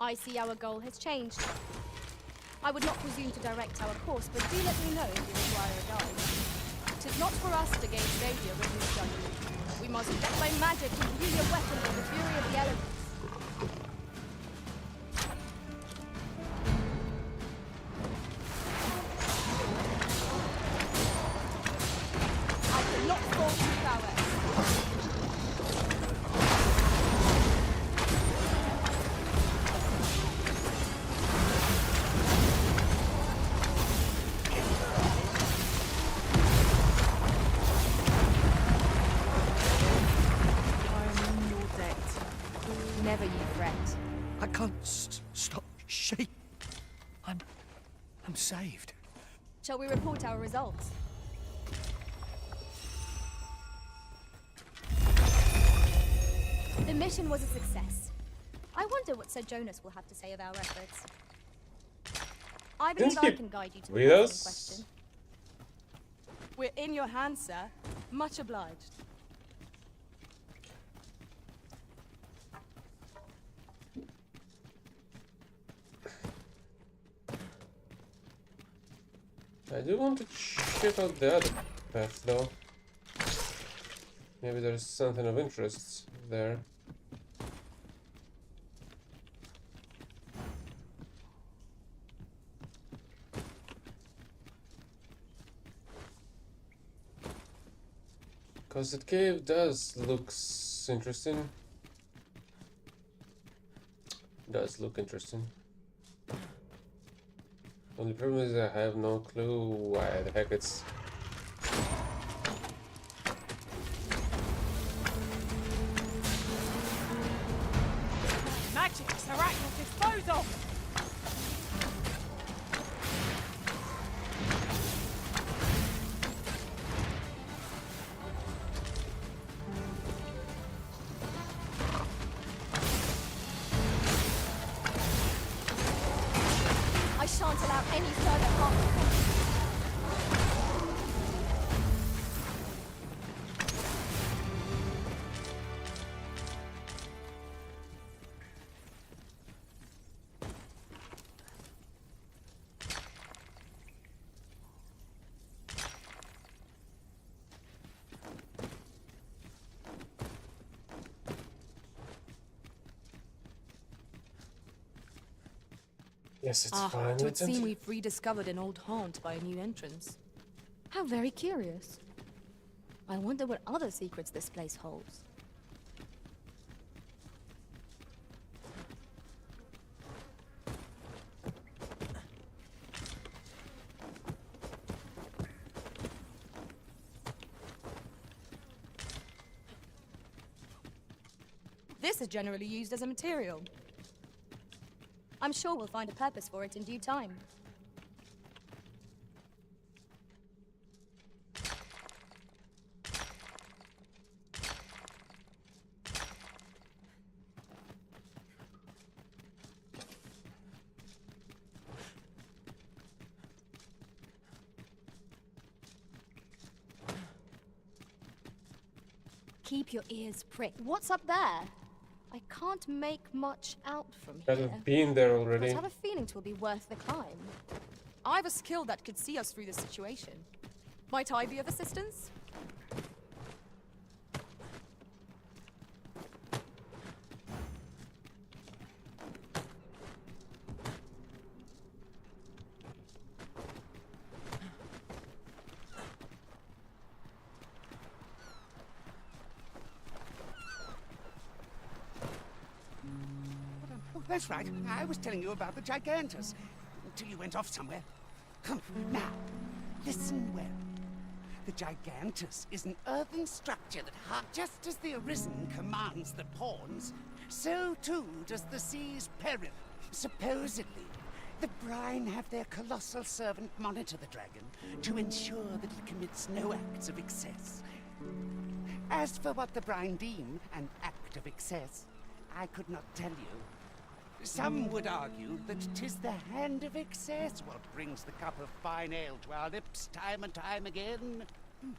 I see our goal has changed. I would not presume to direct our course, but do let me know if you require a guide. 'Tis not for us to gain savior with this judgment. We must get by magic to imbue your weapon with the fury of the elements. I cannot fault your prowess. Never you fret. I can't stop shaking. I'm saved. Shall we report our results? The mission was a success. I wonder what Sir Jonas will have to say of our efforts. I believe I can guide you to the with person in us? question. We're in your hands, sir. Much obliged. I do want to check out the other path though. Maybe there's something of interest there. Because that cave looks interesting. Does look interesting. Only problem is I have no clue why the heck it's... Magic's are at your disposal! I shan't allow any further harm. Yes, it's Ah, fine. it would It's empty. seem we've rediscovered an old haunt by a new entrance. How very curious. I wonder what other secrets this place holds. This is generally used as a material. I'm sure we'll find a purpose for it in due time. Keep your ears pricked. What's up there? I can't make much out from here. I've been there But already. I have a feeling 'twill be worth the climb. I've a skill that could see us through this situation. Might I be of assistance? Oh, that's right. I was telling you about the Gigantus. Until you went off somewhere. Now, listen well. The Gigantus is an earthen structure that, just as the Arisen commands the pawns, so too does the sea's peril. Supposedly, the Brine have their colossal servant monitor the dragon to ensure that it commits no acts of excess. As for what the Brine deem an act of excess, I could not tell you. Some would argue that 'tis the hand of excess what brings the cup of fine ale to our lips time and time again.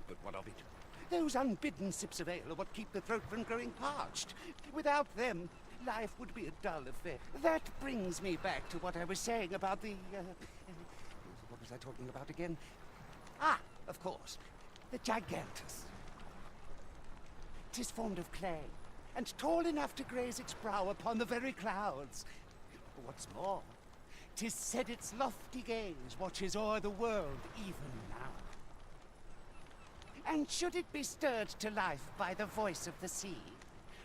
But what of it? Those unbidden sips of ale are what keep the throat from growing parched. Without them, life would be a dull affair. That brings me back to what I was saying about the... what was I talking about again? Ah, of course, the Gigantus. 'Tis formed of clay, and tall enough to graze its brow upon the very clouds. What's more, 'tis said its lofty gaze watches o'er the world even now. And should it be stirred to life by the voice of the sea,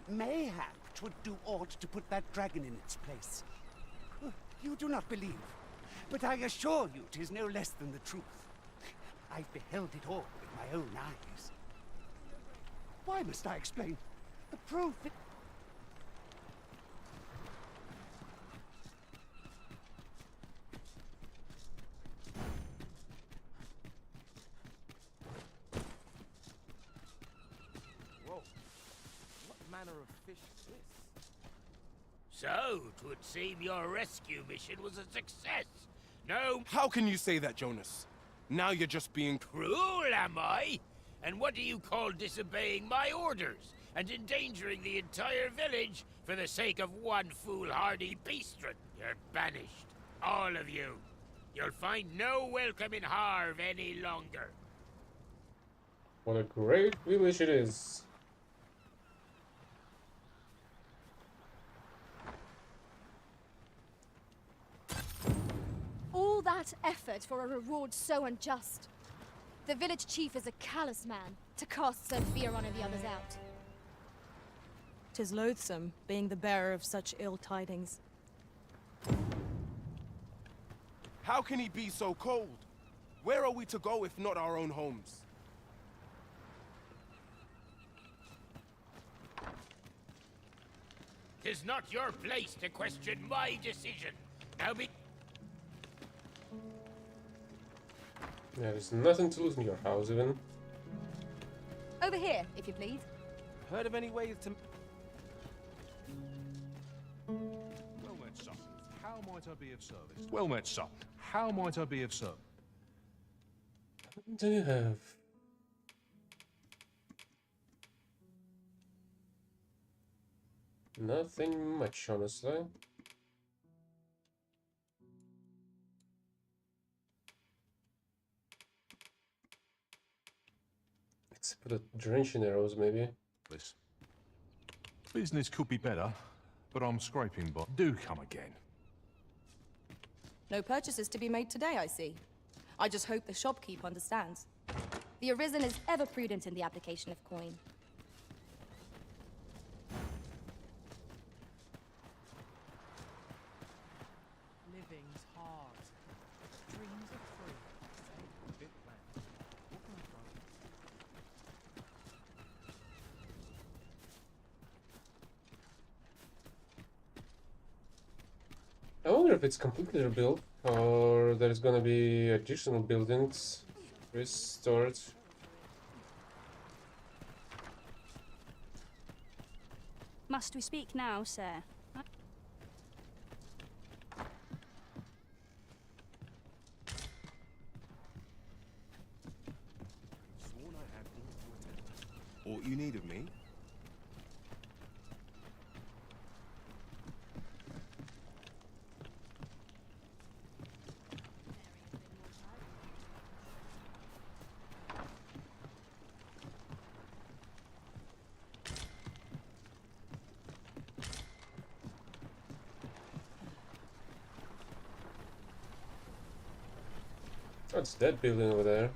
mayhap 'twould do aught to put that dragon in its place. You do not believe, but I assure you 'tis no less than the truth. I've beheld it all with my own eyes. Why must I explain? The proof it... Whoa. What manner of fish is this? So, 'twould seem your rescue mission was a success. No... How can you say that, Jonas? Now you're just being... Cruel, am I? And what do you call disobeying my orders and endangering the entire village for the sake of one foolhardy beastron? You're banished, all of you. You'll find no welcome in Harv any longer. What a great village it is. All that effort for a reward so unjust. The village chief is a callous man to cast so fear on and the others out. 'Tis loathsome, being the bearer of such ill tidings. How can he be so cold? Where are we to go if not our own homes? Tis not your place to question my decision. Now be... Yeah, there's nothing to lose in your house, even. Over here, if you please. Heard of any ways to... Well met, son. How might I be of service? Well met, son. How might I be of service? What do you have? Nothing much, honestly. Except for the drenching arrows, maybe. This business could be better, but I'm scraping by. Do come again. No purchases to be made today, I see. I just hope the shopkeep understands. The Arisen is ever prudent in the application of coin. Living's hard. Dreams are free. Say, bit land. What can I throw? I wonder if it's completely rebuilt, or there's gonna be additional buildings restored. Must we speak now, sir? Sworn I had all to attend. Aught you need of me? What's that building over there?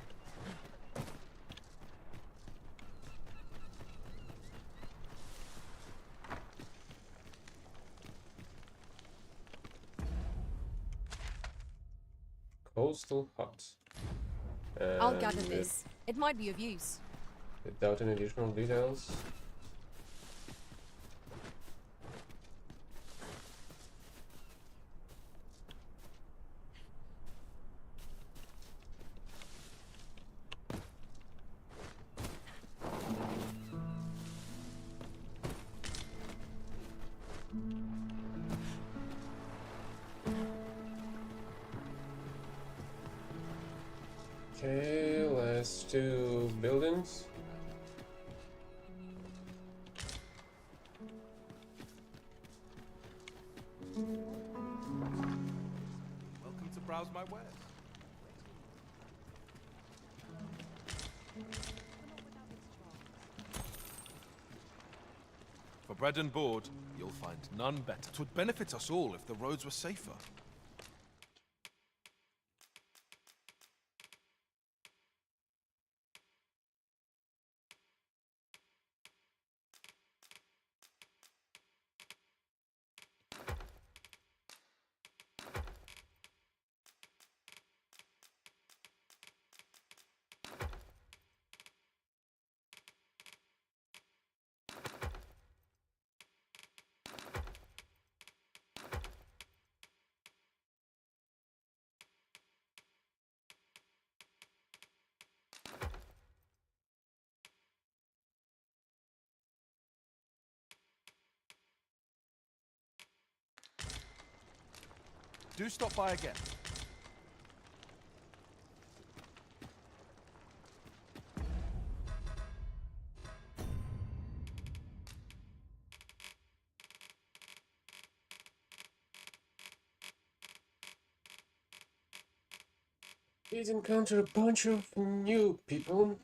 Coastal hut. I'll gather And this. It might be of use. without any additional details. Okay, let's do buildings. Welcome to browse my wares. For bread and board, you'll find none better. 'Twould benefit us all if the roads were safer. Do stop by again. Please encounter a bunch of new people.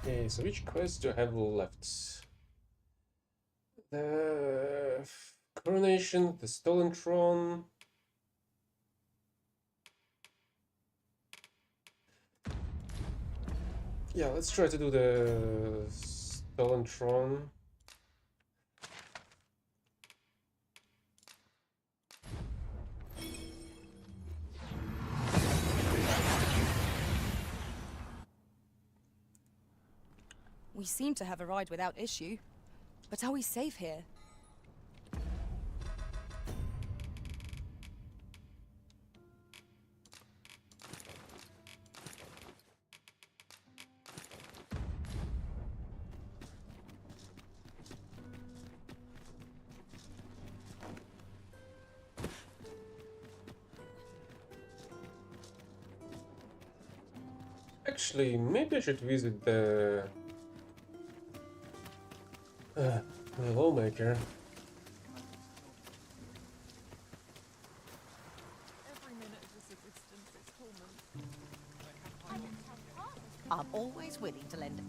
Okay, so which quests do I have left? The Coronation, the Stolen Throne. Yeah, let's try to do the Stolen Throne. We seem to have arrived without issue. But are we safe here? Actually, maybe I should visit the Lawmaker. I'm always willing to lend.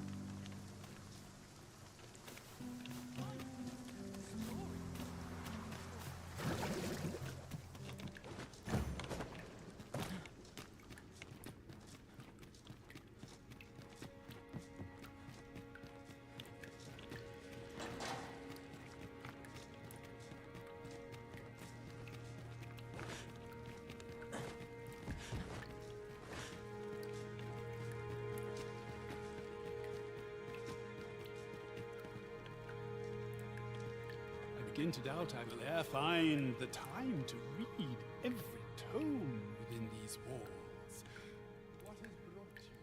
Begin to doubt I will e'er find the time to read every tome within these walls. What has brought you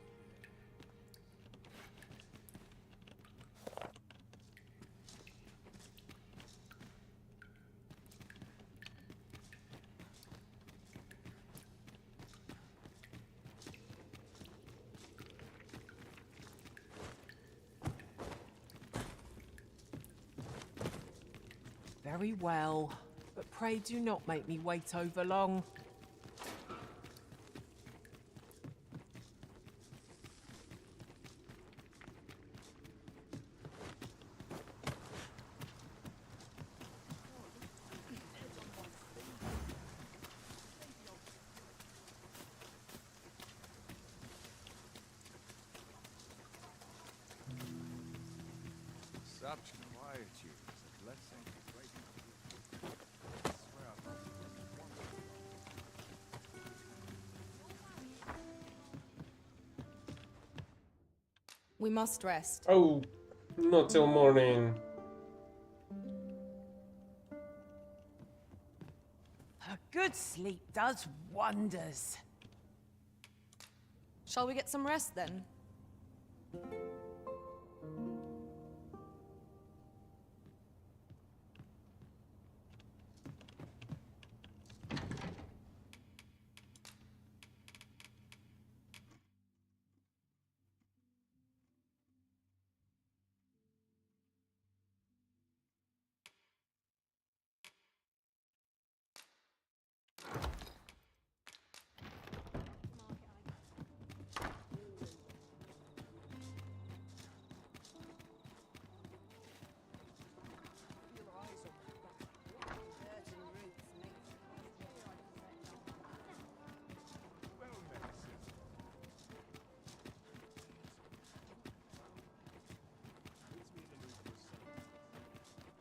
Very well, but pray do not make me wait over long. Such quietude is a blessing. We must rest. Oh, not till morning. A good sleep does wonders. Shall we get some rest then?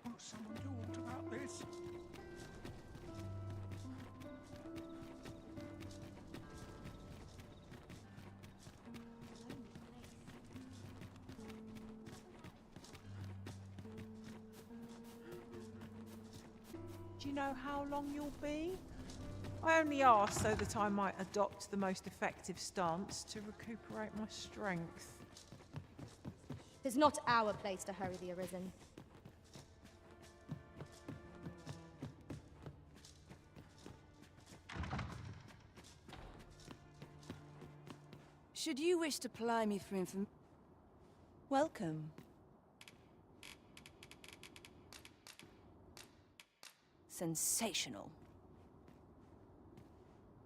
Won't someone do aught about this? Do you know how long you'll be? I only ask so that I might adopt the most effective stance to recuperate my strength. It's not our place to hurry the Arisen. Should you wish to ply me for information? Welcome. Sensational.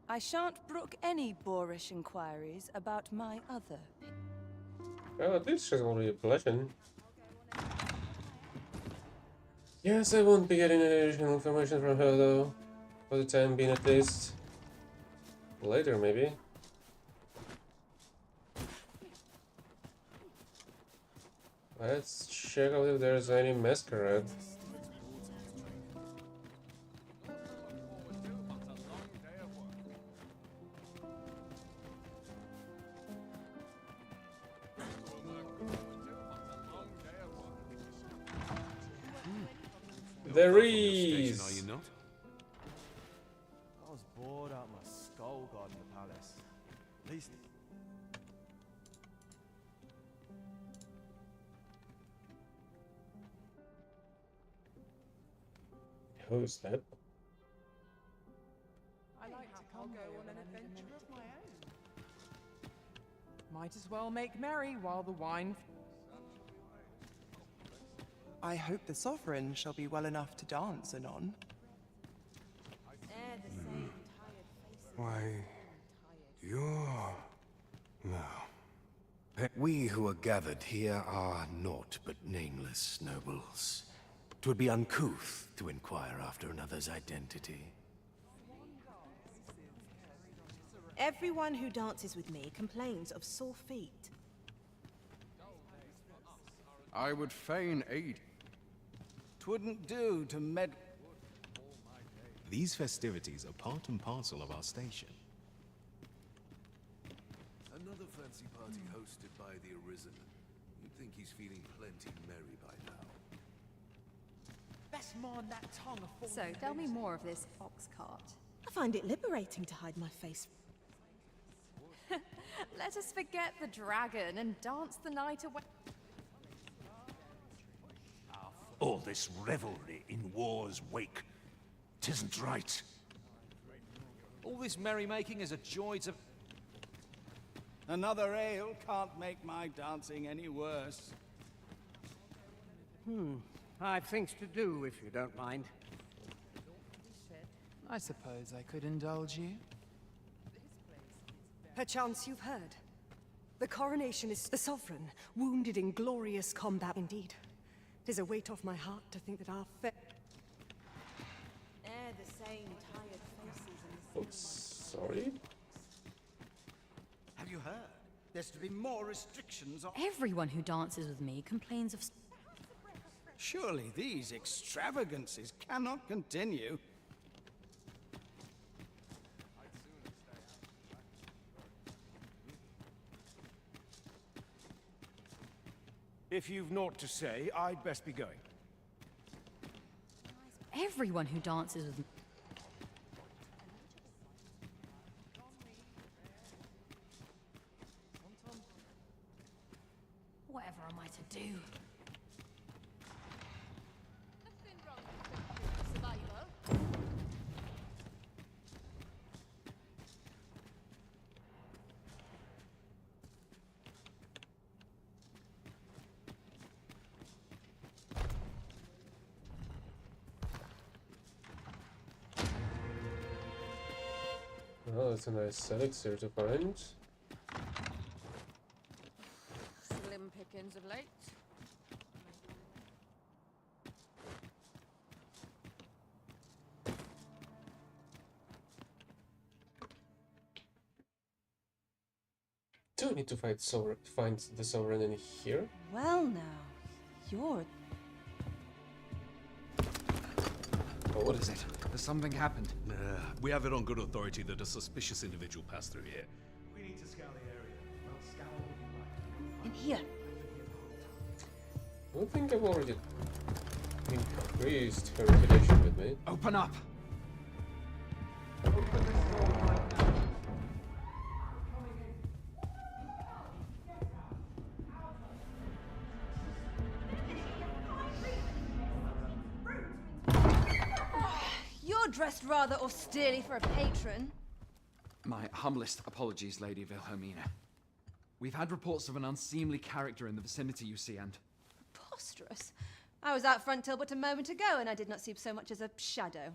I shan't brook any boorish inquiries about my other. Well, at least she's already a blessing. Yes, I won't be getting any additional information from her though. For the time being, at least. Later, maybe. Let's check out if there's any masquerade. There is. Are you not? I was bored out my skull guarding the palace. At least. Who is that? I like to come go on an adventure of my own. Might as well make merry while the wine. I hope the sovereign shall be well enough to dance anon. Why, you're... no. We who are gathered here are naught but nameless nobles. 'Twould be uncouth to inquire after another's identity. Everyone who dances with me complains of sore feet. I would fain aid. 'Twouldn't do to These festivities are part and parcel of our station. Another fancy party hosted by the Arisen. You'd think he's feeling plenty merry by now. Best mind that tongue of So, tell me more of this ox cart. I find it liberating to hide my face. Let us forget the dragon and dance the night away. All this revelry in war's wake. 'Tisn't right. All this merrymaking is a joy to... Another ale can't make my dancing any worse. I've things to do, if you don't mind. I suppose I could indulge you. Perchance you've heard. The coronation is the sovereign, wounded in glorious combat indeed. 'Tis a weight off my heart to think that our The same tired faces Oops, sorry. Have you heard? There's to be more restrictions on... Everyone who dances with me complains of... Surely these extravagances cannot continue. If you've naught to say, I'd best be going. Everyone who dances with me... Whatever am I to do? Oh, that's a nice elixir to find. Slim pickings of late. Do I need to find the sovereign in here? Well now, you're... Oh, what is it? Has something happened? We have it on good authority that a suspicious individual passed through here. We need to scour the area. Well, scour will be right. In here. I don't think I've already increased her reputation with me. Open up! You're dressed rather austerely for a patron. My humblest apologies, Lady Wilhelmina. We've had reports of an unseemly character in the vicinity, you see, and... Preposterous. I was out front till but a moment ago, and I did not see so much as a shadow.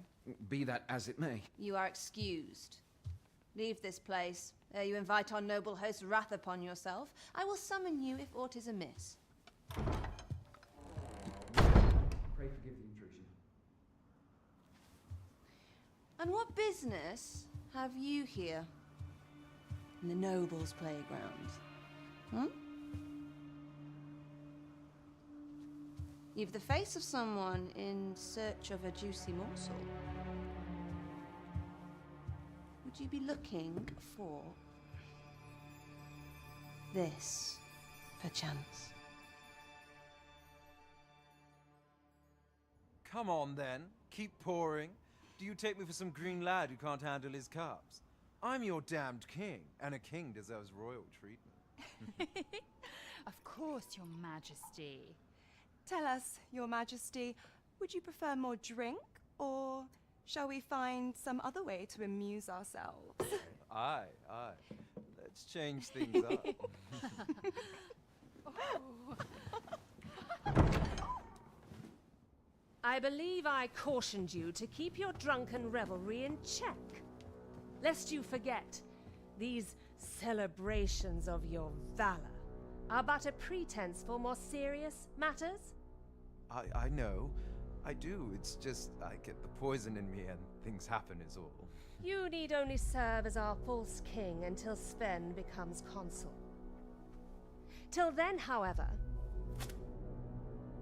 Be that as it may. You are excused. Leave this place. Ere you invite our noble host's wrath upon yourself, I will summon you if aught is amiss. Pray forgive the intrusion. And what business have you here? In the nobles' playgrounds? Hmm? You've the face of someone in search of a juicy morsel. Would you be looking for this, perchance? Come on, then. Keep pouring. Do you take me for some green lad who can't handle his cups? I'm your damned king, and a king deserves royal treatment. Of course, Your Majesty. Tell us, Your Majesty, would you prefer more drink, or shall we find some other way to amuse ourselves? Aye. Let's change things up. I believe I cautioned you to keep your drunken revelry in check. Lest you forget, these celebrations of your valor are but a pretense for more serious matters. I know. I do. It's just I get the poison in me and things happen is all. You need only serve as our false king until Sven becomes consul. Till then, however,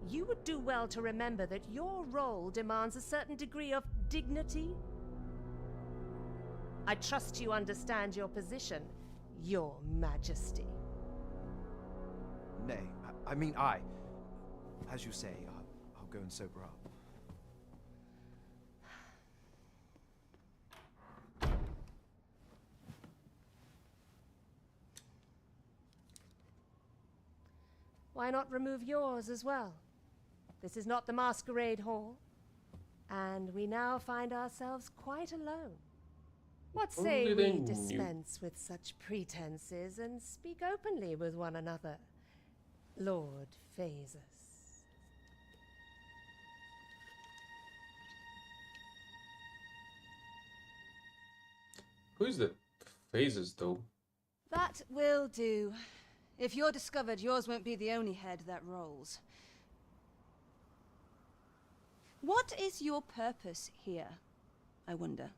you would do well to remember that your role demands a certain degree of dignity. I trust you understand your position, Your Majesty. Nay, I mean I. As you say, I'll go and sober up. Why not remove yours as well? This is not the masquerade hall, and we now find ourselves quite alone. What say Only they we knew. dispense with such pretenses and speak openly with one another, Lord Phaesus? Who is that Phases, though? That will do. If you're discovered, yours won't be the only head that rolls. What is your purpose here, I wonder?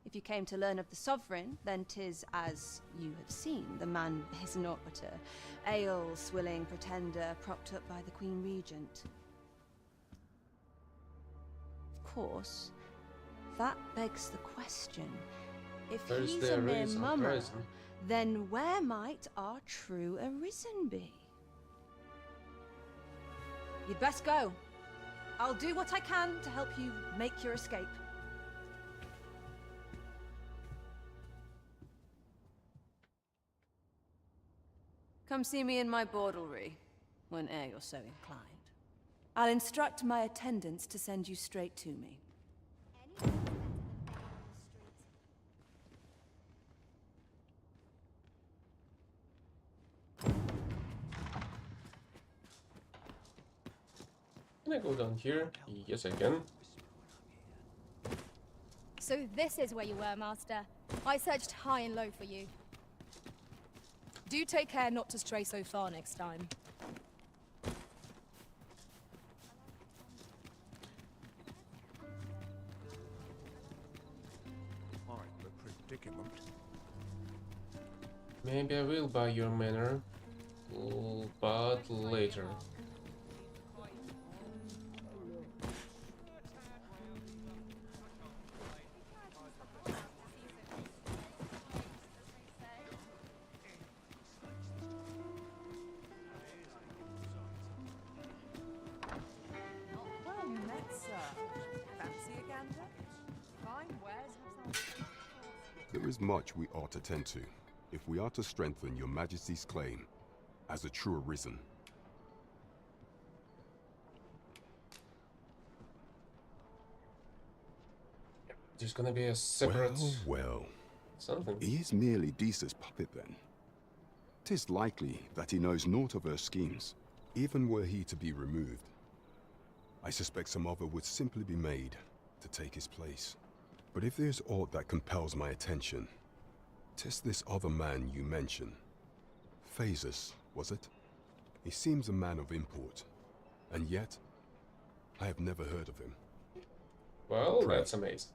If you came to learn of the Sovereign, then 'tis as you have seen. The man is naught but a ale-swilling pretender propped up by the Queen Regent. Of course, that begs the question. If First he's there a mere is mummer, uprising. then where might our true Arisen be? You'd best go. I'll do what I can to help you make your escape. Come see me in my bordlery, whene'er you're so inclined. I'll instruct my attendants to send you straight to me. Can I go down here? Yes, I can. So this is where you were, Master. I searched high and low for you. Do take care not to stray so far next time. I'm a predicament. Maybe I will buy your manor, but later. Well met, sir. Fancy a gander? Fine wares have some... There is much we ought to tend to, if we are to strengthen your Majesty's claim as a true Arisen. There's gonna be a separate Well, something. he is merely Disa's puppet then. 'Tis likely that he knows naught of her schemes, even were he to be removed. I suspect some other would simply be made to take his place. But if there's aught that compels my attention, 'Tis this other man you mention. Phases, was it? He seems a man of import, and yet I have never heard of him. Well, Pray, that's amazing.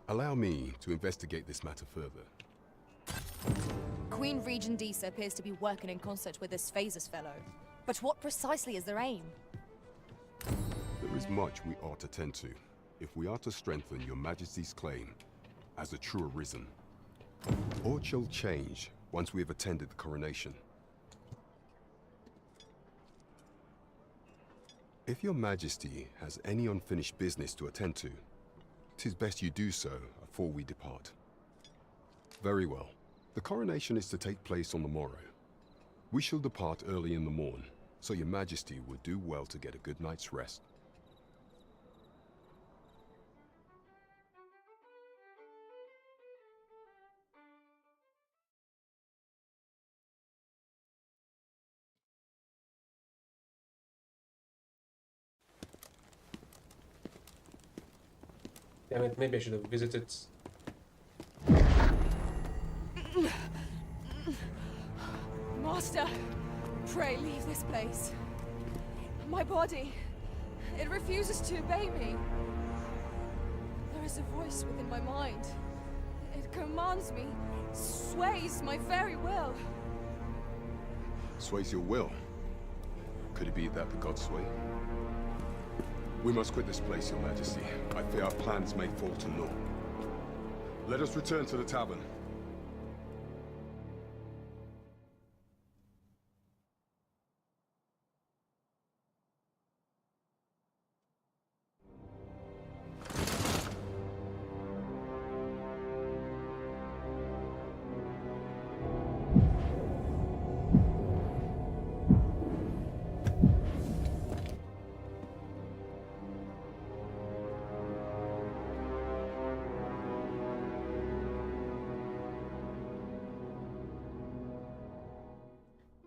allow me to investigate this matter further. Queen Regent Disa appears to be working in concert with this Phases fellow. But what precisely is their aim? There is much we ought to tend to, if we are to strengthen your Majesty's claim as a true Arisen. Aught shall change once we have attended the coronation. If your Majesty has any unfinished business to attend to, 'tis best you do so before we depart. Very well. The coronation is to take place on the morrow. We shall depart early in the morn, so your Majesty would do well to get a good night's rest. Damn it, maybe I should have visited. Master, pray leave this place. My body, it refuses to obey me. There is a voice within my mind. It commands me, sways my very will. Sways your will? Could it be that the gods sway? We must quit this place, your Majesty. I fear our plans may fall to naught. Let us return to the tavern.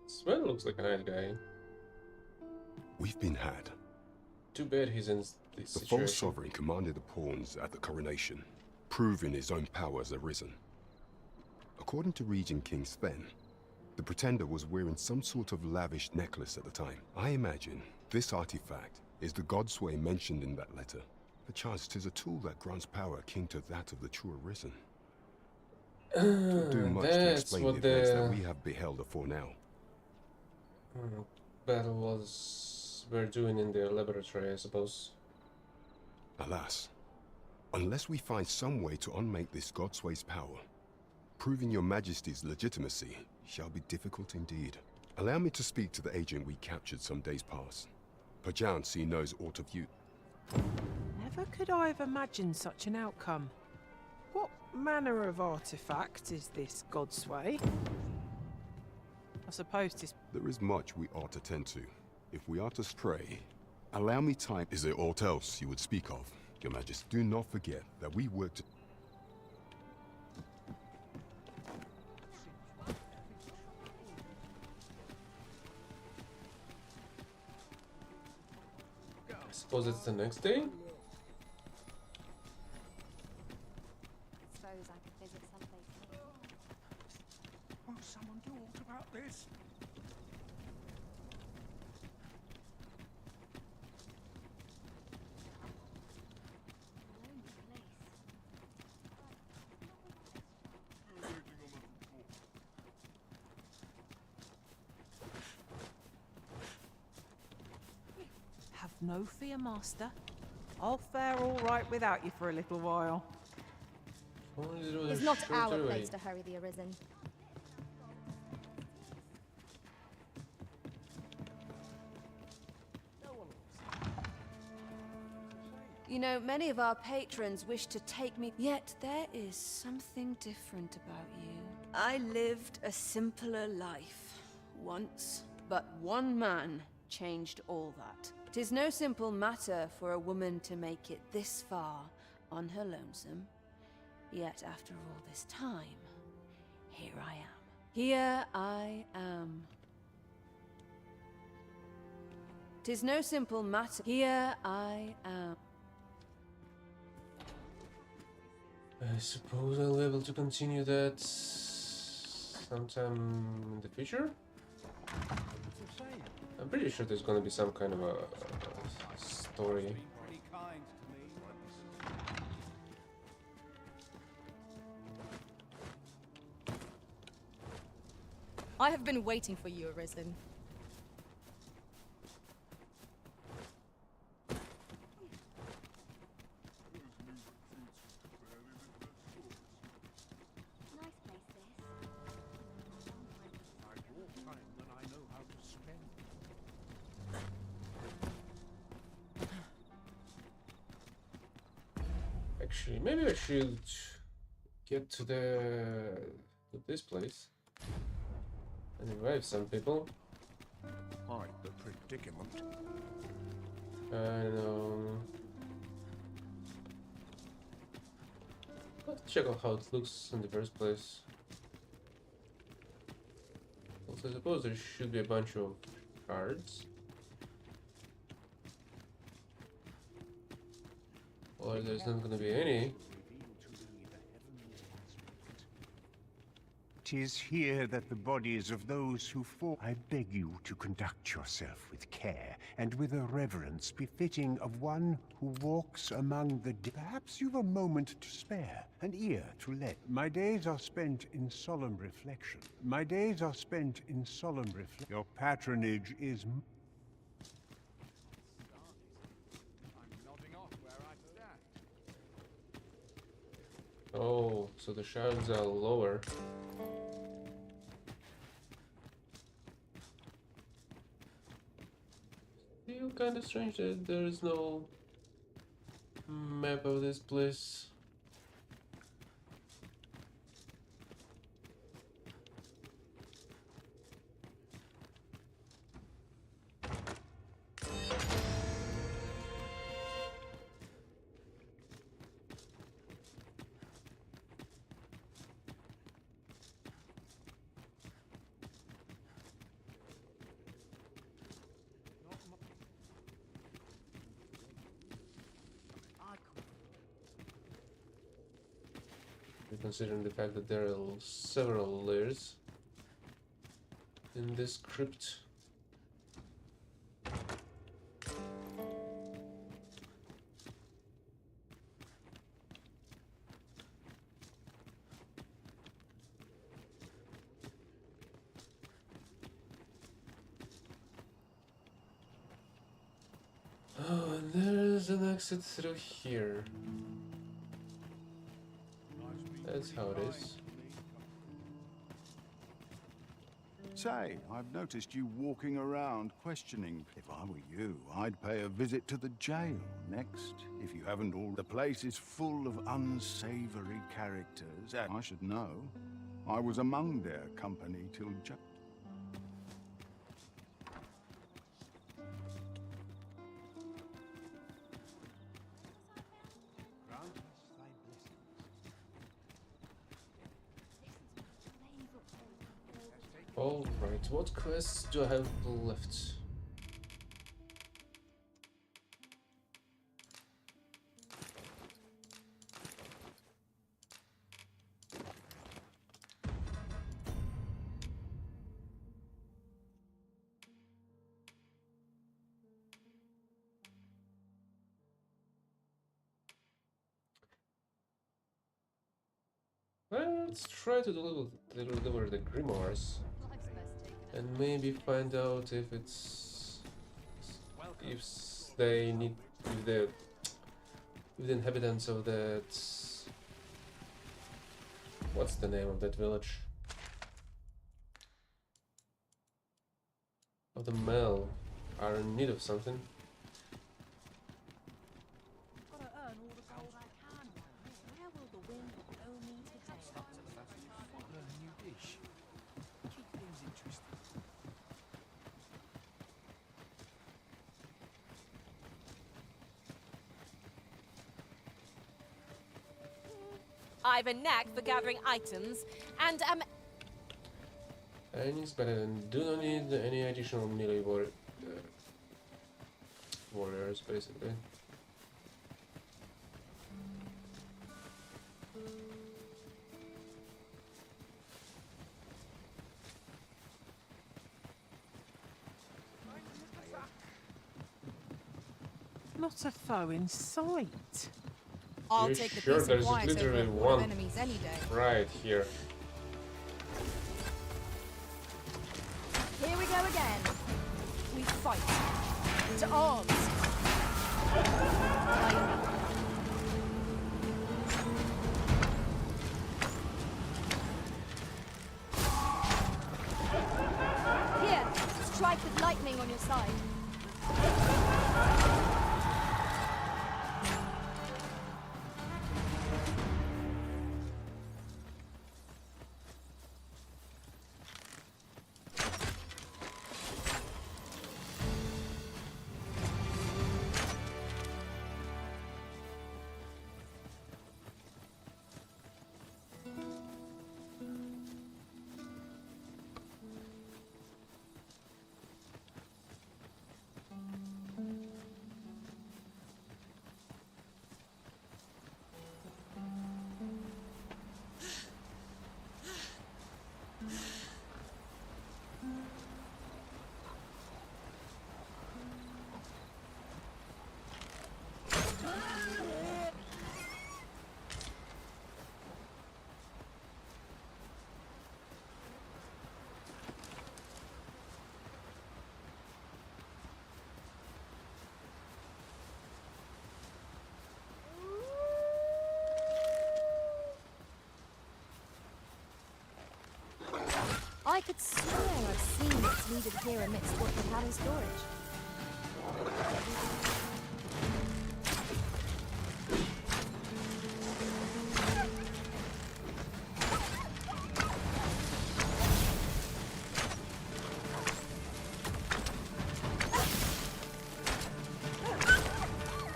Sven looks like a nice guy. We've been had. Too bad he's in this The situation. false sovereign commanded the pawns at the coronation, proving his own power as Arisen. According to Regent King Sven, the pretender was wearing some sort of lavish necklace at the time. I imagine this artifact is the godsway mentioned in that letter. Perchance 'tis a tool that grants power akin to that of the true Arisen. It would do much to That's explain what the events the that we have beheld afore now. battle we're doing in their laboratory, I suppose. Alas, unless we find some way to unmake this godsway's power, proving your Majesty's legitimacy shall be difficult indeed. Allow me to speak to the agent we captured some days past. Perchance he knows aught of you. Never could I have imagined such an outcome. What manner of artifact is this Godsway? I suppose 'tis... There is much we ought to tend to. If we are to stray, allow me time. Is there aught else you would speak of, your Majesty? Do not forget that we work to... I suppose it's the next day? Suppose I could visit someplace. Won't someone do aught about this? Have no fear, Master. I'll fare all right without you for a little while. It's not our place to hurry the Arisen. You know, many of our patrons wish to take me, yet there is something different about you. I lived a simpler life once, but one man changed all that. 'Tis no simple matter for a woman to make it this far on her lonesome. Yet after all this time, here I am. Here I am. 'Tis no simple matter. Here I am. I suppose I'll be able to continue that sometime in the future. I'm pretty sure there's gonna be some kind of a story. I have been waiting for you, Arisen. Actually, maybe I should get to this place and revive some people. Quite the predicament. I know. Let's check out how it looks in the first place. Also, I suppose there should be a bunch of cards. Or there's not gonna be any. 'Tis here that the bodies of those who fall. I beg you to conduct yourself with care and with a reverence befitting of one who walks among the dead. Perhaps you've a moment to spare, an ear to lend. My days are spent in solemn reflection. My days are spent in solemn reflection. Your patronage is. Oh, so the shards are lower. Still kind of strange that there is no map of this place. Considering the fact that there are several layers in this crypt. Oh, and there's an exit through here. That's how it is. Say, I've noticed you walking around questioning. If I were you, I'd pay a visit to the jail next. If you haven't all, the place is full of unsavory characters. And I should know. I was among their company till just. Alright, what quests do I have left? Let's try to deliver the grimoires and maybe find out if it's if they need if the inhabitants of that, what's the name of that village, of the Mel, are in need of something. I've a knack for gathering items, and Anything's better than do not need any additional melee warriors, basically. Not a foe in sight. I'll You take the sure peace and there's quiet over literally a horde of one enemies any day. right here? Here we go again. We fight. To arms. Here, strike with lightning on your side. I could swear I've seen what's needed here amidst what we have in storage.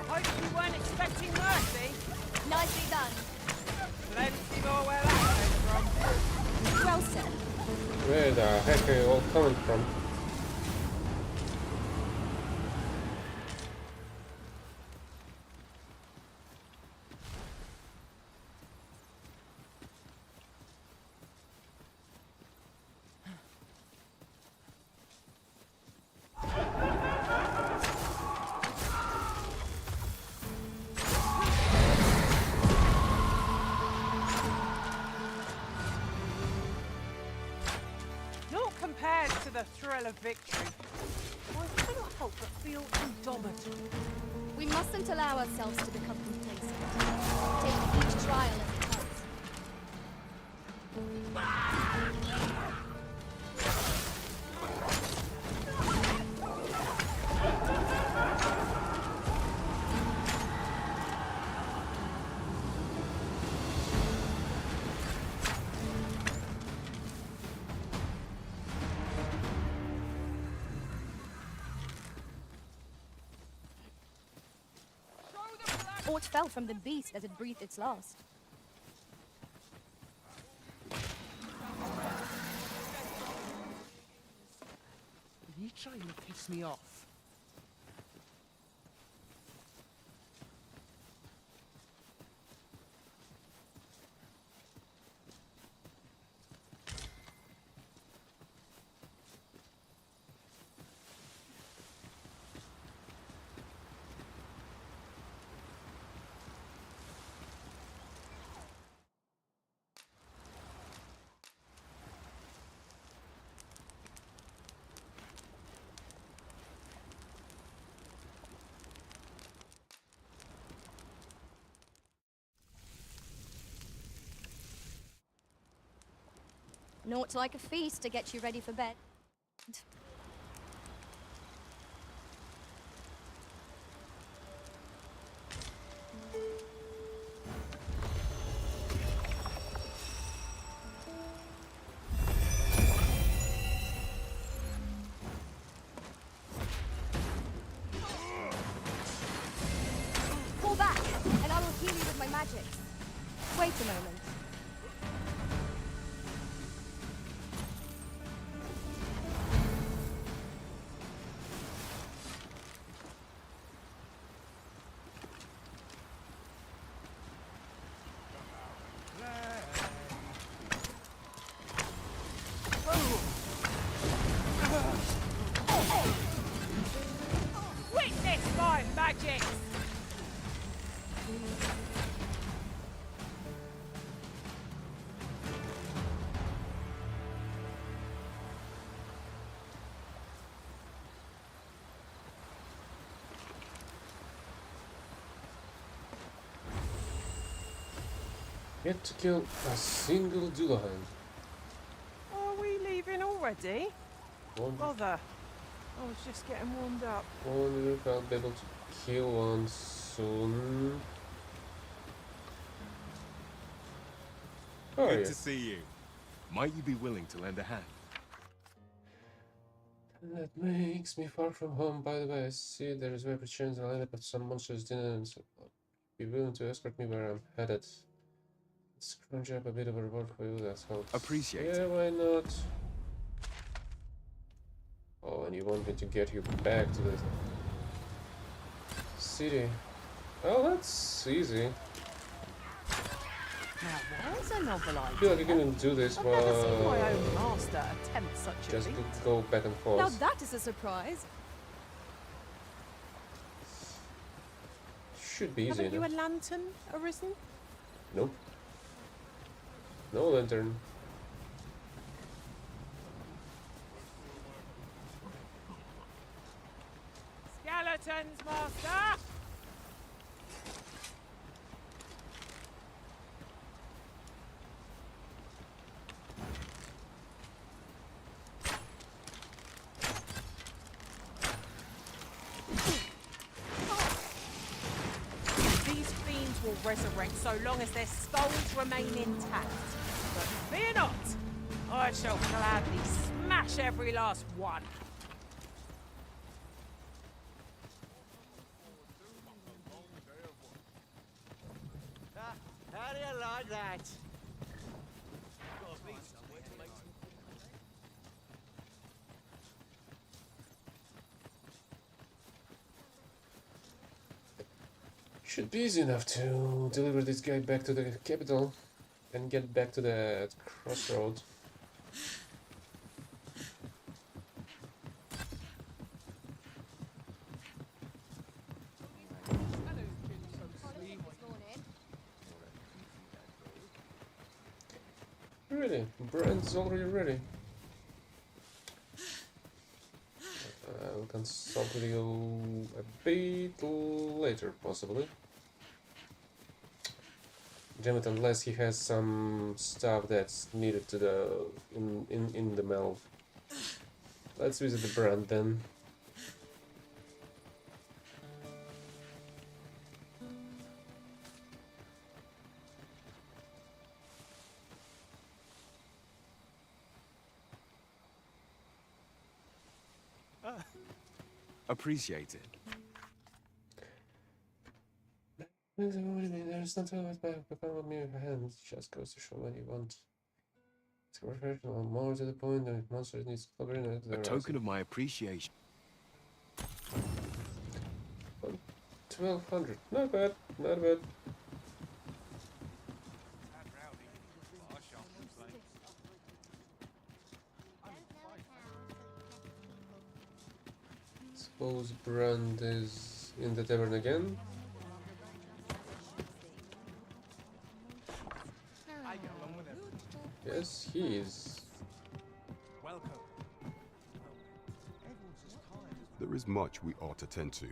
Hope you weren't expecting mercy. Nicely done. Plenty more where that came from. Well said. Where the heck are you all coming from? Not compared to the thrill of victory. I cannot help but feel indomitable. We mustn't allow ourselves to become complacent. Take each trial as it comes. Aught fell from the beast as it breathed its last. You trying to piss me off? Naught like a feast to get you ready for bed. Fall back, and I will heal you with my magic. Wait a moment. Witness my magic! Yet to kill a single Dullahan. Are we leaving already? Wonder Bother. I was just getting warmed up. if I'll be able to kill one soon. Oh, Good yeah. to see you. Might you be willing to lend a hand? That makes me far from home. By the way, I see there is a very chance I'll end up at some monster's dinner, and so be willing to escort me where I'm headed. Scrunch up a bit of a reward for you, that helps. Appreciate Yeah, why not? Oh, and you want me to get you back to the city? Oh, that's easy. Now, there's a novel idea. I feel like I can do this I've while never seen my own master attempt such a just feat. go back and forth. Now that is a surprise. Should be easy Haven't you enough. a lantern arisen? Nope. No lantern. Skeletons, master! These fiends will resurrect so long as their skulls remain intact. But fear not, I shall gladly smash every last one. How do you like that? Should be easy enough to deliver this guy back to the capital and get back to the crossroad. Really? Brand's already ready. I'll consult with you a bit later, possibly. Damn it, unless he has some stuff that's needed to the in the mill. Let's visit the brand then. Appreciate it. There's nothing about my mere hands. Just goes to show what you want. It's professional, more to the point than if monsters needs covering at the A token of my appreciation. 1200. Not bad, not bad. Suppose Brand is in the tavern again. Yes, he is. There is much we ought to tend to.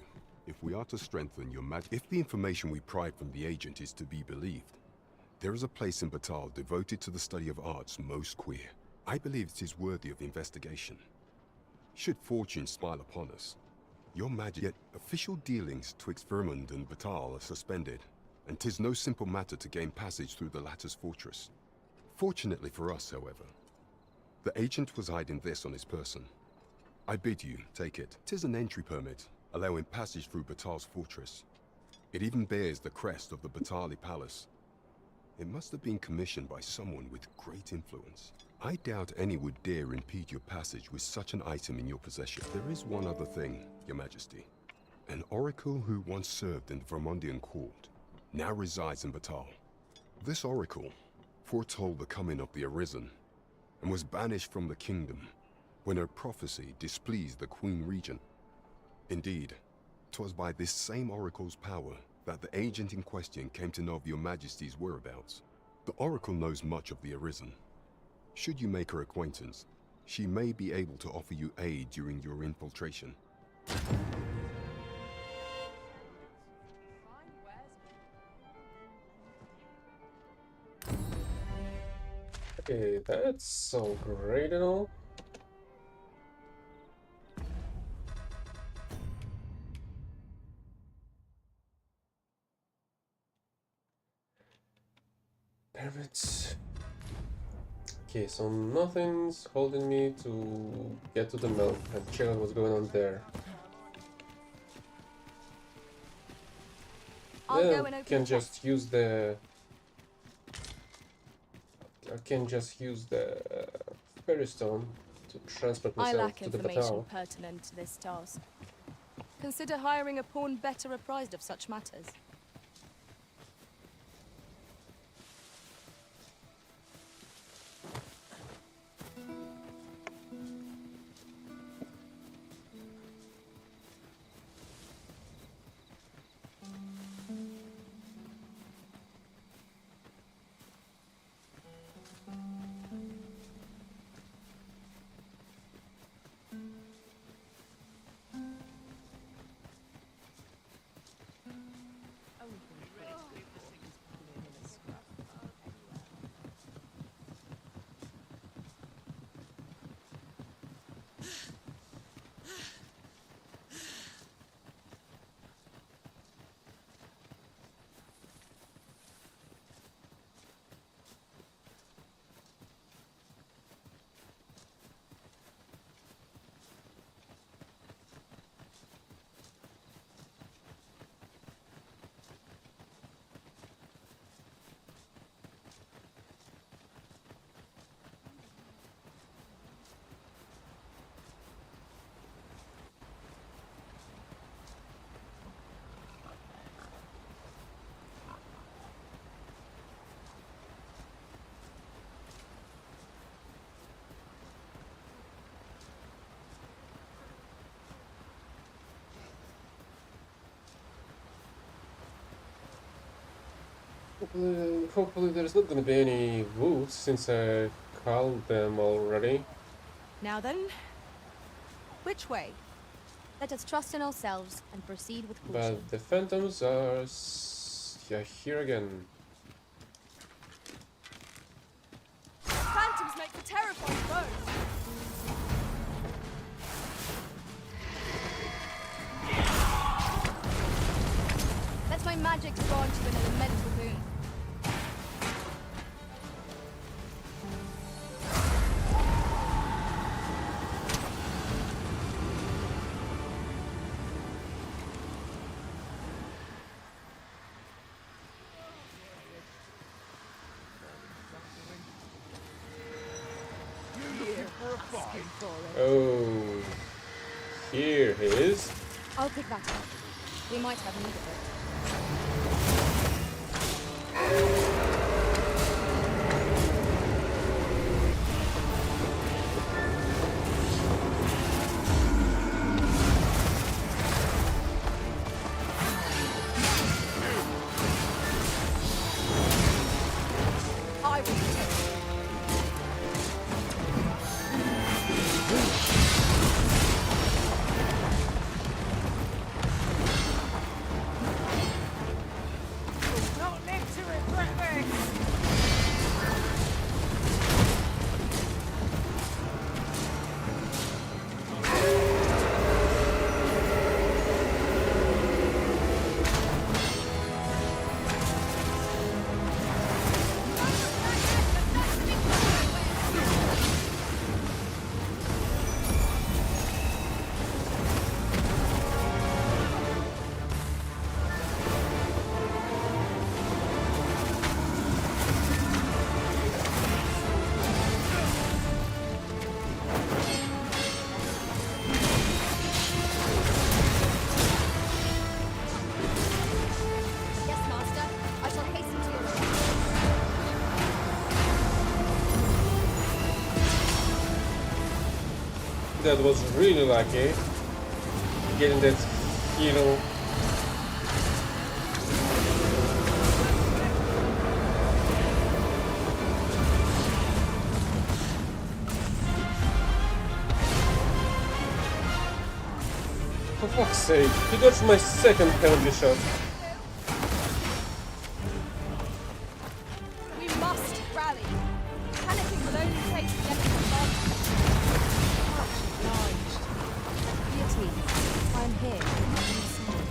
If we are to strengthen your magic, if the information we pry from the agent is to be believed, there is a place in Batal devoted to the study of arts most queer. I believe it is worthy of investigation. Should fortune smile upon us, your magic, yet official dealings twixt Vermund and Batal are suspended, and 'tis no simple matter to gain passage through the latter's fortress. Fortunately for us, however, the agent was hiding this on his person. I bid you take it. 'Tis an entry permit, allowing passage through Batal's fortress. It even bears the crest of the Batali Palace. It must have been commissioned by someone with great influence. I doubt any would dare impede your passage with such an item in your possession. There is one other thing, Your Majesty. An oracle who once served in the Vermundian court now resides in Batal. This oracle foretold the coming of the Arisen and was banished from the kingdom when her prophecy displeased the Queen Regent. Indeed, 'twas by this same oracle's power that the agent in question came to know of Your Majesty's whereabouts. The oracle knows much of the Arisen. Should you make her acquaintance, she may be able to offer you aid during your infiltration. Okay, that's so great and all. Permits. Okay, so nothing's holding me to get to the mill and check out what's going on there. I'll Then go and open can the just use the. I can just use the ferry stone to transport I myself lack to the information Batal. pertinent to this task. Consider hiring a pawn better apprised of such matters. Hopefully there's not gonna be any woods since I called them already. Now then, which way? Let us trust in ourselves and proceed with caution. But the phantoms are yeah, here again. Phantoms make for terrifying foes. Let my magic grant you an elemental boon. Oh, here he is. I'll pick that up. We might have need of it. I will protect you. Not live to regret this! Yes, Master. I shall hasten to your aid. That was really lucky. Getting that hero. For fuck's sake, he dodged my second penalty shot. We must rally. Panicking takes the enemy advantage. Much obliged. Beatrice, I'm here to give you some.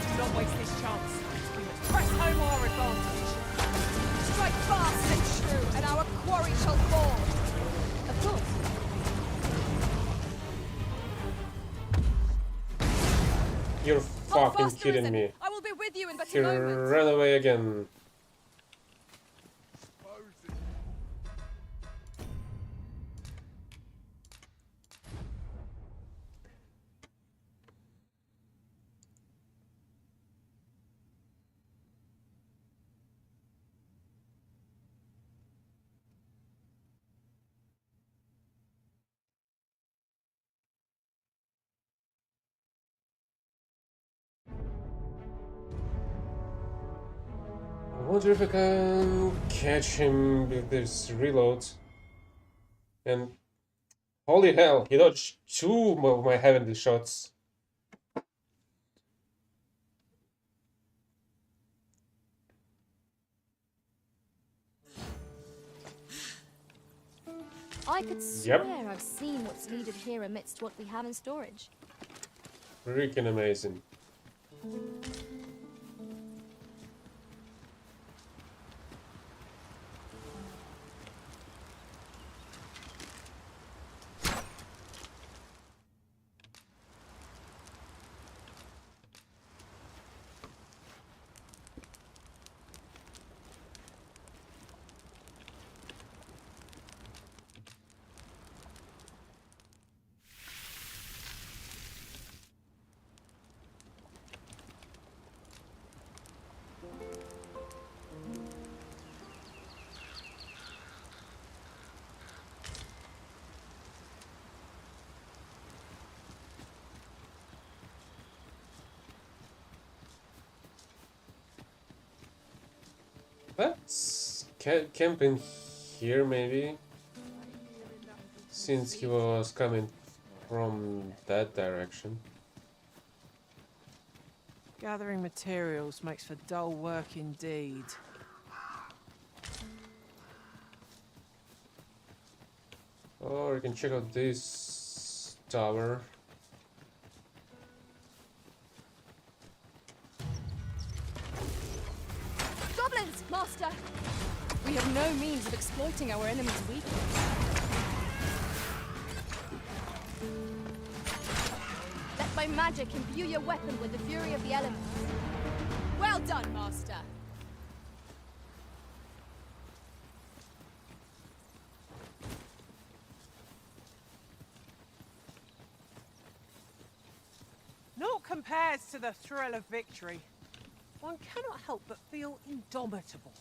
Do not waste this chance. We must press home our advantage. Strike fast and true, and our quarry shall fall. Of course. You're Hold fucking fast, kidding Arisen. me. I will be with you in but He a moment. ran away again. I wonder if I can catch him with this reload. And holy hell, he dodged two of my heavenly shots. I could swear I've seen what's needed here amidst what we have in storage. Freaking amazing. Let's camp in here, maybe. Since he was coming from that direction. Gathering materials makes for dull work indeed. Or you can check out this tower. Goblins, Master! We have no means of exploiting our enemy's weakness. Let my magic imbue your weapon with the fury of the elements. Well done, Master! Naught compares to the thrill of victory. One cannot help but feel indomitable.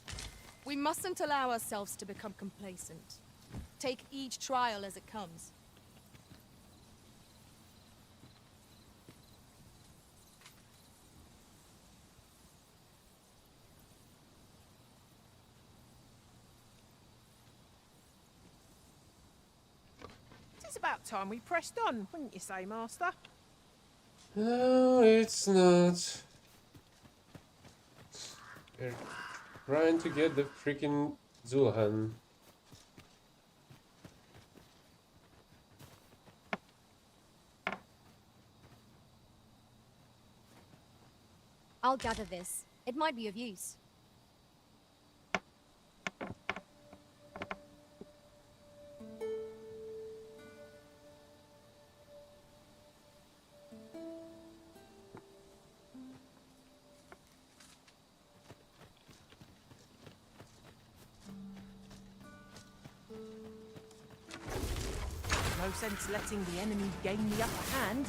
We mustn't allow ourselves to become complacent. Take each trial as it comes. It's about time we pressed on, wouldn't you say, Master? No, it's not. We're trying to get the freaking Zulhan. I'll gather this. It might be of use. No sense letting the enemy gain the upper hand.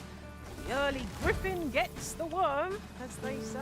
The early griffin gets the worm, as they say.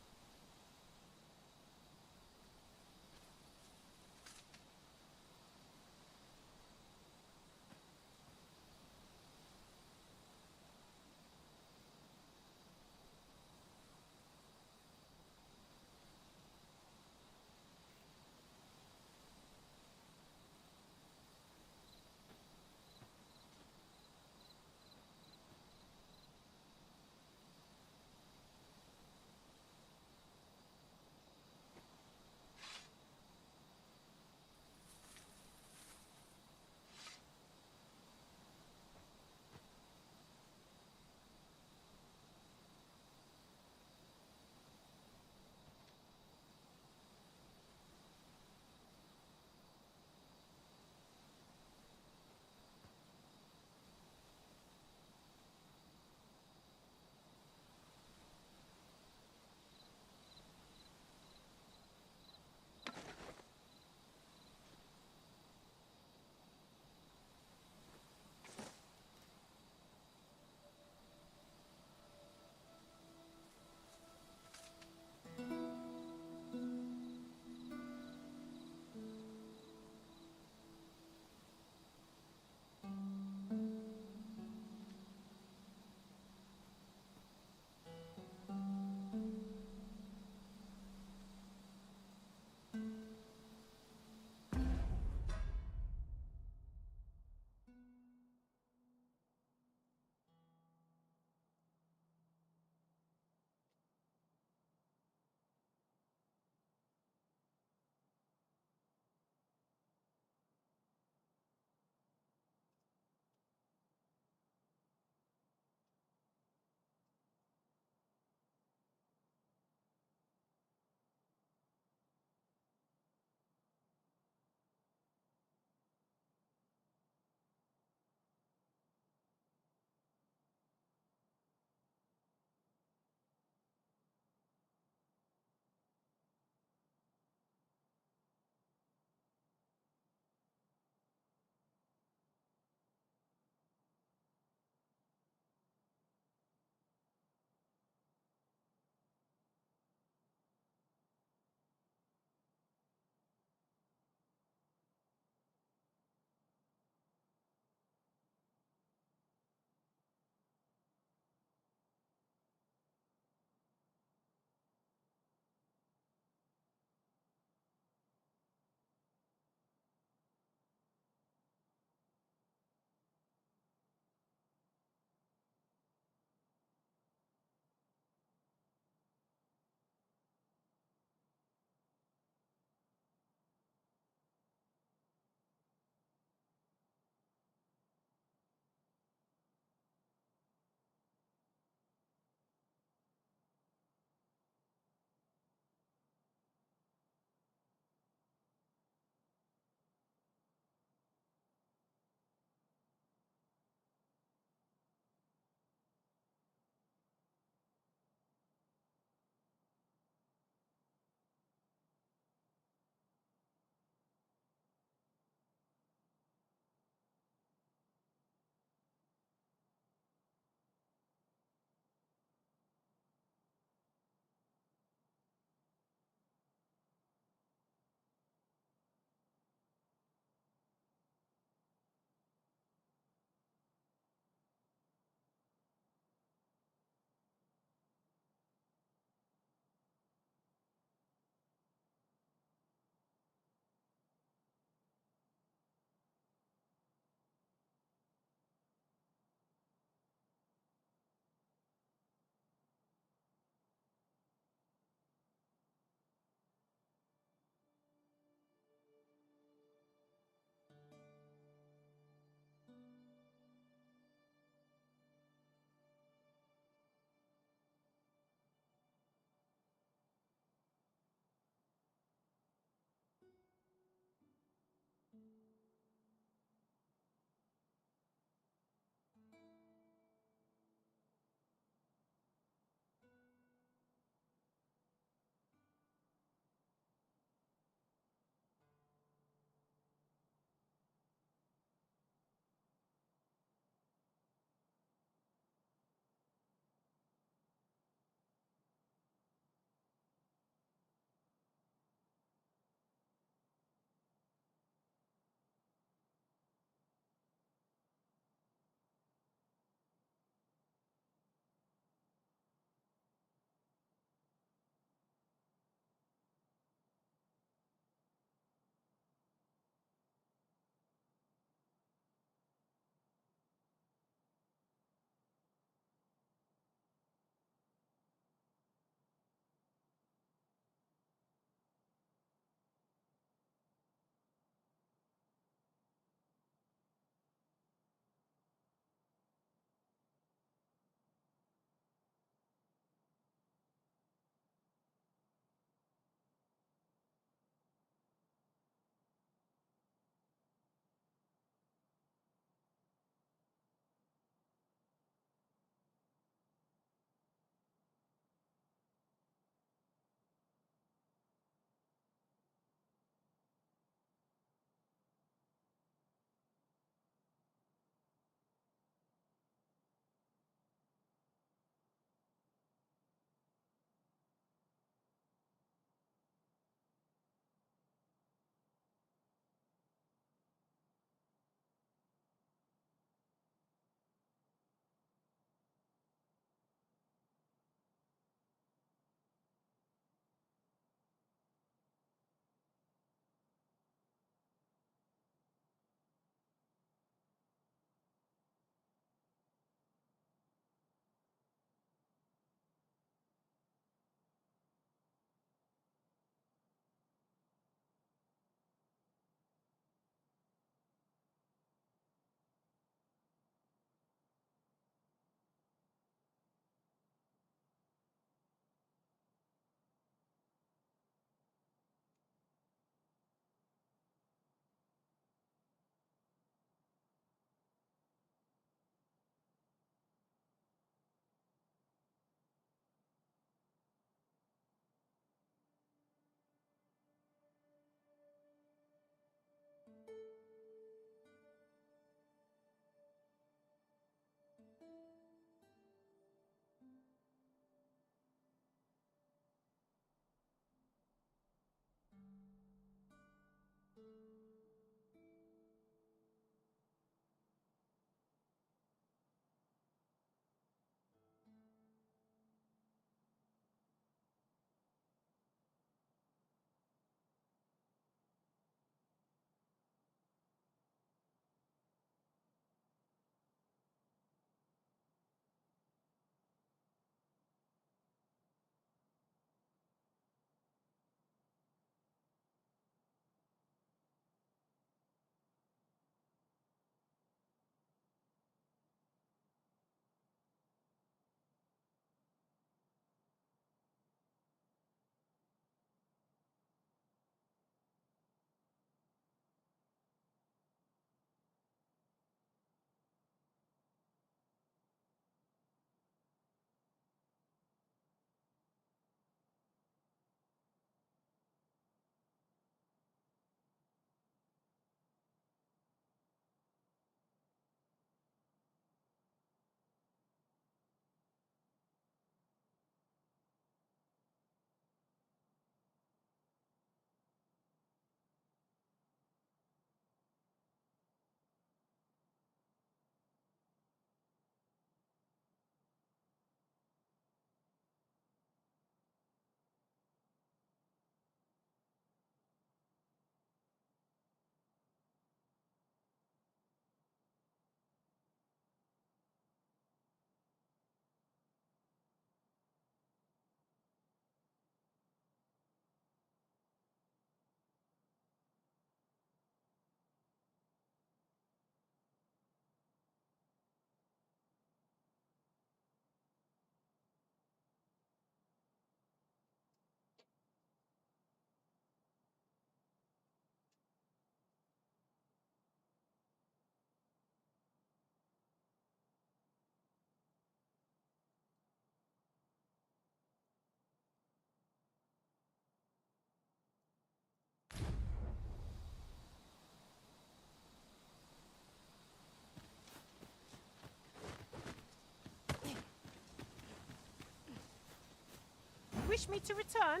wish me to return?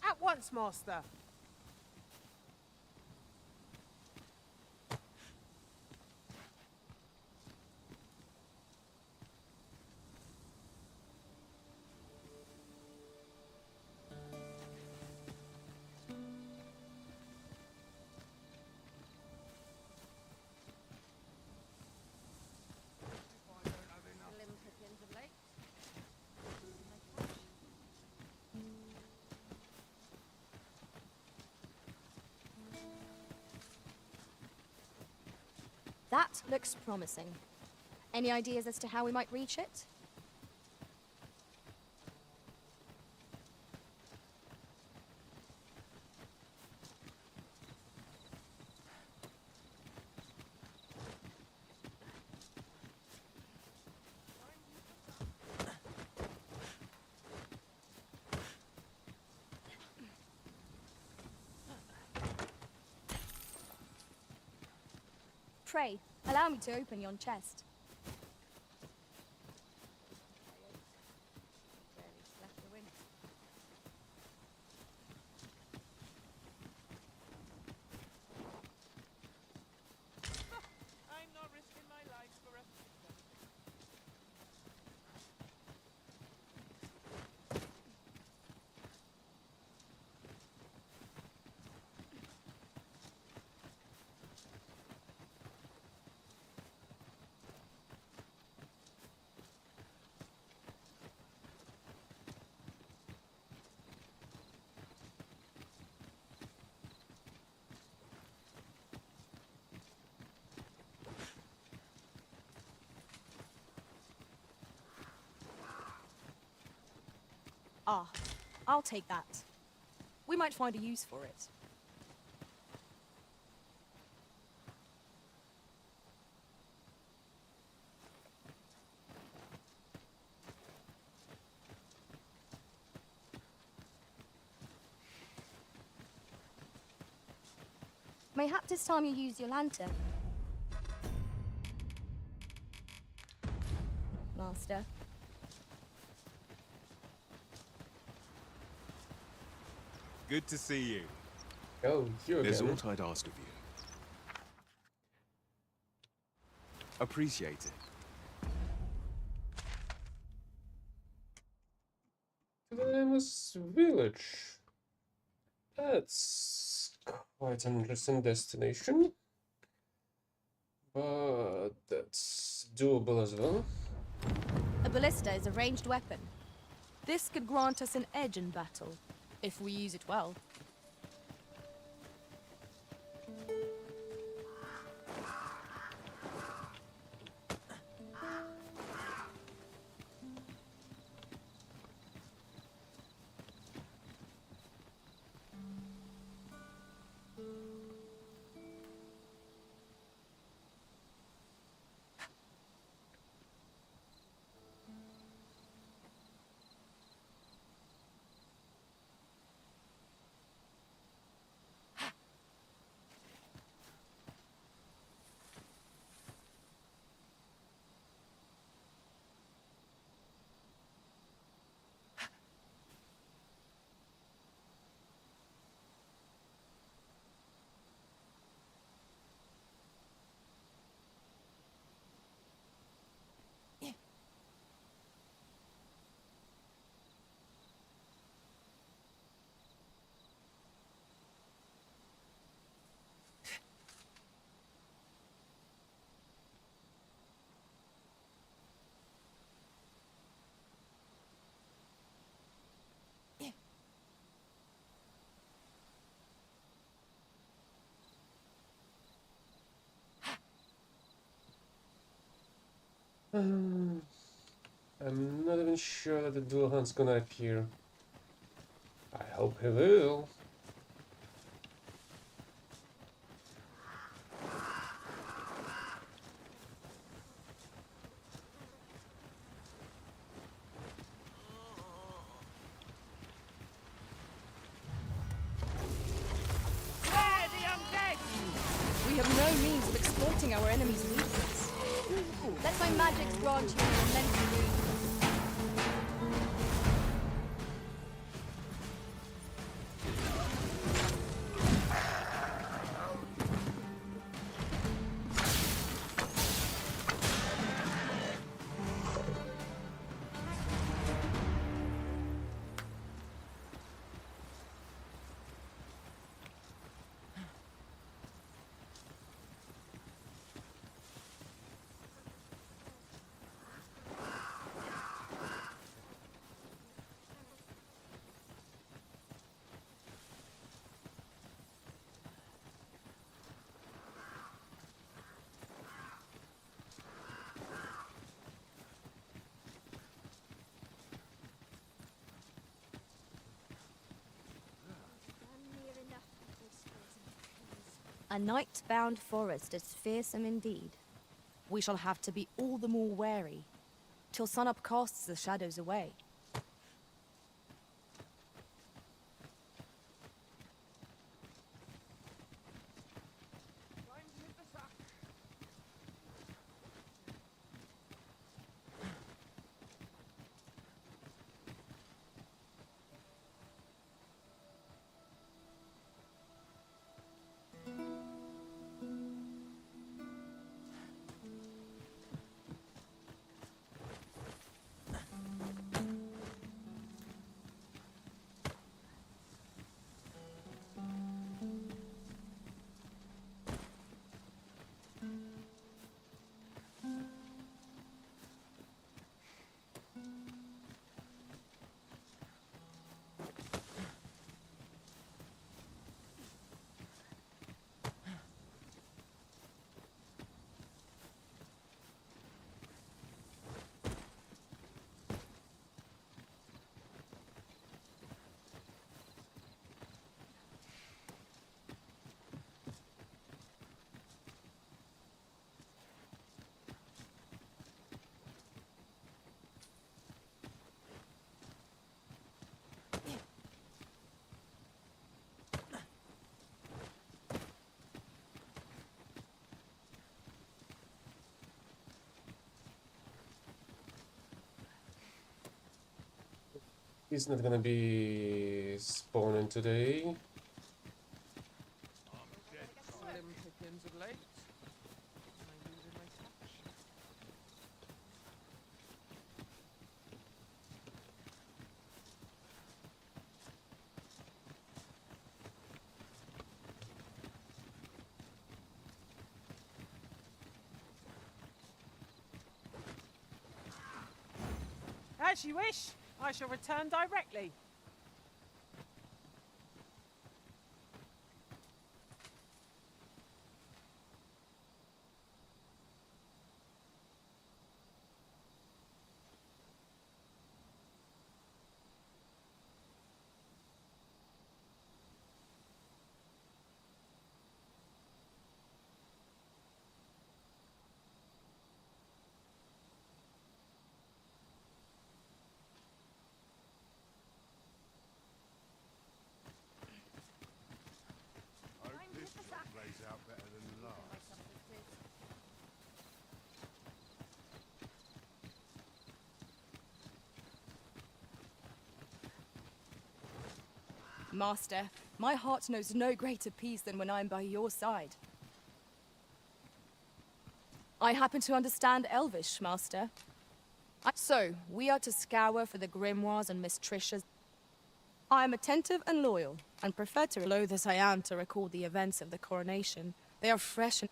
At once, master. That looks promising. Any ideas as to how we might reach it? Pray, allow me to open yon chest. I'm not risking my life for a Ah, I'll take that. We might find a use for it. Mayhap this time you use your lantern. Master. Good to see you. Oh, you There's again. aught I'd ask of you. Appreciate it. Dilemma's village. That's quite an interesting destination. But that's doable as well. A ballista is a ranged weapon. This could grant us an edge in battle, if we use it well. I'm not even sure that the dual hand's gonna appear. I hope he will. We have no means of exploiting our enemy's weakness. Let my magics grant you an immense boon. A night-bound forest is fearsome indeed. We shall have to be all the more wary, till sunup casts the shadows away. He's not gonna be spawning today. Slim pickings of late. Maybe losing my touch. As you wish. I shall return directly. Plays out better than the last. Master, my heart knows no greater peace than when I'm by your side. I happen to understand Elvish, Master. So, we are to scour for the grimoires and Miss Trishas. I am attentive and loyal, and prefer to loath as I am to record the events of the coronation. They are fresh and...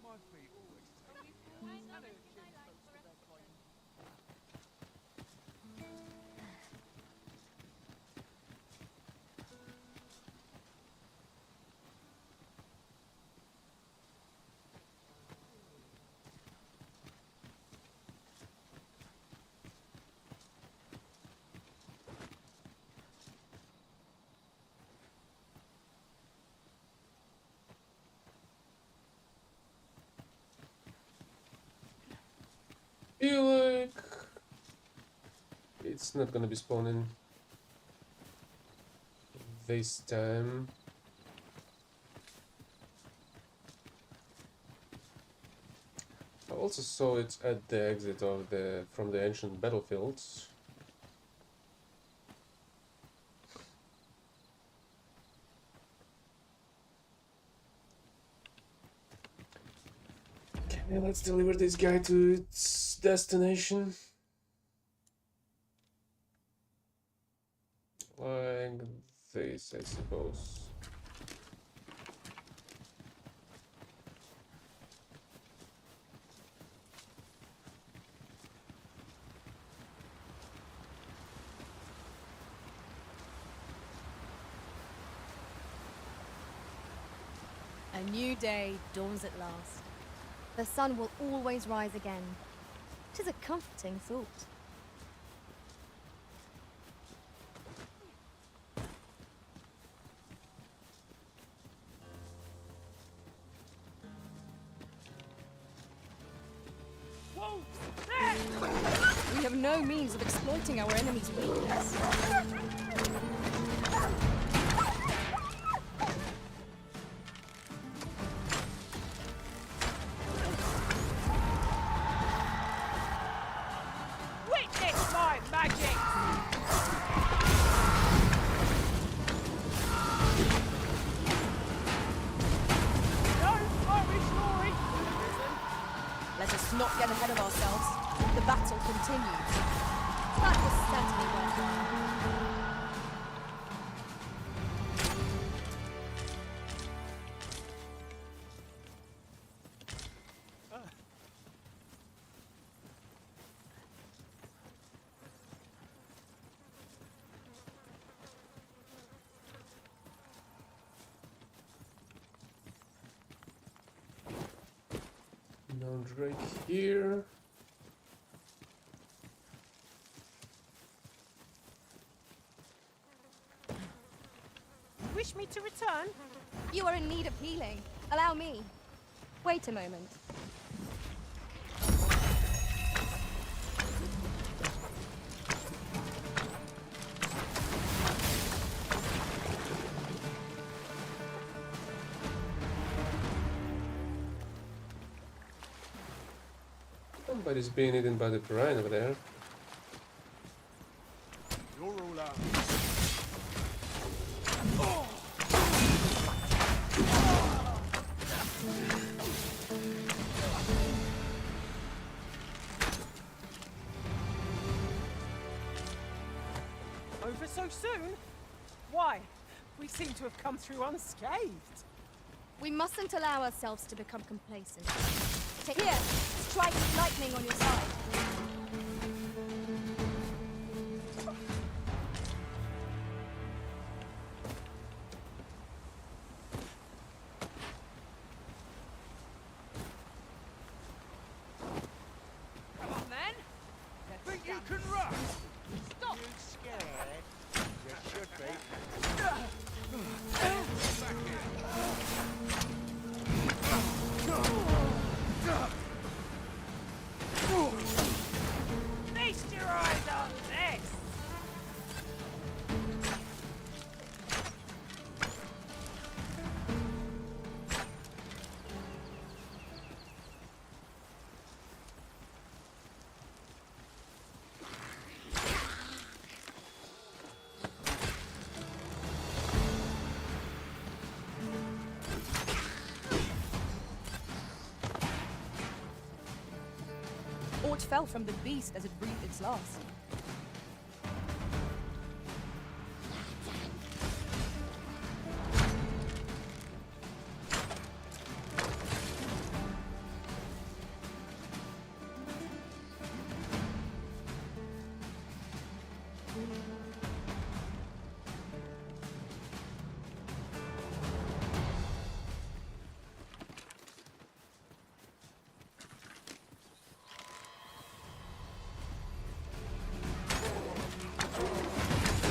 My feet always take me. And a chin close to their kind. Feel like it's not gonna be spawning this time. I also saw it at the exit of from the ancient battlefields. Okay, let's deliver this guy to its destination. Like this, I suppose. A new day dawns at last. The sun will always rise again. 'Tis a comforting thought. We have no means of exploiting our enemy's weakness. Witness my magic! Let us not get ahead of ourselves. The battle continues. That was certainly worth Now right here. Wish me to return? You are in need of healing. Allow me. Wait a moment. Somebody's being eaten by the brine over there. You're all out. Over so soon? Why? We seem to have come through unscathed. We mustn't allow ourselves to become complacent. Take here, strike lightning on your side. Come on then. Think you can run? Stop! You scared? You should be. Feast your eyes on this! Aught fell from the beast as it breathed its last.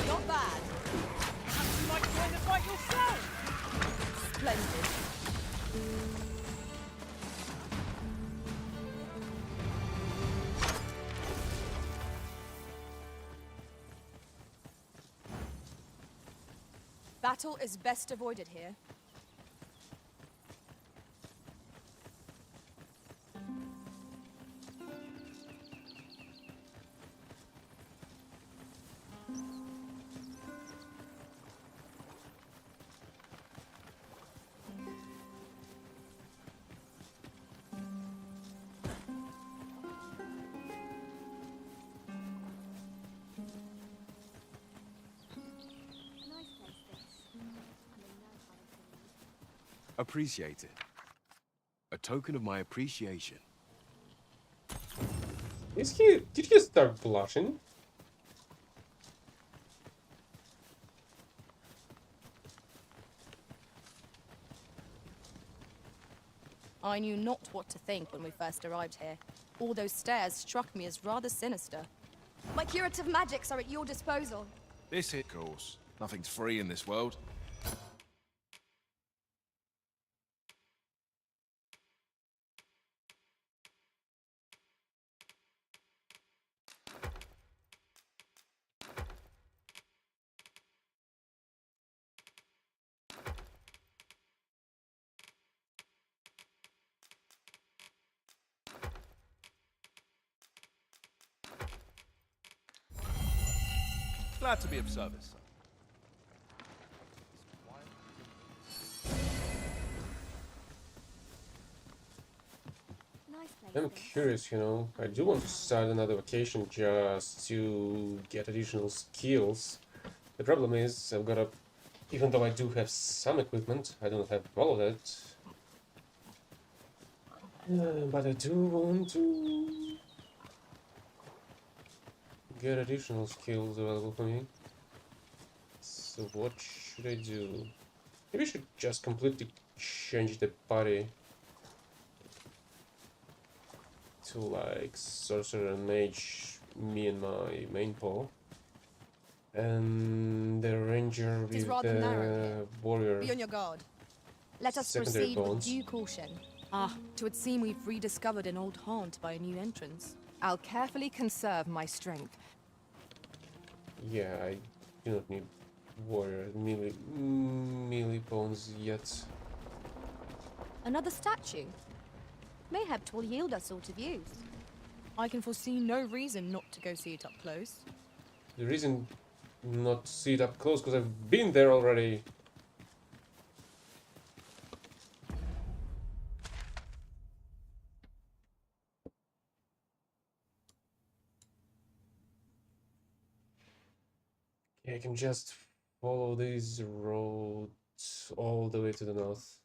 Not bad. Perhaps you might join the fight yourself! Splendid. Battle is best avoided here. Appreciate it. A token of my appreciation. Did he start blushing? I knew not what to think when we first arrived here. All those stairs struck me as rather sinister. My curative magics are at your disposal. This, of course. Nothing's free in this world. Glad to be of service, sir. Nice place. I'm curious, you know. I do want to start another vacation just to get additional skills. The problem is, I've got to... Even though I do have some equipment, I don't have all of it. But I do want to get additional skills available for me. So what should I do? Maybe I should just completely change the body to like sorcerer and mage, me and my main paw, and the ranger It is with rather narrow the here. warrior. Be on your guard. Let us secondary proceed with bonds. due caution. Ah, 'twould seem we've rediscovered an old haunt by a new entrance. I'll carefully conserve my strength. Yeah, I do not need warrior melee bones yet. Another statue? Mayhap 'twill yield us all to views. I can foresee no reason not to go see it up close. The reason not to see it up close because I've been there already. I can just follow these roads all the way to the north.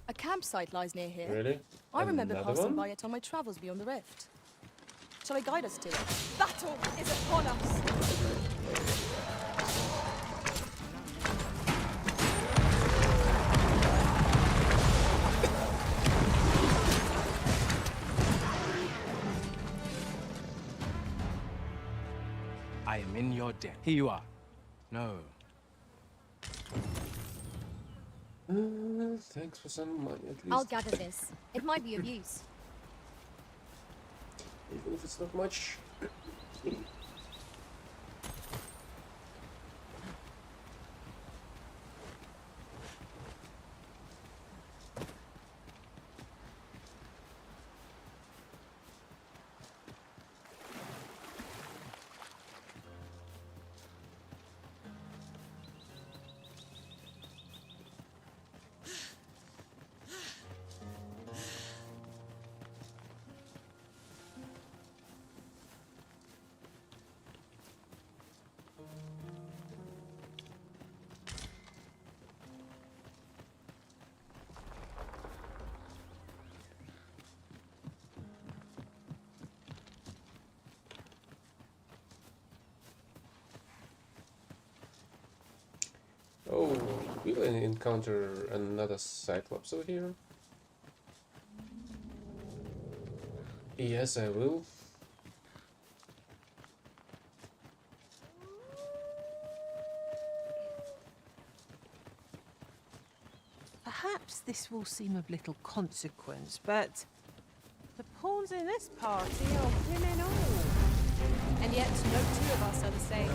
A campsite lies near here. Really? I remember Another passing one? by it on my travels beyond the rift. Shall I guide us to it? Battle is upon us! I am in your debt. Here you are. No. Thanks for some money at least. I'll gather this. It might be of use. Even if it's not much. Oh, we'll encounter another Cyclops over here. Yes, I will. Perhaps this will seem of little consequence, but the pawns in this party are women all. And yet, no two of us are the same.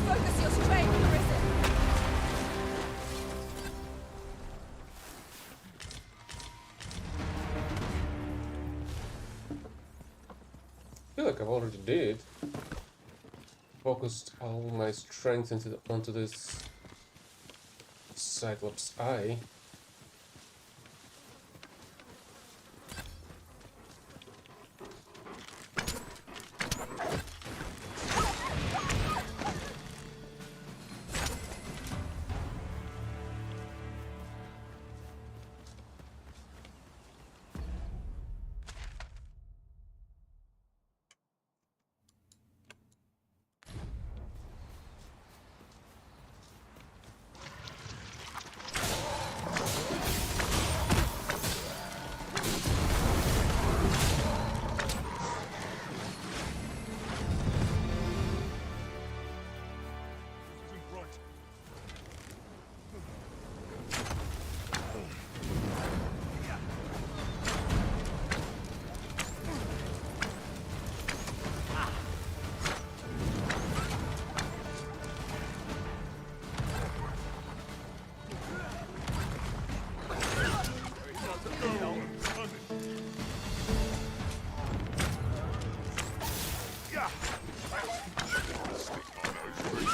Focus your strength, Arisen! I feel like I've already did. Focused all my strength onto this Cyclops eye.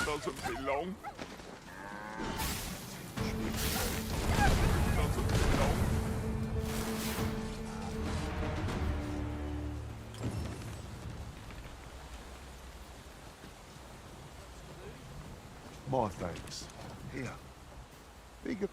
Doesn't belong. My thanks. Here. Be good.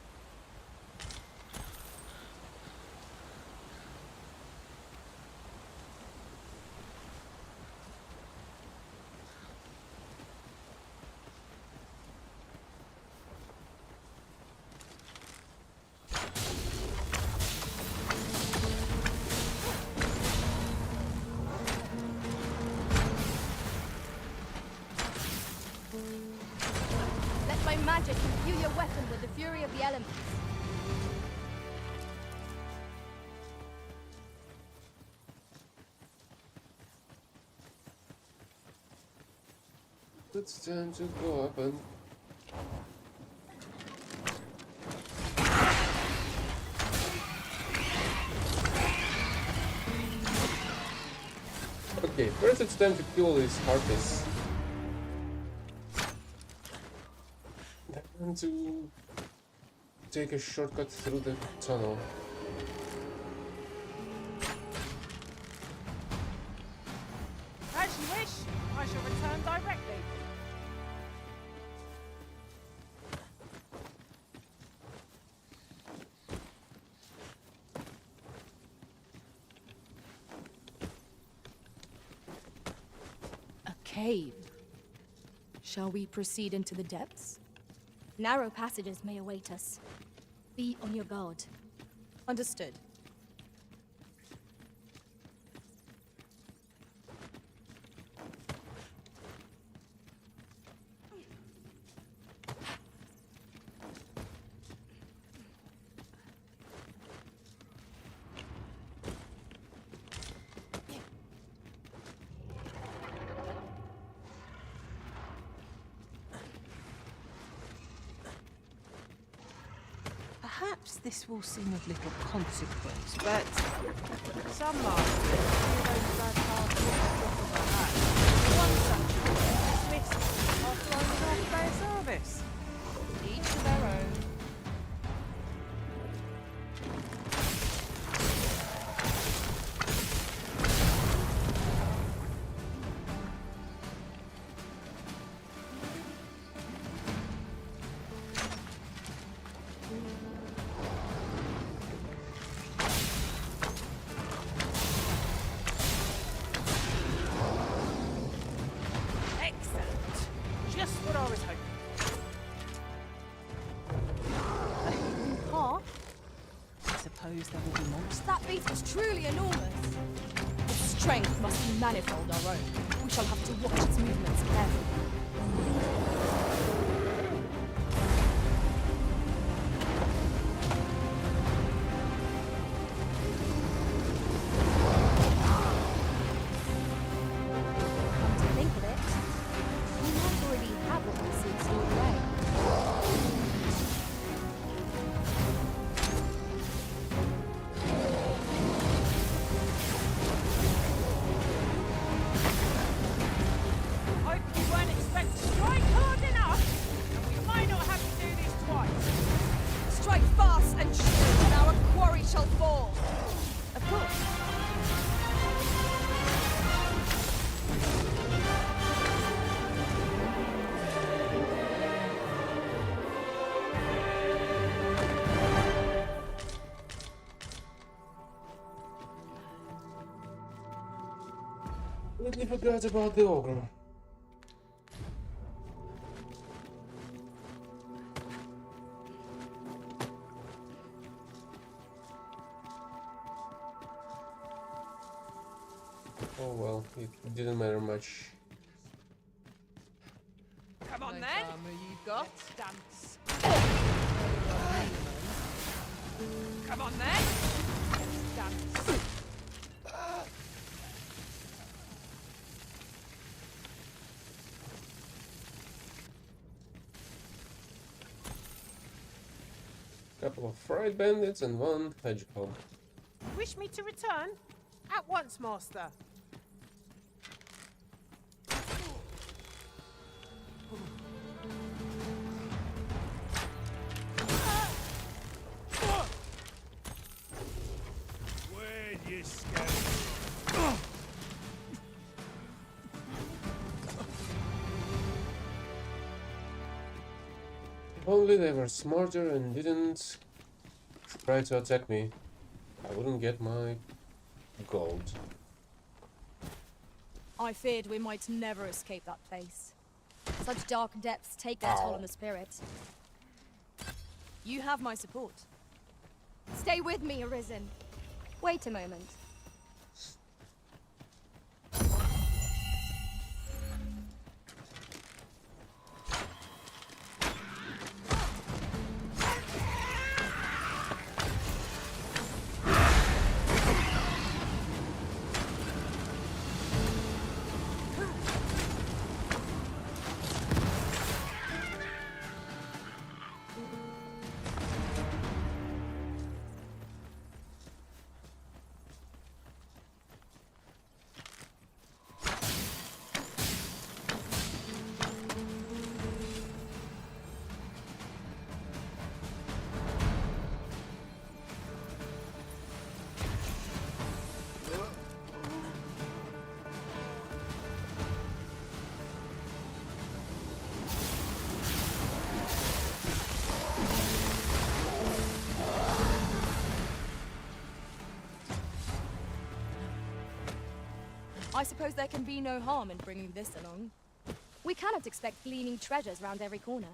Let my magic imbue your weapon with the fury of the elements. It's time to go up and... Okay, first it's time to kill these harpies. Then to take a shortcut through the tunnel. As you wish, I shall return directly. A cave. Shall we proceed into the depths? Narrow passages may await us. Be on your guard. Understood. Perhaps this will seem of little consequence, but some masters feel those bad cards at the drop of a hat. One such is dismissed after only half a day of service. Each to their own. Just what I was hoping. A hidden path? I suppose there will be monsters. That beast is truly enormous. Its strength must be manifold our own. We shall have to watch its movements carefully. Come to think of it, we might already have what we seek stored away. Hope you weren't expecting to strike hard enough, and we might not have to do this twice. Strike fast and sure, and our quarry shall fall. Of course. Completely forgot about the ogre. Oh well, it didn't matter much. Come on No then. drama you got. Let's dance. Come on then. Let's dance. Couple of fried bandits and one hedgehog. Wish me to return? At once, master. Where you scared? If only they were smarter and didn't try to attack me, I wouldn't get my gold. I feared we might never escape that place. Such dark depths take their toll on the spirit. You have my support. Stay with me, Arisen. Wait a moment. I suppose there can be no harm in bringing this along. We cannot expect gleaming treasures round every corner.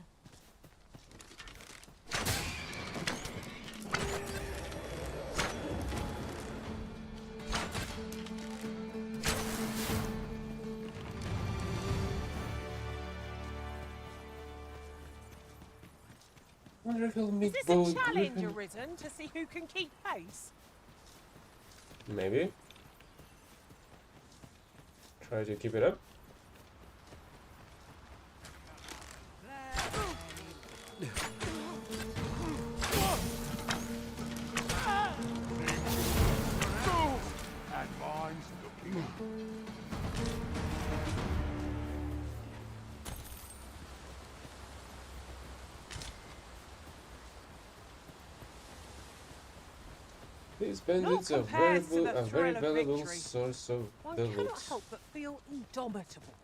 Wonder if he'll Is meet this both a challenge, Griffin- Arisen, to see who can keep pace? Maybe. Try to keep it up. And mine's looking. These bandits are compares to the a very thrill of valuable victory. source of One loot. cannot help but feel indomitable.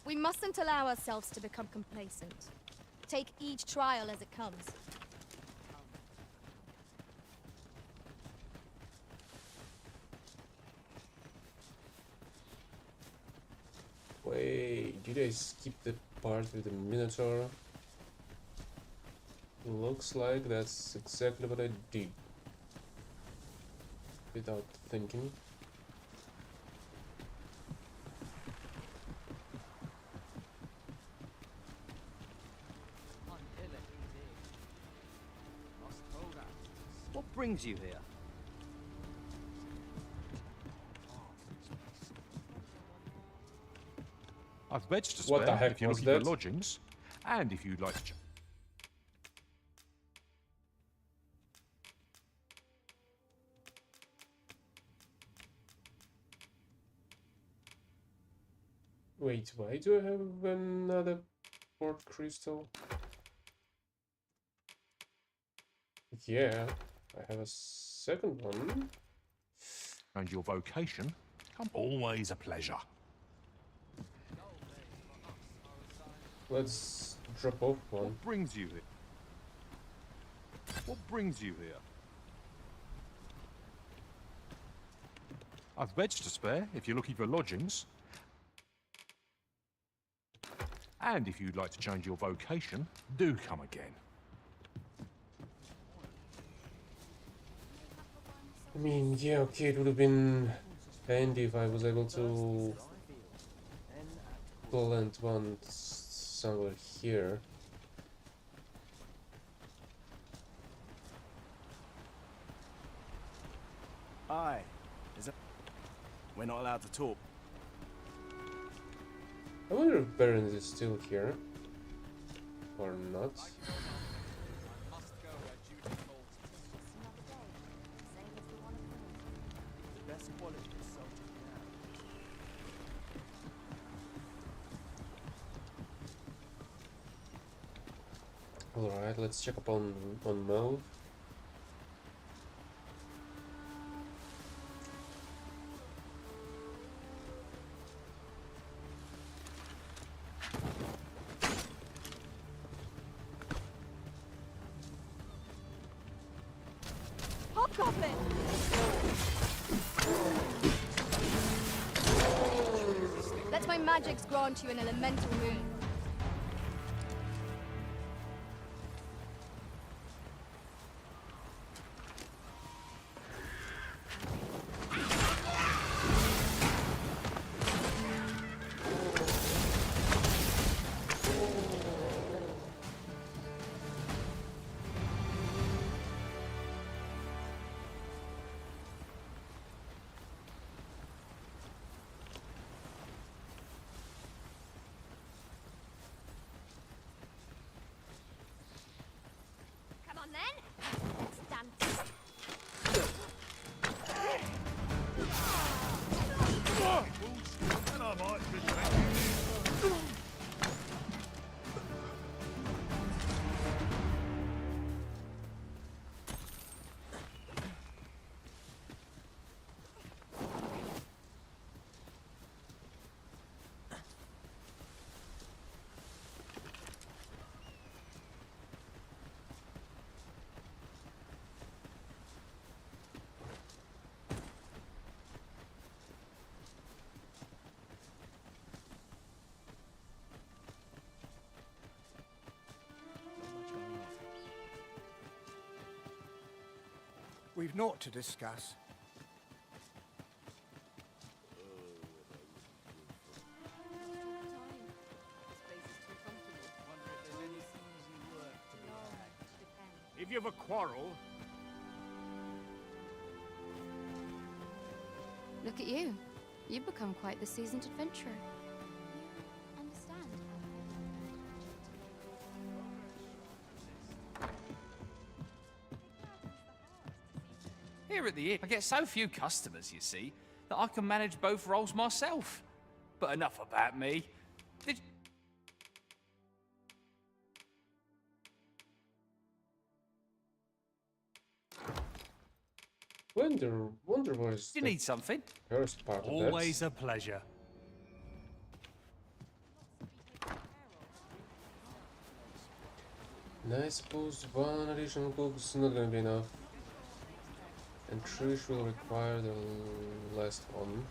We mustn't allow ourselves to become complacent. Take each trial as it comes. Wait, did I skip the part with the Minotaur? Looks like that's exactly what I did. Without thinking. What brings you here? I've beds to What the spare heck if you're was looking that? for lodgings, and if you'd like to. Wait, why do I have another port crystal? Yeah, I have a second one. And your vocation, always a pleasure. Let's drop off one. What brings you here? What brings you here? I've beds to spare if you're looking for lodgings. And if you'd like to change your vocation, do come again. I mean, yeah, okay, it would have been handy if I was able to plant one somewhere here. Aye. We're not allowed to talk. I wonder if Baron is still here or not. Alright, let's check up on Mauve. Hobgoblin! Let my magics grant you an elemental moon. Come on then, let's dance. And I might just take you in. We've naught to discuss. If you've a quarrel... Look at you. You've become quite the seasoned adventurer. You understand. Here at the inn, I get so few customers, you see, that I can manage both roles myself. But enough about me. Did Wonder was you need something? First part of Always that. a pleasure. And I suppose one additional cook is not gonna be enough. And Trish will require the last one.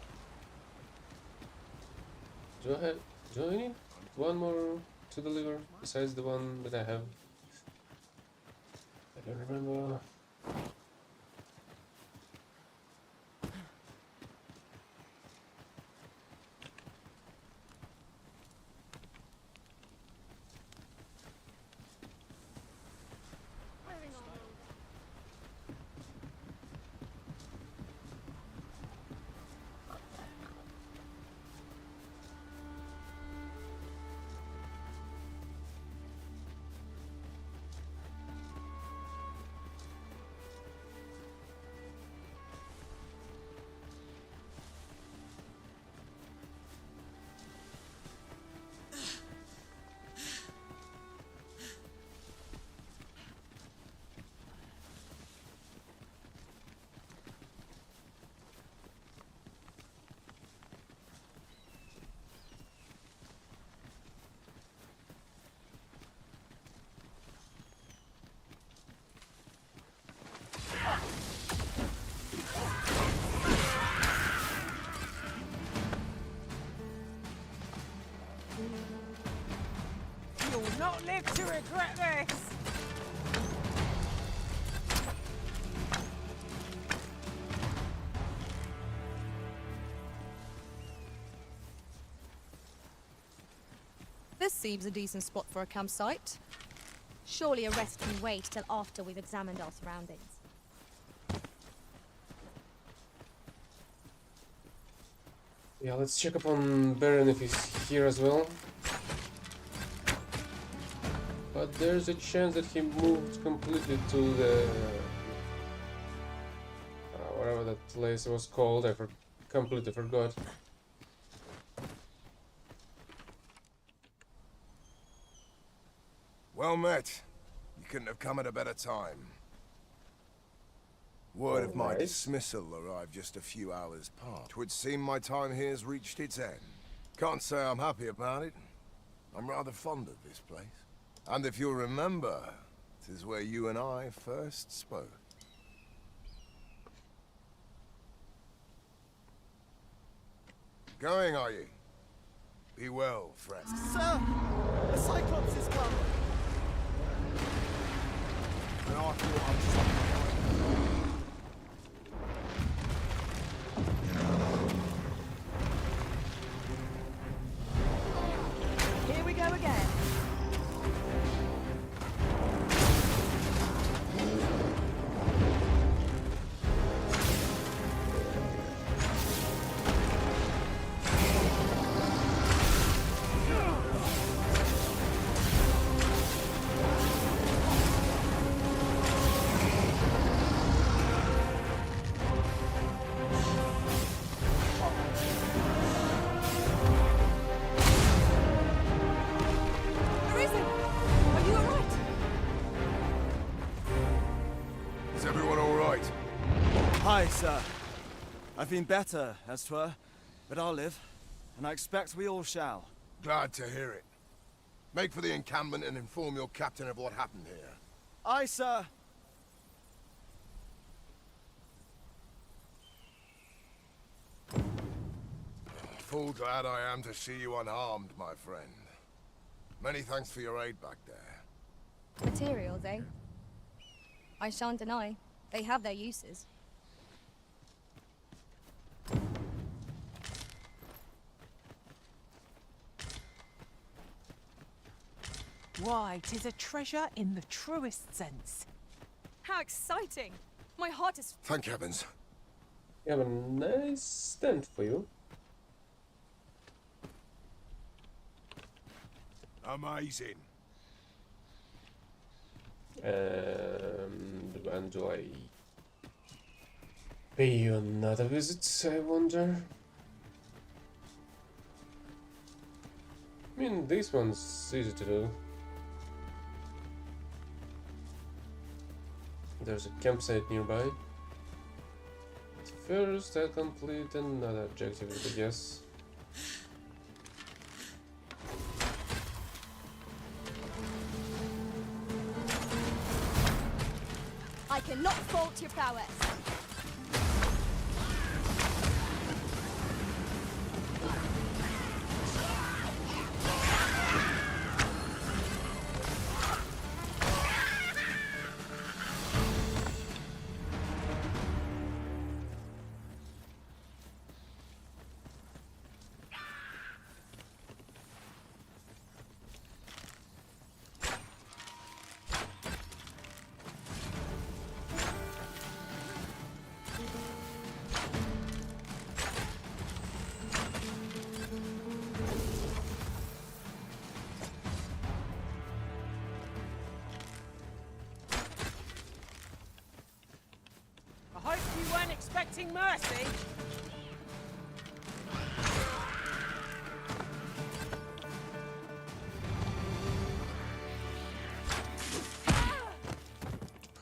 Do I need one more to deliver besides the one that I have? I don't remember. You'll not live to regret this! This seems a decent spot for a campsite. Surely a rest can wait till after we've examined our surroundings. Yeah, let's check up on Baron if he's here as well. But there's a chance that he moved completely to the... whatever that place was called, I completely forgot. Well met. You couldn't have come at a better time. Word of my dismissal arrived just a few hours past. 'Twould seem my time here's reached its end. Can't say I'm happy about it. I'm rather fond of this place. And if you'll remember, 'tis where you and I first spoke. Going, are you? Be well, friend. Sir! The Cyclops is come! And I thought I'd stop. Here we go again. Aye, sir. I've been better, as 'twere, but I'll live, and I expect we all shall. Glad to hear it. Make for the encampment and inform your captain of what happened here. Aye, sir. Full glad I am to see you unharmed, my friend. Many thanks for your aid back there. Materials, eh? I shan't deny. They have their uses. Why, 'tis a treasure in the truest sense. How exciting! My heart is... Thank heavens. We have a nice stand for you. Amazing. When do I pay you another visit, I wonder? I mean, this one's easy to do. There's a campsite nearby. First, I'll complete another objective, I guess. I cannot fault your prowess. I hope you weren't expecting mercy.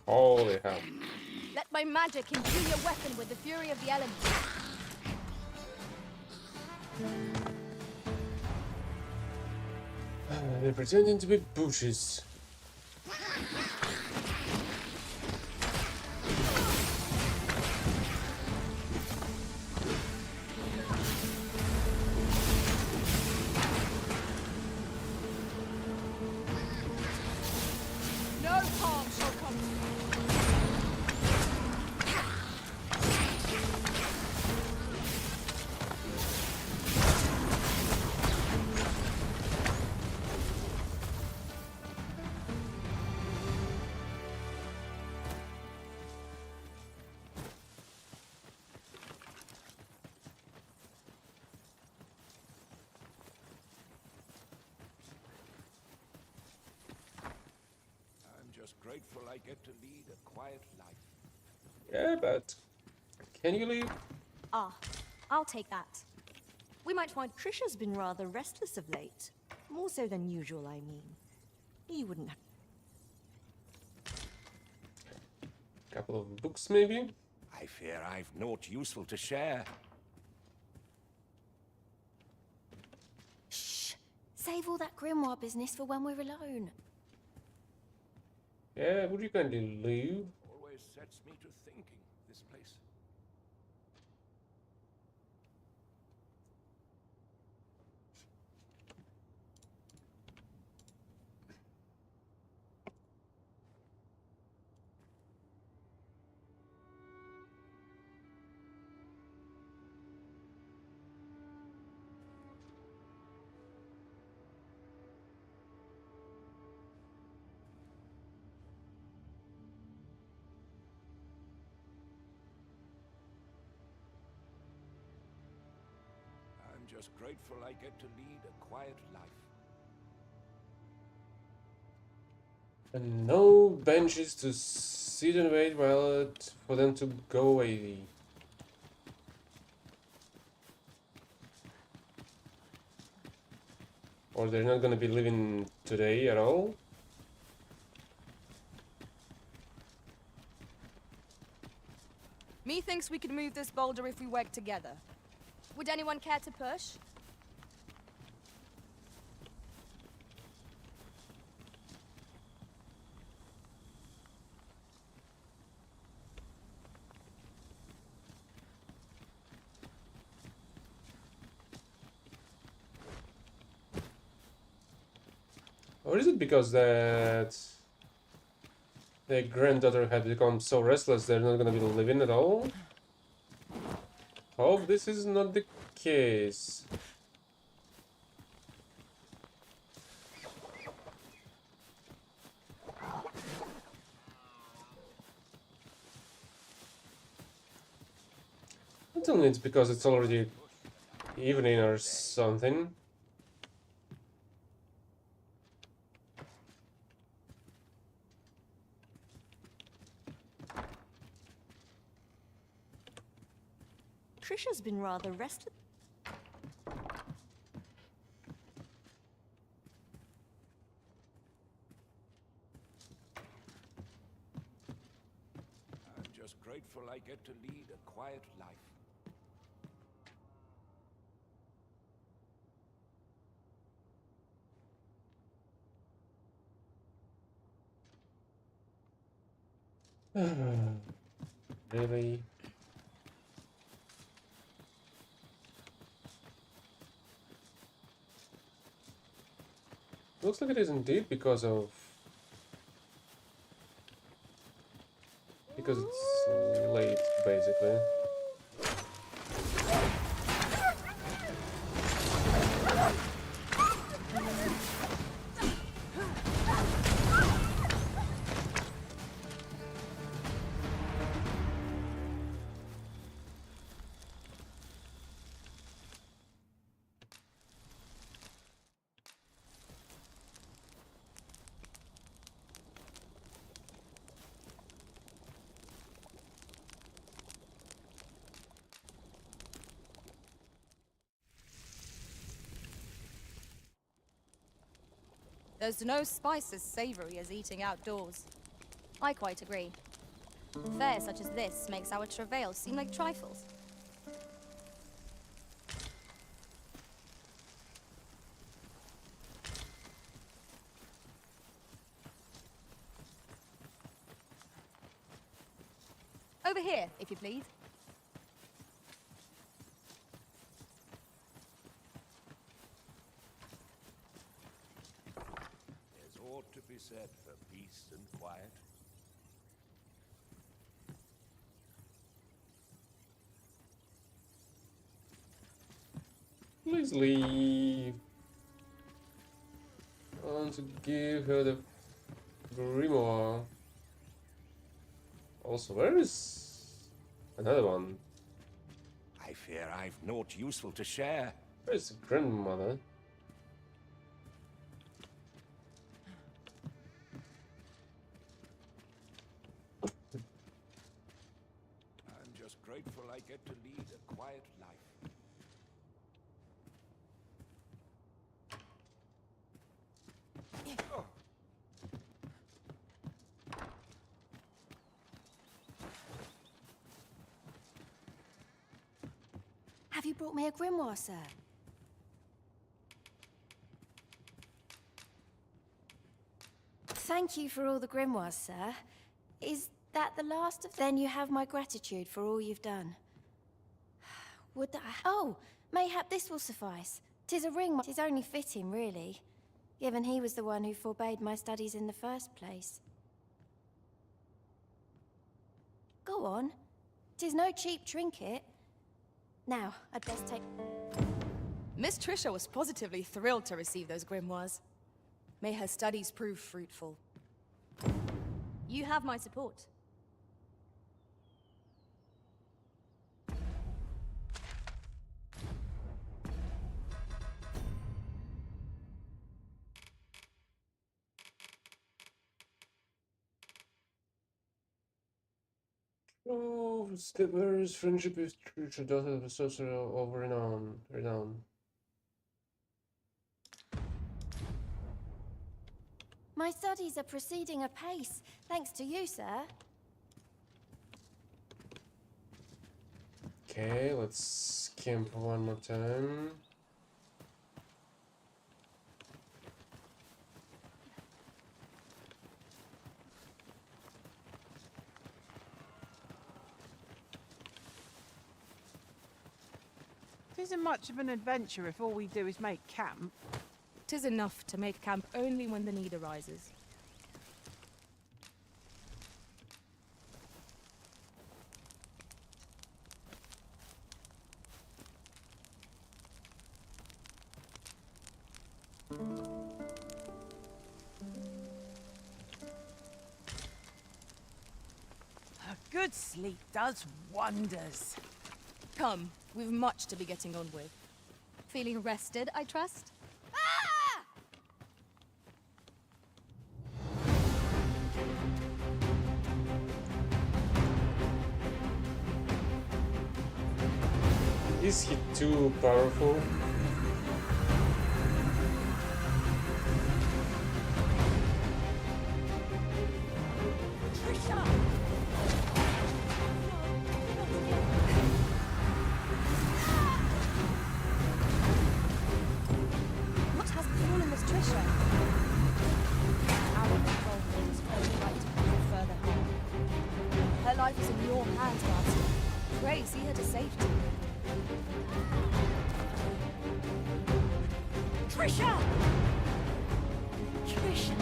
Holy hell. Let my magic imbue your weapon with the fury of the elements. They're pretending to be bushes. No harm shall come to you. just grateful I get to lead a quiet life. Yeah, but can you leave? Ah, I'll take that. We might find Trisha's been rather restless of late. More so than usual, I mean. You wouldn't have... Couple of books, maybe? I fear I've naught useful to share. Shh! Save all that grimoire business for when we're alone. Yeah, would you kindly leave? Always sets me to thinking, this place. I'm just grateful I get to lead a quiet life. And no benches to sit and wait for them to go away. Or they're not gonna be living today at all? Methinks we could move this boulder if we work together. Would anyone care to push? Or is it because that their granddaughter had become so restless they're not gonna be living at all? Hope this is not the case. Not only it's because it's already evening or something. Trisha's been rather restless. I'm just grateful I get to lead a quiet life. Really? Looks like it is indeed because it's late, basically. There's no spice as savory as eating outdoors. I quite agree. Fare such as this makes our travail seem like trifles. Over here, if you please. There's ought to be said for peace and quiet. Please leave. I want to give her the grimoire. Also, where is another one? I fear I've naught useful to share. Where's the grandmother? till I get to lead a quiet life. Have you brought me a grimoire, sir? Thank you for all the grimoires, sir. Is that the last of... Then you have my gratitude for all you've done. Would that... Oh, mayhap this will suffice. 'Tis a ring, 'tis only fitting, really, given he was the one who forbade my studies in the first place. Go on. 'Tis no cheap trinket. Now, I'd best take... Miss Trisha was positively thrilled to receive those grimoires. May her studies prove fruitful. You have my support. Oh, Skipper's friendship with Trisha, daughter of a sorcerer of renown. My studies are proceeding apace, thanks to you, sir. Okay, let's camp one more time. It isn't much of an adventure if all we do is make camp. 'Tis enough to make camp only when the need arises. A good sleep does wonders. Come, we've much to be getting on with. Feeling rested, I trust? Is he too powerful? What has befallen Miss Trisha? Our involvement is only right to prevent further harm. Her life is in your hands, Master. Pray see her to safety. Trisha! Trisha!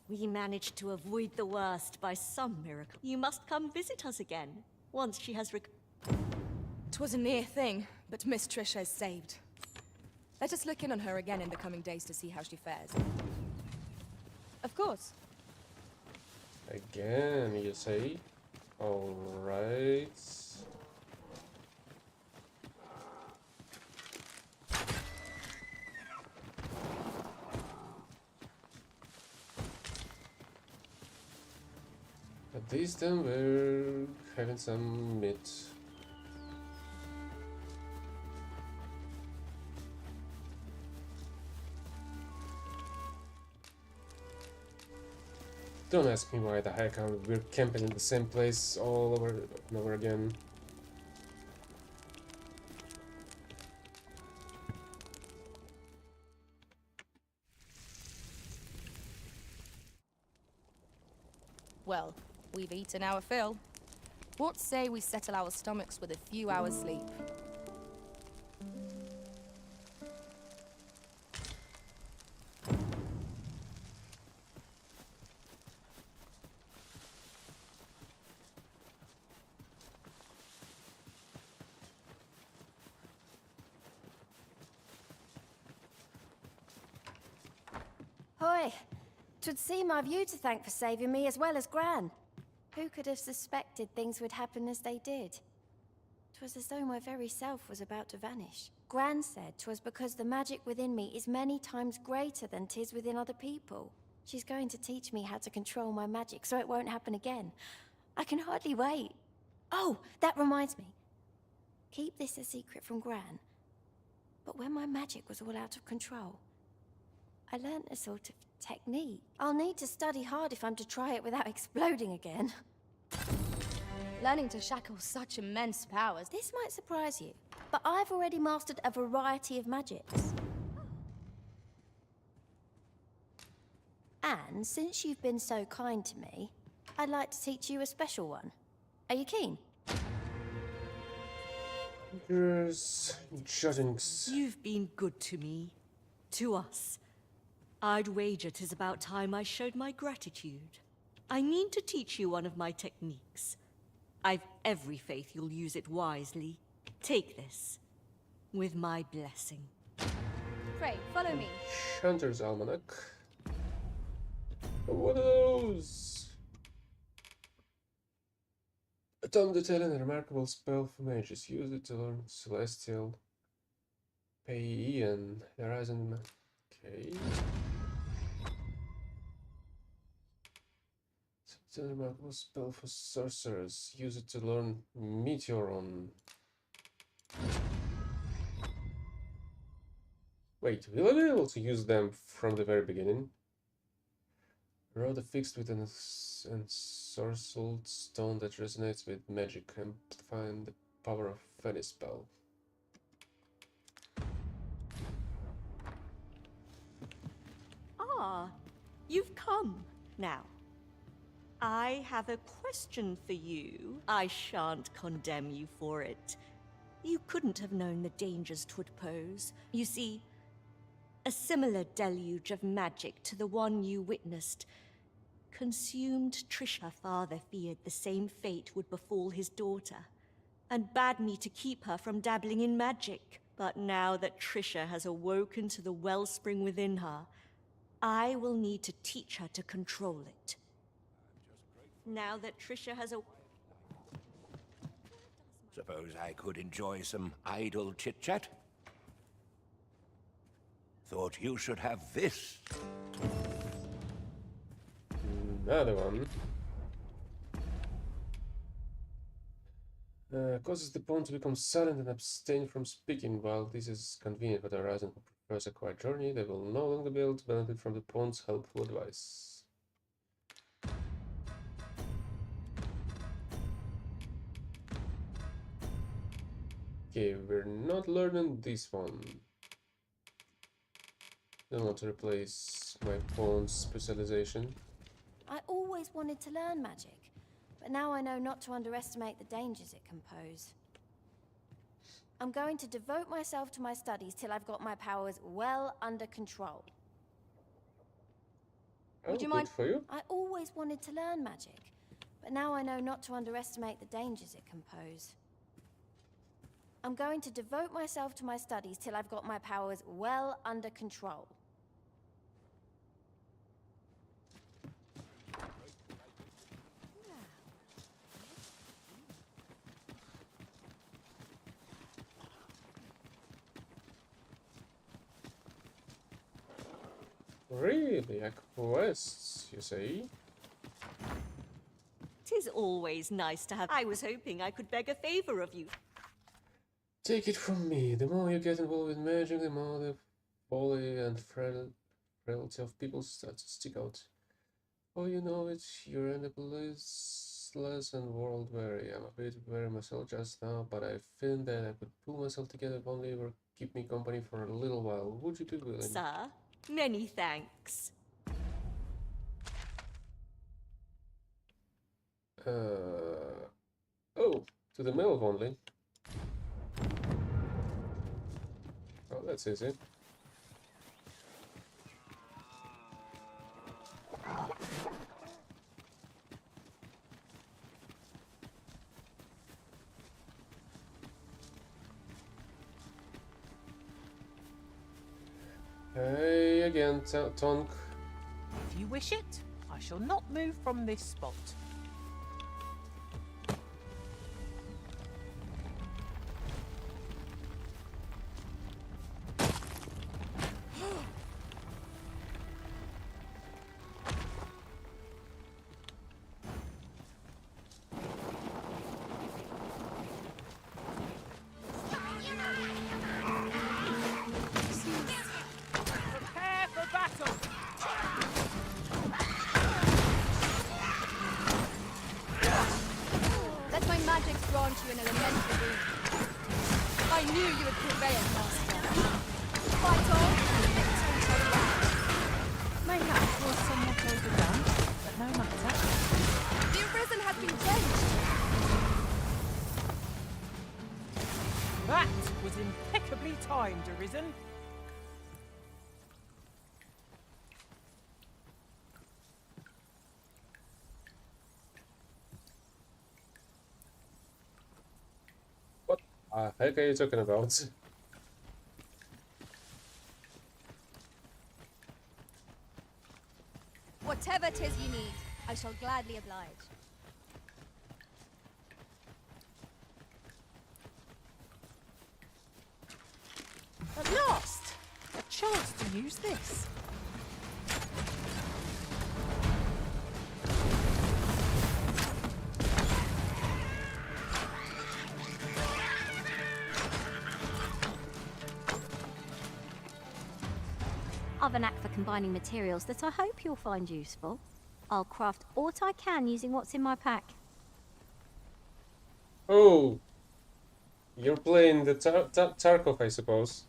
We managed to avoid the worst by some miracle. You must come visit us again, once she has 'Twas a near thing, but Miss Trisha is saved. Let us look in on her again in the coming days to see how she fares. Of course. Again, you say? Alright. At this time we're having some meat. Don't ask me why the heck we're camping in the same place all over and over again. Well, we've eaten our fill. What say we settle our stomachs with a few hours' sleep? Hoy! 'Twould seem I've you to thank for saving me as well as Gran. Who could have suspected things would happen as they did? 'Twas as though my very self was about to vanish. Gran said 'twas because the magic within me is many times greater than 'tis within other people. She's going to teach me how to control my magic so it won't happen again. I can hardly wait. Oh, that reminds me. Keep this a secret from Gran. But when my magic was all out of control, I learnt a sort of technique. I'll need to study hard if I'm to try it without exploding again. Learning to shackle such immense powers. This might surprise you, but I've already mastered a variety of magics. And since you've been so kind to me, I'd like to teach you a special one. Are you keen? Yes, Juddings. You've been good to me. To us. I'd wager 'tis about time I showed my gratitude. I mean to teach you one of my techniques. I've every faith you'll use it wisely. Take this. With my blessing. Pray, follow me. Hunter's Almanac. What are those? A tome detailing a remarkable spell for mages. Use it to learn Celestial, Pei, and Horizon. Okay. It's a remarkable spell for sorcerers. Use it to learn Meteoron. Wait, will I be able to use them from the very beginning? Rod affixed with an ensorcelled stone that resonates with magic, amplifying the power of any spell. Ah, you've come. Now, I have a question for you. I shan't condemn you for it. You couldn't have known the dangers 'twould pose. You see, a similar deluge of magic to the one you witnessed consumed Trisha. Her father feared the same fate would befall his daughter, and bade me to keep her from dabbling in magic. But now that Trisha has awoken to the wellspring within her, I will need to teach her to control it. Now that Trisha has Suppose I could enjoy some idle chit-chat? Thought you should have this. Another one. Causes the pawn to become silent and abstain from speaking. While this is convenient for the Horizon who prefers a quiet journey, they will no longer be able to benefit from the pawn's helpful advice. Okay, we're not learning this one. Don't want to replace my pawn's specialization. I always wanted to learn magic, but now I know not to underestimate the dangers it can pose. I'm going to devote myself to my studies till I've got my powers well under control. Would you mind? For you? I always wanted to learn magic, but now I know not to underestimate the dangers it can pose. I'm going to devote myself to my studies till I've got my powers well under control. Really? A quest, you say? 'Tis always nice to have. I was hoping I could beg a favor of you. Take it from me, the more you get involved with magic, the more the folly and frailty of people start to stick out. Oh, you know it, you end up listless and world-weary. I'm a bit weary myself just now, but I think that I could pull myself together if only it would keep me company for a little while. Would you be willing? Sir, many thanks. Oh, to the mill only. Oh, that's easy. Hey again, Tonk. If you wish it, I shall not move from this spot. kind, Arisen. What the heck are you talking about? Whatever 'tis you need, I shall gladly oblige. At last! A chance to use this. I've a knack for combining materials that I hope you'll find useful. I'll craft aught I can using what's in my pack. Oh, you're playing the Tarkov, I suppose.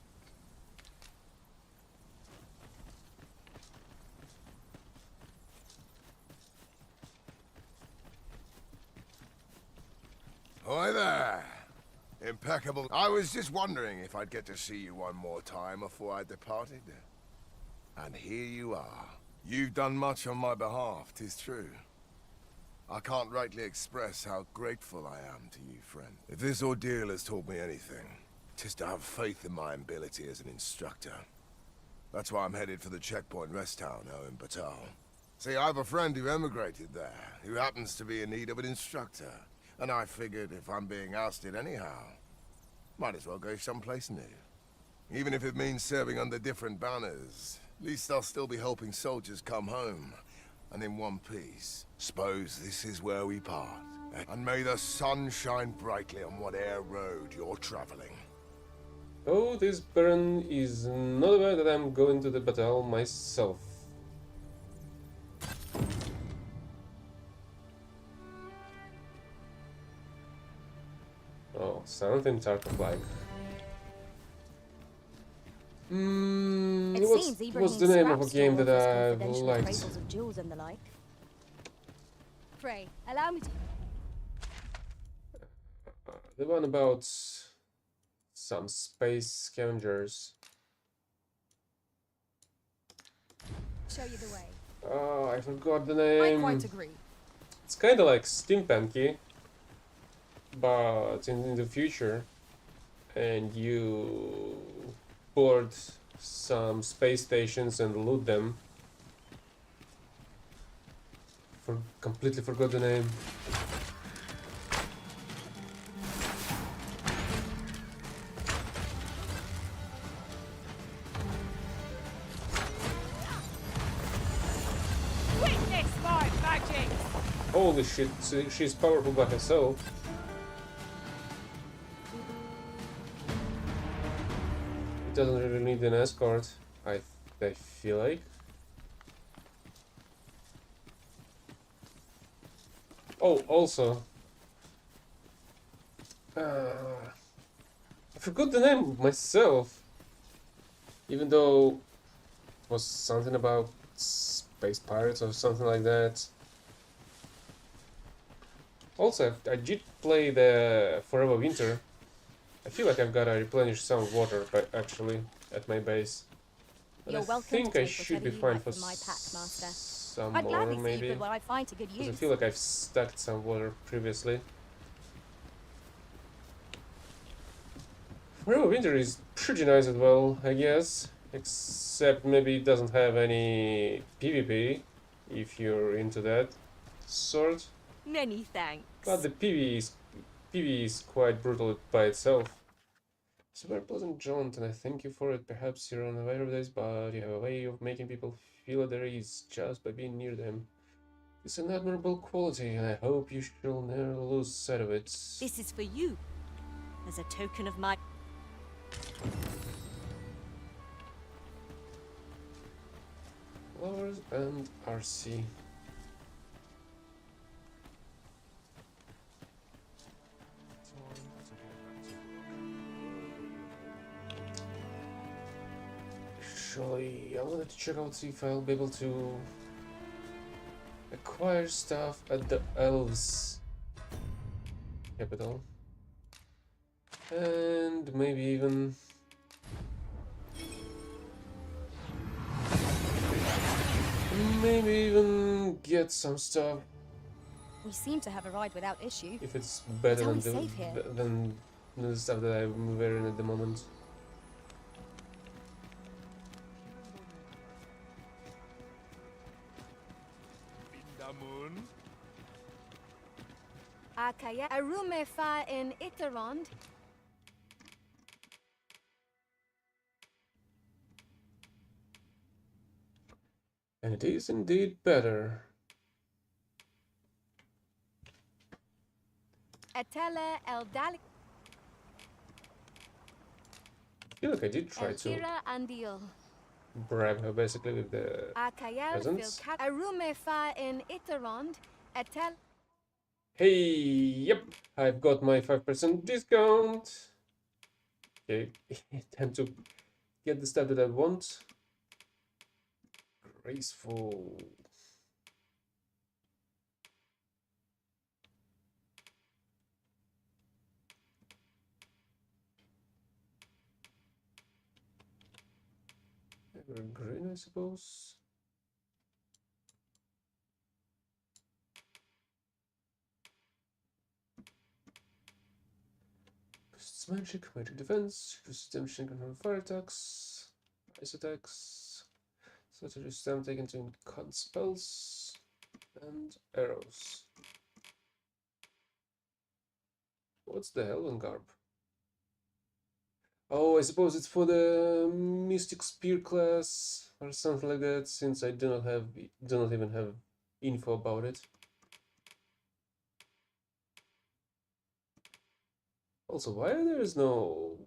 Hi there. Impeccable. I was just wondering if I'd get to see you one more time before I departed. And here you are. You've done much on my behalf, 'tis true. I can't rightly express how grateful I am to you, friend. If this ordeal has taught me anything, 'tis to have faith in my ability as an instructor. That's why I'm headed for the checkpoint rest town out in Batal. See, I have a friend who emigrated there, who happens to be in need of an instructor. And I figured if I'm being ousted anyhow, might as well go someplace new. Even if it means serving under different banners, at least I'll still be helping soldiers come home, and in one piece. Suppose this is where we part. And may the sun shine brightly on whate'er road you're traveling. Oh, this burn is not aware that I'm going to the battle myself. Oh, something Tarkov-like. What's the name of a game that I've liked? Of jewels and the like. Pray, allow me to... The one about some space scavengers. Show you the way. Oh, I forgot the name. I quite agree. It's kind of like steampunky, but in the future, and you board some space stations and loot them. Completely forgot the name. Witness my magic! Holy shit, she's powerful by herself. Doesn't really need an escort, I feel like. Oh, also, I forgot the name myself, even though it was something about space pirates or something like that. Also, I did play the Forever Winter. I feel like I've got to replenish some water, but actually, at my base. But You're I welcome think to I take should be whatever you fine like for my pack, Master. some I'd more, gladly maybe. see what I find to good use. I feel like I've stacked some water previously. Forever Winter is pretty nice as well, I guess. Except maybe it doesn't have any PvP, if you're into that sort. Many thanks. But the PvE is quite brutal by itself. It's a very pleasant jaunt, and I thank you for it. Perhaps you're unaware of this, but you have a way of making people feel at their ease just by being near them. It's an admirable quality, and I hope you shall never lose sight of it. This is for you, as a token of my... Flowers and RC. Actually, I wanted to check out, see if I'll be able to acquire stuff at the Elves capital. And maybe even maybe even get some stuff We seem to have arrived without issue. if it's better Tell than me safe here. the stuff that I'm wearing at the moment. Akaya Arume fa in Itarond. And it is indeed better. Atela Eldalik. I feel like I did try to Elkira Andil. bribe her basically with the Akayal presents. Filkat Arume fa in Itarond. Atel. Hey, yep, I've got my 5% discount. Okay, time to get the stuff that I want. Graceful. Evergreen, I suppose. Boosts magic, magic defense, boosts damage from fire attacks, ice attacks, such as stem taken to cut spells, and arrows. What's the Helven Garb? Oh, I suppose it's for the Mystic Spear class or something like that, since I do not even have info about it. Also, why there is no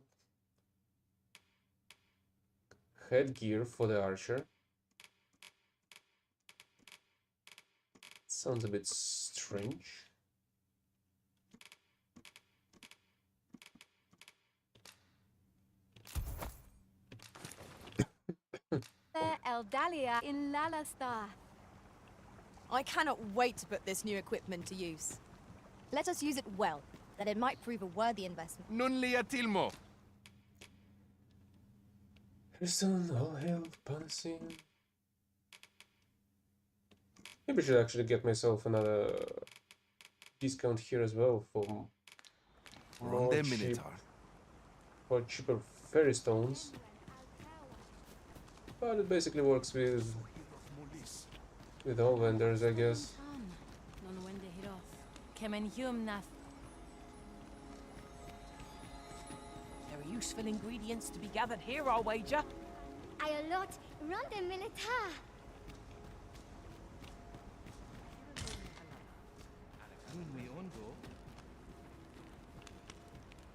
headgear for the archer? Sounds a bit strange. Eldalia in Lalastar. I cannot wait to put this new equipment to use. Let us use it well, that it might prove a worthy investment. Non li atilmo. Kristen, all hail, Panacea. Maybe I should actually get myself another discount here as well for more cheap, for cheaper fairy stones. But it basically works with all vendors, I guess. There are useful ingredients to be gathered here, I'll wager. Ayolot, Ronde Militar.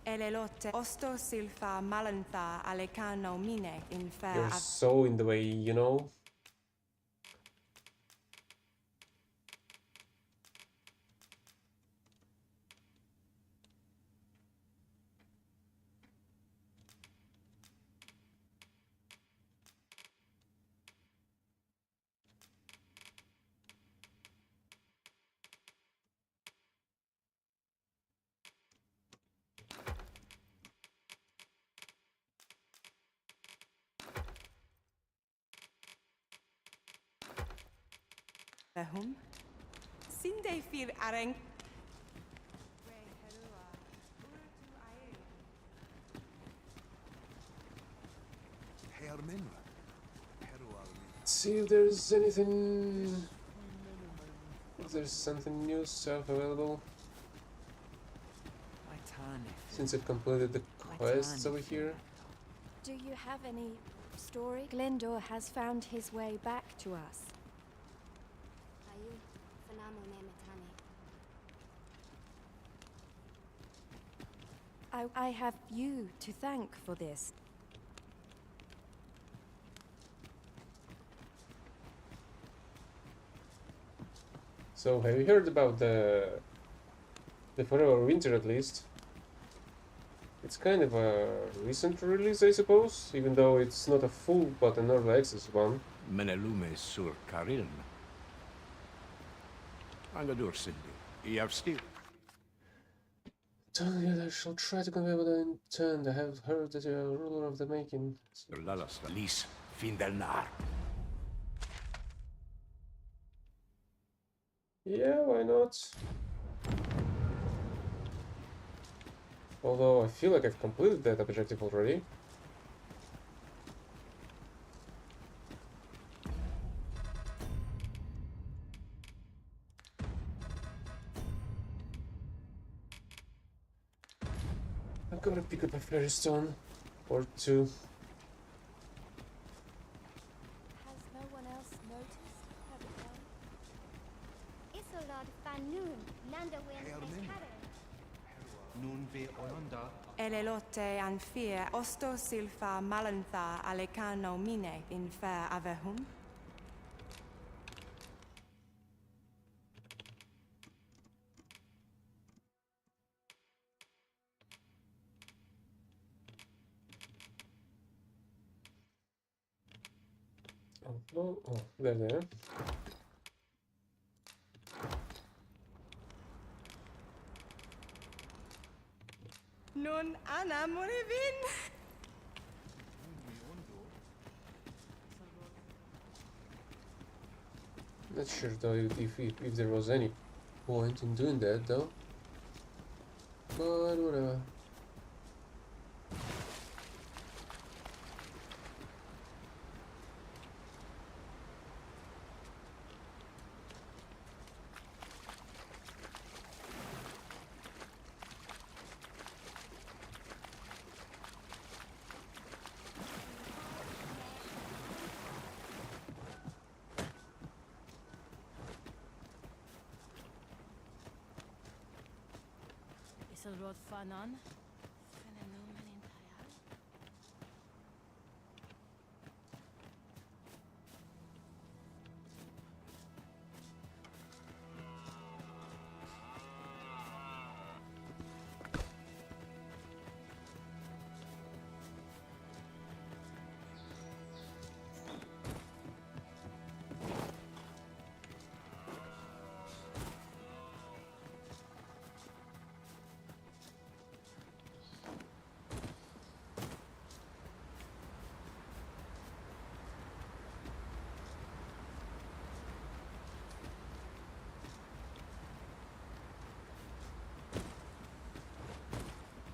Elelote osto silfa malantha alecano mine in fair. You're so in the way, you know? Hum? Sinde fir areng. Let's see if there's anything. If there's something new stuff available. Since I've completed the quests over here. Do you have any story? Glendor has found his way back to us. I have you to thank for this. So, have you heard about the Forever Winter at least? It's kind of a recent release, I suppose, even though it's not a full but an early access one. Menelume sur Karilm. Angadur Cindy. Iavstil. Tell you that I shall try to convey what I intend. I have heard that you are a ruler of the making. Lalas Lis fin del nar. Yeah, why not? Although I feel like I've completed that objective already. I'm gonna pick up a fairy stone or two. Has no one else noticed her return? Isolad Fanun, Nanda Win Nun ve Olanda. Elelote anfir osto silfa malantha alecano mine in fair avehum. Oh, there. Nun ana morivin. Not sure though if there was any point in doing that though. But whatever. Isilrod Fanan.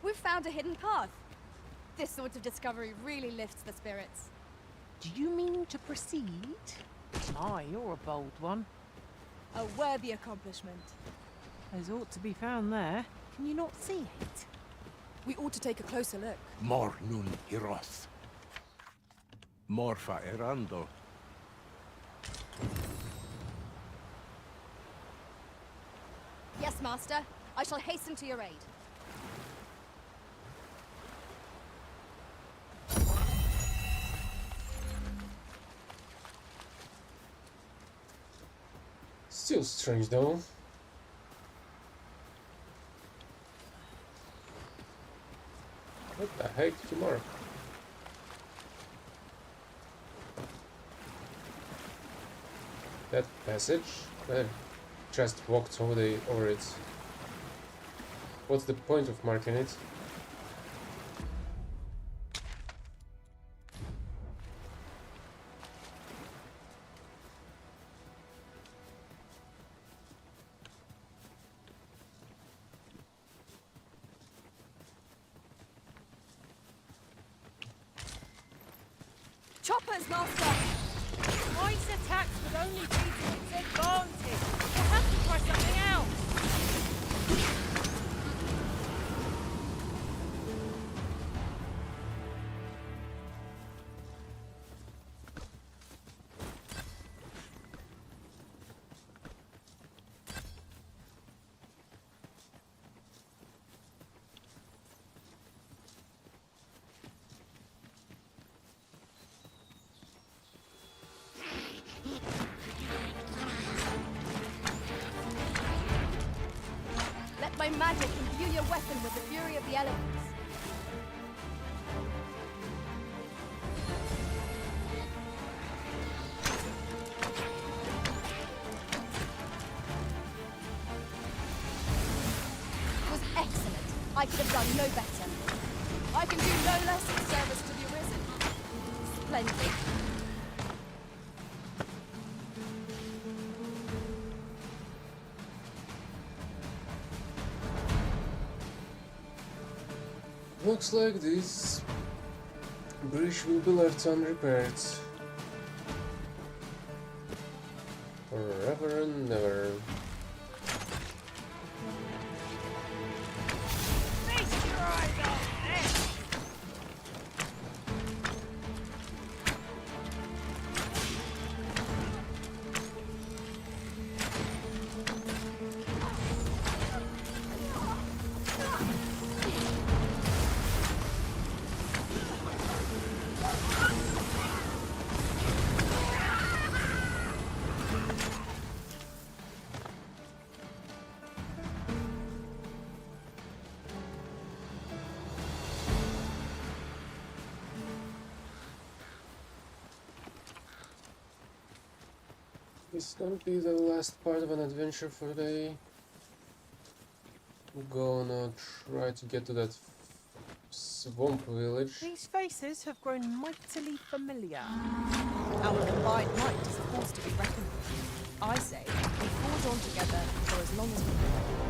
We've found a hidden path. This sort of discovery really lifts the spirits. Do you mean to proceed? My, you're a bold one. A worthy accomplishment. There's ought to be found there. Can you not see it? We ought to take a closer look. Mor nun hiroth. Morfa erando. Yes, Master. I shall hasten to your aid. Still strange though. What the heck, tomorrow? That passage? I just walked over it. What's the point of marking it? Choppers, Master! Twice attacks would only be to its advantage. We'll have to try something else. Let my magic imbue your weapon with the fury of the elements. It was excellent. I could have done no better. I can do no less in service to the Arisen. Splendid. looks like this bridge will be left unrepaired. Forever and never. It's gonna be the last part of an adventure for today. I'm gonna try to get to that swamp village. These faces have grown mightily familiar. Our combined might is a force to be reckoned with. I say we forge on together for as long as we can.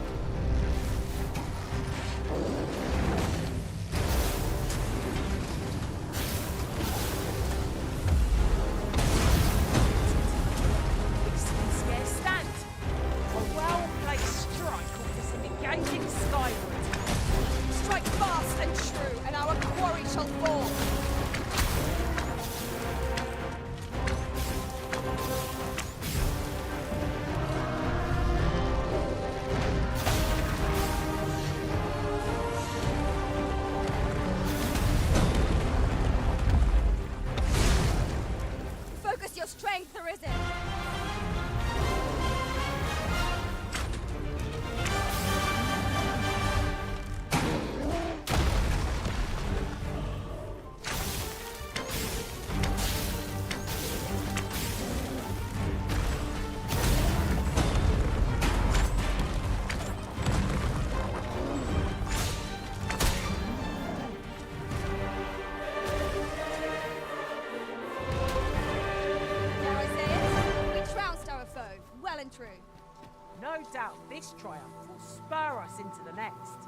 No doubt this triumph will spur us into the next.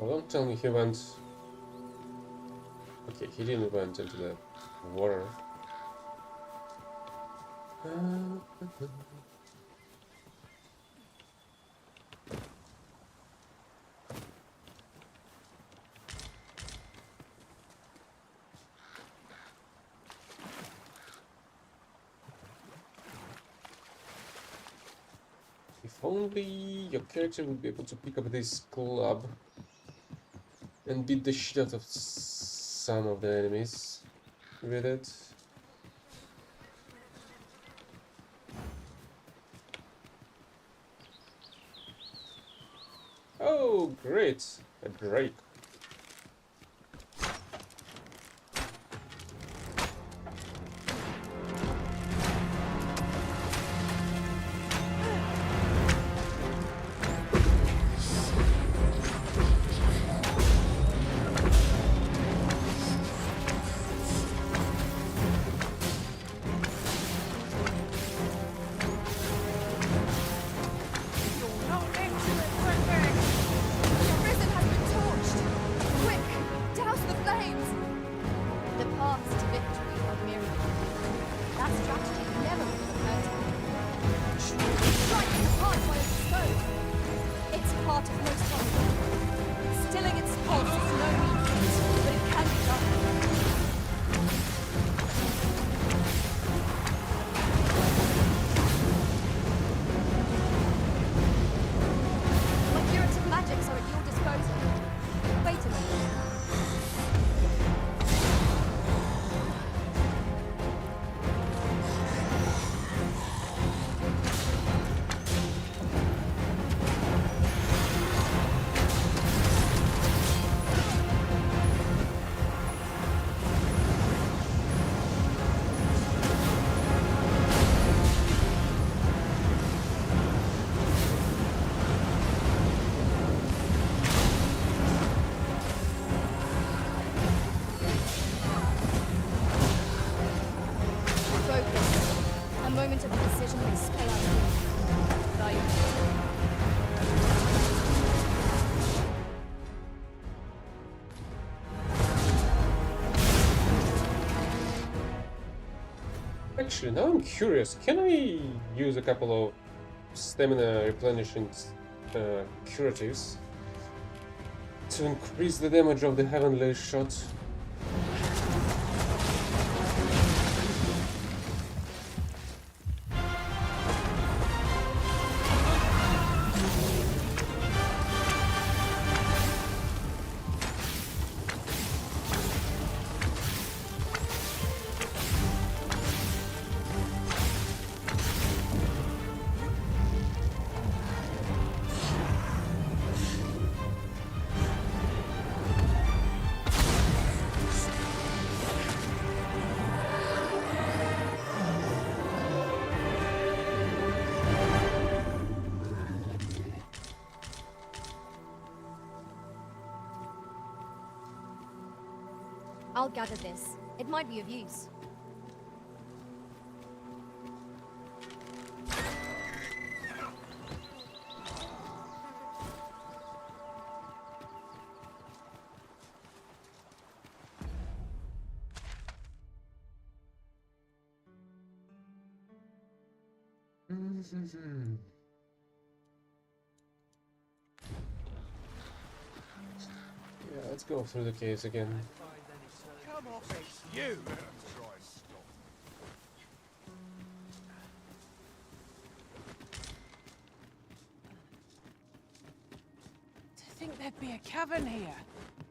Oh, don't tell me he went... Okay, he didn't went into the water. If only your character would be able to pick up this club and beat the shit out of some of the enemies with it. Oh, great! A drake. The prison has been torched! Actually, now I'm curious. Can I use a couple of stamina replenishing curatives to increase the damage of the heavenly shot? I'll gather this. It might be of use. Yeah, let's go through the caves again. Come off it, you! To think there'd be a cavern here.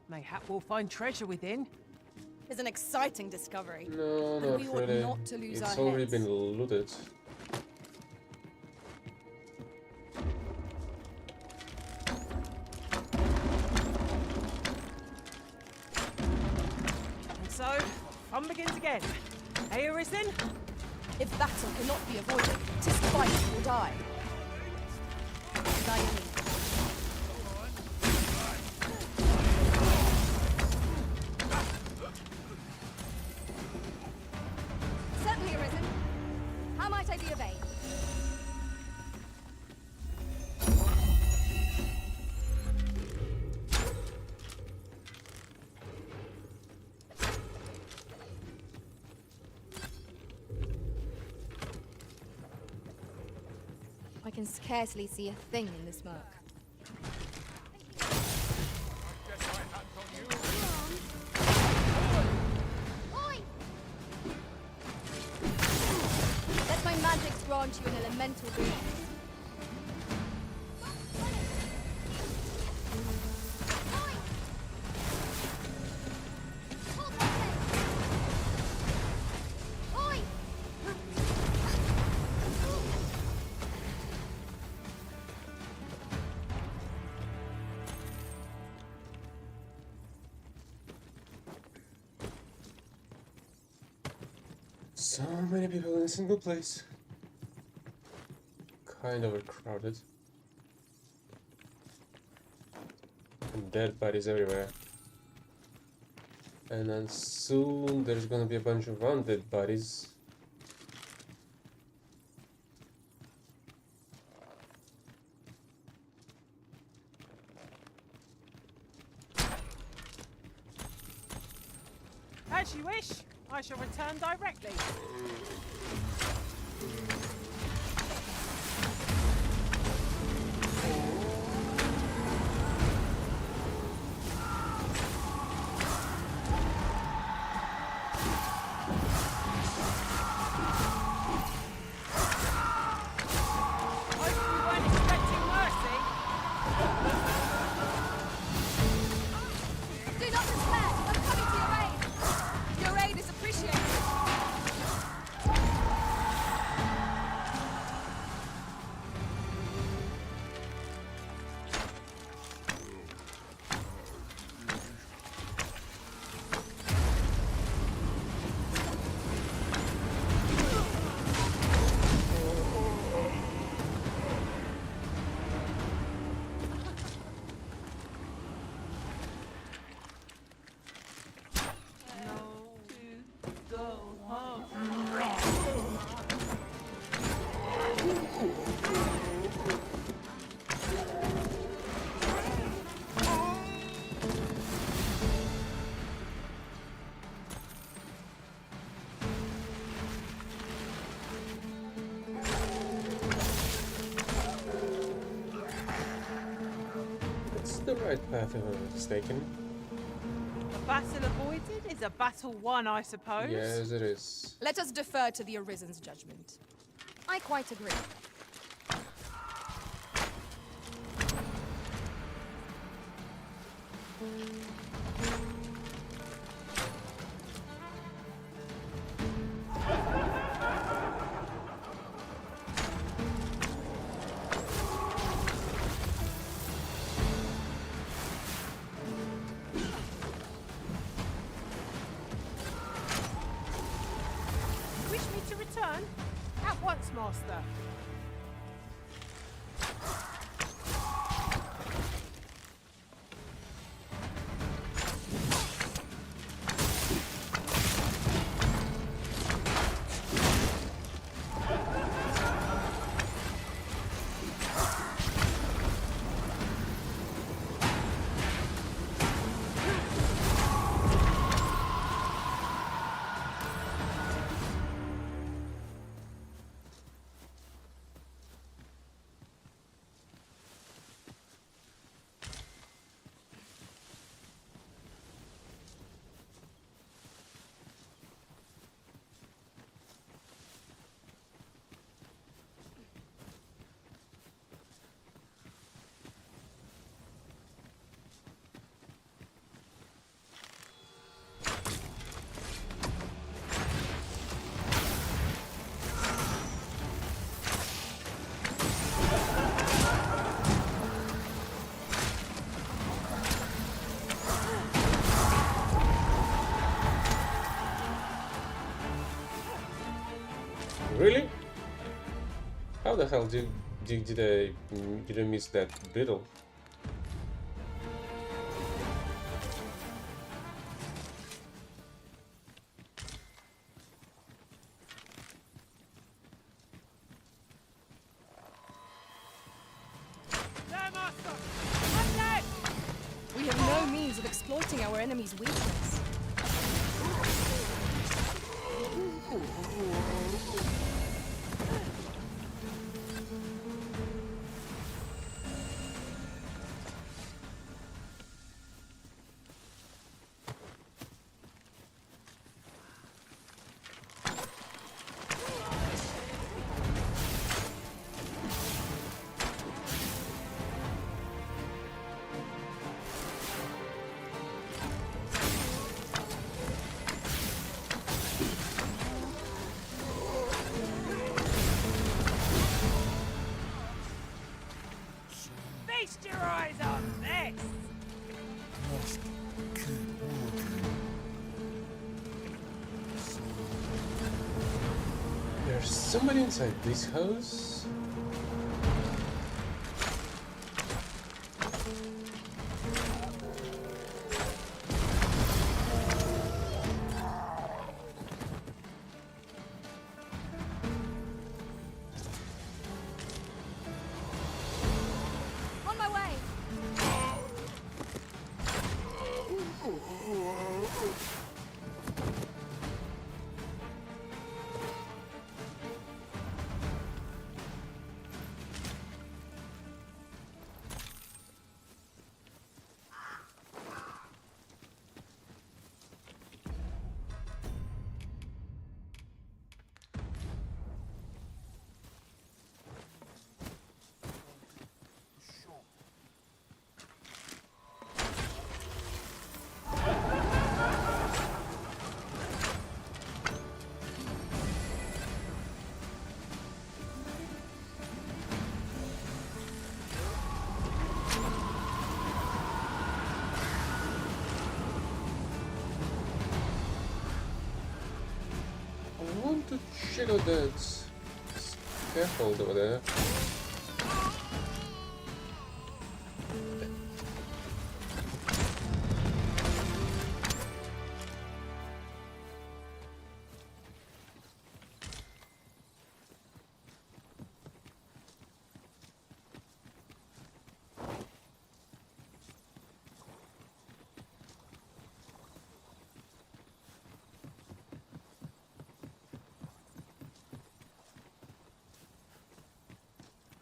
Mayhap we'll find treasure within. It's an exciting discovery. No, But not we ought really. not to lose It's our already heads. been looted. And so, fun begins again. Hey, Arisen? If battle cannot be avoided, 'tis fight or die. By any means. Certainly, Arisen. How might I be of aid? I can scarcely see a thing in the smoke. Let my magics grant you an elemental boon. So many people in a single place. Kind of overcrowded. And dead bodies everywhere. And then soon there's gonna be a bunch of undead bodies. As you wish. I shall return directly. Hope we weren't expecting mercy. Do not despair! I'm coming to your aid! Your aid is appreciated! right path if I'm not mistaken. A battle avoided is a battle won, I suppose. Yes, it is. Let us defer to the Arisen's judgment. I quite agree. Wish me to return? At once, Master. Really? How the hell did I miss that beetle? We have no means of exploiting our enemy's weakness. Feast your eyes on this! There's somebody inside this house. On my way! I want to check out that scaffold over there.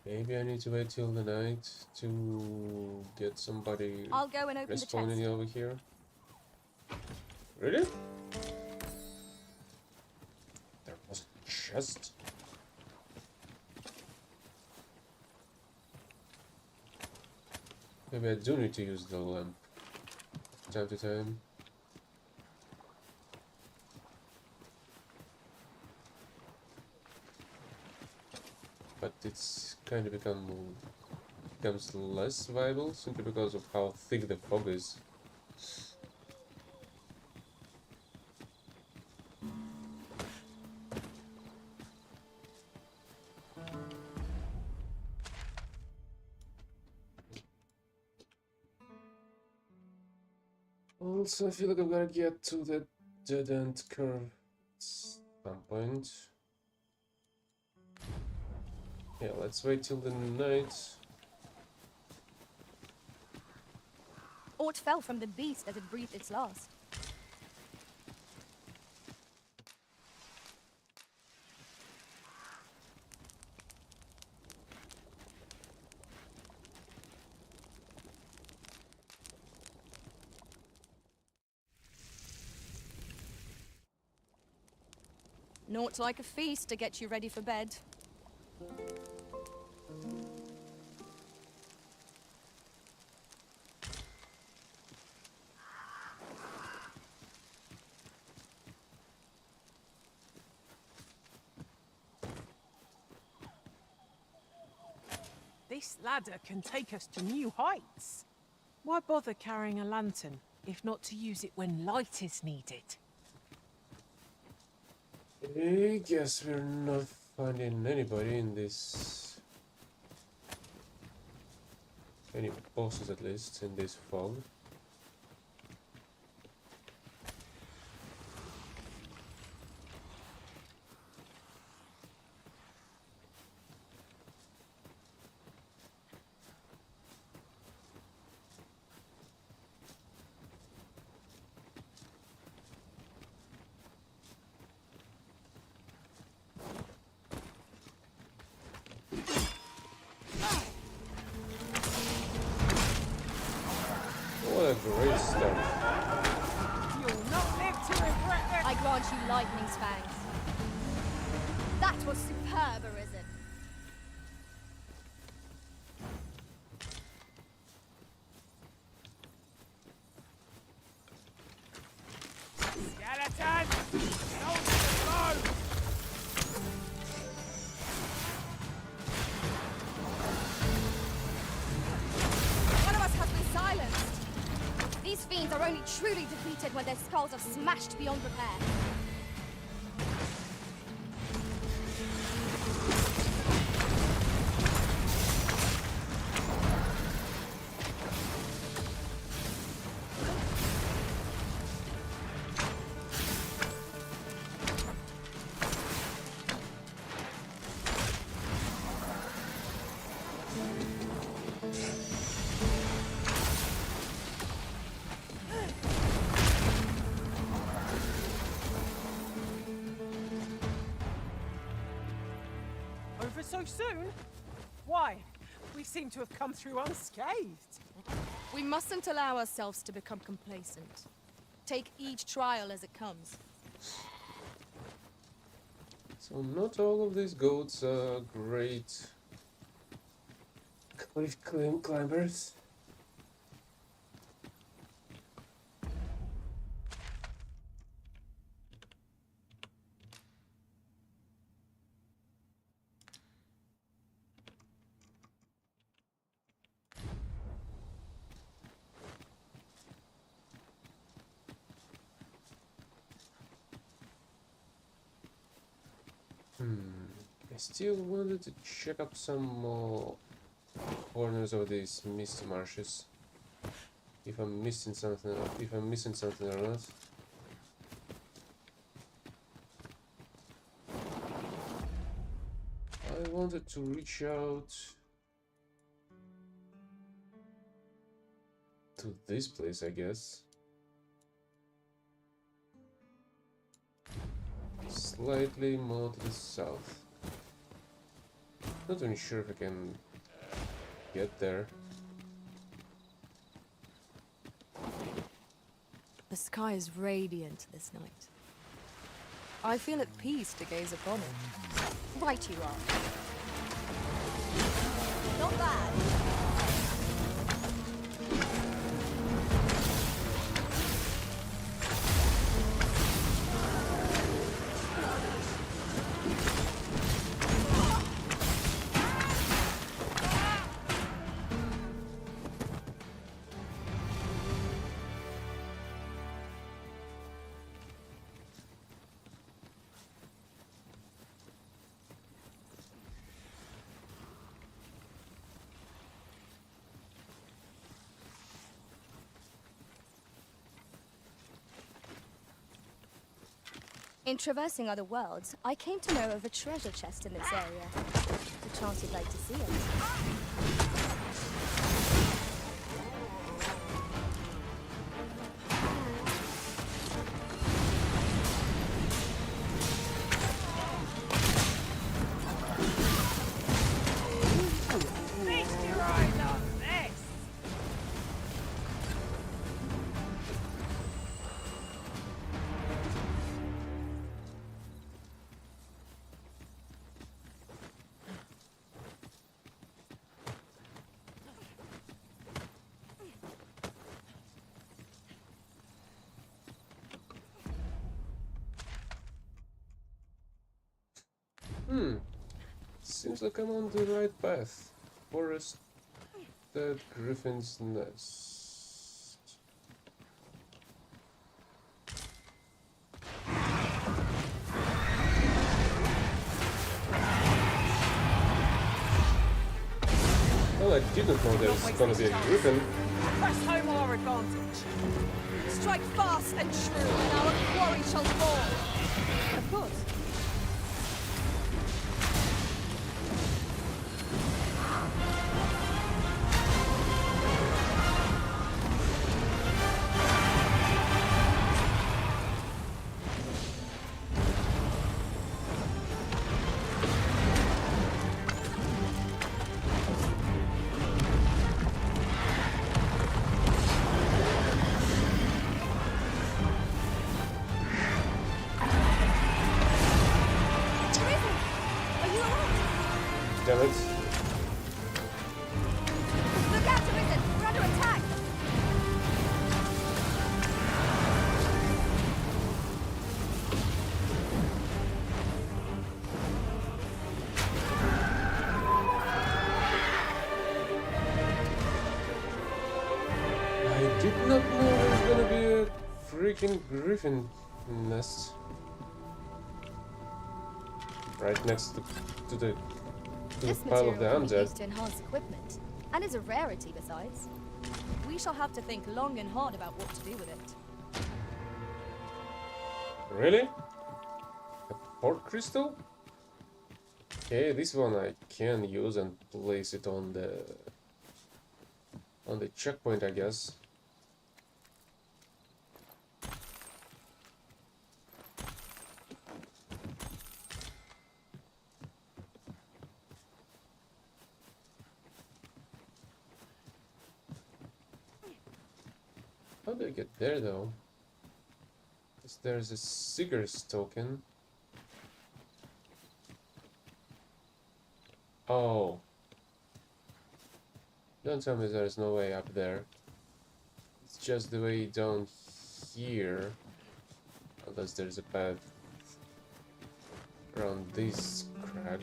Maybe I need to wait till the night to get somebody I'll go and open the chest. respawning over here. Really? There was a chest. Maybe I do need to use the lamp time to time. But it's kind of becomes less viable simply because of how thick the fog is. Also, I feel like I'm gonna get to that dead-end curve at some point. Yeah, let's wait till the night. Aught fell from the beast as it breathed its last. Naught like a feast to get you ready for bed. This ladder can take us to new heights. Why bother carrying a lantern, if not to use it when light is needed? I guess we're not finding anybody in this... any bosses at least, in this fog. What a great start. You'll not live to regret it. I grant you lightning's fangs. That was superb, Arisen. Skeleton! Don't go! One of us has been silenced. These fiends are only truly defeated when their skulls are smashed beyond repair. Over so soon? Why? We seem to have come through unscathed. We mustn't allow ourselves to become complacent. Take each trial as it comes. So not all of these goats are great cliff climbers. I still wanted to check up some more corners of these misty marshes. If I'm missing something, or not. I wanted to reach out to this place, I guess. Slightly more to the south. Not even sure if I can get there. The sky is radiant this night. I feel at peace to gaze upon it. Right you are. Not bad. In traversing other worlds, I came to know of a treasure chest in this area. The chance you'd like to see it. Feast your eyes on this! Seems like I'm on the right path. Forest, dead griffin's nest. Well, I didn't know there was gonna be a griffin. Press home our advantage. Strike fast and true, and our quarry shall fall. Of course. Damn it. Look out, Arisen! We're under attack! I did not know there was gonna be a freaking griffin nest right next to the This pile of the material can be undead. used to enhance equipment, and is a rarity besides. We shall have to think long and hard about what to do with it. Really? A port crystal? Okay, this one I can use and place it on the checkpoint, I guess. How do I get there though? Because there's a Seeker's token. Oh. Don't tell me there's no way up there. It's just the way down here. Unless there's a path around this crag.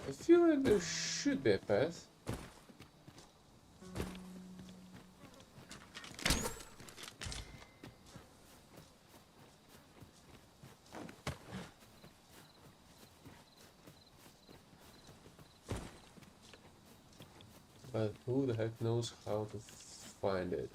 I feel like there should be a path. But who the heck knows how to find it?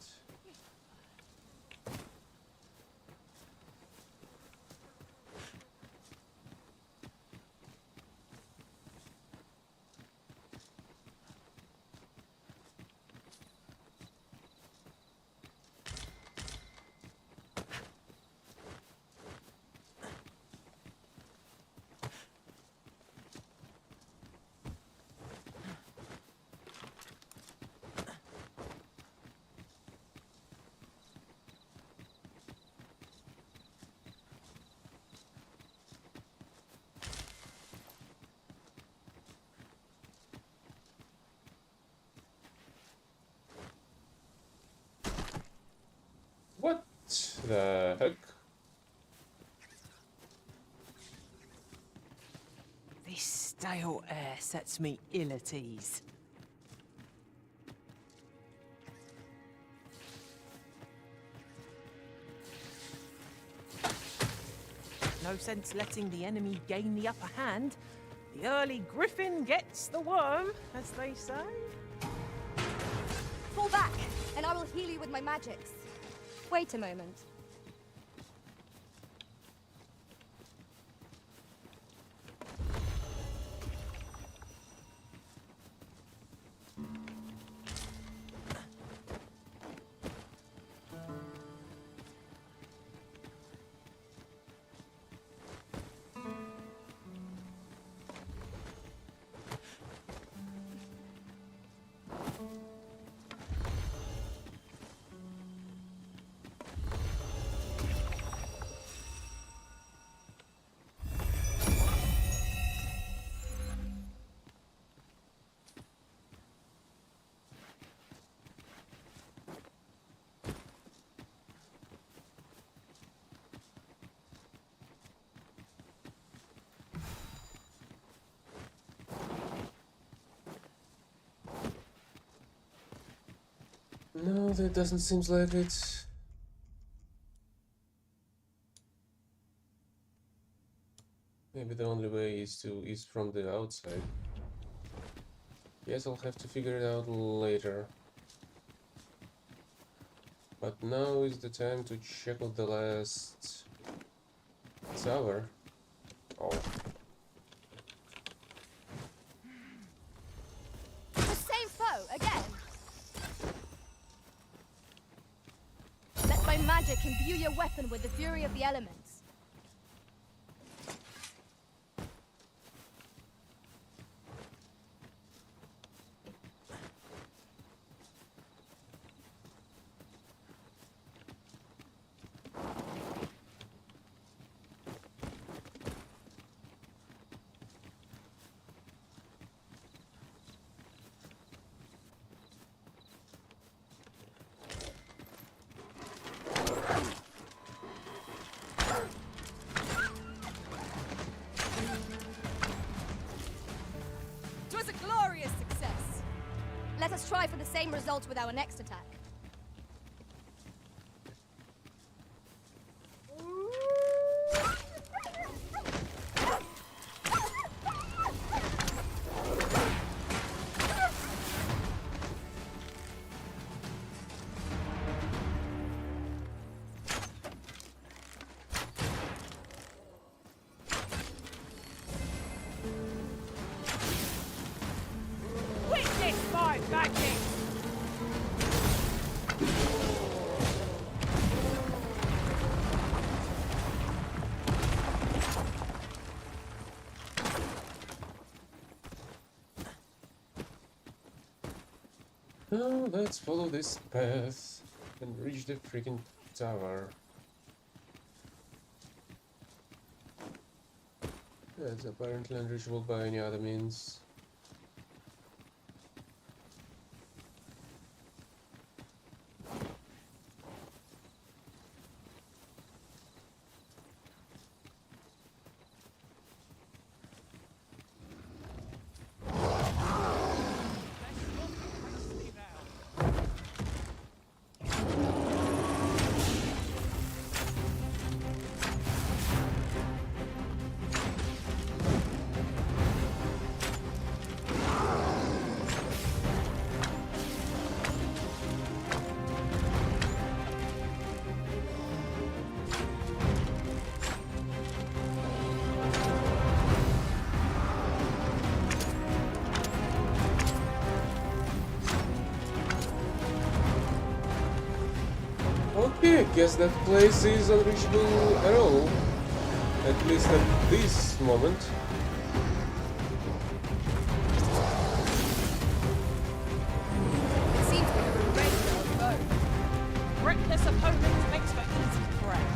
The heck? This stale air sets me ill at ease. No sense letting the enemy gain the upper hand. The early griffin gets the worm, as they say. Fall back, and I will heal you with my magics. Wait a moment. No, that doesn't seem like it. Maybe the only way is from the outside. Yes, I'll have to figure it out later. But now is the time to check out the last tower. Oh. The same foe again. Let my magic imbue your weapon with the fury of the elements. Let us try for the same result with our next attack. Witness my magic! Now let's follow this path and reach the freaking tower. That's apparently unreachable by any other means. Okay, I guess that place is unreachable at all. At least at this moment. It seems we have a regular foe. Reckless opponent makes for easy prey.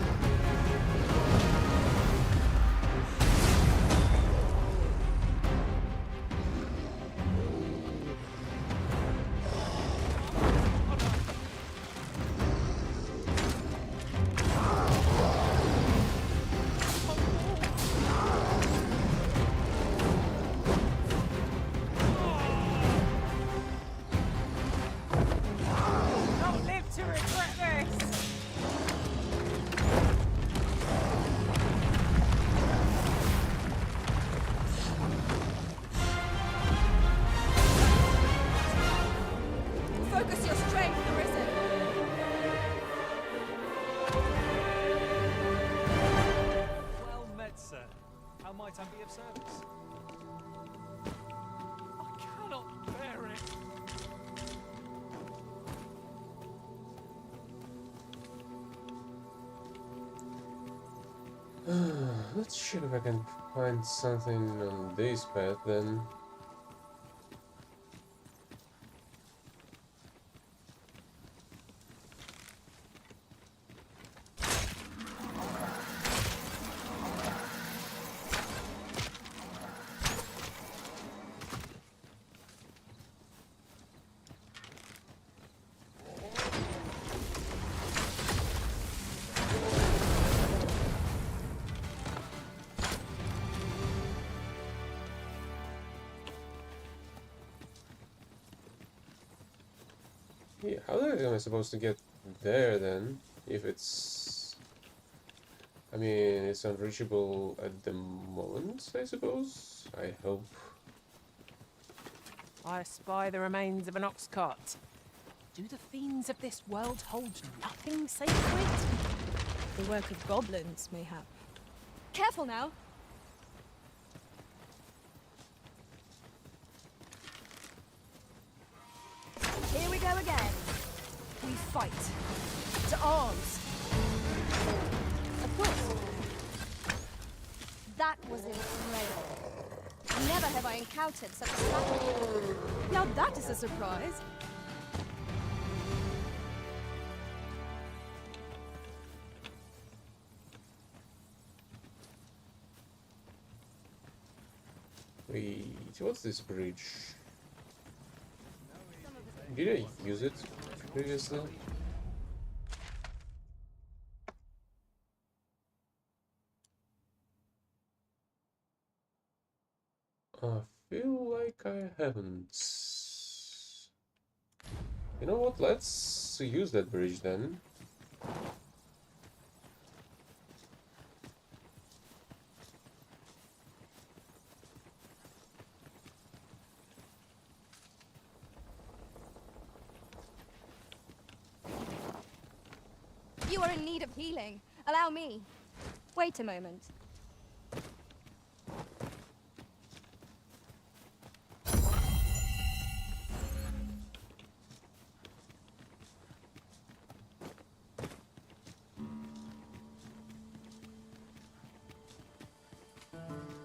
can be of service? I cannot bear it. Let's check if I can find something on this path then. Yeah, how the heck am I supposed to get there then? If it's... I mean, it's unreachable at the moment, I suppose? I hope. I spy the remains of an ox cart. Do the fiends of this world hold nothing sacred? The work of goblins, mayhap. Careful now! Here we go again. We fight. To arms. Of course. That was incredible. Never have I encountered such a battle. Now that is a surprise. Wait, what's this bridge? Did I use it previously? I feel like I haven't. You know what? Let's use that bridge then. You are in need of healing. Allow me. Wait a moment.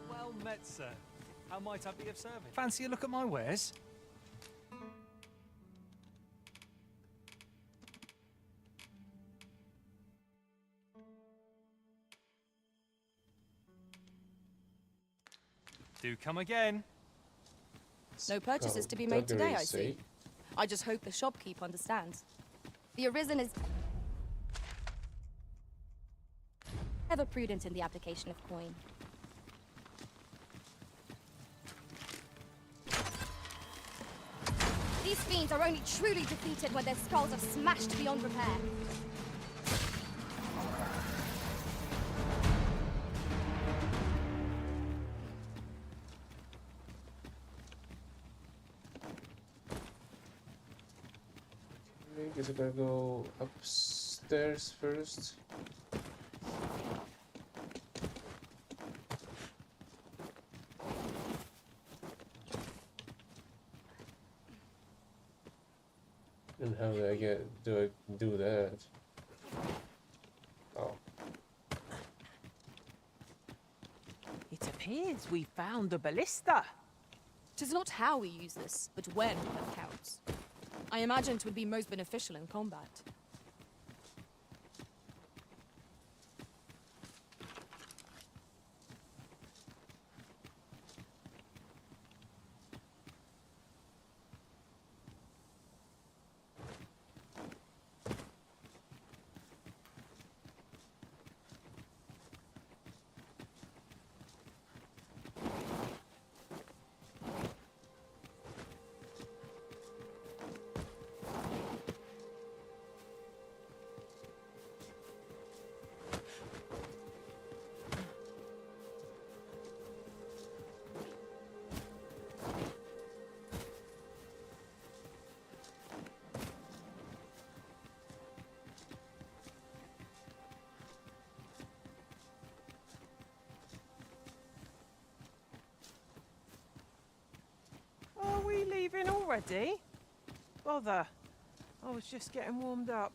Well met, sir. How might I be of service? Fancy a look at my wares? Do come again. No purchases to be made today, I see. I just hope the shopkeep understands. The Arisen is ever prudent in the application of coin. These fiends are only truly defeated when their skulls are smashed beyond repair. I guess I gotta go upstairs first. And how do I do that? Oh. It appears we found a ballista. 'Tis not how we use this, but when that counts. I imagine 'twould be most beneficial in combat. already? Bother. I was just getting warmed up.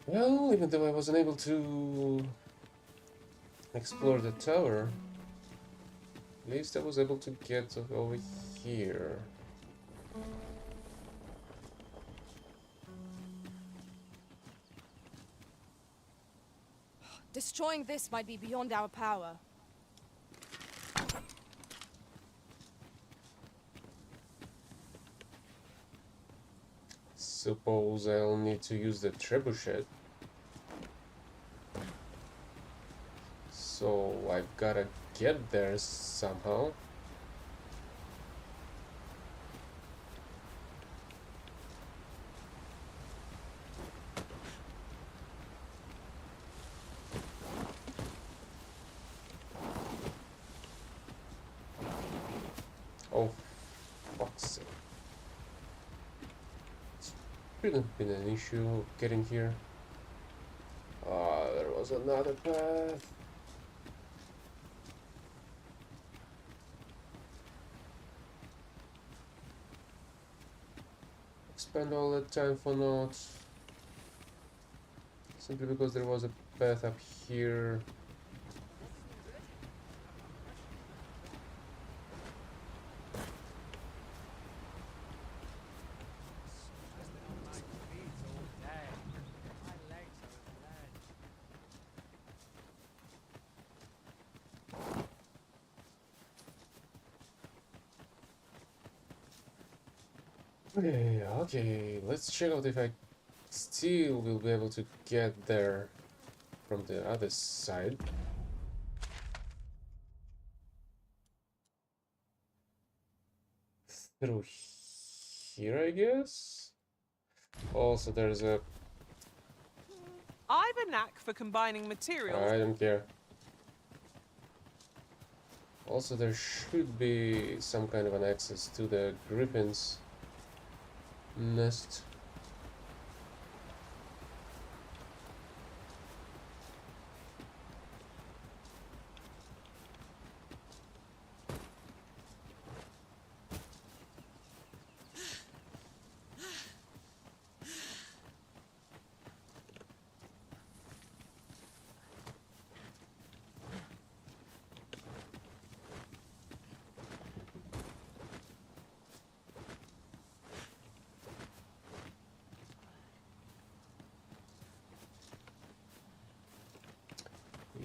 Well, even though I wasn't able to explore the tower, at least I was able to get over here. Destroying this might be beyond our power. Suppose I'll need to use the trebuchet. So I've gotta get there somehow. Oh, fuck's sake. It's shouldn't been an issue getting here. Ah, there was another path. Spend all that time for naught. Simply because there was a path up here. Okay, let's check out if I still will be able to get there from the other side. Through here, I guess? Also, there's a... I've a knack for combining materials. I don't care. Also, there should be some kind of an access to the griffin's nest.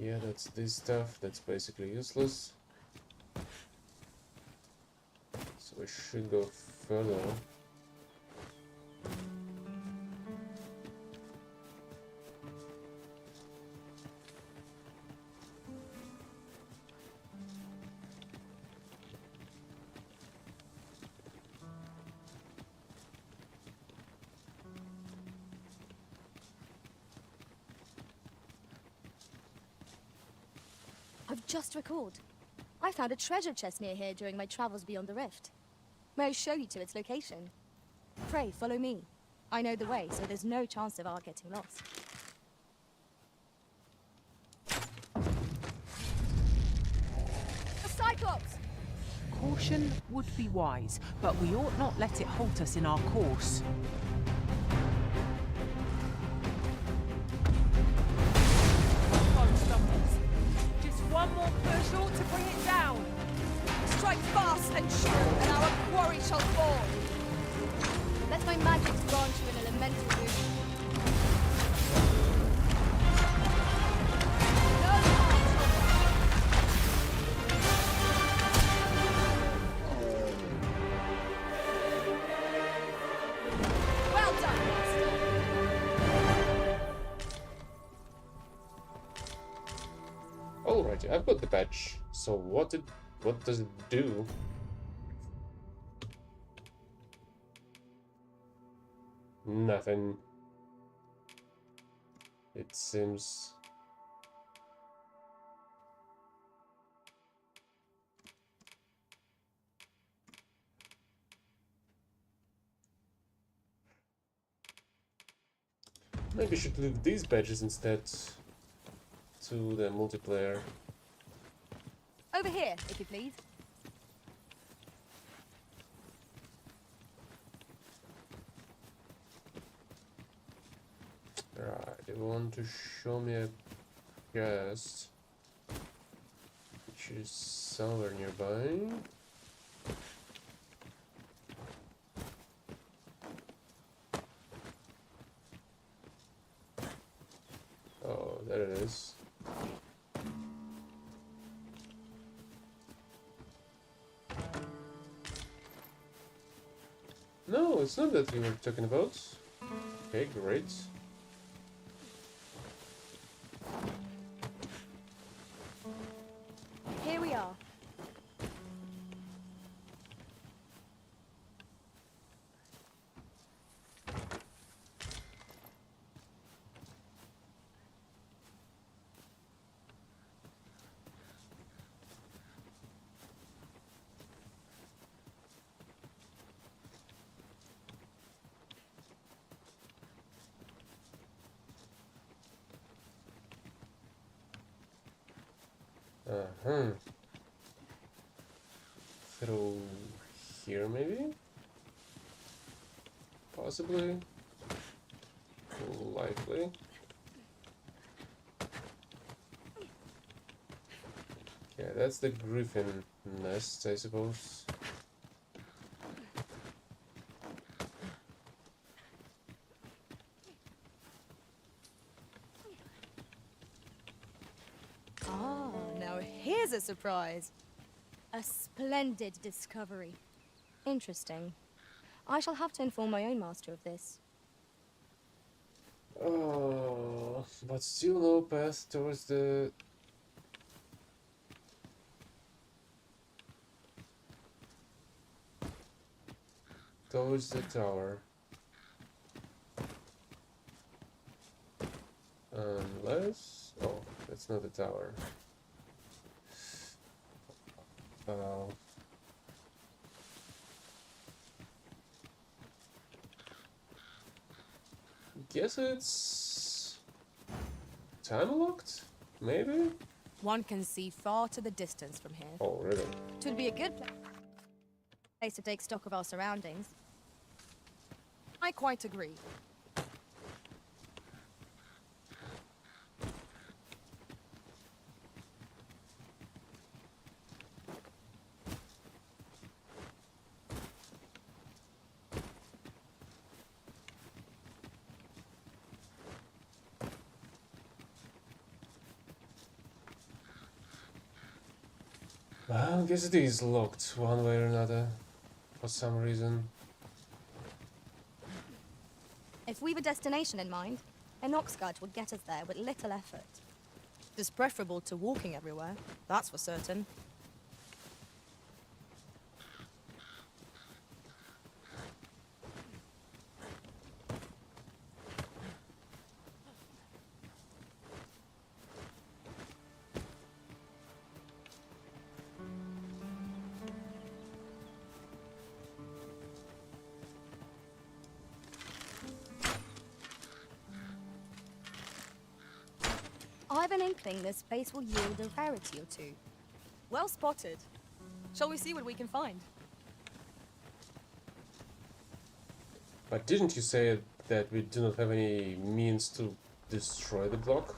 Yeah, that's this stuff. That's basically useless. So I should go further. I've just recalled. I found a treasure chest near here during my travels beyond the rift. May I show you to its location? Pray, follow me. I know the way, so there's no chance of our getting lost. A Cyclops! Caution would be wise, but we ought not let it halt us in our course. One more push ought to bring it down. Strike fast and true, and our quarry shall fall. Let my magic grant you an elemental boon. Well done, Master. Alrighty, I've got the badge. So what does it do? Nothing. It seems. Maybe I should leave these badges instead to the multiplayer. Over here, if you please. Right, they want to show me a quest which is somewhere nearby. Oh, there it is. No, it's not that we were talking about. Okay, great. Here we are. Uh-huh. Through here, maybe? Possibly. Likely. Yeah, that's the griffin nest, I suppose. Ah, now here's a surprise. A splendid discovery. Interesting. I shall have to inform my own master of this. Oh, but still no path towards the... towards the tower. Unless... oh, that's not the tower. Guess it's... time locked? Maybe? One can see far to the distance from here. Oh, really? It would be a good place to take stock of our surroundings. I quite agree. Well, I guess it is locked one way or another, for some reason. If we've a destination in mind, an ox cart will get us there with little effort. It's preferable to walking everywhere, that's for certain. I've an inkling this place will yield a rarity or two. Well spotted. Shall we see what we can find? But didn't you say that we do not have any means to destroy the block?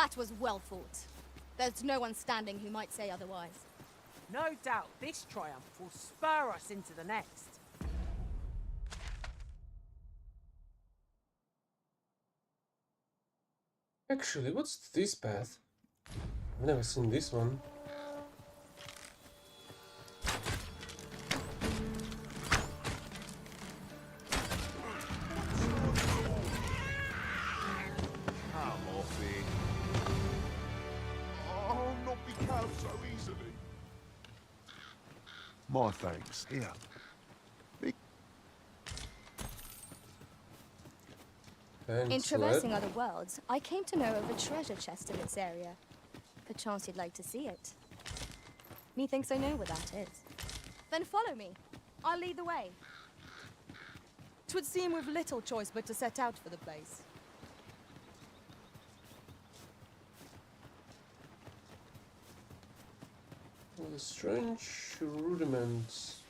That was well fought. There's no one standing who might say otherwise. No doubt this triumph will spur us into the next. Actually, what's this path? I've never seen this one. Come off it. I'll not be cowed so easily. My thanks. Here. In traversing other worlds, I came to know of a treasure chest in this area. Perchance you'd like to see it. Methinks I know where that is. Then follow me. I'll lead the way. 'Twould seem we've little choice but to set out for the place. The strange rudiments.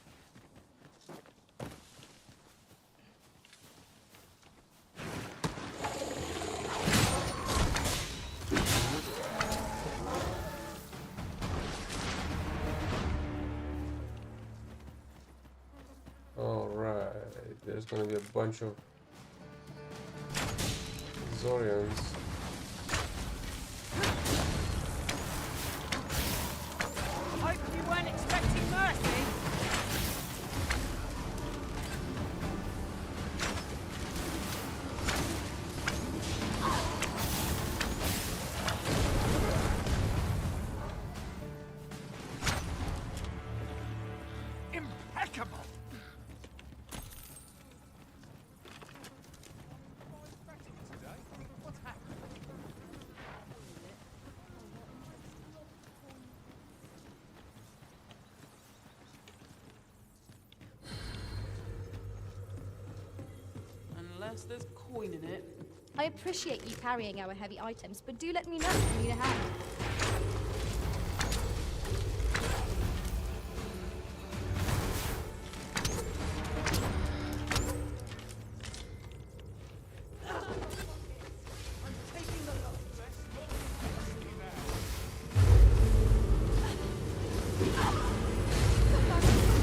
Alright, there's gonna be a bunch of Zorians. Hope you weren't expecting mercy. Impeccable! What's happened? Unless there's coin in it. I appreciate you carrying our heavy items, but do let me know if you need a hand.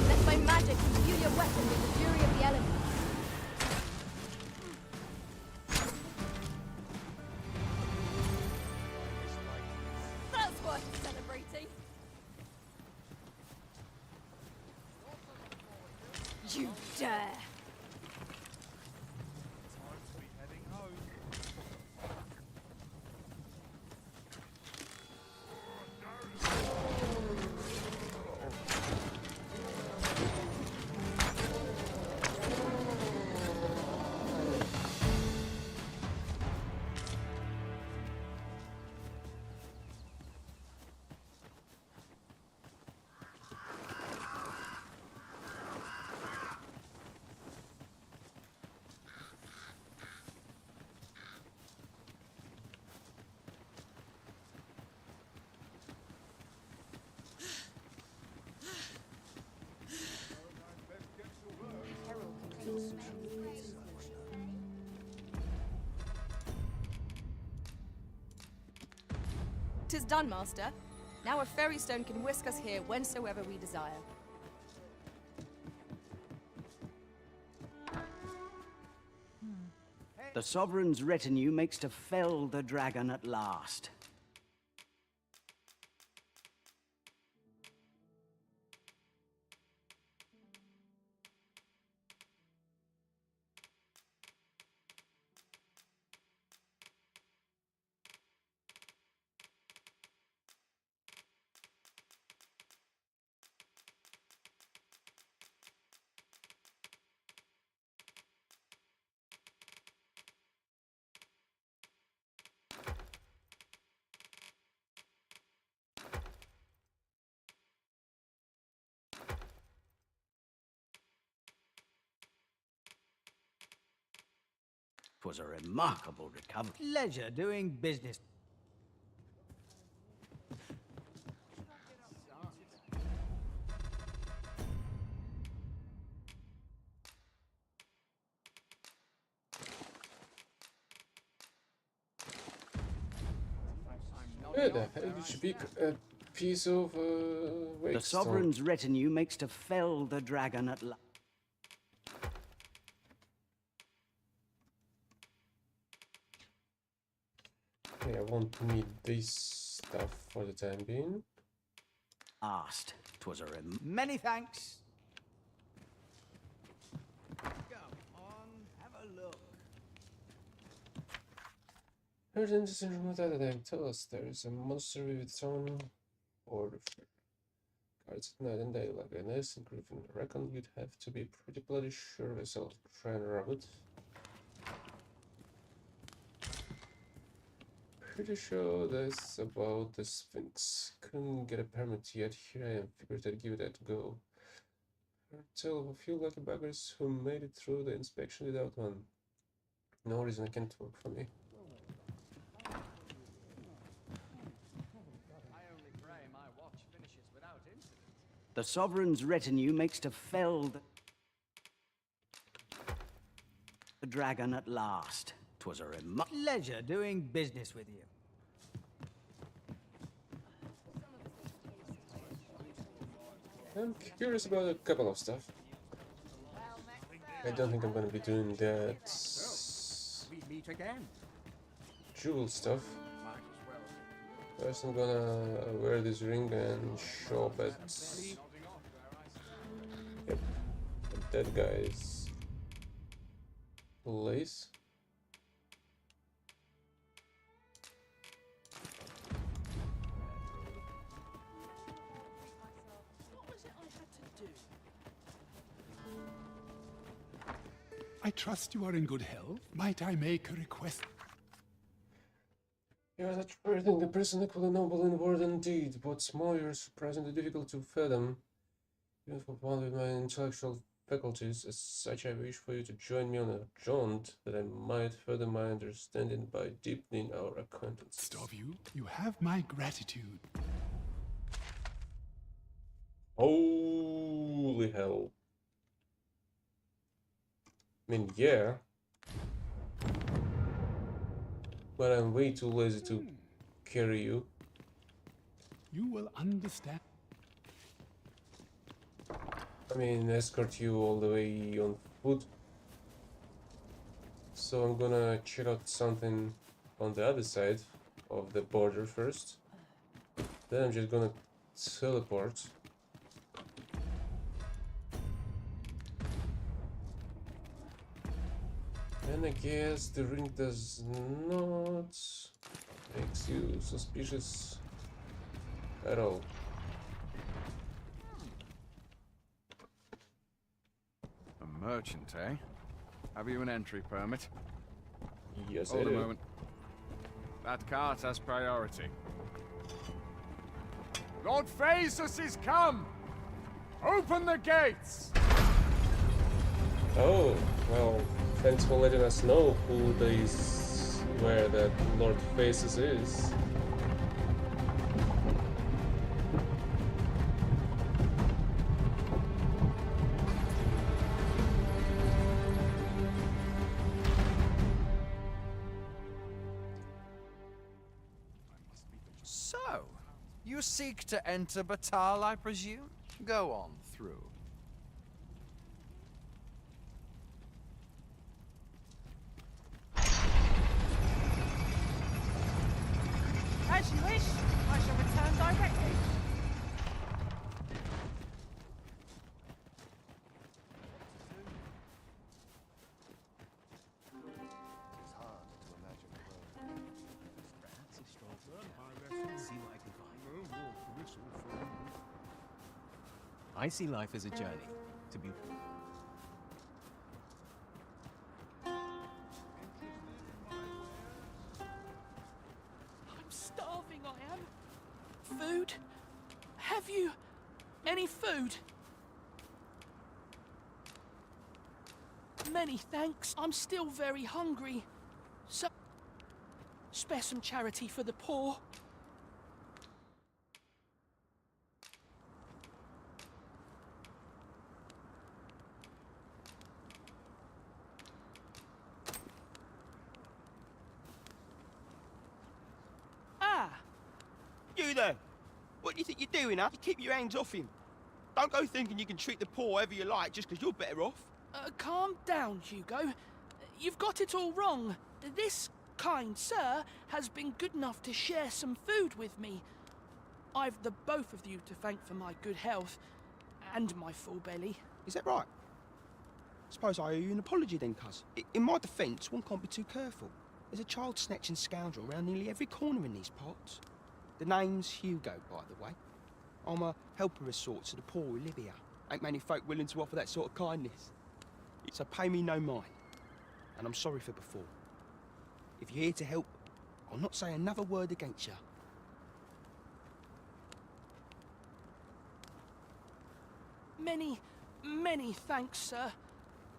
Let my magic imbue your weapon with the fury of the elements. That's worth celebrating. You dare! Time to be heading home. Tis done, Master. Now a fairy stone can whisk us here whensoever we desire. The Sovereign's retinue makes to fell the dragon at last. Was a remarkable recovery. Pleasure doing business. Where the hell did you pick a piece of The wake stone? Sovereign's retinue makes to fell the dragon at last. Okay, I won't need this stuff for the time being. Asked. 'Twas a Many thanks. Here's an interesting remote that tell us there is a monster with its own order. Guards at night and day like an innocent griffin. I reckon you'd have to be pretty bloody sure of yourself to try and rob it. Pretty sure this about the Sphinx. Couldn't get a permit yet. Here I am. Figured I'd give it a go. Tell of a few lucky buggers who made it through the inspection without one. No reason it can't work for me. The Sovereign's retinue makes to fell the dragon at last. 'Twas a Pleasure doing business with you. I'm curious about a couple of stuff. I don't think I'm gonna be doing that We meet again. jewel stuff. First I'm gonna wear this ring and show up at that guy's place. I trust you are in good health. Might I make a request? You are that rare thing, the person equally noble in word and deed. What's more, you're surprisingly difficult to fathom. Even for one with my intellectual faculties, as such, I wish for you to join me on a jaunt that I might further my understanding by deepening our acquaintance. Of you, you have my gratitude. Holy hell. I mean, yeah. But I'm way too lazy to carry you. You will understand. I mean, escort you all the way on foot. So I'm gonna check out something on the other side of the border first. Then I'm just gonna teleport. And I guess the ring does not makes you suspicious at all. A merchant, eh? Have you an entry permit? Yes, Hold I a do. moment. That cart has priority. Lord Phaesus is come! Open the gates! Oh, well, thanks for letting us know where that Lord Phaesus is. So, you seek to enter Batal, I presume? Go on through. As you wish, I shall return directly. I see life as a journey to be. I'm starving, I am. Food? Have you any food? Many thanks. I'm still very hungry. So, spare some charity for the poor. Ah, there! What do you think you're doing, huh? You keep your hands off him. Don't go thinking you can treat the poor however you like just because you're better off. Calm down, Hugo. You've got it all wrong. This kind sir has been good enough to share some food with me. I've the both of you to thank for my good health and my full belly. Is that right? Suppose I owe you an apology then, cuz. In my defence, one can't be too careful. There's a child-snatching scoundrel around nearly every corner in these parts. The name's Hugo, by the way. I'm a helper of sorts to the poor who live here. Ain't many folk willing to offer that sort of kindness. So pay me no mind. And I'm sorry for before. If you're here to help, I'll not say another word against you. Many, many thanks, sir.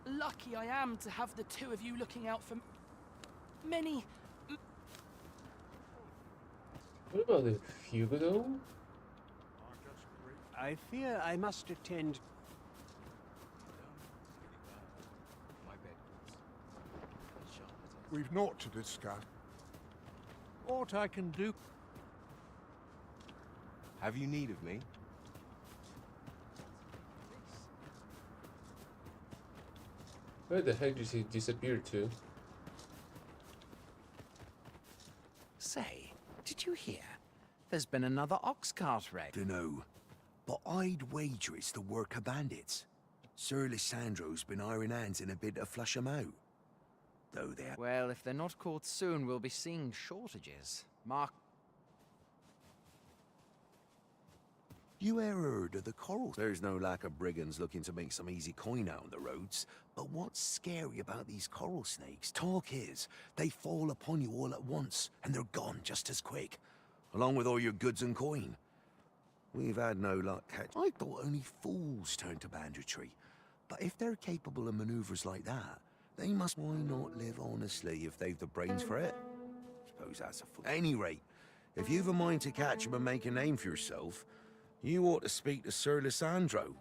Lucky I am to have the two of you looking out for many. What about the Hugo though? I fear I must attend. We've naught to discuss. What I can do... Have you need of me? Where the heck did he disappear to? Say, did you hear? There's been another ox cart wreck. Dunno, but I'd wager it's the work of bandits. Sir Lissandro's been iron hands in a bid to flush 'em out. Though they're... Well, if they're not caught soon, we'll be seeing shortages. Mark... You ever heard of the coral? There's no lack of brigands looking to make some easy coin out on the roads. But what's scary about these coral snakes? Talk is, they fall upon you all at once, and they're gone just as quick. Along with all your goods and coin. We've had no luck catch. I thought only fools turned to banditry. But if they're capable of maneuvers like that, they must why not live honestly if they've the brains for it? Suppose that's a fool. At any rate, if you've a mind to catch 'em and make a name for yourself, you ought to speak to Sir Lissandro.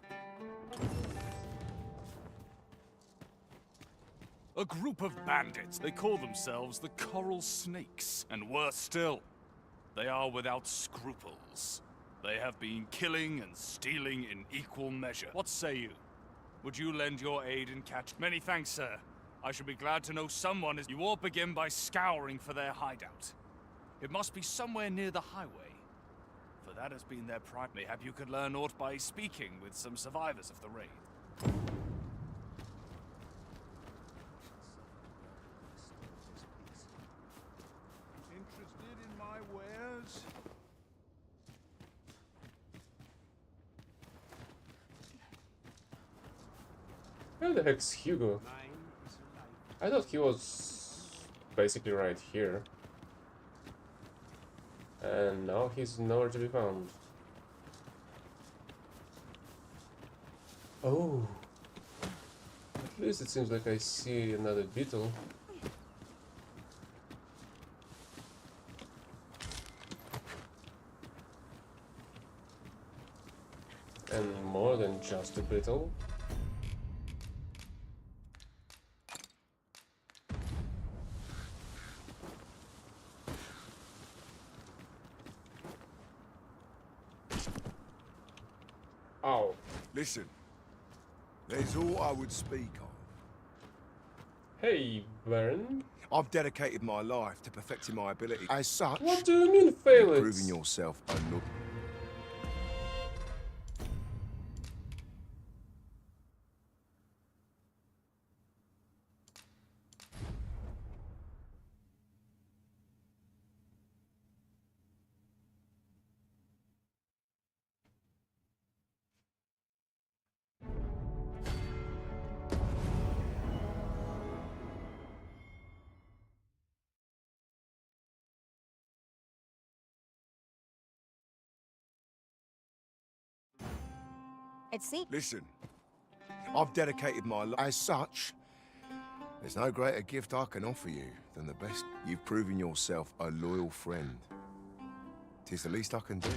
A group of bandits. They call themselves the Coral Snakes. And worse still, they are without scruples. They have been killing and stealing in equal measure. What say you? Would you lend your aid in catch? Many thanks, sir. I should be glad to know someone is... You all begin by scouring for their hideout. It must be somewhere near the highway. For that has been their pride. Mayhap you could learn aught by speaking with some survivors of the raid. Interested in my wares? Where the heck's Hugo? I thought he was basically right here. And now he's nowhere to be found. Oh. At least it seems like I see another beetle. And more than just a beetle. Oh. Listen, there's all I would speak of. Hey, Baron. I've dedicated my life to perfecting my ability. As such, what do you mean, fail it? Proving yourself a It's see. Listen, I've dedicated my life. As such, there's no greater gift I can offer you than the best. You've proven yourself a loyal friend. 'Tis the least I can do.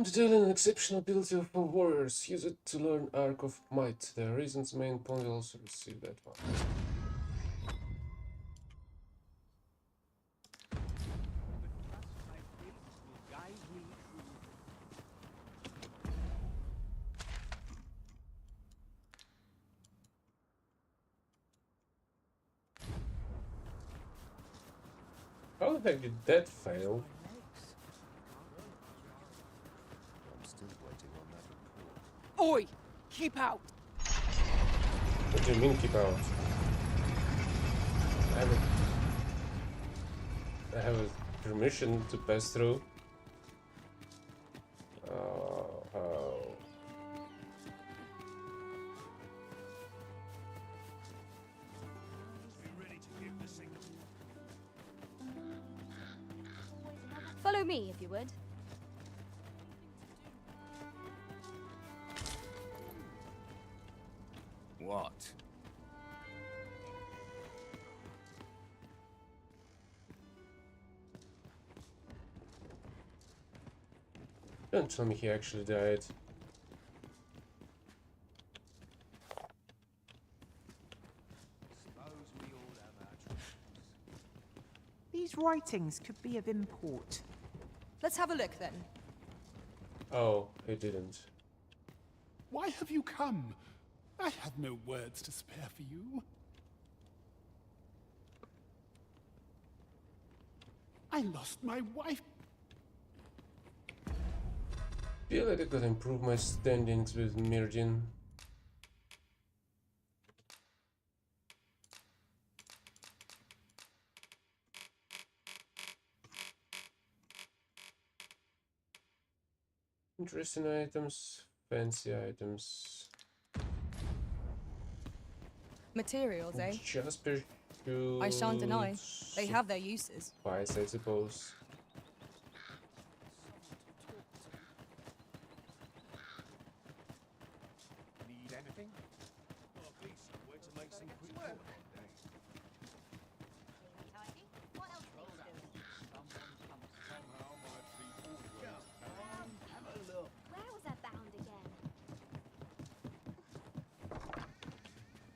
Detailing an exceptional ability of warriors. Use it to learn Arc of Might. The Regent's main pawn will also receive that one. How the heck did that fail? Oi! Keep out! What do you mean keep out? I have a permission to pass through. How? Follow me, if you would. What? Don't tell me he actually died. These writings could be of import. Let's have a look then. Oh, he didn't. Why have you come? I have no words to spare for you. I lost my wife. Feel like I could improve my standings with Mirjin. Interesting items, fancy items. Materials, eh? Jasper shoes. I shan't deny. They have their uses. Spice, I suppose. Need anything? Well, please, somewhere to make some quick work. Where was I bound again?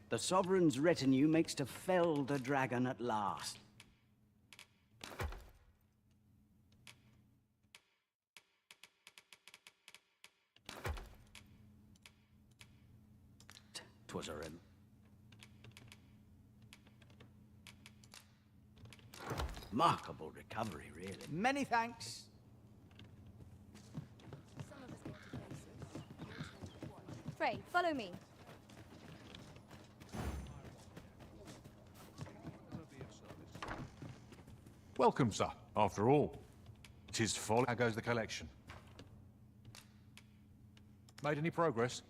The Sovereign's retinue makes to fell the dragon at last. Twas a him. Remarkable recovery, really. Many thanks. Frey, follow me. Welcome, sir. After all, 'tis folly. How goes the collection? Made any progress?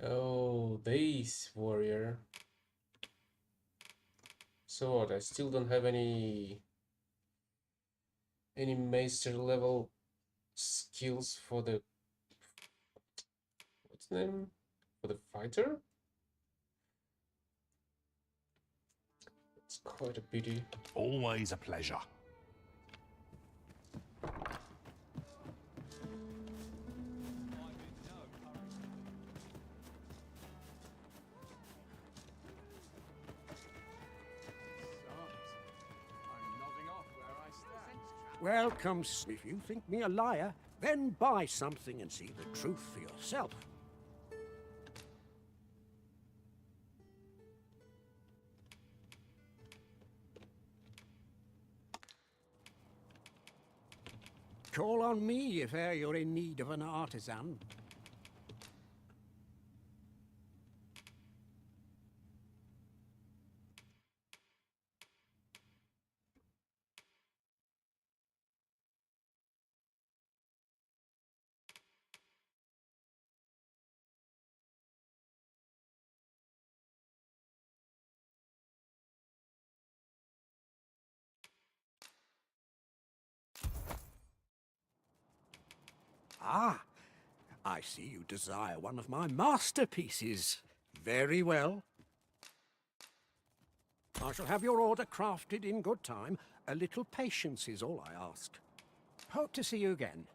Oh, this warrior. So what? I still don't have any master level skills for the what's the name? For the fighter? It's quite a pity. Always a pleasure. Welcome. If you think me a liar, then buy something and see the truth for yourself. Call on me if e'er you're in need of an artisan. Ah, I see you desire one of my masterpieces. Very well. I shall have your order crafted in good time. A little patience is all I ask. Hope to see you again.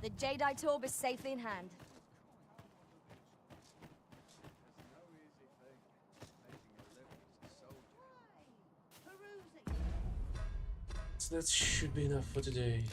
The Jadeite orb is safely in hand. So that should be enough for today.